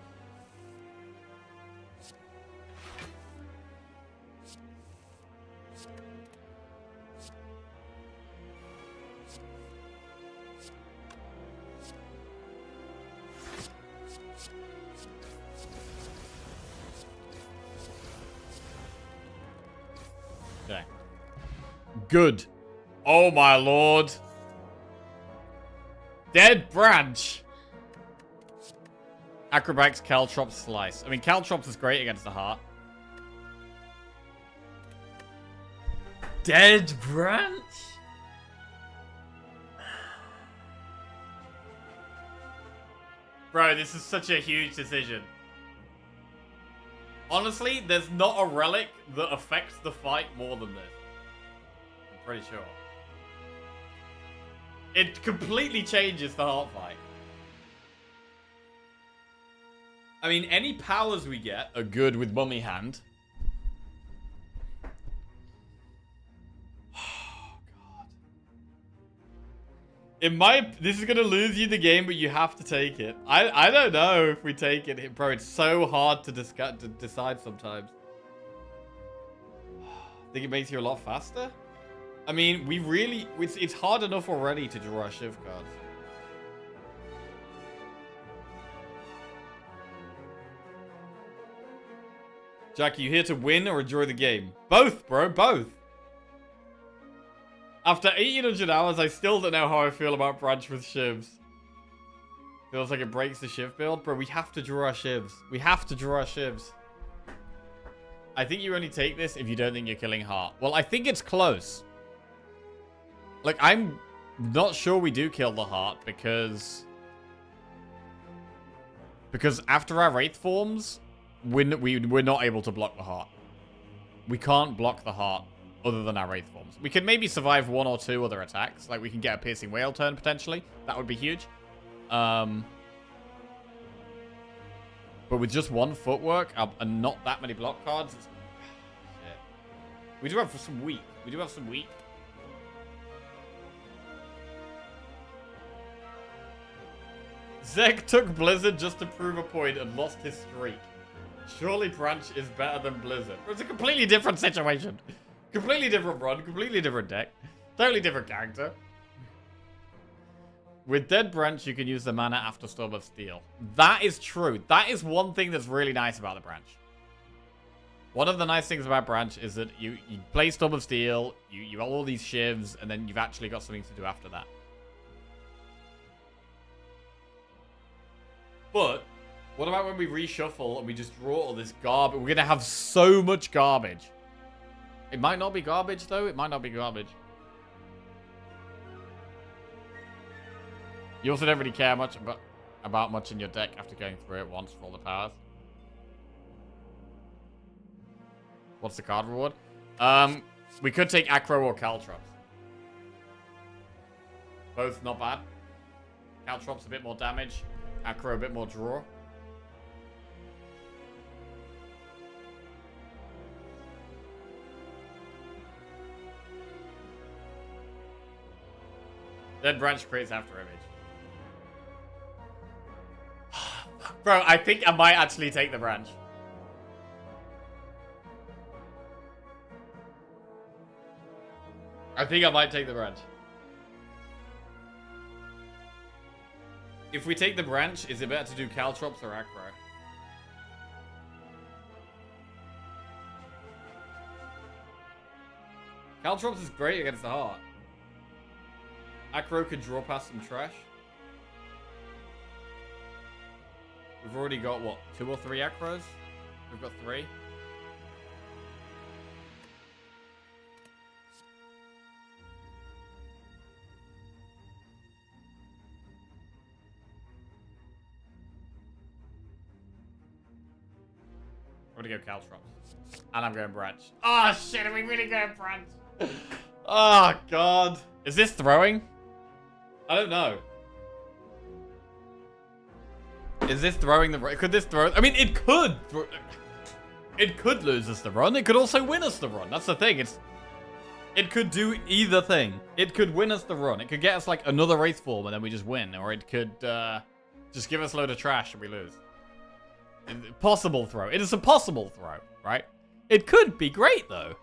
A: Okay. Good. Oh my lord. Dead Branch. Acrobatics, Caltrops, Slice. I mean, Caltrops is great against the heart. Dead Branch? Bro, this is such a huge decision. Honestly, there's not a relic that affects the fight more than this. I'm pretty sure. It completely changes the heart fight. I mean, any powers we get are good with Mummy Hand. Oh, God. This is going to lose you the game, but you have to take it. I don't know if we take it. Bro, it's so hard to decide sometimes. Think it makes you a lot faster? I mean, we really... It's hard enough already to draw Shiv cards. Jack, you here to win or enjoy the game? Both, bro, both. After 1800 hours, I still don't know how I feel about Branch with Shivs. Feels like it breaks the Shiv build. Bro, we have to draw our Shivs. We have to draw our Shivs. I think you only take this if you don't think you're killing Heart. Well, I think it's close. Like, I'm not sure we do kill the Heart because after our Wraith forms, we're not able to block the Heart. We can't block the Heart other than our Wraith forms. We could maybe survive one or two other attacks. Like, we can get a Piercing Whale turn, potentially. That would be huge. But with just one footwork and not that many block cards, it's... Shit. We do have some weak. We do have some weak. Zeg took Blizzard just to prove a point and lost his streak. Surely Branch is better than Blizzard. It's a completely different situation. Completely different run, completely different deck. Totally different character. With Dead Branch, you can use the mana after Storm of Steel. That is true. That is one thing that's really nice about the Branch. One of the nice things about Branch is that you play Storm of Steel, you have all these shivs, and then you've actually got something to do after that. But, what about when we reshuffle and we just draw all this garbage? We're going to have so much garbage. It might not be garbage, though. It might not be garbage. You also don't really care much about much in your deck after going through it once for all the powers. What's the card reward? We could take Acro or Caltrops. Both not bad. Caltrops a bit more damage. Acro a bit more draw. Dead branch creates after image. Bro, I think I might actually take the branch. I think I might take the branch. If we take the branch, is it better to do Caltrops or Acro? Caltrops is great against the heart. Acro could draw past some trash. We've already got, what, 2 or 3 Acros? We've got 3. I'm gonna go Caltrops. And I'm going branch. Oh shit, are we really going branch? Oh god. Is this throwing? I don't know. Is this throwing the... Could this throw... I mean, it could... It could lose us the run. It could also win us the run. That's the thing. It could do either thing. It could win us the run. It could get us, like, another race form and then we just win. Or it could just give us a load of trash and we lose. Possible throw. It is a possible throw, right? It could be great, though.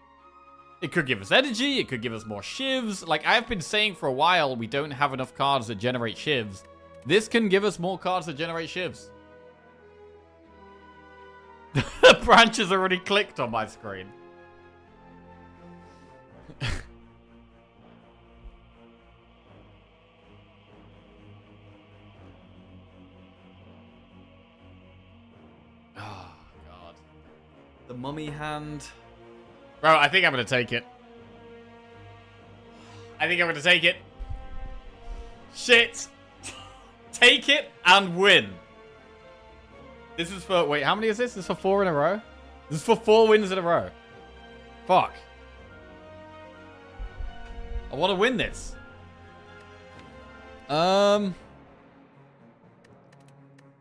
A: It could give us energy. It could give us more shivs. Like, I've been saying for a while, we don't have enough cards that generate shivs. This can give us more cards that generate shivs. The branch has already clicked on my screen. Oh, God. The mummy hand. Bro, I think I'm going to take it. I think I'm going to take it. Shit. Take it and win. This is for... Wait, how many is this? This is for 4 in a row? This is for 4 wins in a row. Fuck. I want to win this.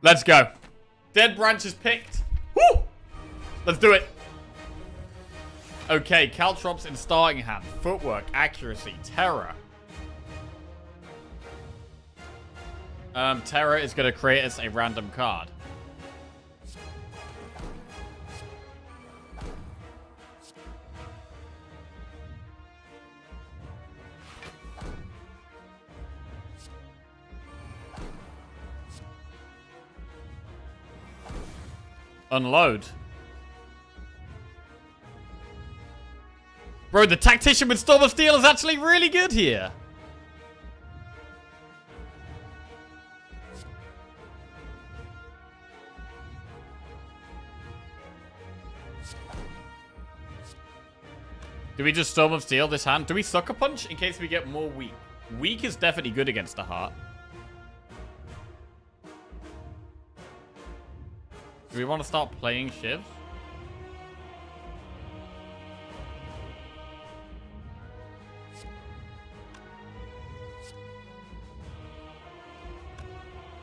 A: Let's go. Dead branch is picked. Woo! Let's do it. Okay, Caltrops in starting hand. Footwork, accuracy, terror. Terror is going to create us a random card. Unload. Bro, the Tactician with Storm of Steel is actually really good here. Do we just Storm of Steel this hand? Do we Sucker Punch in case we get more weak? Weak is definitely good against the heart. Do we want to start playing shivs?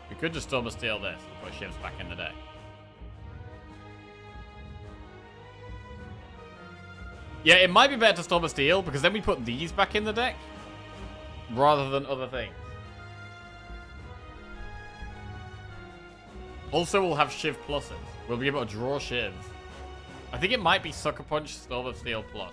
A: We could just Storm of Steel this and put shivs back in the deck. Yeah, it might be better to Storm of Steel because then we put these back in the deck rather than other things. Also, we'll have Shiv pluses. We'll be able to draw Shivs. I think it might be Sucker Punch, Storm of Steel plus.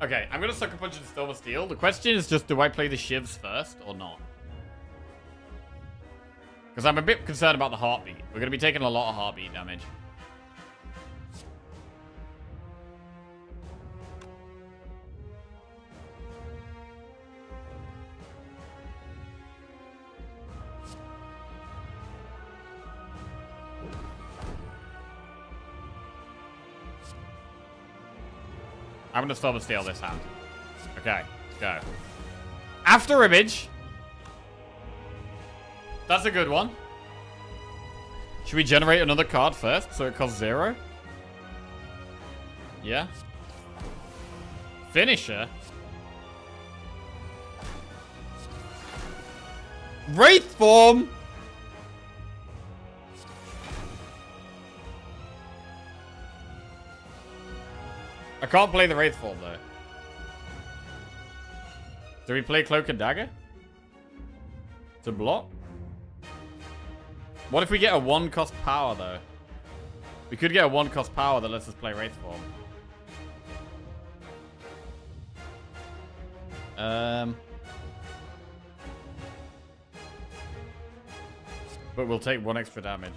A: Okay, I'm going to Sucker Punch and Storm of Steel. The question is just, do I play the Shivs first or not? Because I'm a bit concerned about the heartbeat. We're going to be taking a lot of heartbeat damage. I'm going to Storm of Steel this hand. Okay, let's go. After Image. That's a good one. Should we generate another card first so it costs 0? Yeah. Finisher? Wraith form! I can't play the Wraith form, though. Do we play Cloak and Dagger? To block? What if we get a 1-cost power, though? We could get a 1-cost power that lets us play Wraith form. But we'll take 1 extra damage.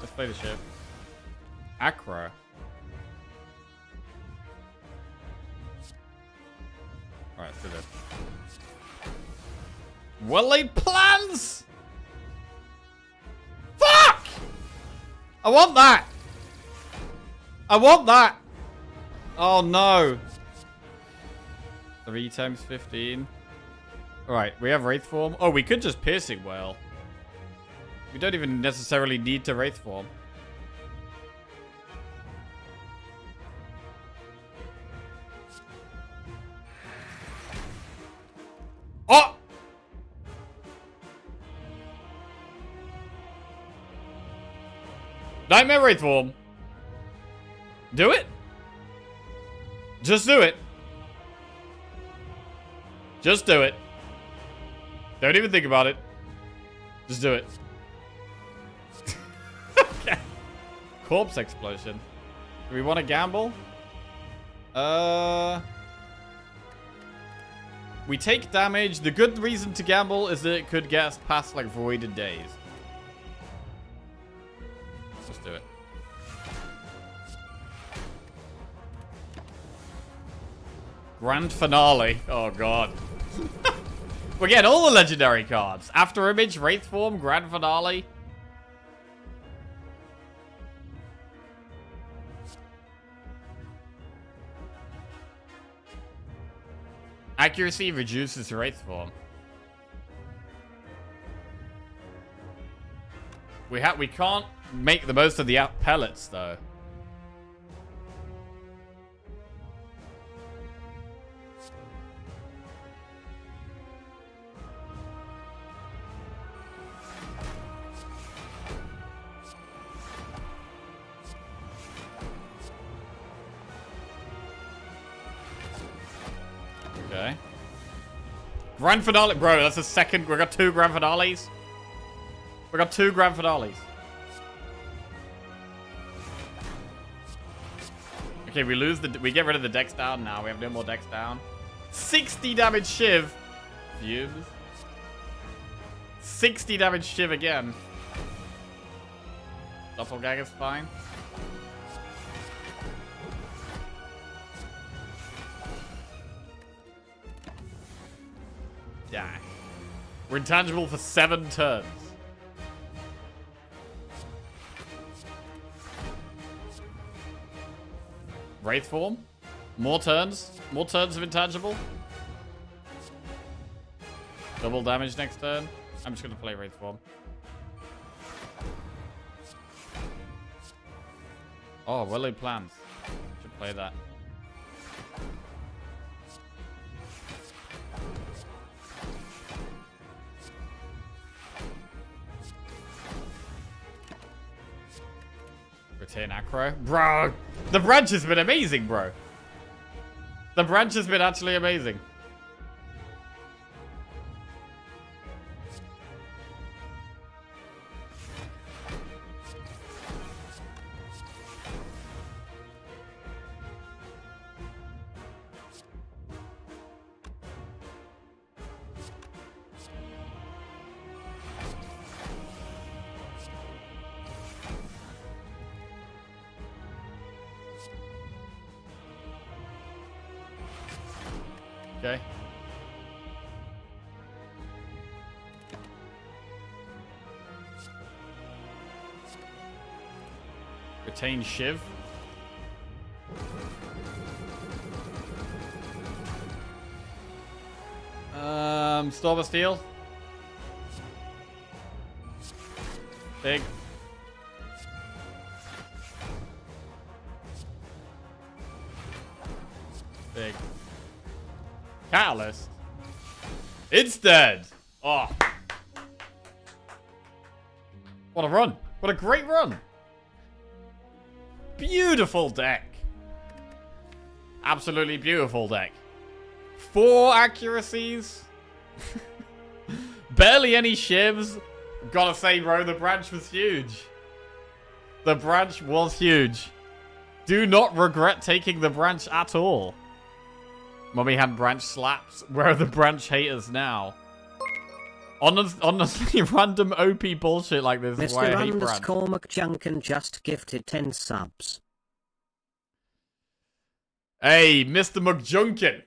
A: Let's play the ship. Acro. Alright, let's do this. Well-laid plans! Fuck! I want that! I want that! Oh no. 3 times 15. Alright, we have Wraith form. Oh, we could just Piercing Whale. We don't even necessarily need to Wraith form. Oh! Nightmare Wraith form. Do it. Just do it. Just do it. Don't even think about it. Just do it. Okay. Corpse explosion. Do we want to gamble? We take damage. The good reason to gamble is that it could get us past like voided days. Let's do it. Grand finale. Oh god. We're getting all the legendary cards. After Image, Wraith Form, Grand Finale. Accuracy reduces Wraith Form. We can't make the most of the pellets though. Okay. Grand finale, bro. That's the second. We got 2 grand finales. We got 2 grand finales. Okay, we lose the. We get rid of the Dex down now. We have no more Dex down. 60 damage Shiv. Fumes. 60 damage Shiv again. Doppelganger's fine. Die. We're intangible for 7 turns. Wraith form? More turns? More turns of intangible? Double damage next turn? I'm just gonna play Wraith form. Oh, well-laid plans. Should play that. Retain Acro. Bro! The branch has been amazing, bro. The branch has been actually amazing. Okay. Retain Shiv. Storm of Steel. Big. Big. Catalyst. It's dead. Oh. What a run. What a great run. Beautiful deck. Absolutely beautiful deck. 4 accuracies. Barely any shivs. Gotta say, bro, the branch was huge. The branch was huge. Do not regret taking the branch at all. Mummy hand branch slaps. Where are the branch haters now? Honestly, random OP bullshit like this is why I hate branch.
D: Mr. McJunkin just gifted 10 subs.
A: Hey, Mr. McJunkin.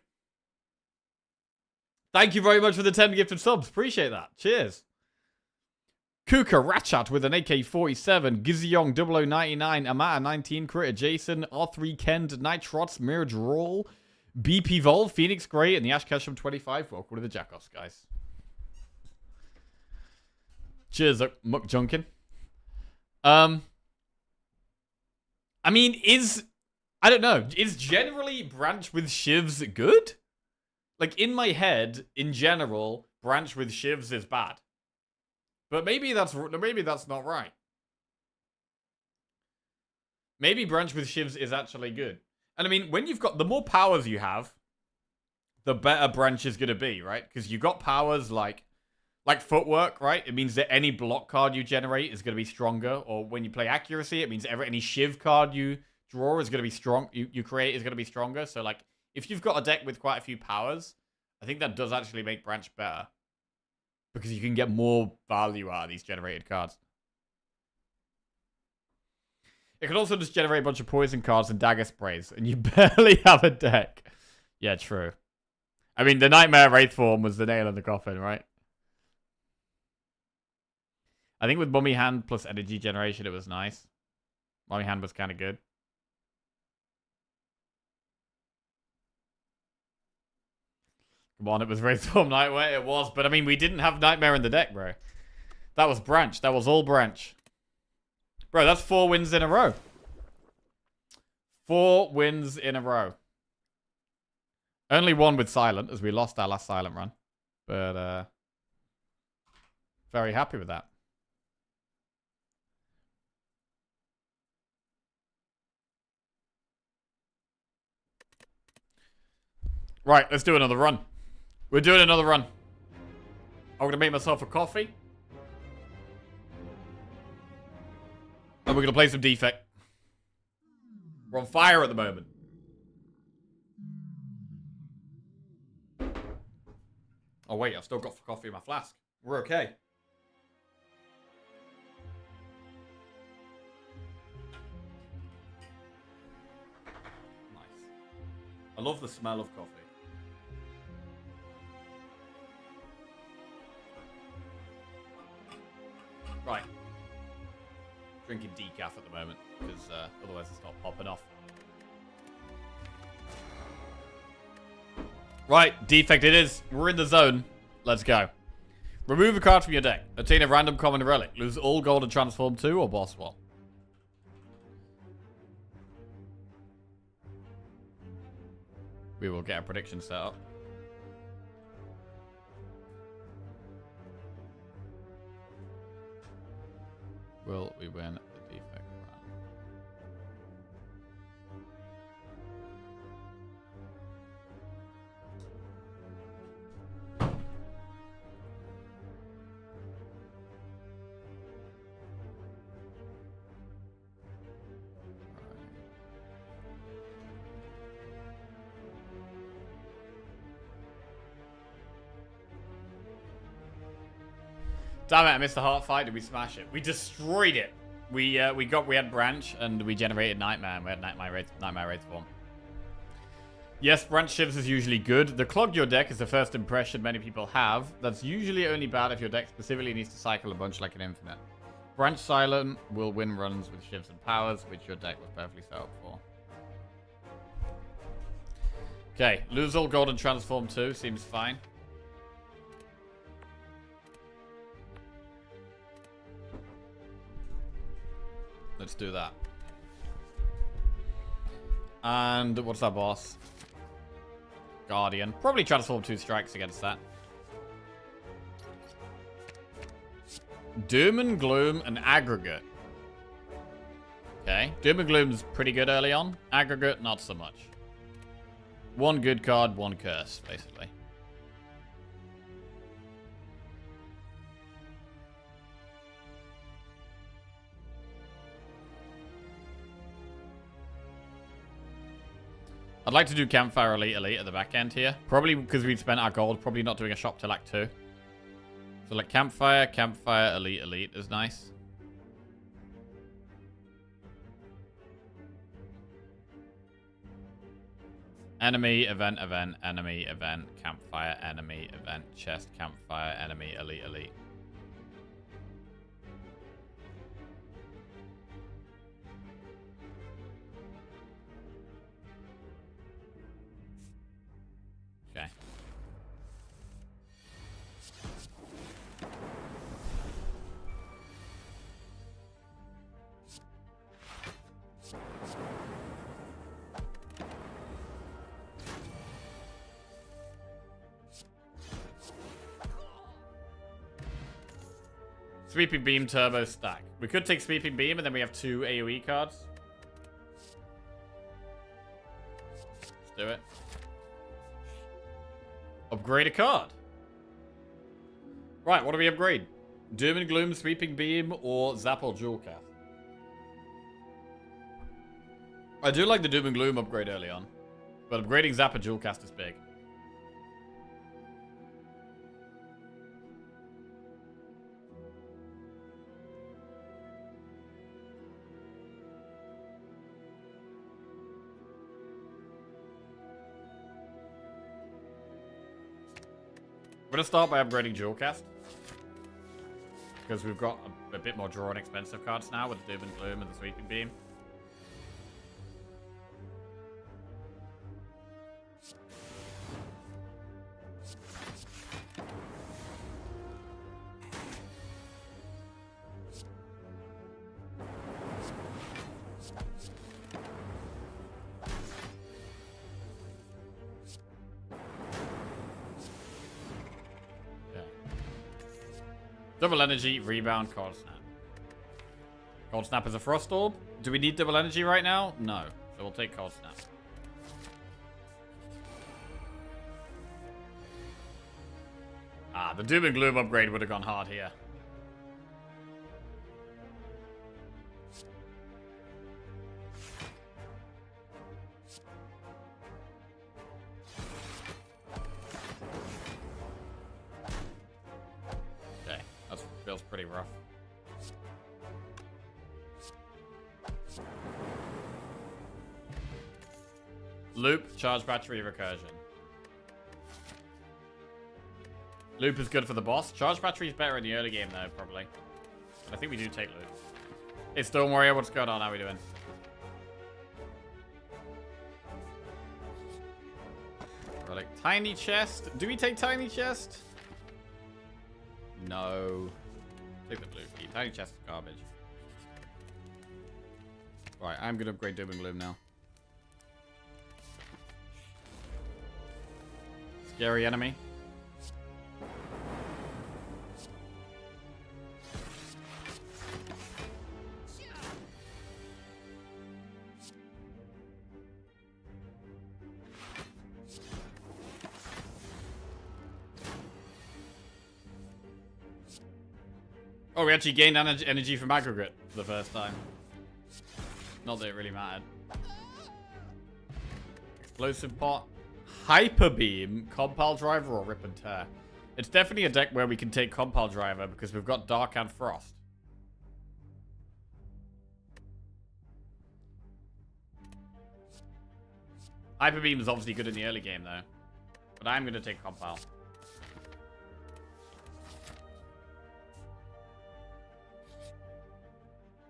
A: Thank you very much for the 10 gifted subs. Appreciate that. Cheers. Kuka Ratchat with an AK-47, Gizyong 0099, Amata 19, Critter Jason, R3 Kend, Nitrots, Mirage Roll, BP Volve, Phoenix Grey, and the Ash Ketchum 25. Welcome to the Jackoffs, guys. Cheers, Muck Junkin. I mean, I don't know. Is generally Branch with Shivs good? Like, in my head, in general, Branch with Shivs is bad. But maybe that's not right. Maybe Branch with Shivs is actually good. And I mean, when you've got, the more powers you have, the better Branch is going to be, right? Because you've got powers like Footwork, right? It means that any block card you generate is going to be stronger. Or when you play Accuracy, it means any Shiv card you draw is going to be strong. You create is going to be stronger. So like, if you've got a deck with quite a few powers, I think that does actually make Branch better. Because you can get more value out of these generated cards. It can also just generate a bunch of poison cards and dagger sprays, and you barely have a deck. Yeah, true. I mean, the Nightmare Wraith form was the nail in the coffin, right? I think with Mummy Hand plus energy generation, it was nice. Mummy Hand was kind of good. Come on, it was Wraithform Nightmare. It was, but I mean, we didn't have Nightmare in the deck, bro. That was Branch. That was all Branch. Bro, that's 4 wins in a row. 4 wins in a row. Only 1 with Silent, as we lost our last Silent run. But, very happy with that. Right, let's do another run. We're doing another run. I'm going to make myself a coffee. And we're going to play some Defect. We're on fire at the moment. Oh, wait, I've still got coffee in my flask. We're okay. Nice. I love the smell of coffee. Right. Drinking decaf at the moment, because otherwise it's not popping off. Right, Defect it is. We're in the zone. Let's go. Remove a card from your deck. Obtain a random common relic. Lose all gold and transform 2 or boss 1. We will get a prediction set up. Will we win the Defect run? Damn it, I missed the heart fight. Did we smash it? We destroyed it. We had Branch and we generated Nightmare and we had Nightmare Wraith form. Yes, Branch Shivs is usually good. The Clog your deck is the first impression many people have. That's usually only bad if your deck specifically needs to cycle a bunch like an Infinite. Branch Silent will win runs with Shivs and Powers, which your deck was perfectly set up for. Okay, lose all gold and transform 2 seems fine. Let's do that. And what's that boss? Guardian. Probably transform 2 strikes against that. Doom and Gloom and Aggregate. Okay. Doom and Gloom's pretty good early on. Aggregate, not so much. One good card, one curse, basically. I'd like to do Campfire Elite at the back end here. Probably because we've spent our gold. Probably not doing a shop till Act 2. So like Campfire, Elite is nice. Enemy, event, enemy, event, Campfire, enemy, event, chest, Campfire, enemy, elite. Okay. Sweeping Beam, Turbo, Stack. We could take Sweeping Beam, and then we have 2 AoE cards. Let's do it. Upgrade a card. Right, what do we upgrade? Doom and Gloom, Sweeping Beam, or Zap or Jewel Cast? I do like the Doom and Gloom upgrade early on, but upgrading Zap or Jewel Cast is big. We're going to start by upgrading Jewel Cast. Because we've got a bit more draw and expensive cards now with the Doom and Gloom and the Sweeping Beam. Double Energy, Rebound, Cold Snap. Cold Snap is a Frost Orb. Do we need Double Energy right now? No. So we'll take Cold Snap. Ah, the Doom and Gloom upgrade would have gone hard here. Feels pretty rough. Loop, charge battery, recursion. Loop is good for the boss. Charge battery is better in the early game though, probably. I think we do take loop. Hey Storm Warrior, what's going on? How are we doing? Relic. Tiny chest. Do we take tiny chest? No. Take the blue key. Tiny chest is garbage. Right, I'm gonna upgrade Doom and Gloom now. Scary enemy. Oh, we actually gained energy from Aggregate for the first time. Not that it really mattered. Explosive Pot. Hyper Beam, Compile Driver, or Rip and Tear. It's definitely a deck where we can take Compile Driver because we've got Dark and Frost. Hyper Beam is obviously good in the early game though. But I'm going to take Compile.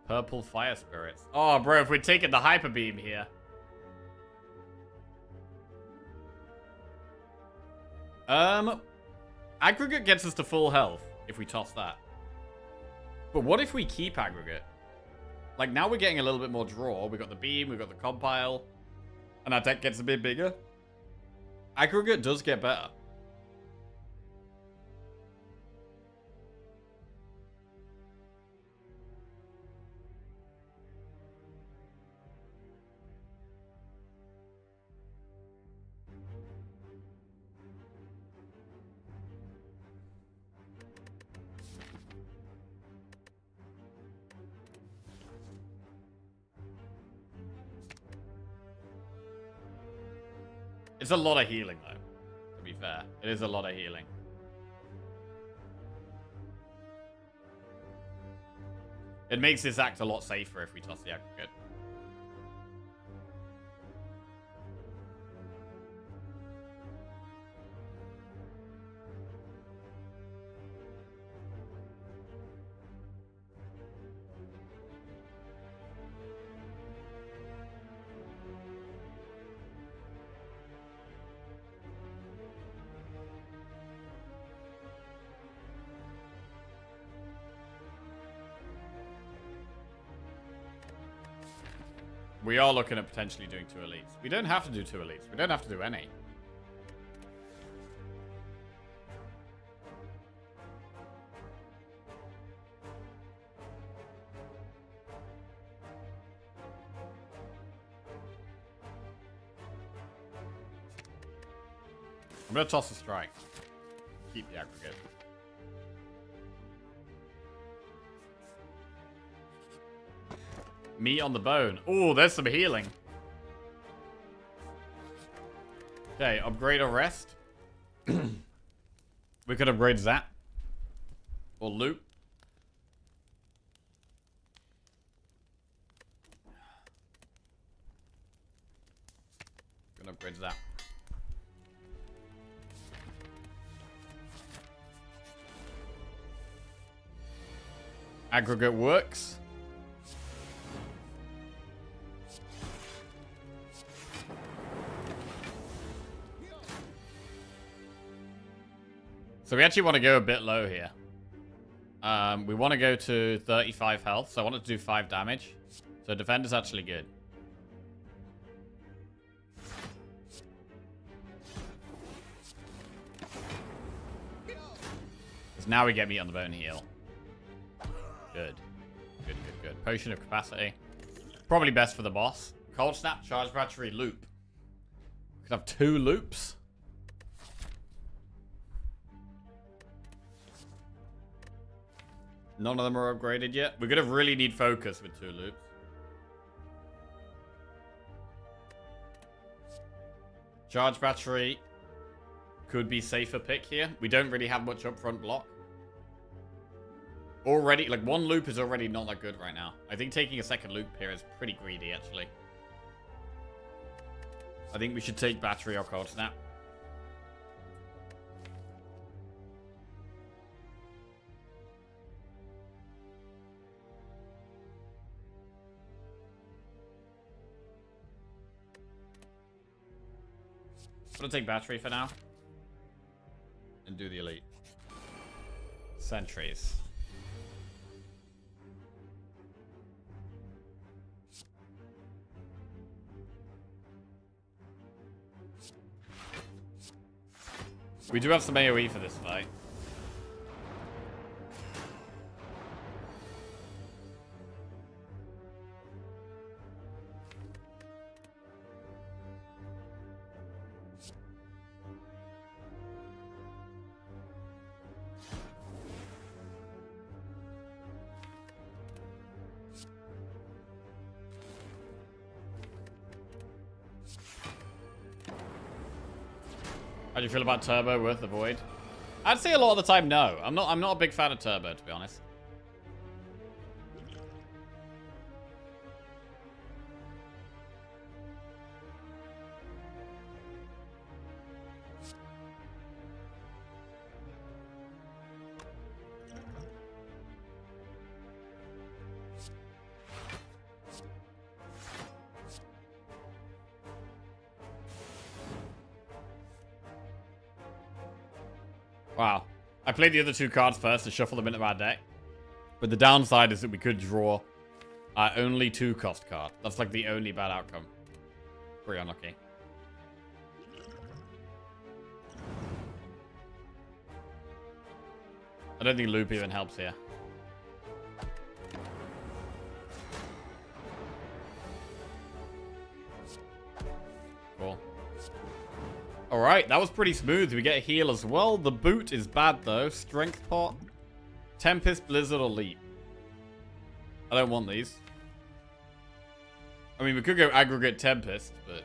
A: Purple Fire Spirits. Oh, bro, if we're taking the Hyper Beam here. Aggregate gets us to full health if we toss that. But what if we keep Aggregate? Like, now we're getting a little bit more draw. We got the Beam, we got the Compile. And our deck gets a bit bigger. Aggregate does get better. It's a lot of healing, though. To be fair, it is a lot of healing. It makes this act a lot safer if we toss the aggregate. We are looking at potentially doing 2 elites. We don't have to do 2 elites. We don't have to do any. I'm going to toss a strike. Keep the aggregate. Meat on the bone. Oh, there's some healing. Okay, upgrade or rest. We could upgrade Zap. Or loot. Gonna upgrade Zap. Aggregate works. So we actually want to go a bit low here. We want to go to 35 health, so I want it to do 5 damage. So defend is actually good. Because now we get meat on the bone heal. Good. Good, good, good. Potion of capacity. Probably best for the boss. Cold snap, charge battery, loop. We could have 2 loops. None of them are upgraded yet. We're going to really need focus with 2 loops. Charge battery could be safer pick here. We don't really have much upfront block. Already, like 1 loop is already not that good right now. I think taking a 2nd loop here is pretty greedy, actually. I think we should take battery or cold snap. I'm gonna take battery for now. And do the elite. Sentries. We do have some AoE for this fight. How do you feel about Turbo worth the void? I'd say a lot of the time no. I'm not a big fan of Turbo, to be honest. Wow. I played the other 2 cards first to shuffle them into our deck. But the downside is that we could draw only 2 cost card. That's like the only bad outcome. Pretty unlucky. I don't think loop even helps here. Cool. Alright, that was pretty smooth. We get a heal as well. The boot is bad though. Strength pot. Tempest, Blizzard, or Leap. I don't want these. I mean, we could go aggregate Tempest, but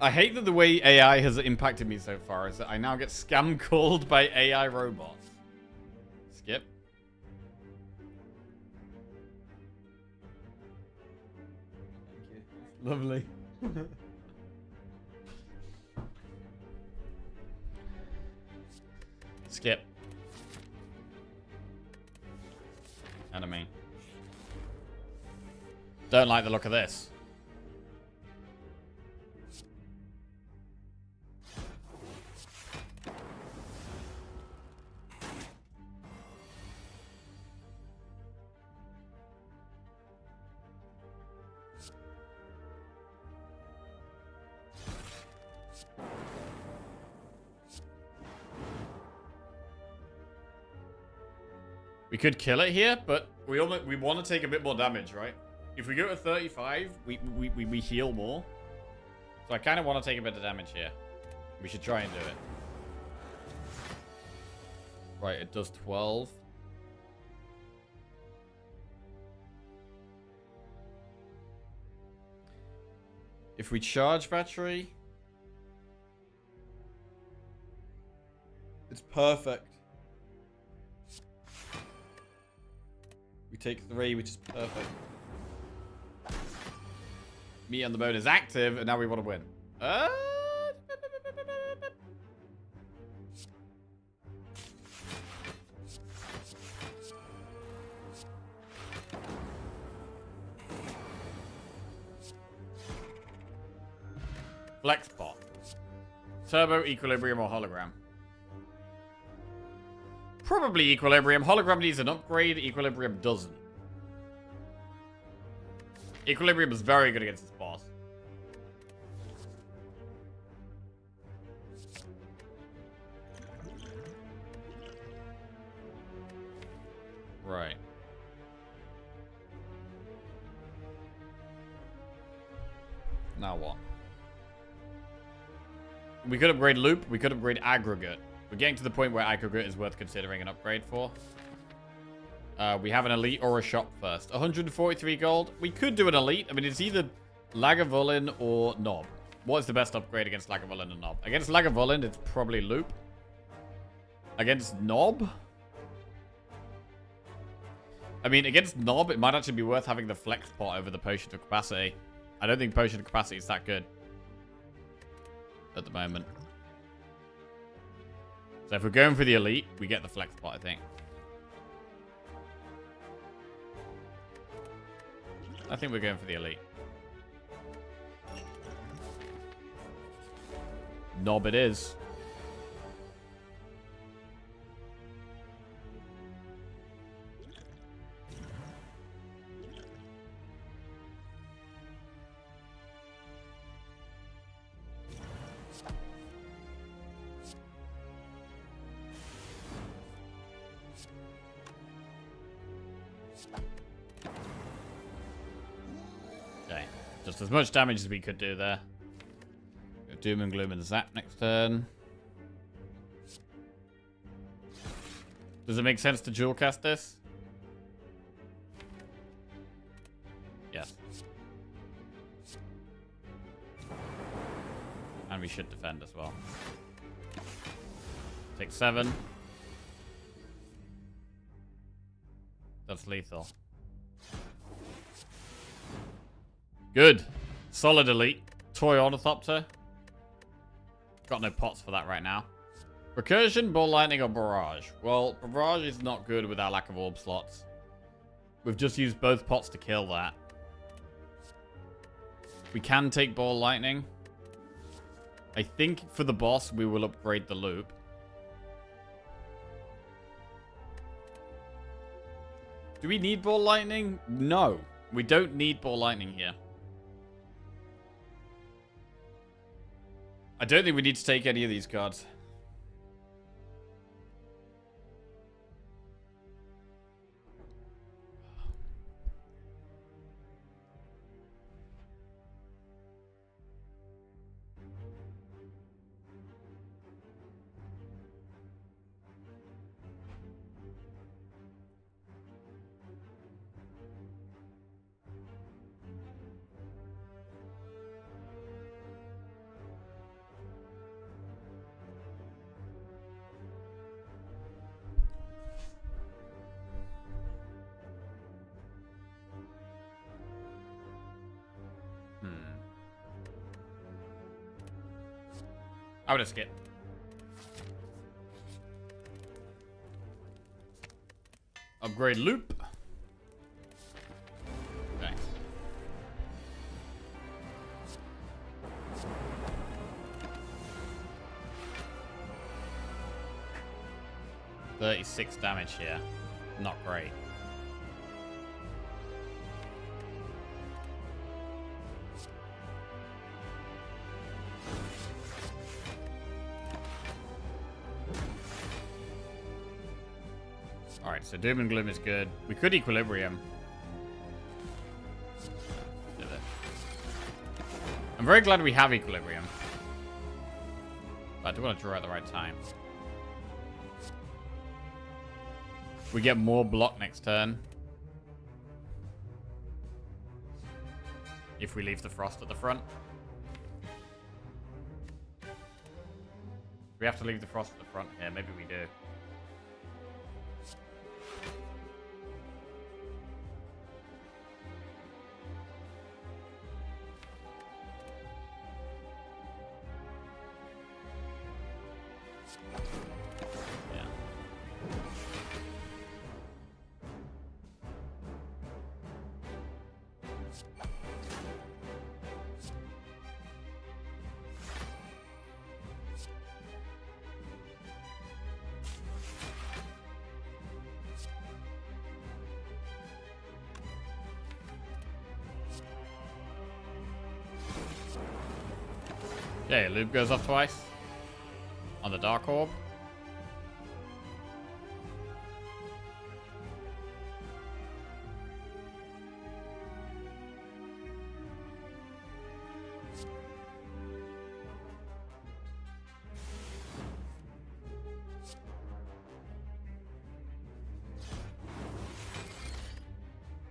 A: I hate that the way AI has impacted me so far is that I now get scam called by AI robots. Skip. Thank you. Lovely. Skip. Enemy. Don't like the look of this. We could kill it here, but we want to take a bit more damage, right? If we go to 35, we heal more. So I kind of want to take a bit of damage here. We should try and do it. Right, it does 12. If we charge battery, it's perfect. We take 3, which is perfect. Me on the boat is active, and now we want to win. Flex pot. Turbo, equilibrium, or hologram. Probably equilibrium. Hologram needs an upgrade. Equilibrium doesn't. Equilibrium is very good against this boss. Right. Now what? We could upgrade loop. We could upgrade aggregate. We're getting to the point where aggregate is worth considering an upgrade for. We have an elite or a shop first. 143 gold. We could do an elite. I mean, it's either Lagavulin or Knob. What is the best upgrade against Lagavulin and Knob? Against Lagavulin, it's probably loop. Against Knob? I mean, against Knob, it might actually be worth having the flex pot over the potion of capacity. I don't think potion of capacity is that good at the moment. So if we're going for the elite, we get the flex pot, I think. I think we're going for the elite. Knob it is. Just as much damage as we could do there. Doom and Gloom and Zap next turn. Does it make sense to dual cast this? Yes. And we should defend as well. Take 7. That's lethal. Good. Solid elite. Toy Ornithopter. Got no pots for that right now. Recursion, Ball Lightning, or Barrage? Well, Barrage is not good with our lack of orb slots. We've just used both pots to kill that. We can take Ball Lightning. I think for the boss, we will upgrade the loop. Do we need Ball Lightning? No. We don't need Ball Lightning here. I don't think we need to take any of these cards. I would have skipped. Upgrade loop. Okay. $36 damage here. Not great. Alright, so Doom and Gloom is good. We could Equilibrium. Did it. I'm very glad we have Equilibrium. But I do want to draw at the right time. We get more block next turn. If we leave the Frost at the front. We have to leave the Frost at the front here. Maybe we do. Okay, loop goes off twice. On the Dark Orb.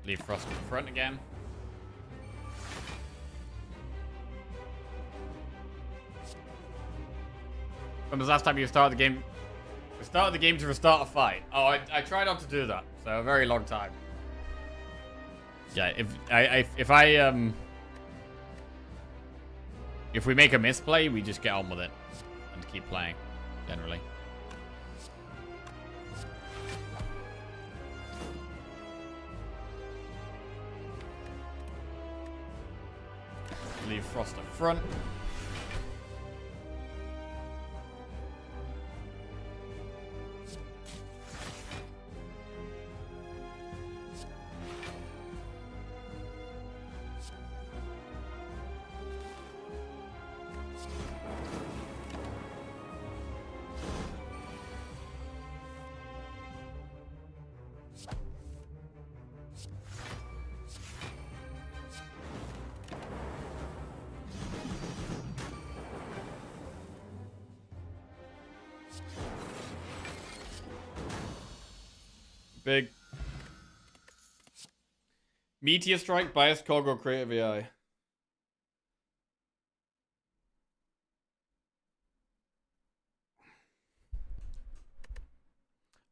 A: Leave Frost in front again. When was the last time you started the game? We started the game to restart a fight. Oh, I try not to do that. So a very long time. Yeah, if we make a misplay, we just get on with it and keep playing. Generally. Leave Frost up front. Big. Meteor Strike, Biased Cog, or Creative AI?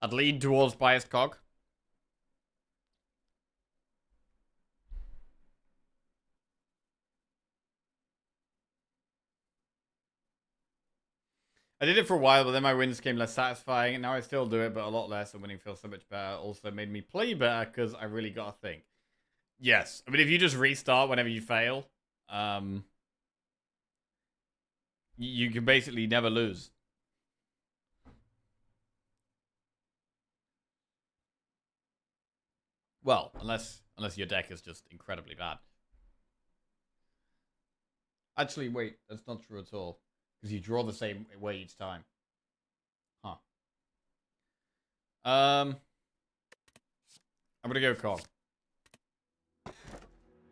A: I'd lean towards Biased Cog. I did it for a while, but then my wins became less satisfying. And now I still do it, but a lot less. And winning feels so much better. Also made me play better because I really got to think. Yes. I mean, if you just restart whenever you fail, you can basically never lose. Well, unless your deck is just incredibly bad. Actually, wait. That's not true at all. Because you draw the same way each time. Huh. I'm gonna go Cog.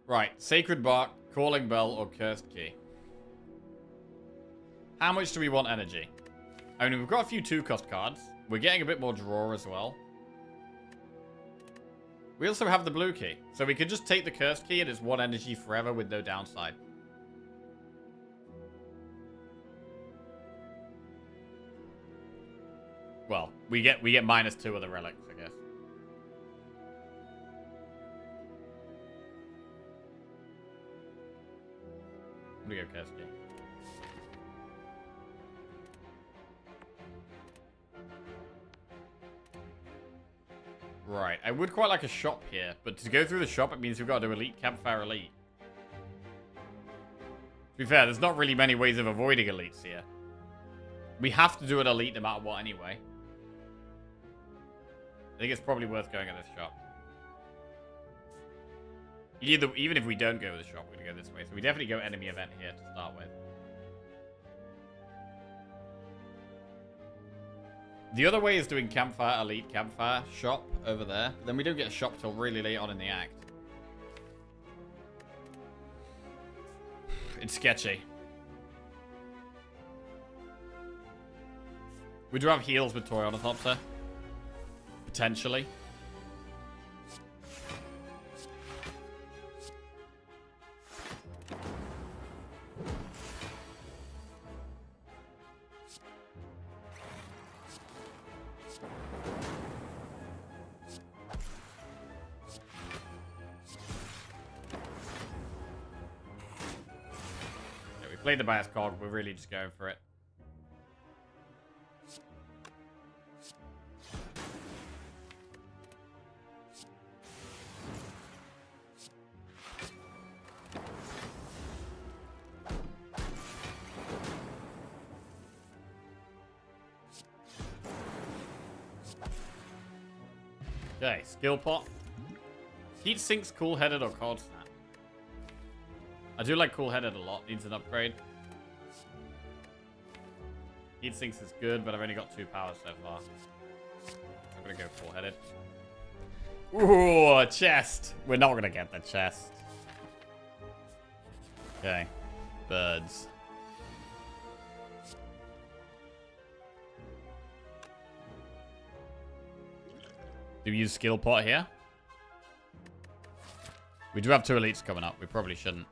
A: Right. Sacred Bark, Calling Bell, or Cursed Key. How much do we want energy? I mean, we've got a few 2-cost cards. We're getting a bit more draw as well. We also have the blue key. So we could just take the Cursed Key and it's 1 energy forever with no downside. Well, we get -2 of the relics, I guess. I'm gonna go Kurski. Right, I would quite like a shop here, but to go through the shop, it means we've got to do Elite, Campfire, Elite. To be fair, there's not really many ways of avoiding elites here. We have to do an elite no matter what anyway. I think it's probably worth going at this shop. Even if we don't go to the shop, we're going to go this way. So we definitely go enemy event here to start with. The other way is doing Campfire, Elite, Campfire, Shop over there. Then we don't get a shop till really late on in the act. It's sketchy. We do have heals with Toy Ornithopter. Potentially. Played the bias cog, we're really just going for it. Okay, skill pot. Heat sinks, cool headed, or cold snap. I do like cool headed a lot. Needs an upgrade. Heat sinks is good, but I've only got 2 powers so far. I'm gonna go cool headed. Ooh, a chest. We're not gonna get the chest. Okay, birds. Do we use skill pot here? We do have 2 elites coming up. We probably shouldn't.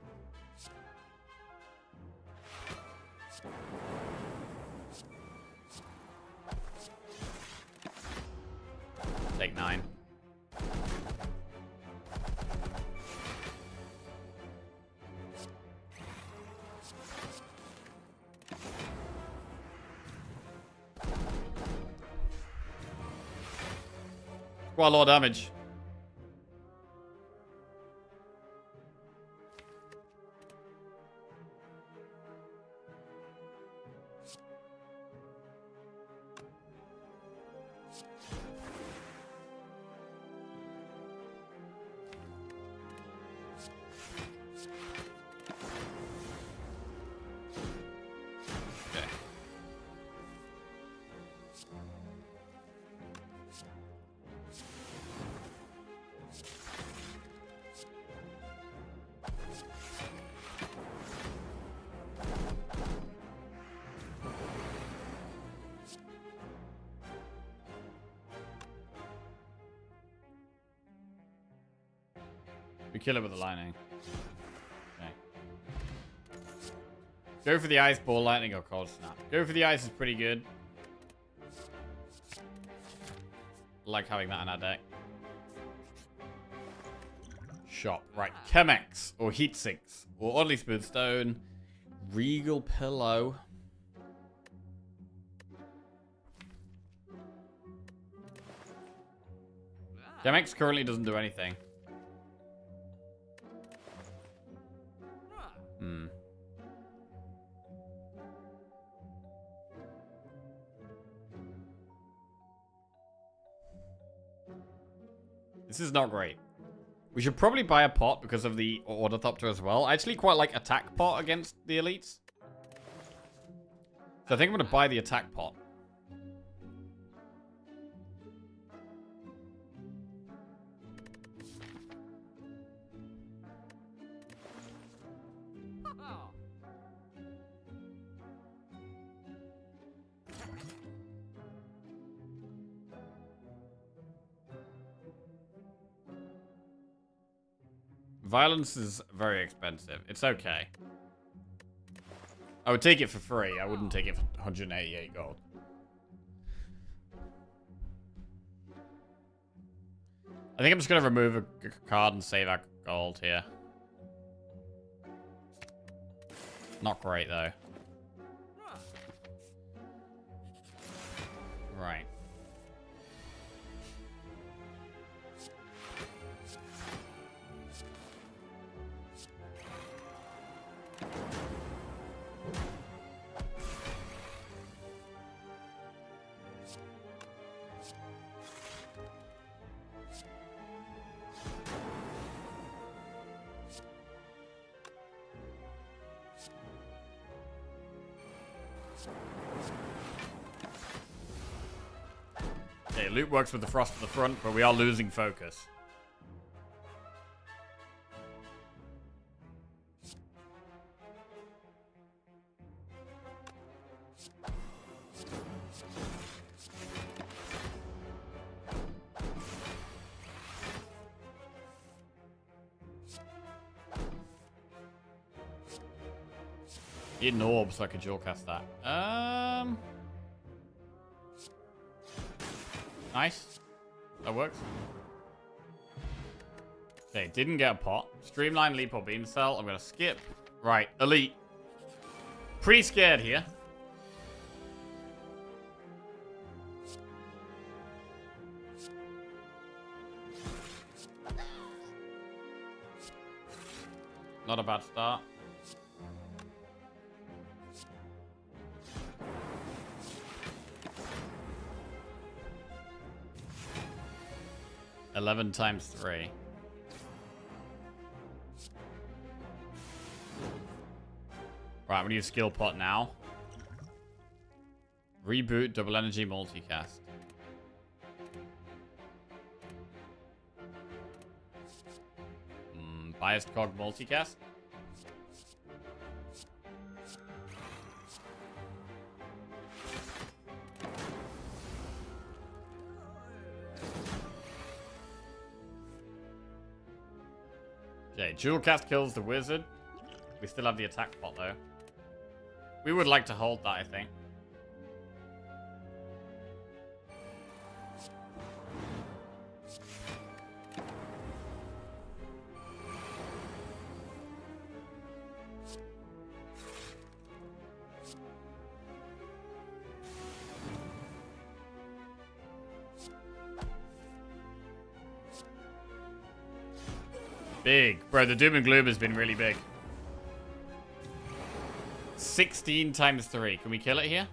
A: Take 9. Quite a lot of damage. We kill it with the lightning. Okay. Go for the ice, ball lightning, or cold snap. Go for the ice is pretty good. Like having that in our deck. Shop. Right. Chemex, or heat sinks, or oddly smooth stone, regal pillow. Chemex currently doesn't do anything. This is not great. We should probably buy a pot because of the Ornithopter as well. I actually quite like attack pot against the elites. So I think I'm going to buy the attack pot. Violence is very expensive. It's okay. I would take it for free. I wouldn't take it for 188 gold. I think I'm just going to remove a card and save our gold here. Not great, though. Right. Okay, loot works with the frost at the front, but we are losing focus. Need an orb so I could dual cast that. Nice. That works. Okay, didn't get a pot. Streamline, leap, or beam cell. I'm gonna skip. Right, elite. Pretty scared here. Not a bad start. $11 times 3. Right, I'm gonna use skill pot now. Reboot, double energy, multicast. Biased cog multicast. Okay, dual cast kills the wizard. We still have the attack pot though. We would like to hold that, I think. Big. Bro, the doom and gloom has been really big. 16 times 3. Can we kill it here?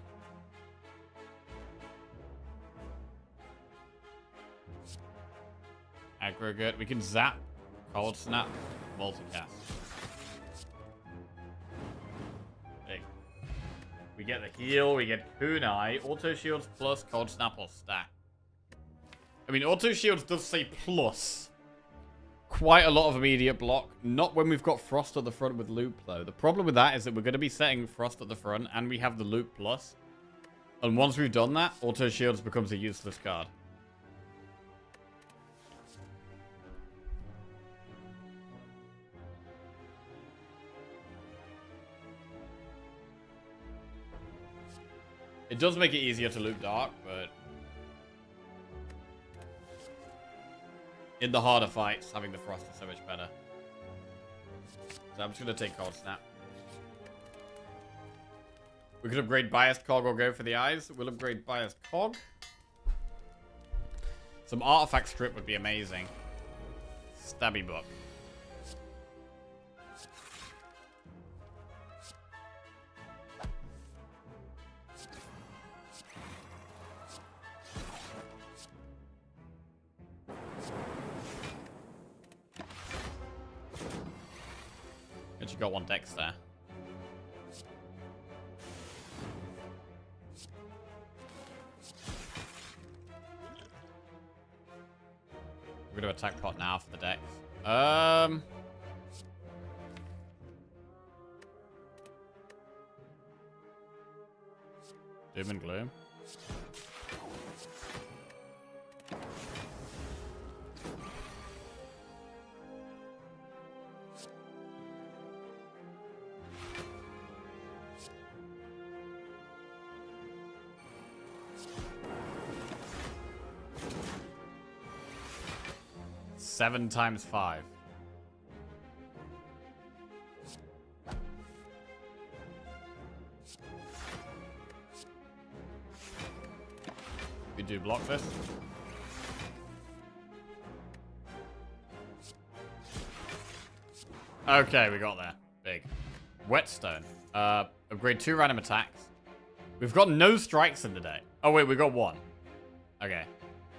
A: Aggregate. We can zap. Cold snap. Multicast. Big. We get the heal. We get kunai. Auto shields plus cold snap or stack. I mean, auto shields does say plus. Quite a lot of immediate block. Not when we've got Frost at the front with Loop, though. The problem with that is that we're going to be setting Frost at the front, and we have the Loop plus. And once we've done that, Auto Shields becomes a useless card. It does make it easier to Loop Dark, but in the harder fights, having the Frost is so much better. So I'm just going to take Cold Snap. We could upgrade Biased Cog or go for the eyes. We'll upgrade Biased Cog. Some Artifact Strip would be amazing. Stabby Book. Actually got one Dex there. We're going to attack pot now for the Dex. Doom and Gloom. Seven times 5. We do block this. Okay, we got there. Big. Whetstone. Upgrade 2 random attacks. We've got no strikes in the day. Oh, wait, we got 1. Okay.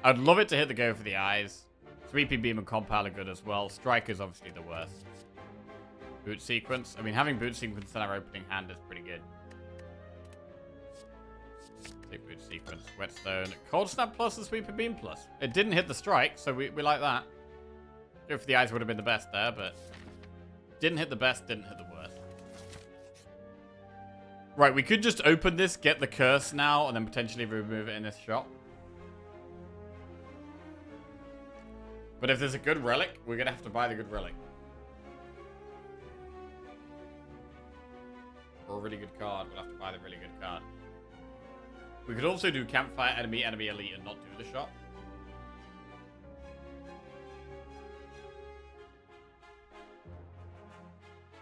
A: I'd love it to hit the go for the eyes. Sweepy Beam and Compile are good as well. Strike is obviously the worst. Boot Sequence. I mean, having Boot Sequence in our opening hand is pretty good. Take Boot Sequence. Whetstone. Cold Snap plus and Sweepy Beam plus. It didn't hit the strike, so we like that. Go for the eyes would have been the best there, but... Didn't hit the best, didn't hit the worst. Right, we could just open this, get the curse now, and then potentially remove it in this shop. But if there's a good relic, we're going to have to buy the good relic. Or a really good card, we'll have to buy the really good card. We could also do Campfire, Enemy, Enemy, Elite, and not do the shop.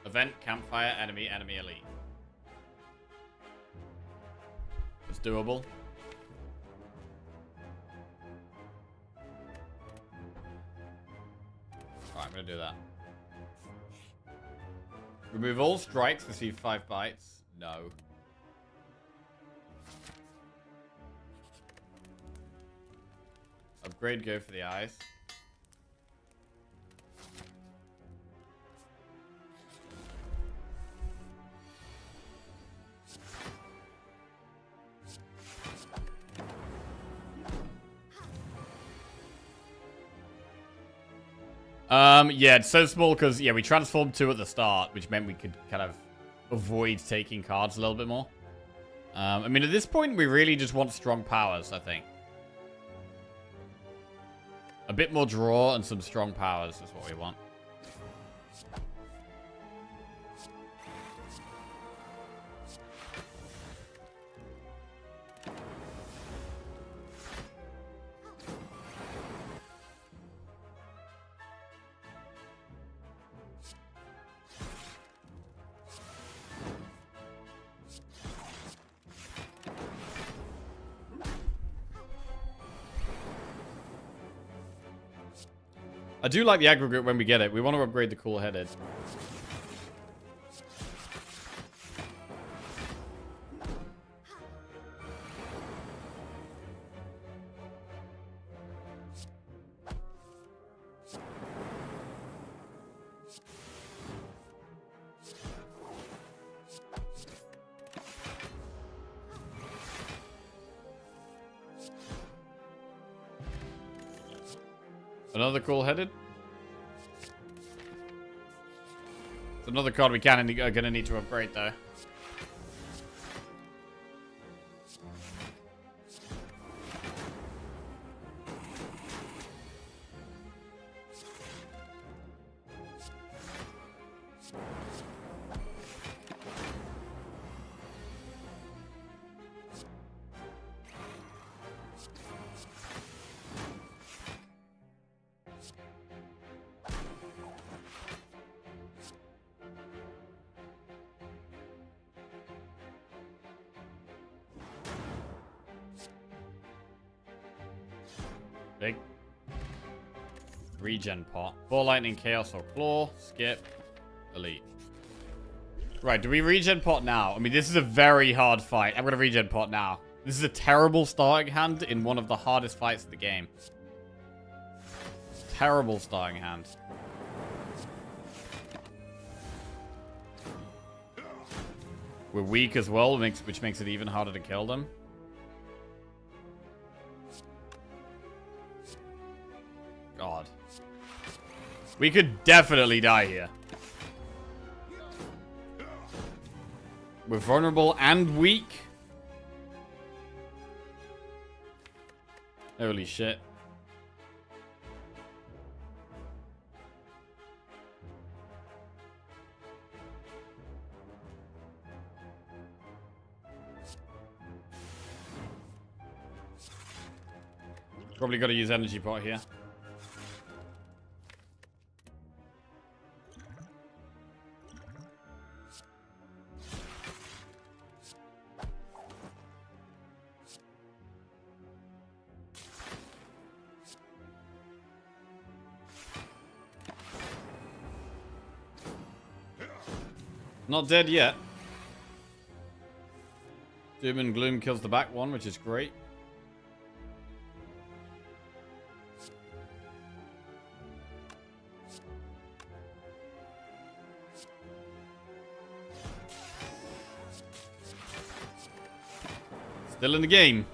A: Event, Campfire, Enemy, Enemy, Elite. It's doable. Alright, I'm gonna do that. Remove all strikes, receive 5 bites. No. Upgrade, go for the eyes. Yeah, it's so small because, yeah, we transformed 2 at the start, which meant we could kind of avoid taking cards a little bit more. I mean, at this point, we really just want strong powers, I think. A bit more draw and some strong powers is what we want. I do like the aggregate when we get it. We want to upgrade the cool-headed. Another cool-headed. It's another card we are gonna need to upgrade though. Big. Regen pot. Ball Lightning, Chaos, or Claw. Skip. Elite. Right, do we regen pot now? I mean, this is a very hard fight. I'm going to regen pot now. This is a terrible starting hand in one of the hardest fights of the game. Terrible starting hand. We're weak as well, which makes it even harder to kill them. God. We could definitely die here. We're vulnerable and weak. Holy shit. Probably got to use energy pot here. Not dead yet. Doom and Gloom kills the back one, which is great. Still in the game.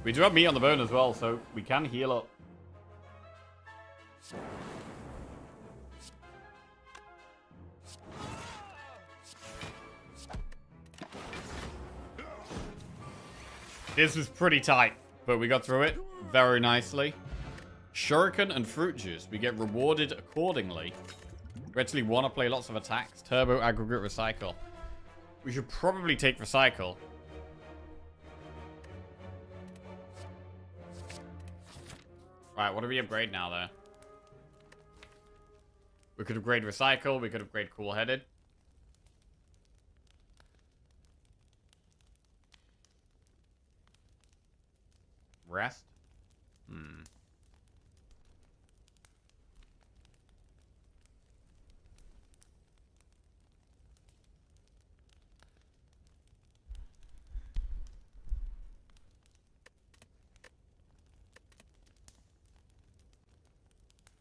A: We do have meat on the bone as well, so we can heal up. This was pretty tight, but we got through it very nicely. Shuriken and fruit juice. We get rewarded accordingly. We actually want to play lots of attacks. Turbo, aggregate, recycle. We should probably take recycle. Right, what do we upgrade now, though? We could upgrade recycle. We could upgrade cool-headed. Rest?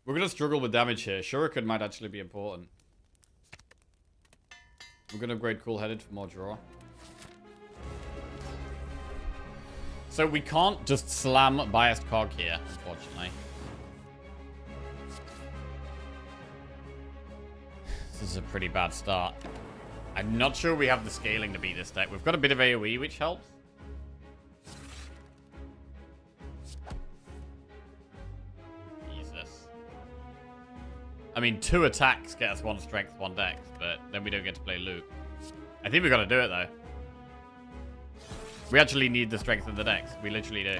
A: We're going to struggle with damage here. Shuriken might actually be important. We're going to upgrade cool-headed for more draw. So we can't just slam biased cog here, unfortunately. This is a pretty bad start. I'm not sure we have the scaling to beat this deck. We've got a bit of AoE, which helps. I mean, 2 attacks get us 1 strength, 1 dex, but then we don't get to play loot. I think we got to do it, though. We actually need the strength and the dex. We literally do.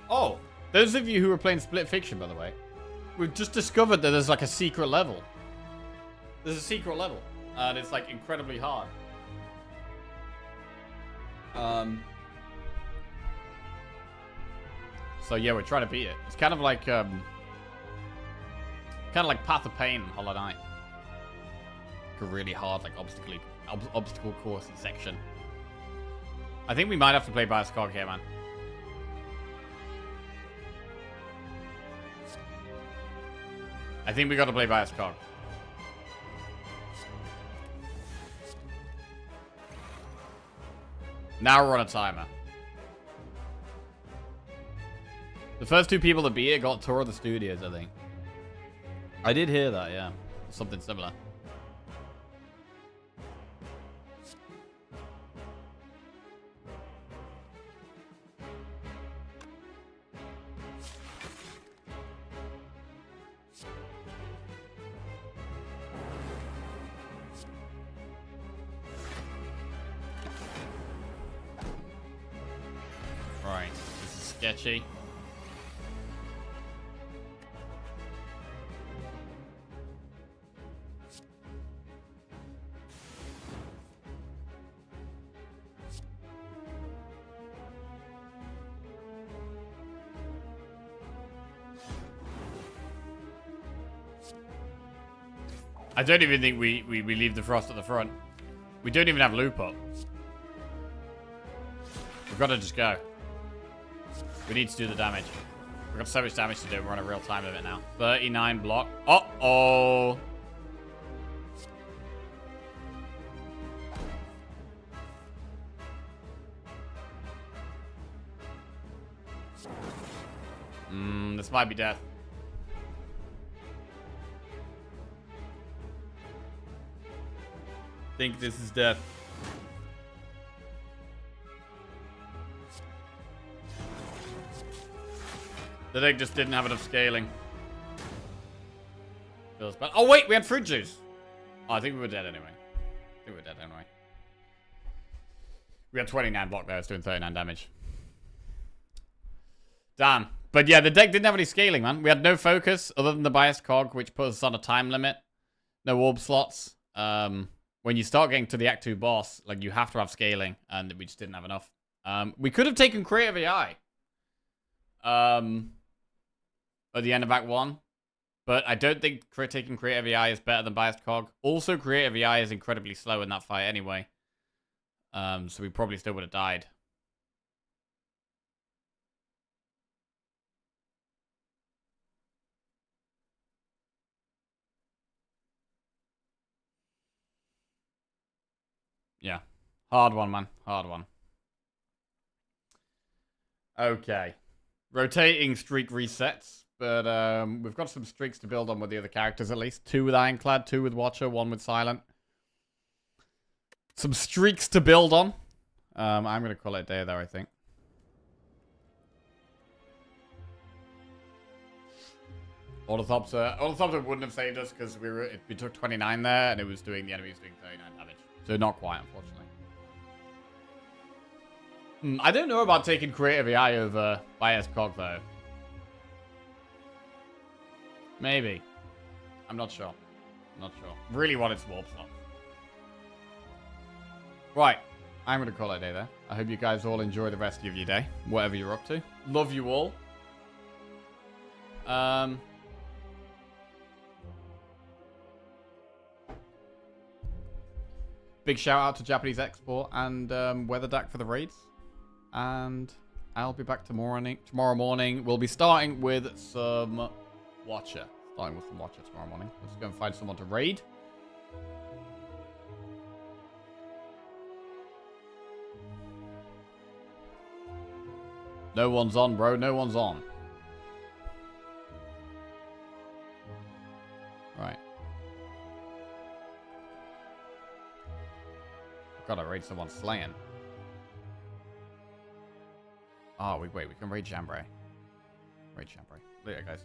A: Oh, those of you who are playing Split Fiction, by the way, we've just discovered that there's like a secret level. There's a secret level, and it's like incredibly hard. So yeah, we're trying to beat it. It's kind of like Path of Pain, Hollow Knight. Like a really hard, like obstacle coursey section. I think we might have to play Bias Cog here, man. I think we got to play Bias Cog. Now we're on a timer. The first 2 people to beat it got Tour of the Studios, I think. I did hear that, yeah. Something similar. Right, this is sketchy. I don't even think we leave the Frost at the front. We don't even have loop up. We've got to just go. We need to do the damage. We've got so much damage to do. We're on a real time limit now. 39 block. Uh-oh. This might be death. I think this is death. The deck just didn't have enough scaling. Feels bad. Oh, wait, we had fruit juice. Oh, I think we were dead anyway. We had 29 block there. It's doing 39 damage. Damn. But yeah, the deck didn't have any scaling, man. We had no focus other than the biased cog, which put us on a time limit. No orb slots. When you start getting to the Act 2 boss, like, you have to have scaling, and we just didn't have enough. We could have taken Creative AI. At the end of Act 1. But I don't think taking Creative AI is better than biased cog. Also, Creative AI is incredibly slow in that fight anyway. So we probably still would have died. Yeah. Hard one, man. Hard one. Okay. Rotating streak resets. But we've got some streaks to build on with the other characters at least. 2 with Ironclad, 2 with Watcher, 1 with Silent. Some streaks to build on. I'm going to call it a day there, I think. Ornithopter wouldn't have saved us because we took 29 there and it was doing, the enemy was doing 39 damage. So not quite, unfortunately. I don't know about taking Creative AI over Biased Cog, though. Maybe. I'm not sure. Really wanted to warp slot. Right. I'm going to call it a day there. I hope you guys all enjoy the rest of your day. Whatever you're up to. Love you all. Big shout out to Japanese Export and WeatherDAC for the raids. And I'll be back tomorrow morning. We'll be starting with some Watcher. Tomorrow morning. Let's go and find someone to raid. No one's on, bro. No one's on. Right. I've got to raid someone slaying. Oh, wait. We can raid Chambray. Later, guys.